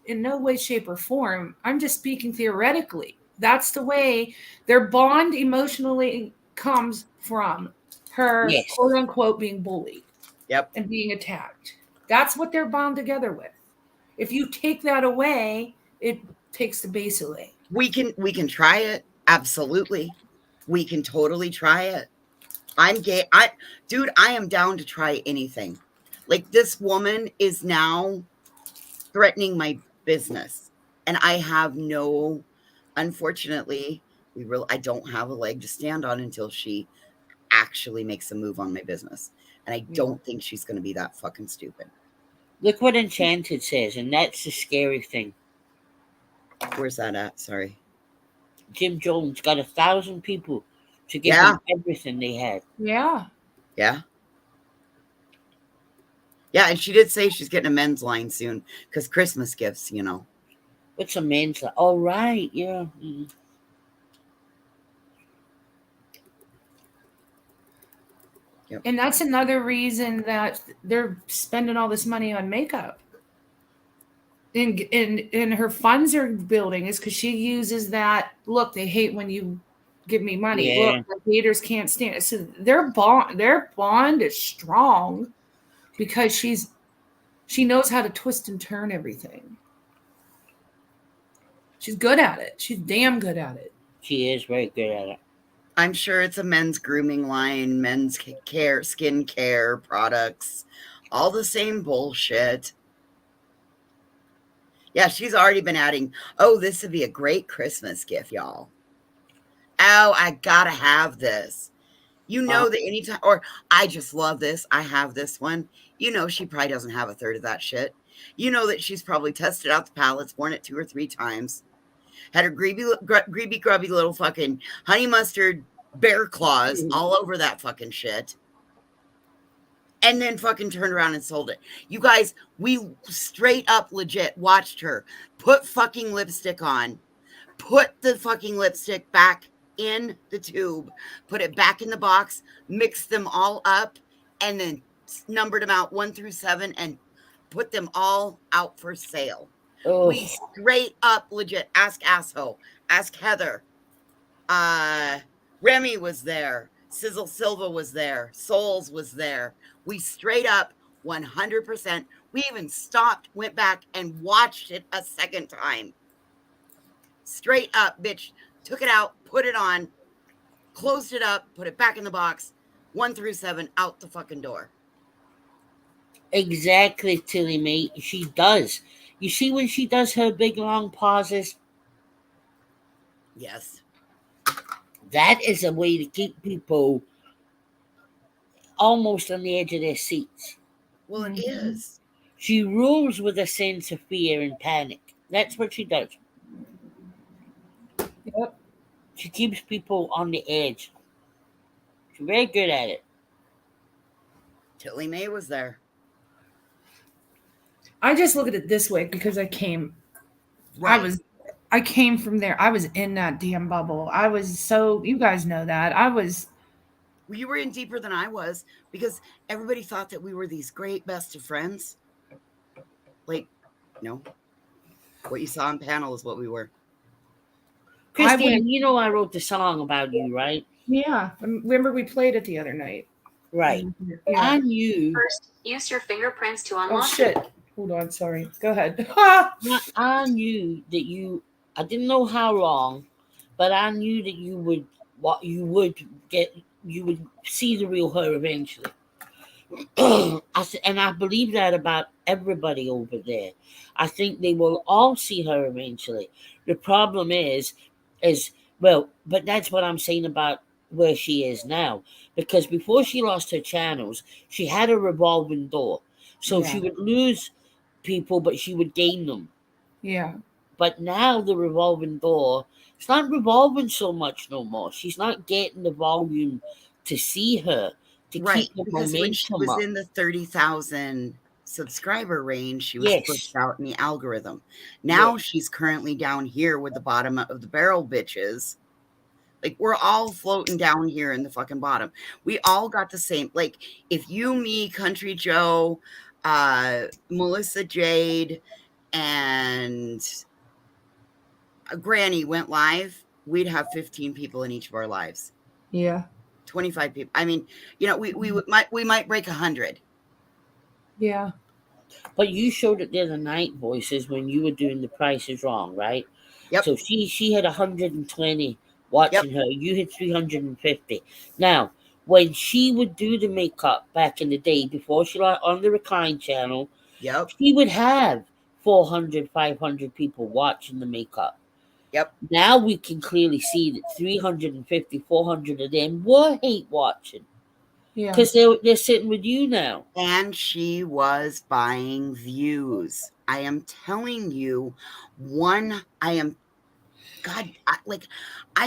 in no way, shape, or form. I'm just speaking theoretically. That's the way their bond emotionally comes from her, Yes. quote unquote, being bullied. Yep. And being attacked. That's what they're bound together with. If you take that away, it takes the base away. We can try it. Absolutely. We can totally try it. I'm gay. I am down to try anything. Like this woman is now threatening my business. And I have unfortunately, I don't have a leg to stand on until she actually makes a move on my business. And I don't think she's going to be that fucking stupid. Look what Enchanted says, and that's the scary thing. Where's that at? Sorry. Jim Jones got 1,000 people to give him everything they had. Yeah. Yeah. Yeah, and she did say she's getting a men's line soon because Christmas gifts, What's a men's line? Oh, right. Yeah. Mm. Yep. And that's another reason that they're spending all this money on makeup. And her funds are building is because she uses that. Look, they hate when you give me money. Yeah. Look, the haters can't stand it. So their bond is strong because she knows how to twist and turn everything. She's good at it. She's damn good at it. She is very good at it. I'm sure it's a men's grooming line, men's care, skin care products, all the same bullshit. Yeah, she's already been adding, oh, this would be a great Christmas gift, y'all. Oh, I gotta have this. That anytime, or I just love this. I have this one. She probably doesn't have a third of that shit. That she's probably tested out the palettes, worn it 2 or 3 times, had her greeby, grubby little fucking honey mustard bear claws all over that fucking shit. And then fucking turned around and sold it. You guys, we straight up legit watched her put fucking lipstick on, put the fucking lipstick back in the tube, put it back in the box, mix them all up, and then numbered them out 1 through 7 and put them all out for sale. Oh. We straight up legit ask Asshole, ask Heather. Remy was there. Sizzle Silva was there. Souls was there. We straight up 100%. We even stopped, went back and watched it a second time. Straight up, bitch. Took it out, put it on, closed it up, put it back in the box, 1 through 7, out the fucking door. Exactly, Tilly, mate. She does. You see when she does her big long pauses? Yes. That is a way to keep people almost on the edge of their seats. Well, it is. She rules with a sense of fear and panic. That's what she does. Yep. She keeps people on the edge. She's very good at it. Tilly Mae was there. I just look at it this way because I came Right. I came from there. I was in that damn bubble. I was so, you guys know that. You were in deeper than I was because everybody thought that we were these great best of friends. Like, no. What you saw on panel is what we were. Christiane, you know I wrote the song about you, right? Yeah. Remember we played it the other night. Right. Yeah. I knew. First, use your fingerprints to unlock. Oh shit. Hold on, sorry. Go ahead. I knew that you. I didn't know how long, but I knew that you would. What you would get. You would see the real her eventually. And I believe that about everybody over there. I think they will all see her eventually. The problem is well, but that's what I'm saying about where she is now. Because before she lost her channels, she had a revolving door. So Yeah. she would lose people, but she would gain them. Yeah. But now the revolving door, it's not revolving so much no more. She's not getting the volume to see her, to Right. keep the Because when she momentum was up. in the 30,000 subscriber range, she was pushed out in the algorithm. Now she's currently down here with the bottom of the barrel bitches. Like, we're all floating down here in the fucking bottom. We all got the same. Like, if you, me, Country Joe, Melissa Jade, and Granny went live, we'd have 15 people in each of our lives. Yeah. 25 people. I mean, you know, we might break 100. Yeah. But you showed it the other night, Voices, when you were doing The Price is Wrong, right? Yep. So she had 120 watching her. You had 350. Now, when she would do the makeup back in the day, before she went on the Recline channel, Yep. she would have 400, 500 people watching the makeup. Yep. Now we can clearly see that 350, 400 of them were hate watching. Yeah. Because they're sitting with you now. And she was buying views. I am telling you, I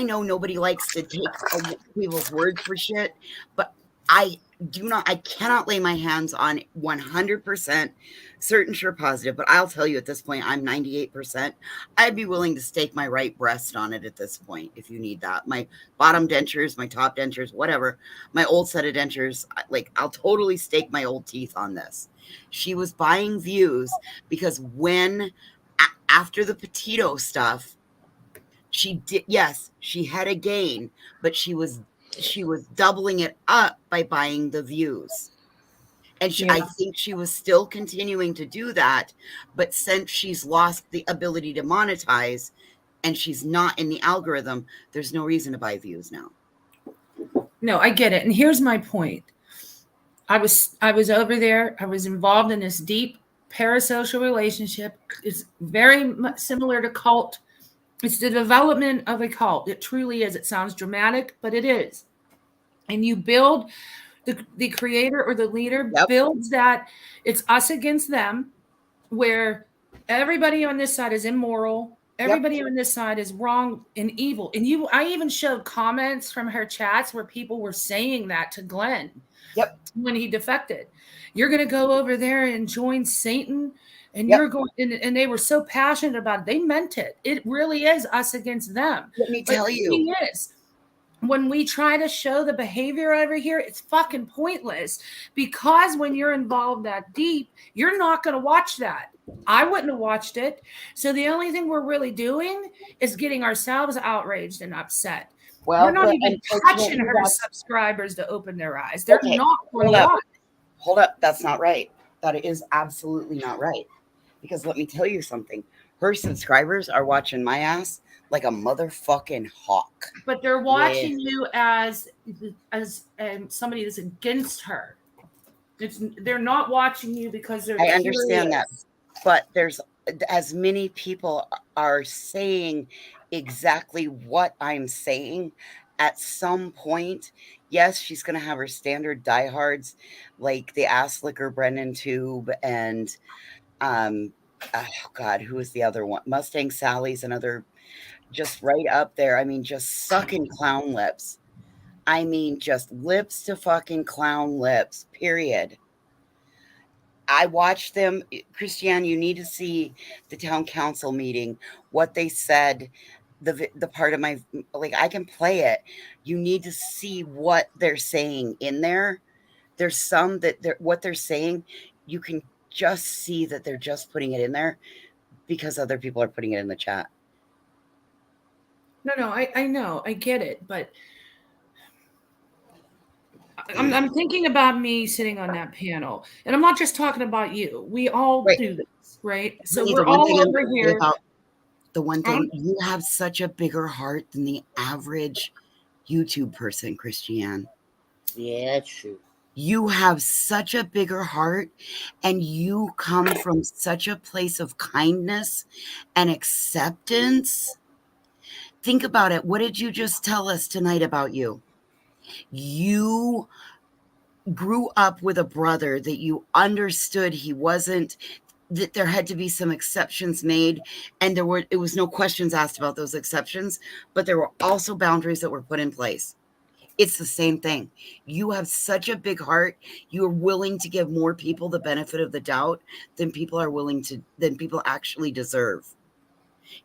know nobody likes to take people's word for shit, but I cannot lay my hands on 100% certain sure positive, but I'll tell you at this point, I'm 98%. I'd be willing to stake my right breast on it at this point if you need that. My bottom dentures, my top dentures, whatever, my old set of dentures, like, I'll totally stake my old teeth on this. She was buying views because after the Petito stuff, she did, yes, she had a gain, but she was doubling it up by buying the views. And I think she was still continuing to do that, but since she's lost the ability to monetize and she's not in the algorithm, there's no reason to buy views now. No, I get it. And here's my point. I was over there. I was involved in this deep parasocial relationship. It's very much similar to cult. It's the development of a cult. It truly is. It sounds dramatic, but it is. And you build, the creator or the leader builds that it's us against them, where everybody on this side is immoral. Everybody on this side is wrong and evil. And I even showed comments from her chats where people were saying that to Glenn when he defected. You're going to go over there and join Satan. And you're going, and they were so passionate about it. They meant it. It really is us against them. Let me tell you. The thing is, when we try to show the behavior over here, it's fucking pointless, because when you're involved that deep, you're not going to watch that. I wouldn't have watched it. So the only thing we're really doing is getting ourselves outraged and upset. We're not even touching her subscribers to open their eyes. They're not going to watch. Hold up. That's not right. That is absolutely not right. Because let me tell you something. Her subscribers are watching my ass like a motherfucking hawk. But they're watching you as somebody that's against her. They're not watching you because they're. I understand that, but there's as many people are saying exactly what I'm saying. At some point, yes, she's going to have her standard diehards like the ass licker Brennan Tube and oh God, who is the other one? Mustang Sally's another, just right up there. I mean, just sucking clown lips. I mean, just lips to fucking clown lips, period. I watched them. Christiane, you need to see the town council meeting, what they said, the part of my, like, I can play it. You need to see what they're saying in there. There's some that what they're saying, you can just see that they're just putting it in there because other people are putting it in the chat. No, I know, I get it, but I'm thinking about me sitting on that panel, and I'm not just talking about you. We all Right. do this, right? So Honey, we're all over here. The one thing, you have such a bigger heart than the average YouTube person, Christiane. Yeah, that's true. You have such a bigger heart, and you come from such a place of kindness and acceptance. Think about it. What did you just tell us tonight about you? You grew up with a brother that you understood he wasn't, that there had to be some exceptions made, and it was no questions asked about those exceptions, but there were also boundaries that were put in place. It's the same thing. You have such a big heart. You are willing to give more people the benefit of the doubt than people actually deserve.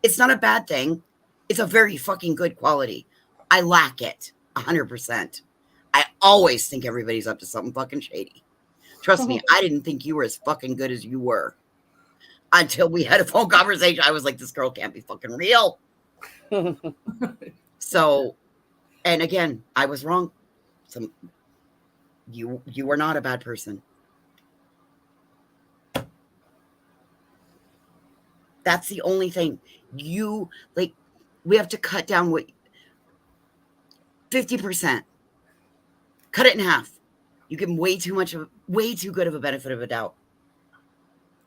It's not a bad thing. It's a very fucking good quality. I lack it 100%. I always think everybody's up to something fucking shady. Trust me, I didn't think you were as fucking good as you were until we had a phone conversation. I was like, this girl can't be fucking real. So, and again, I was wrong. You are not a bad person. That's the only thing. We have to cut down 50%. Cut it in half. You give them way too good of a benefit of a doubt.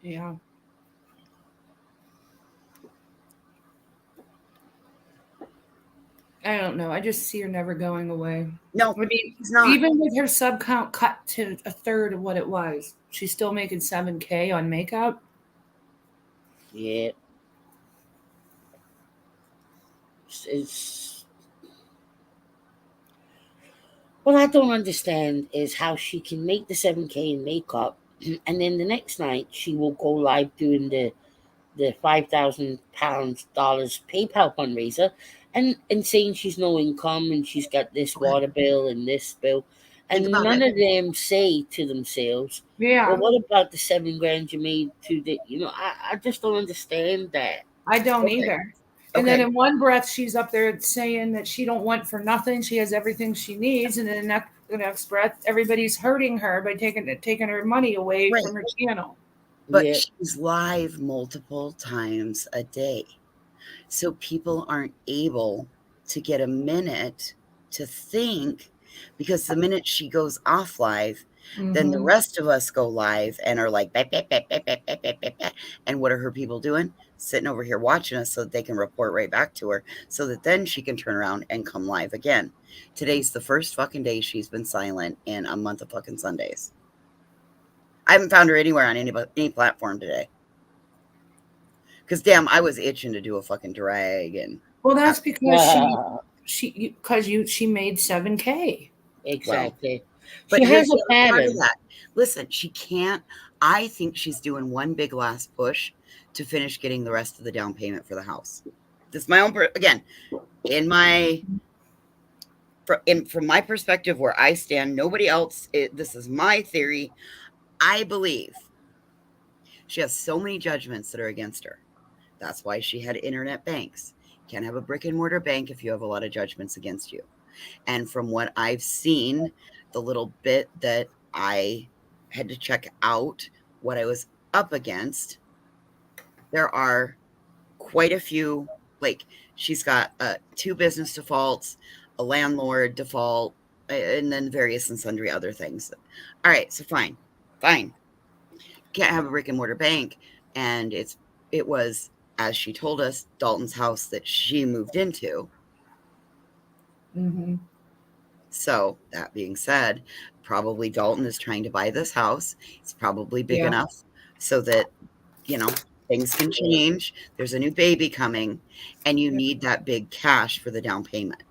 Yeah. I don't know. I just see her never going away. No, I mean, it's not. Even with her sub count cut to a third of what it was, she's still making $7,000 on makeup. Yeah. It's what I don't understand is how she can make the $7,000 in makeup, and then the next night she will go live doing the $5,000 PayPal fundraiser, and saying she's no income and she's got this water bill and this bill, and none of them say to themselves, Yeah. well, what about the $7,000 you made to the, I just don't understand that. I don't either. And then in one breath, she's up there saying that she don't want for nothing. She has everything she needs. And then the next breath, everybody's hurting her by taking her money away from her channel. But she's live multiple times a day. So people aren't able to get a minute to think, because the minute she goes off live, then the rest of us go live and are like, bah, bah, bah, bah, bah, bah, bah, bah, bah. And what are her people doing? Sitting over here watching us so that they can report right back to her, so that then she can turn around and come live again. Today's the first fucking day she's been silent in a month of fucking Sundays. I haven't found her anywhere on any platform today. Because damn, I was itching to do a fucking drag. And well, that's because she made $7,000. Exactly. But she has a part pattern. of that. Listen, she can't. I think she's doing one big last push to finish getting the rest of the down payment for the house. This is my own, again, from my perspective, where I stand, nobody else. This is my theory. I believe she has so many judgments that are against her. That's why she had internet banks. Can't have a brick and mortar bank if you have a lot of judgments against you. And from what I've seen, the little bit that I had to check out what I was up against, there are quite a few. Like, she's got 2 business defaults, a landlord default, and then various and sundry other things. All right, so fine. Can't have a brick and mortar bank. And it was, as she told us, Dalton's house that she moved into. So that being said, probably Dalton is trying to buy this house. It's probably big enough so that, things can change. There's a new baby coming, and you need that big cash for the down payment.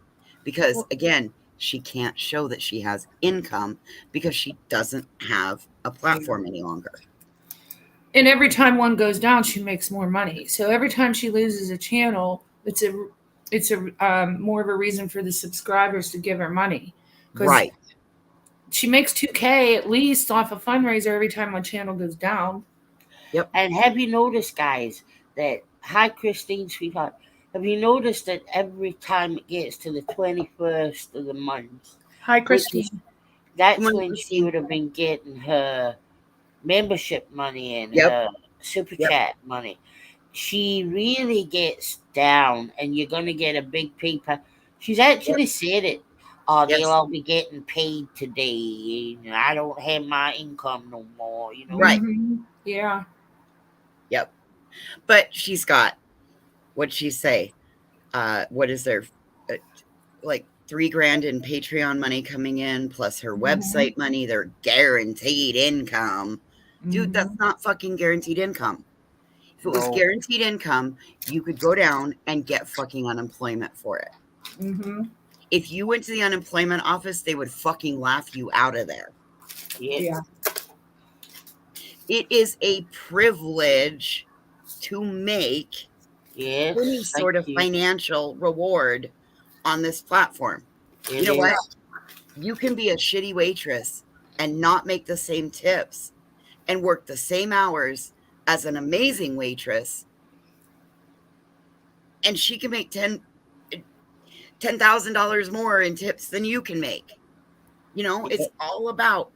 Because again, she can't show that she has income because she doesn't have a platform any longer. And every time one goes down, she makes more money. So every time she loses a channel, it's a more of a reason for the subscribers to give her money. Right. She makes $2K at least off a fundraiser every time one channel goes down. Yep. And have you noticed, guys, that hi, Christine, sweetheart. Have you noticed that every time it gets to the 21st of the month, Hi, which is, Christine. that's Come on, when she Christine. would have been getting her membership money and Yep. her super Yep. chat money. She really gets down, and you're going to get a big paper. She's actually said it. Oh, Yes. they'll all be getting paid today. You know, I don't have my income no more. You know, Right. Yeah. Yep. But she's got, what'd she say? What is there? Like $3,000 in Patreon money coming in, plus her website money. They're guaranteed income. Dude, that's not fucking guaranteed income. If it was No. guaranteed income, you could go down and get fucking unemployment for it. If you went to the unemployment office, they would fucking laugh you out of there. Yeah. It is a privilege to make Yes. any sort of you. financial reward on this platform. It You know what? is. You can be a shitty waitress and not make the same tips and work the same hours as an amazing waitress, and she can make $10,000 more in tips than you can make. You know, it's all about,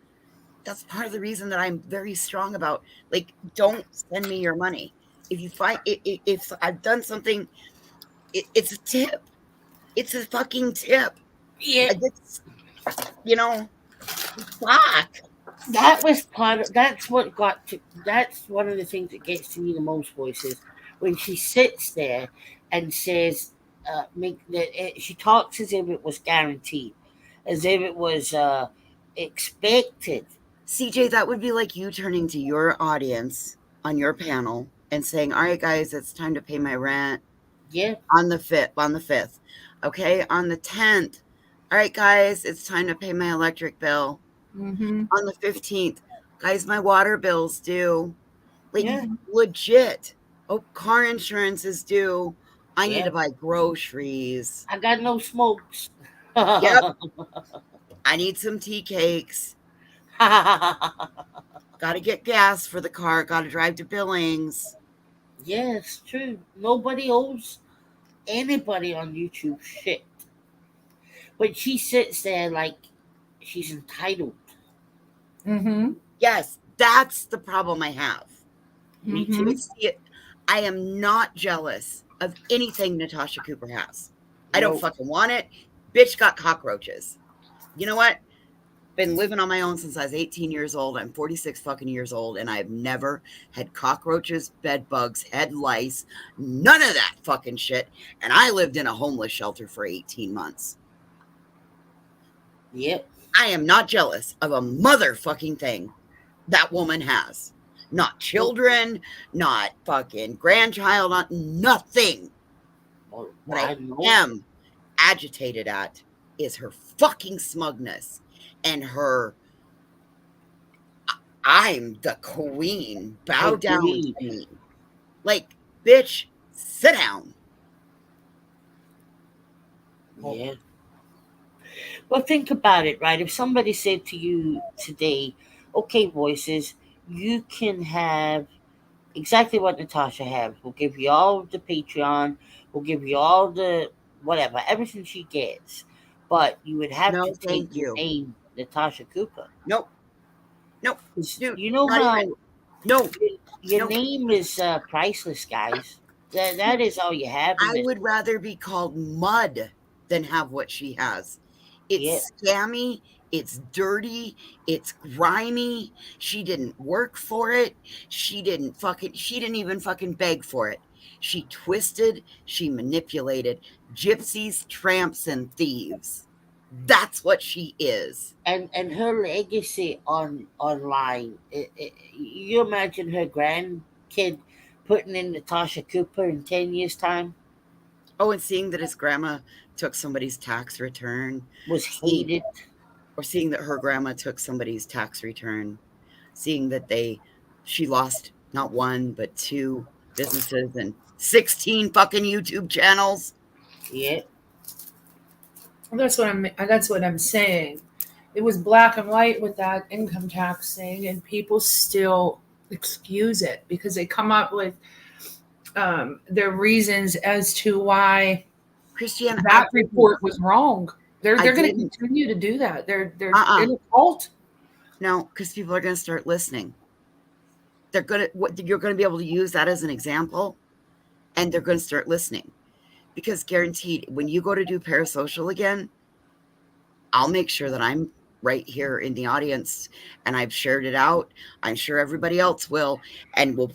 that's part of the reason that I'm very strong about, like, don't send me your money. If you find, if I've done something, it's a tip. It's a fucking tip. Yeah. You know, fuck. That was part of, that's what got to, that's one of the things that gets to me the most, voices, when she sits there and says, she talks as if it was guaranteed, as if it was expected. CJ, that would be like you turning to your audience on your panel and saying, all right, guys, it's time to pay my rent. Yeah. On the 5th. Okay. On the 10th. All right, guys, it's time to pay my electric bill. On the 15th, guys, my water bill's due. Like, legit. Oh, car insurance is due. I need to buy groceries. I got no smokes. Yep. I need some tea cakes. Gotta get gas for the car. Gotta drive to Billings. Yes, true. Nobody owes anybody on YouTube shit. But she sits there like she's entitled. Yes, that's the problem I have. Me too. I am not jealous of anything Natasha Cooper has. I don't fucking want it. Bitch got cockroaches. You know what? Been living on my own since I was 18 years old. I'm 46 fucking years old, and I've never had cockroaches, bed bugs, head lice, none of that fucking shit. And I lived in a homeless shelter for 18 months. Yep. I am not jealous of a motherfucking thing that woman has. Not children, not fucking grandchild, not nothing. What I am agitated at is her fucking smugness and her, I'm the queen, bow down to me. Like, bitch, sit down. Yeah. Well, think about it, right? If somebody said to you today, okay, voices, you can have exactly what Natasha has. We'll give you all the Patreon. We'll give you all the whatever, everything she gets. But you would have to take the name Natasha Cooper. Nope. Dude, you know how your No. name is priceless, guys. That is all you have. I would rather be called Mud than have what she has. It's scammy. It's dirty. It's grimy. She didn't work for it. She didn't even fucking beg for it. She twisted. She manipulated gypsies, tramps, and thieves. That's what she is. And her legacy online. You imagine her grandkid putting in Natasha Cooper in 10 years' time? Oh, and seeing that his grandma took somebody's tax return, Was seeing, hated. or seeing that her grandma took somebody's tax return, seeing that she lost not one but two businesses and 16 fucking YouTube channels. Yeah. That's what I'm saying. It was black and white with that income tax thing, and people still excuse it because they come up with their reasons as to why Christiane, that report was wrong. They're going to didn't. continue to do that. They're Uh-uh. in a cult. No, because people are going to start listening. You're going to be able to use that as an example, and they're going to start listening. Because guaranteed, when you go to do parasocial again, I'll make sure that I'm right here in the audience and I've shared it out. I'm sure everybody else will, and we'll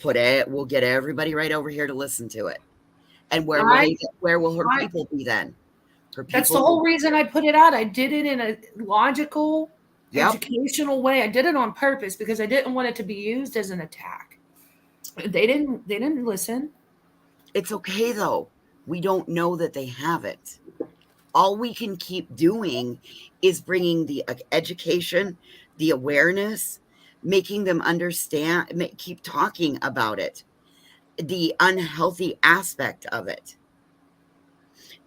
get everybody right over here to listen to it. And where will her people be then? Her people. That's the whole reason I put it out. I did it in a logical, educational way. I did it on purpose because I didn't want it to be used as an attack. They didn't listen. It's okay though. We don't know that they have it. All we can keep doing is bringing the education, the awareness, making them understand, keep talking about it, the unhealthy aspect of it,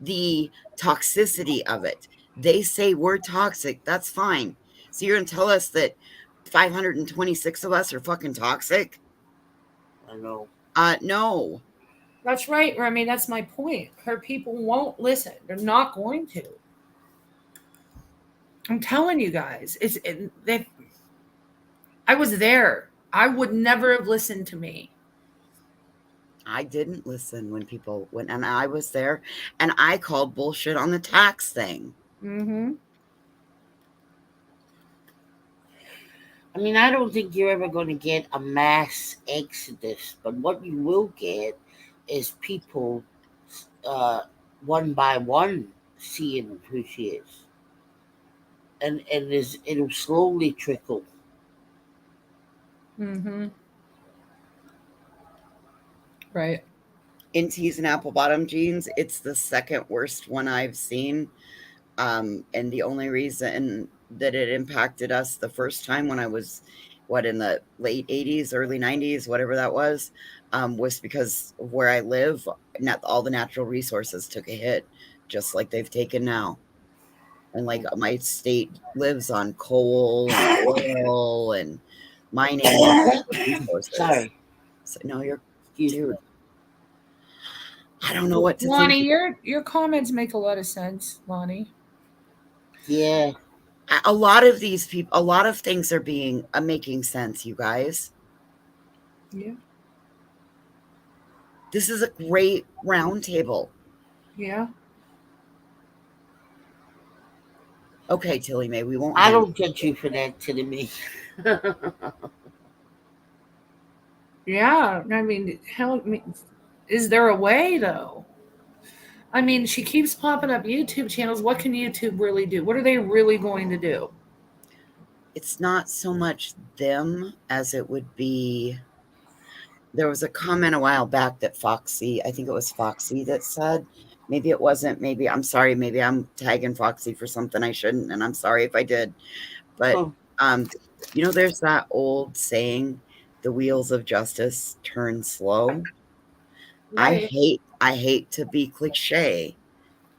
the toxicity of it. They say we're toxic. That's fine. So you're going to tell us that 526 of us are fucking toxic? I know. No. That's right. I mean, that's my point. Her people won't listen. They're not going to. I'm telling you guys, I was there. I would never have listened to me. I didn't listen when and I was there, and I called bullshit on the tax thing. Mm-hmm. I mean, I don't think you're ever going to get a mass exodus, but what you will get is people one by one seeing who she is. And it'll slowly trickle. Mm-hmm. Right. In teas and apple bottom jeans, it's the second worst one I've seen. And the only reason that it impacted us the first time when I was in the late 80s, early 90s, whatever that was because of where I live, not all the natural resources took a hit, just like they've taken now. And like my state lives on coal and oil and mining resources. Sorry. So, no, you're, dude. I don't know what to Lonnie, think. your comments make a lot of sense, Lonnie. Yeah. A lot of these people, a lot of things are making sense, you guys. Yeah. This is a great roundtable. Yeah. Okay, Tilly Mae, we won't. I don't judge you for that, Tilly Mae. Yeah. I mean, is there a way though? I mean, she keeps popping up YouTube channels. What can YouTube really do? What are they really going to do? It's not so much them as it would be. There was a comment a while back that Foxy, I think it was Foxy that said, maybe it wasn't, maybe I'm sorry, maybe I'm tagging Foxy for something I shouldn't, and I'm sorry if I did. But there's that old saying, the wheels of justice turn slow. Right. I hate to be cliche,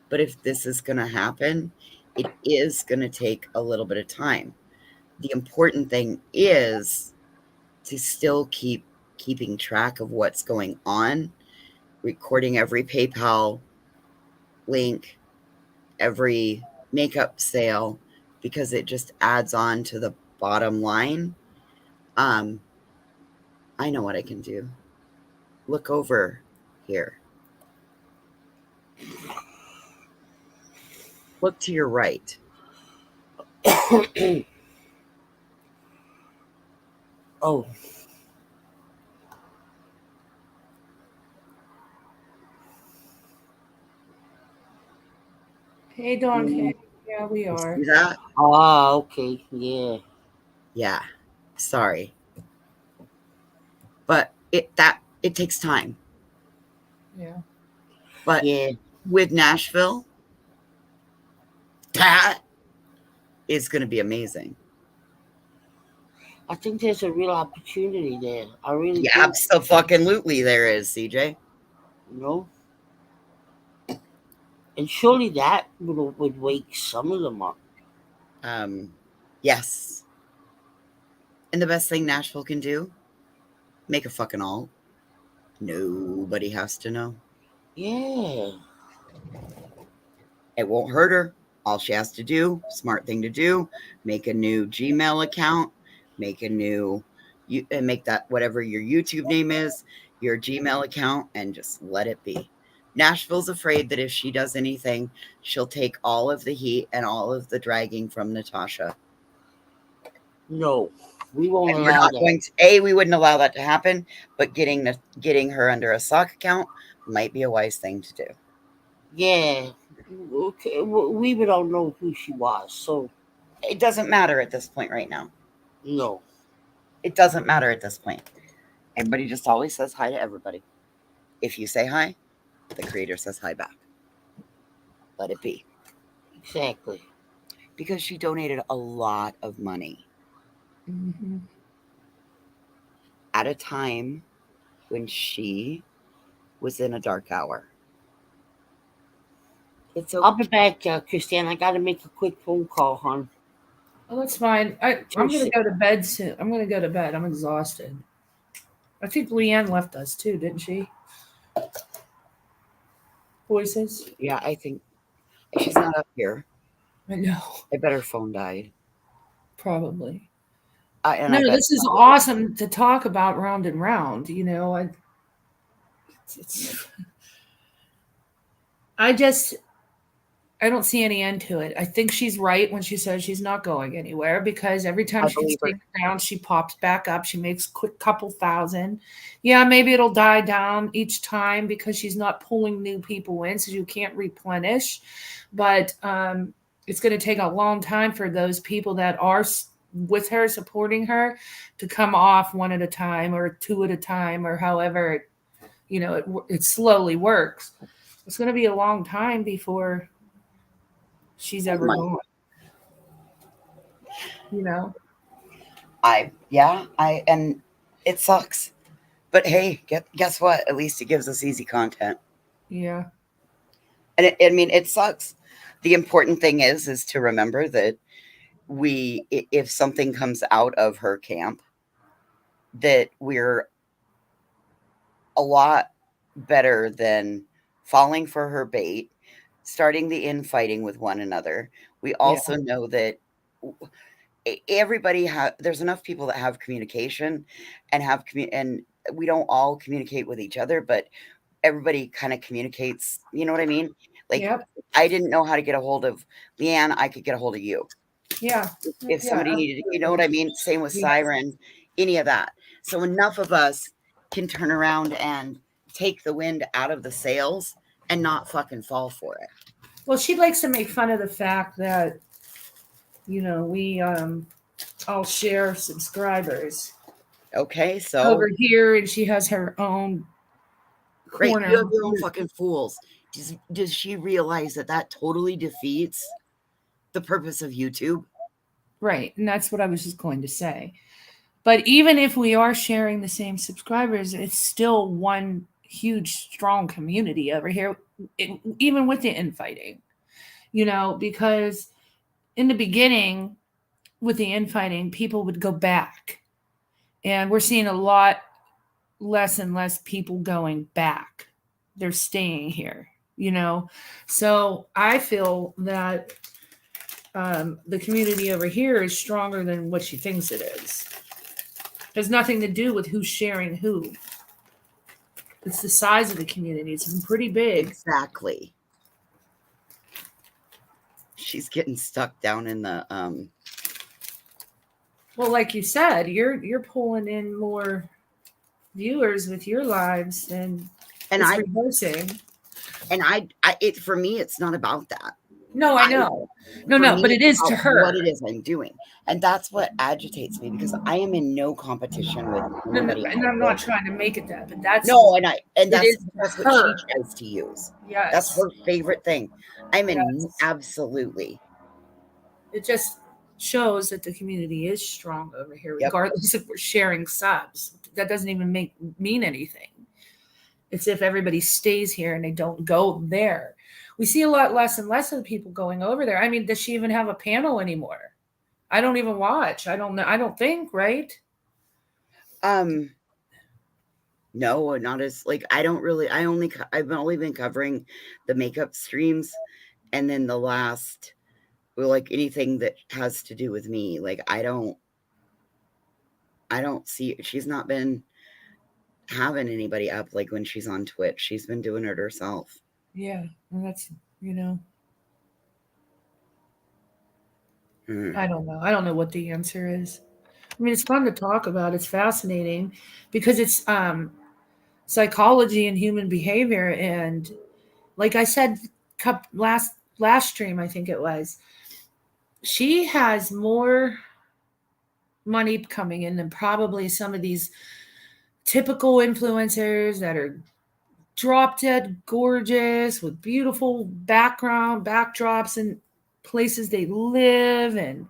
but if this is going to happen, it is going to take a little bit of time. The important thing is to still keeping track of what's going on, recording every PayPal link, every makeup sale, because it just adds on to the bottom line. I know what I can do. Look over here. Look to your right. Oh. Hey, Don. Yeah, we are. See that? Oh, okay. Yeah. Yeah. Sorry. But it takes time. Yeah. But yeah. with Nashville, that is going to be amazing. I think there's a real opportunity there. I really Yeah, do. absolutely there is, CJ. You know? And surely that would wake some of them up. Yes. And the best thing Nashville can do, make a fucking alt. Nobody has to know. Yeah. It won't hurt her. All she has to do, smart thing to do, make a new Gmail account, make a new, and make that whatever your YouTube name is, your Gmail account, and just let it be. Nashville's afraid that if she does anything, she'll take all of the heat and all of the dragging from Natasha. No, we won't And we're allow not that. going to, we wouldn't allow that to happen, but getting her under a sock account might be a wise thing to do. Yeah. Okay. We would all know who she was, so It doesn't matter at this point right now. no. It doesn't matter at this point. Everybody just always says hi to everybody. If you say hi, the creator says hi back. Let it be. Exactly. Because she donated a lot of money at a time when she was in a dark hour. It's okay. I'll be back, Christiane. I got to make a quick phone call, hon. Oh, that's fine. I'm going to go to bed soon. I'm going to go to bed. I'm exhausted. I think Leanne left us too, didn't she? Voices? Yeah, I think she's not up here. I know. I bet her phone died. Probably. No, this is awesome to talk about round and round. You know, I don't see any end to it. I think she's right when she says she's not going anywhere, because every time she gets taken down, she pops back up. She makes a quick couple thousand. Yeah, maybe it'll die down each time because she's not pulling new people in, so you can't replenish. But it's going to take a long time for those people that are with her, supporting her, to come off one at a time or two at a time, or however, it slowly works. It's going to be a long time before she's ever gone. And it sucks. But hey, guess what? At least it gives us easy content. Yeah. And it sucks. The important thing is to remember that if something comes out of her camp, that we're a lot better than falling for her bait, starting the infighting with one another. We also know that everybody there's enough people that have communication and we don't all communicate with each other, but everybody kind of communicates. You know what I mean? Like, I didn't know how to get a hold of Leanne. I could get a hold of you. Yeah. If somebody needed, you know what I mean? Same with Siren, any of that. So enough of us can turn around and take the wind out of the sails and not fucking fall for it. Well, she likes to make fun of the fact that, we all share subscribers. Okay, so over here, and she has her own corner. Right, you have your own fucking fools. Does she realize that totally defeats the purpose of YouTube? Right, and that's what I was just going to say. But even if we are sharing the same subscribers, it's still one huge, strong community over here, even with the infighting. Because in the beginning, with the infighting, people would go back. And we're seeing a lot less and less people going back. They're staying here, So I feel that the community over here is stronger than what she thinks it is. It has nothing to do with who's sharing who. It's the size of the community. It's pretty big. Exactly. She's getting stuck down in the Well, like you said, you're pulling in more viewers with your lives and reversing. And for me, it's not about that. No, I know. No, For no, me, but it is it's to about her. what it is I'm doing. And that's what agitates me because I am in no competition with No, anybody and I'm else. not trying to make it that, but that's No, and it that's is that's to what she her. tries to use. Yes. That's her favorite thing. I'm in Yes. absolutely. It just shows that the community is strong over here, Yep. regardless if we're sharing subs. That doesn't even mean anything. It's if everybody stays here and they don't go there. We see a lot less and less of people going over there. I mean, does she even have a panel anymore? I don't even watch. I don't know. I don't think, right? No, not as like I've only been covering the makeup streams and then the last like anything that has to do with me. Like I don't see she's not been having anybody up like when she's on Twitch. She's been doing it herself. Yeah, and that's Hmm. I don't know. I don't know what the answer is. I mean, it's fun to talk about. It's fascinating because it's psychology and human behavior. And like I said, last stream, I think it was, she has more money coming in than probably some of these typical influencers that are drop dead gorgeous with beautiful backdrops and places they live and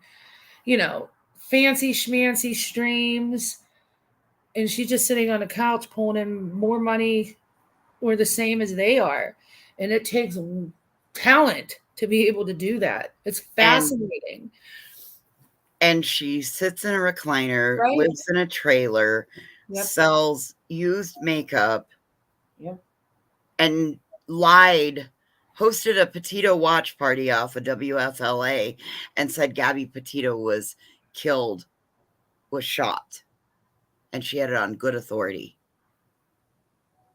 fancy schmancy streams, and she's just sitting on a couch pulling in more money or the same as they are. And it takes talent to be able to do that. It's fascinating. And she sits in a recliner, Right. lives in a trailer, Yep. sells used makeup, Yep. and hosted a Petito watch party off of WFLA and said Gabby Petito was shot. And she had it on good authority.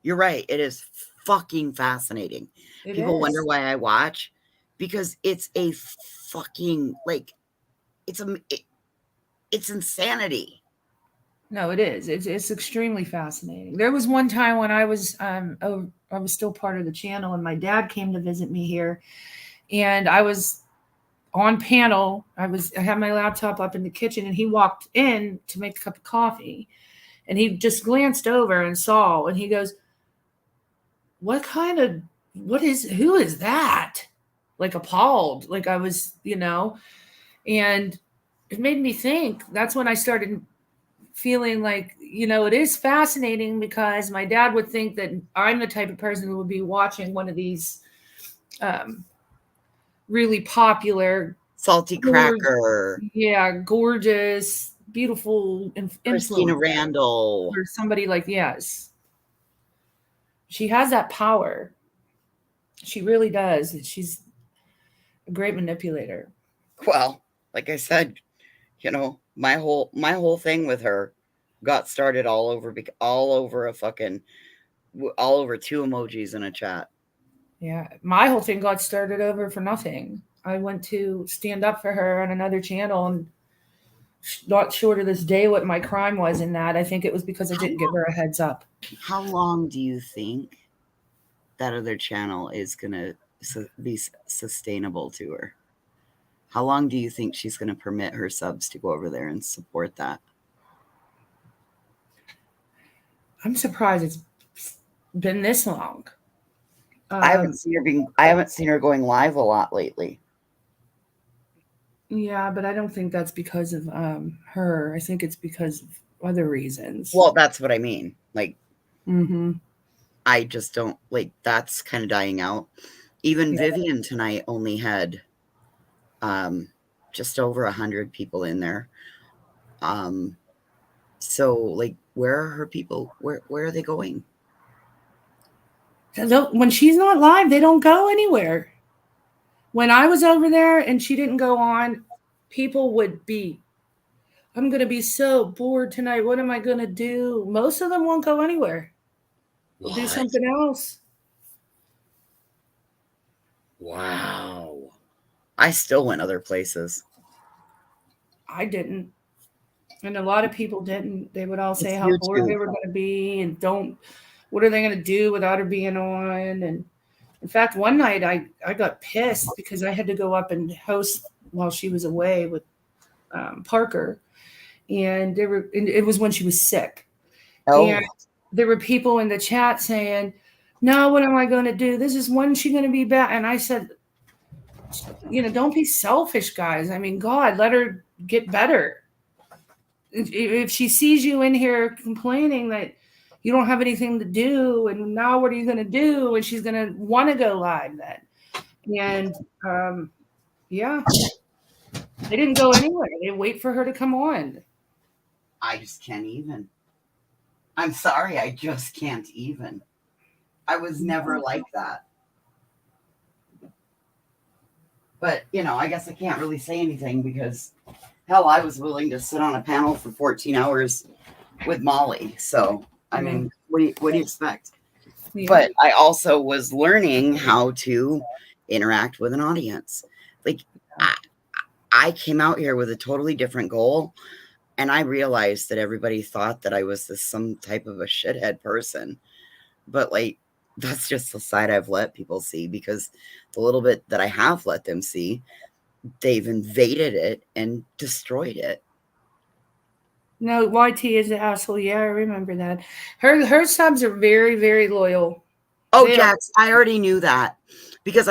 You're right. It is fucking fascinating. People wonder why I watch because it's a fucking it's insanity. No, it is. It's extremely fascinating. There was one time when I was still part of the channel, and my dad came to visit me here, and I was on panel. I had my laptop up in the kitchen, and he walked in to make a cup of coffee, and he just glanced over and saw, and he goes, who is that? Like appalled, like I was, and it made me think. That's when I started feeling like, it is fascinating because my dad would think that I'm the type of person who would be watching one of these really popular Salty Cracker. Yeah, gorgeous, beautiful Christina influencer Randall. or somebody like, yes. She has that power. She really does. She's a great manipulator. Well, like I said, my whole thing with her got started all over two emojis in a chat. Yeah, my whole thing got started over for nothing. I went to stand up for her on another channel, and not sure to this day what my crime was in that. I think it was because I didn't give her a heads up. How long do you think that other channel is going to be sustainable to her? How long do you think she's going to permit her subs to go over there and support that? I'm surprised it's been this long. I haven't seen her going live a lot lately. Yeah, but I don't think that's because of her. I think it's because of other reasons. Well, that's what I mean. Like, mm-hmm. I just don't that's kind of dying out. Even Vivian tonight only had just over 100 people in there. So where are her people? Where are they going? When she's not live, they don't go anywhere. When I was over there and she didn't go on, people would be, I'm going to be so bored tonight. What am I going to do? Most of them won't go anywhere. They'll do something else. Wow. I still went other places. I didn't. And a lot of people didn't. They would all say how bored they were going to be and what are they going to do without her being on? And In fact, one night I got pissed because I had to go up and host while she was away with Parker, and it was when she was sick. Oh, And there were people in the chat saying, "No, what am I going to do? This is when she's going to be back." And I said, don't be selfish, guys. I mean, God, let her get better. If she sees you in here complaining that you don't have anything to do, and now what are you going to do? And she's going to want to go live then. And yeah, they didn't go anywhere. They wait for her to come on. I just can't even. I'm sorry, I just can't even. I was never like that. But, I guess I can't really say anything because, hell, I was willing to sit on a panel for 14 hours with Molly. So, I mean, what do you expect? Yeah. But I also was learning how to interact with an audience. Like, I came out here with a totally different goal. And I realized that everybody thought that I was some type of a shithead person. But, like, that's just the side I've let people see, because the little bit that I have let them see, they've invaded it and destroyed it. No, YT is the asshole. Yeah, I remember that. Her subs are very, very loyal. Oh, Jax, I already knew that because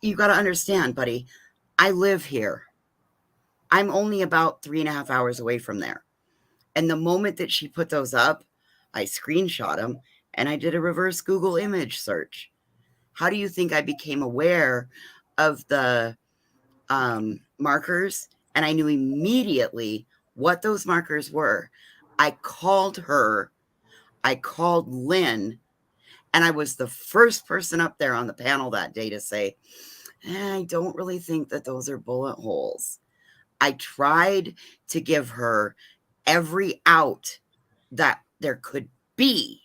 you got to understand, buddy, I live here. I'm only about 3.5 hours away from there. And the moment that she put those up, I screenshot them and I did a reverse Google image search. How do you think I became aware of the markers? And I knew immediately what those markers were. I called her. I called Lynn. And I was the first person up there on the panel that day to say, I don't really think that those are bullet holes. I tried to give her every out that there could be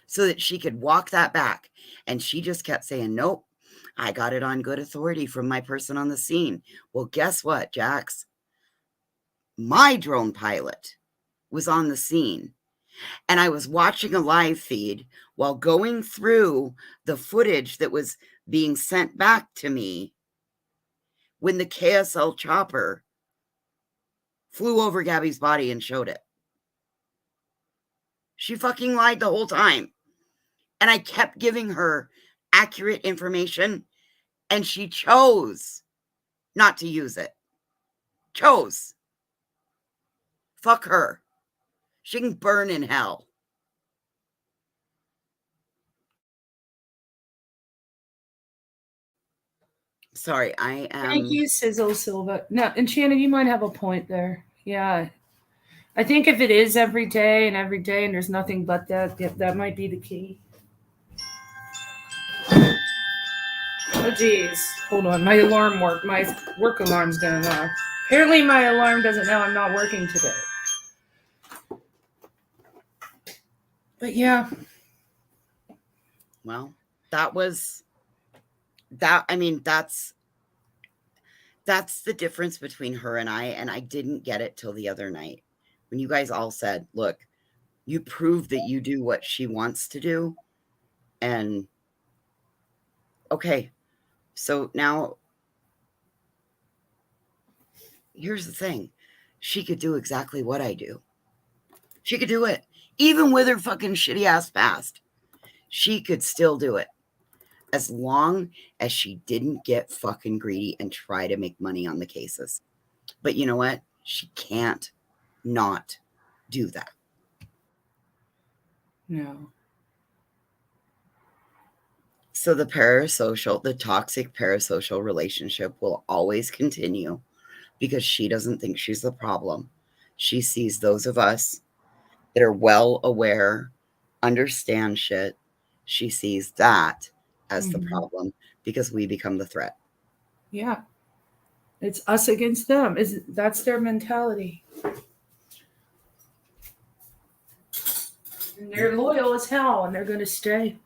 so that she could walk that back. And she just kept saying, nope, I got it on good authority from my person on the scene. Well, guess what, Jax? My drone pilot was on the scene. And I was watching a live feed while going through the footage that was being sent back to me when the KSL chopper flew over Gabby's body and showed it. She fucking lied the whole time. And I kept giving her accurate information, and she chose not to use it. Chose. Fuck her. She can burn in hell. Sorry, I am. Thank you, Sizzle Silva. No, and Shannon, you might have a point there. Yeah. I think if it is every day and there's nothing but that might be the key. Oh, geez. Hold on. My alarm worked. My work alarm's going off. Apparently my alarm doesn't know I'm not working today. But yeah. Well, that's the difference between her and I didn't get it till the other night when you guys all said, look, you prove that you do what she wants to do. And okay, so now here's the thing. She could do exactly what I do. She could do it. Even with her fucking shitty ass past, she could still do it. As long as she didn't get fucking greedy and try to make money on the cases. But you know what? She can't not do that. No. So the toxic parasocial relationship will always continue because she doesn't think she's the problem. She sees those of us that are well aware, understand shit. She sees that as the problem because we become the threat. Yeah. It's us against them. That's their mentality. And they're loyal as hell, and they're going to stay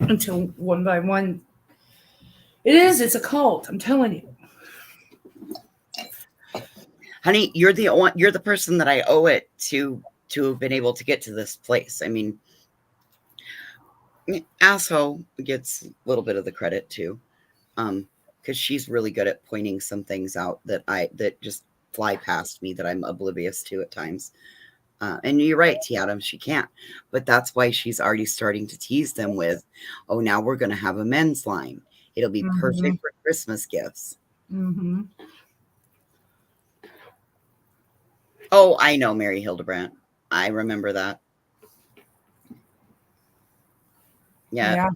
until one by one. It's a cult. I'm telling you. Honey, you're the person that I owe it to have been able to get to this place. I mean, Asshole gets a little bit of the credit too, because she's really good at pointing some things out that just fly past me that I'm oblivious to at times. And you're right, T. Adams, she can't. But that's why she's already starting to tease them with, oh, now we're going to have a men's line. It'll be perfect for Christmas gifts. Mm-hmm. Oh, I know, Mary Hildebrandt. I remember that. Yeah.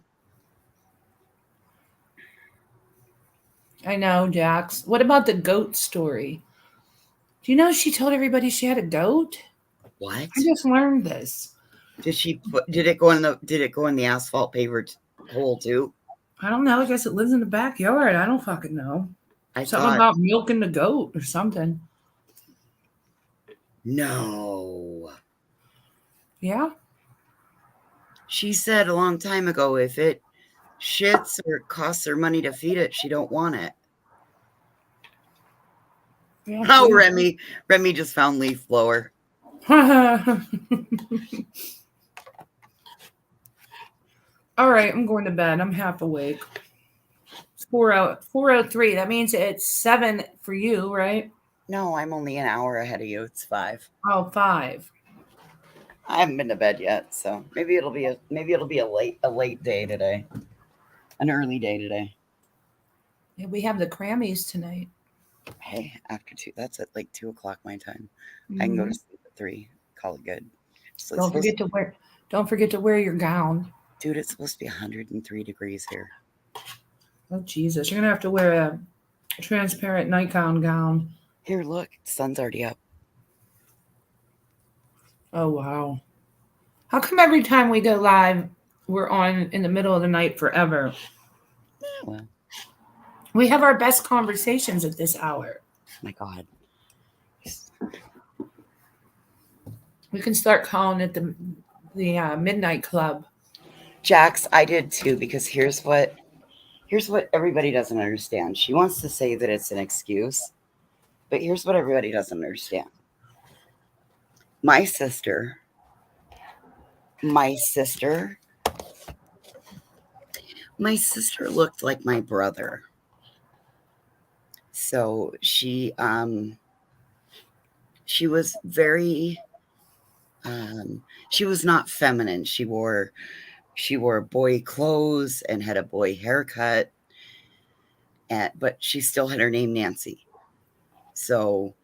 I know, Jax. What about the goat story? Do you know she told everybody she had a goat? What? I just learned this. Did it go in the asphalt pavered hole too? I don't know. I guess it lives in the backyard. I don't fucking know. Something about milking the goat or something. No. Yeah. She said a long time ago, if it shits or it costs her money to feed it, she don't want it. Yeah, oh, Remy just found leaf blower. All right, I'm going to bed. I'm half awake. It's 4:03. That means it's 7 for you, right? No, I'm only an hour ahead of you. It's 5. Oh, 5. I haven't been to bed yet, so maybe it'll be a late day today. An early day today. Yeah, we have the Grammys tonight. Hey, after 2, that's at like 2 o'clock my time. I can go to sleep at 3. Call it good. So Don't forget to wear your gown. Dude, it's supposed to be 103 degrees here. Oh Jesus, you're gonna have to wear a transparent nightgown gown. Here, look, the sun's already up. Oh wow. How come every time we go live, we're on in the middle of the night forever? Yeah, well. We have our best conversations at this hour. My God. We can start calling it the Midnight Club. Jax, I did too, because here's what everybody doesn't understand. She wants to say that it's an excuse, but here's what everybody doesn't understand. My sister looked like my brother. So she was very she was not feminine. She wore boy clothes and had a boy haircut, but she still had her name Nancy. So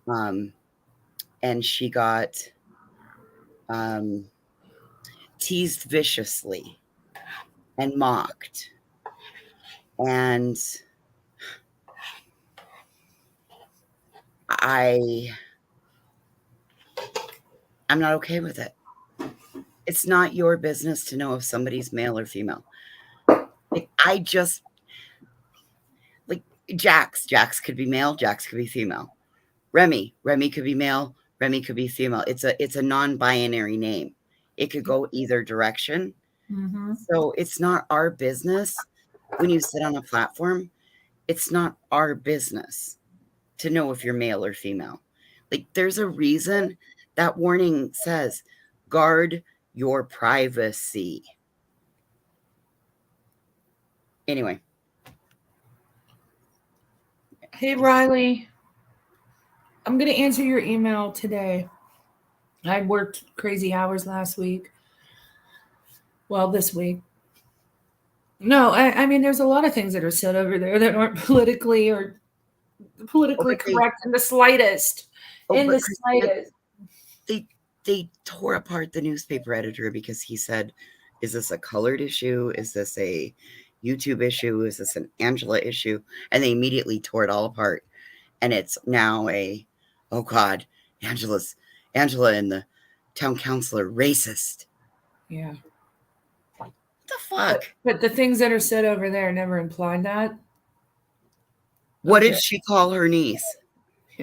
and she got teased viciously and mocked, and I'm not okay with it. It's not your business to know if somebody's male or female. Like Jax could be male, Jax could be female. Remy could be male, Remy could be female. It's a non-binary name. It could go either direction. Mm-hmm. So it's not our business when you sit on a platform. It's not our business to know if you're male or female. Like, there's a reason that warning says guard your privacy. Anyway. Hey, Riley. I'm going to answer your email today. I worked crazy hours last week. Well, this week. No, I mean, there's a lot of things that are said over there that aren't politically correct in the slightest. Slightest. They tore apart the newspaper editor because he said, is this a colored issue? Is this a YouTube issue? Is this an Angela issue? And they immediately tore it all apart. And it's now oh God, Angela and the town council are racist. Yeah. What the fuck? But the things that are said over there never implied that. What did she call her niece?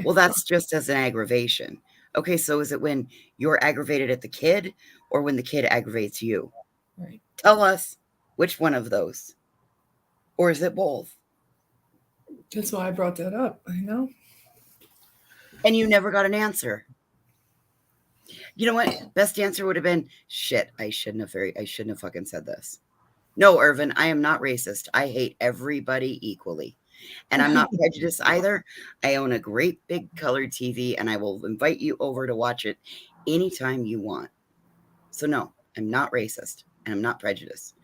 Well, that's just as an aggravation. Okay, so is it when you're aggravated at the kid or when the kid aggravates you? Right. Tell us which one of those. Or is it both? That's why I brought that up. I know. And you never got an answer. You know what? Best answer would have been, shit, I shouldn't have fucking said this. No, Irvin, I am not racist. I hate everybody equally. And I'm not prejudiced either. I own a great big colored TV and I will invite you over to watch it anytime you want. So no, I'm not racist and I'm not prejudiced.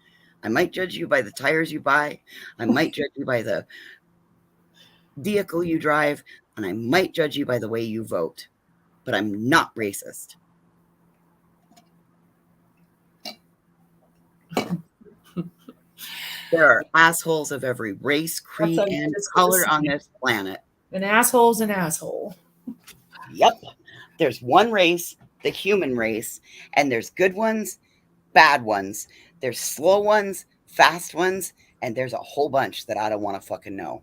I might judge you by the tires you buy. I might judge you by the vehicle you drive, and I might judge you by the way you vote. But I'm not racist. There are assholes of every race, creed, and color on this planet. An asshole's an asshole. Yep. There's one race, the human race, and there's good ones, bad ones. There's slow ones, fast ones, and there's a whole bunch that I don't want to fucking know.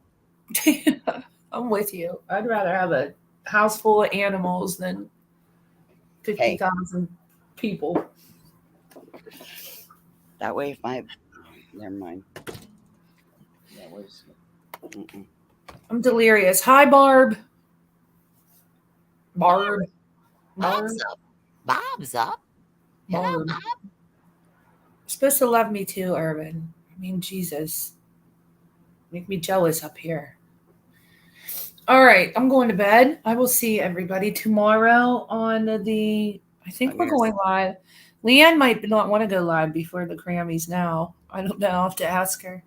I'm with you. I'd rather have a house full of animals than 50,000 people. That way, if my... Never mind. That was... I'm delirious. Hi, Barb. Barb. Bob's up. Bob's up. Barb. You're supposed to love me too, Irvin. I mean, Jesus. Make me jealous up here. All right, I'm going to bed. I will see everybody tomorrow on the... I think we're going live. Leanne might not want to go live before the Grammys now. I don't know. I'll have to ask her.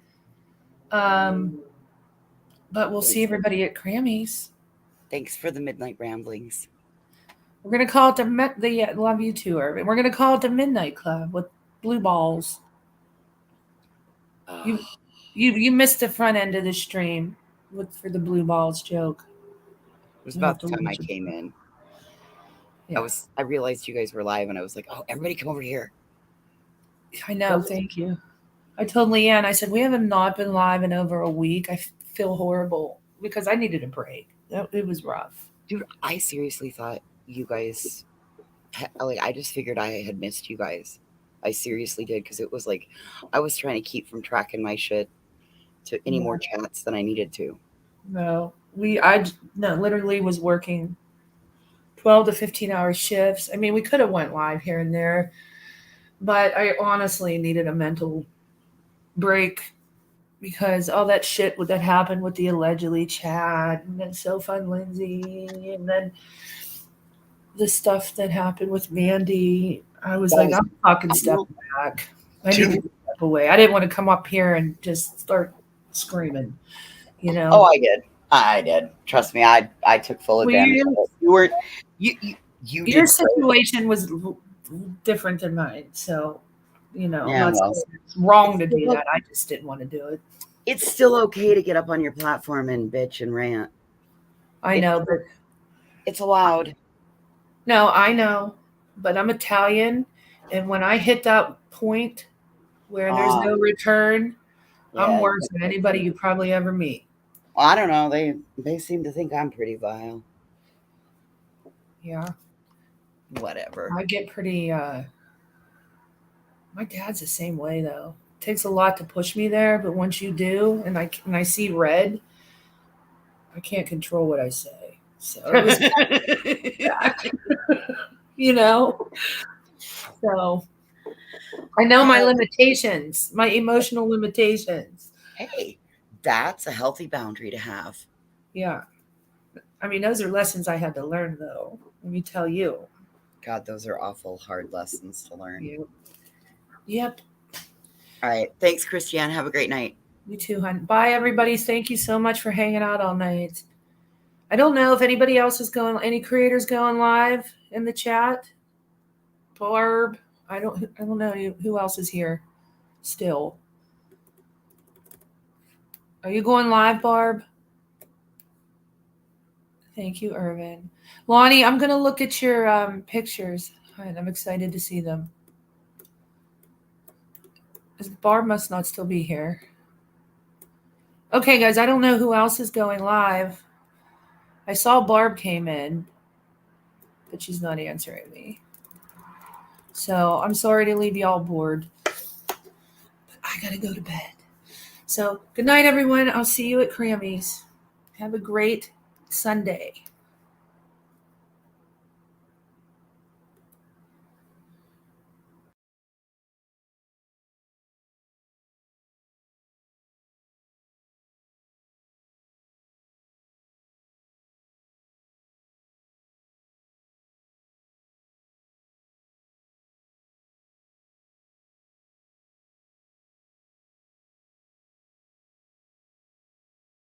But we'll see everybody at Grammys. Thanks for the midnight ramblings. We're going to call it the love you too, Irvin. We're going to call it the Midnight Club with blue balls. You missed the front end of the stream for the blue balls joke. It was about the time I came in. Yeah. I realized you guys were live and I was like, oh, everybody come over here. I know. Thank you. I told Leanne, I said, we have not been live in over a week. I feel horrible because I needed a break. It was rough. Dude, I seriously thought you guys, I just figured I had missed you guys. I seriously did because it was like I was trying to keep from tracking my shit to any more chats than I needed to. No, literally was working 12 to 15 hour shifts. I mean, we could have went live here and there, but I honestly needed a mental break because all that shit that happened with the allegedly Chad and then Sofa and Lindsay and then the stuff that happened with Mandy. I was like, I'm fucking stepping back. I need to step away. I didn't want to come up here and just start screaming, you know. Oh, I did. Trust me, I took full advantage of it. You weren't your situation was different than mine, so you know, it's wrong to do that. I just didn't want to do it. It's still okay to get up on your platform and bitch and rant. I know, but it's allowed. No, I know, but I'm Italian, and when I hit that point where there's no return, I'm worse than anybody you probably ever meet. Well, I don't know. They seem to think I'm pretty vile. Yeah. Whatever. I get pretty. My dad's the same way though. It takes a lot to push me there, but once you do, and I see red, I can't control what I say. So it was you know. So I know my limitations, my emotional limitations. Hey, that's a healthy boundary to have. Yeah. I mean, those are lessons I had to learn, though. Let me tell you. God, those are awful hard lessons to learn. Yep. All right. Thanks, Christiane. Have a great night. You too, hon. Bye, everybody. Thank you so much for hanging out all night. I don't know if anybody else is any creators going live in the chat. Barb. I don't know who else is here still. Are you going live, Barb? Thank you, Irvin. Lonnie, I'm going to look at your pictures. I'm excited to see them. Barb must not still be here. Okay, guys, I don't know who else is going live. I saw Barb came in, but she's not answering me. So I'm sorry to leave y'all bored. But I got to go to bed. So good night, everyone. I'll see you at Grammys. Have a great Sunday.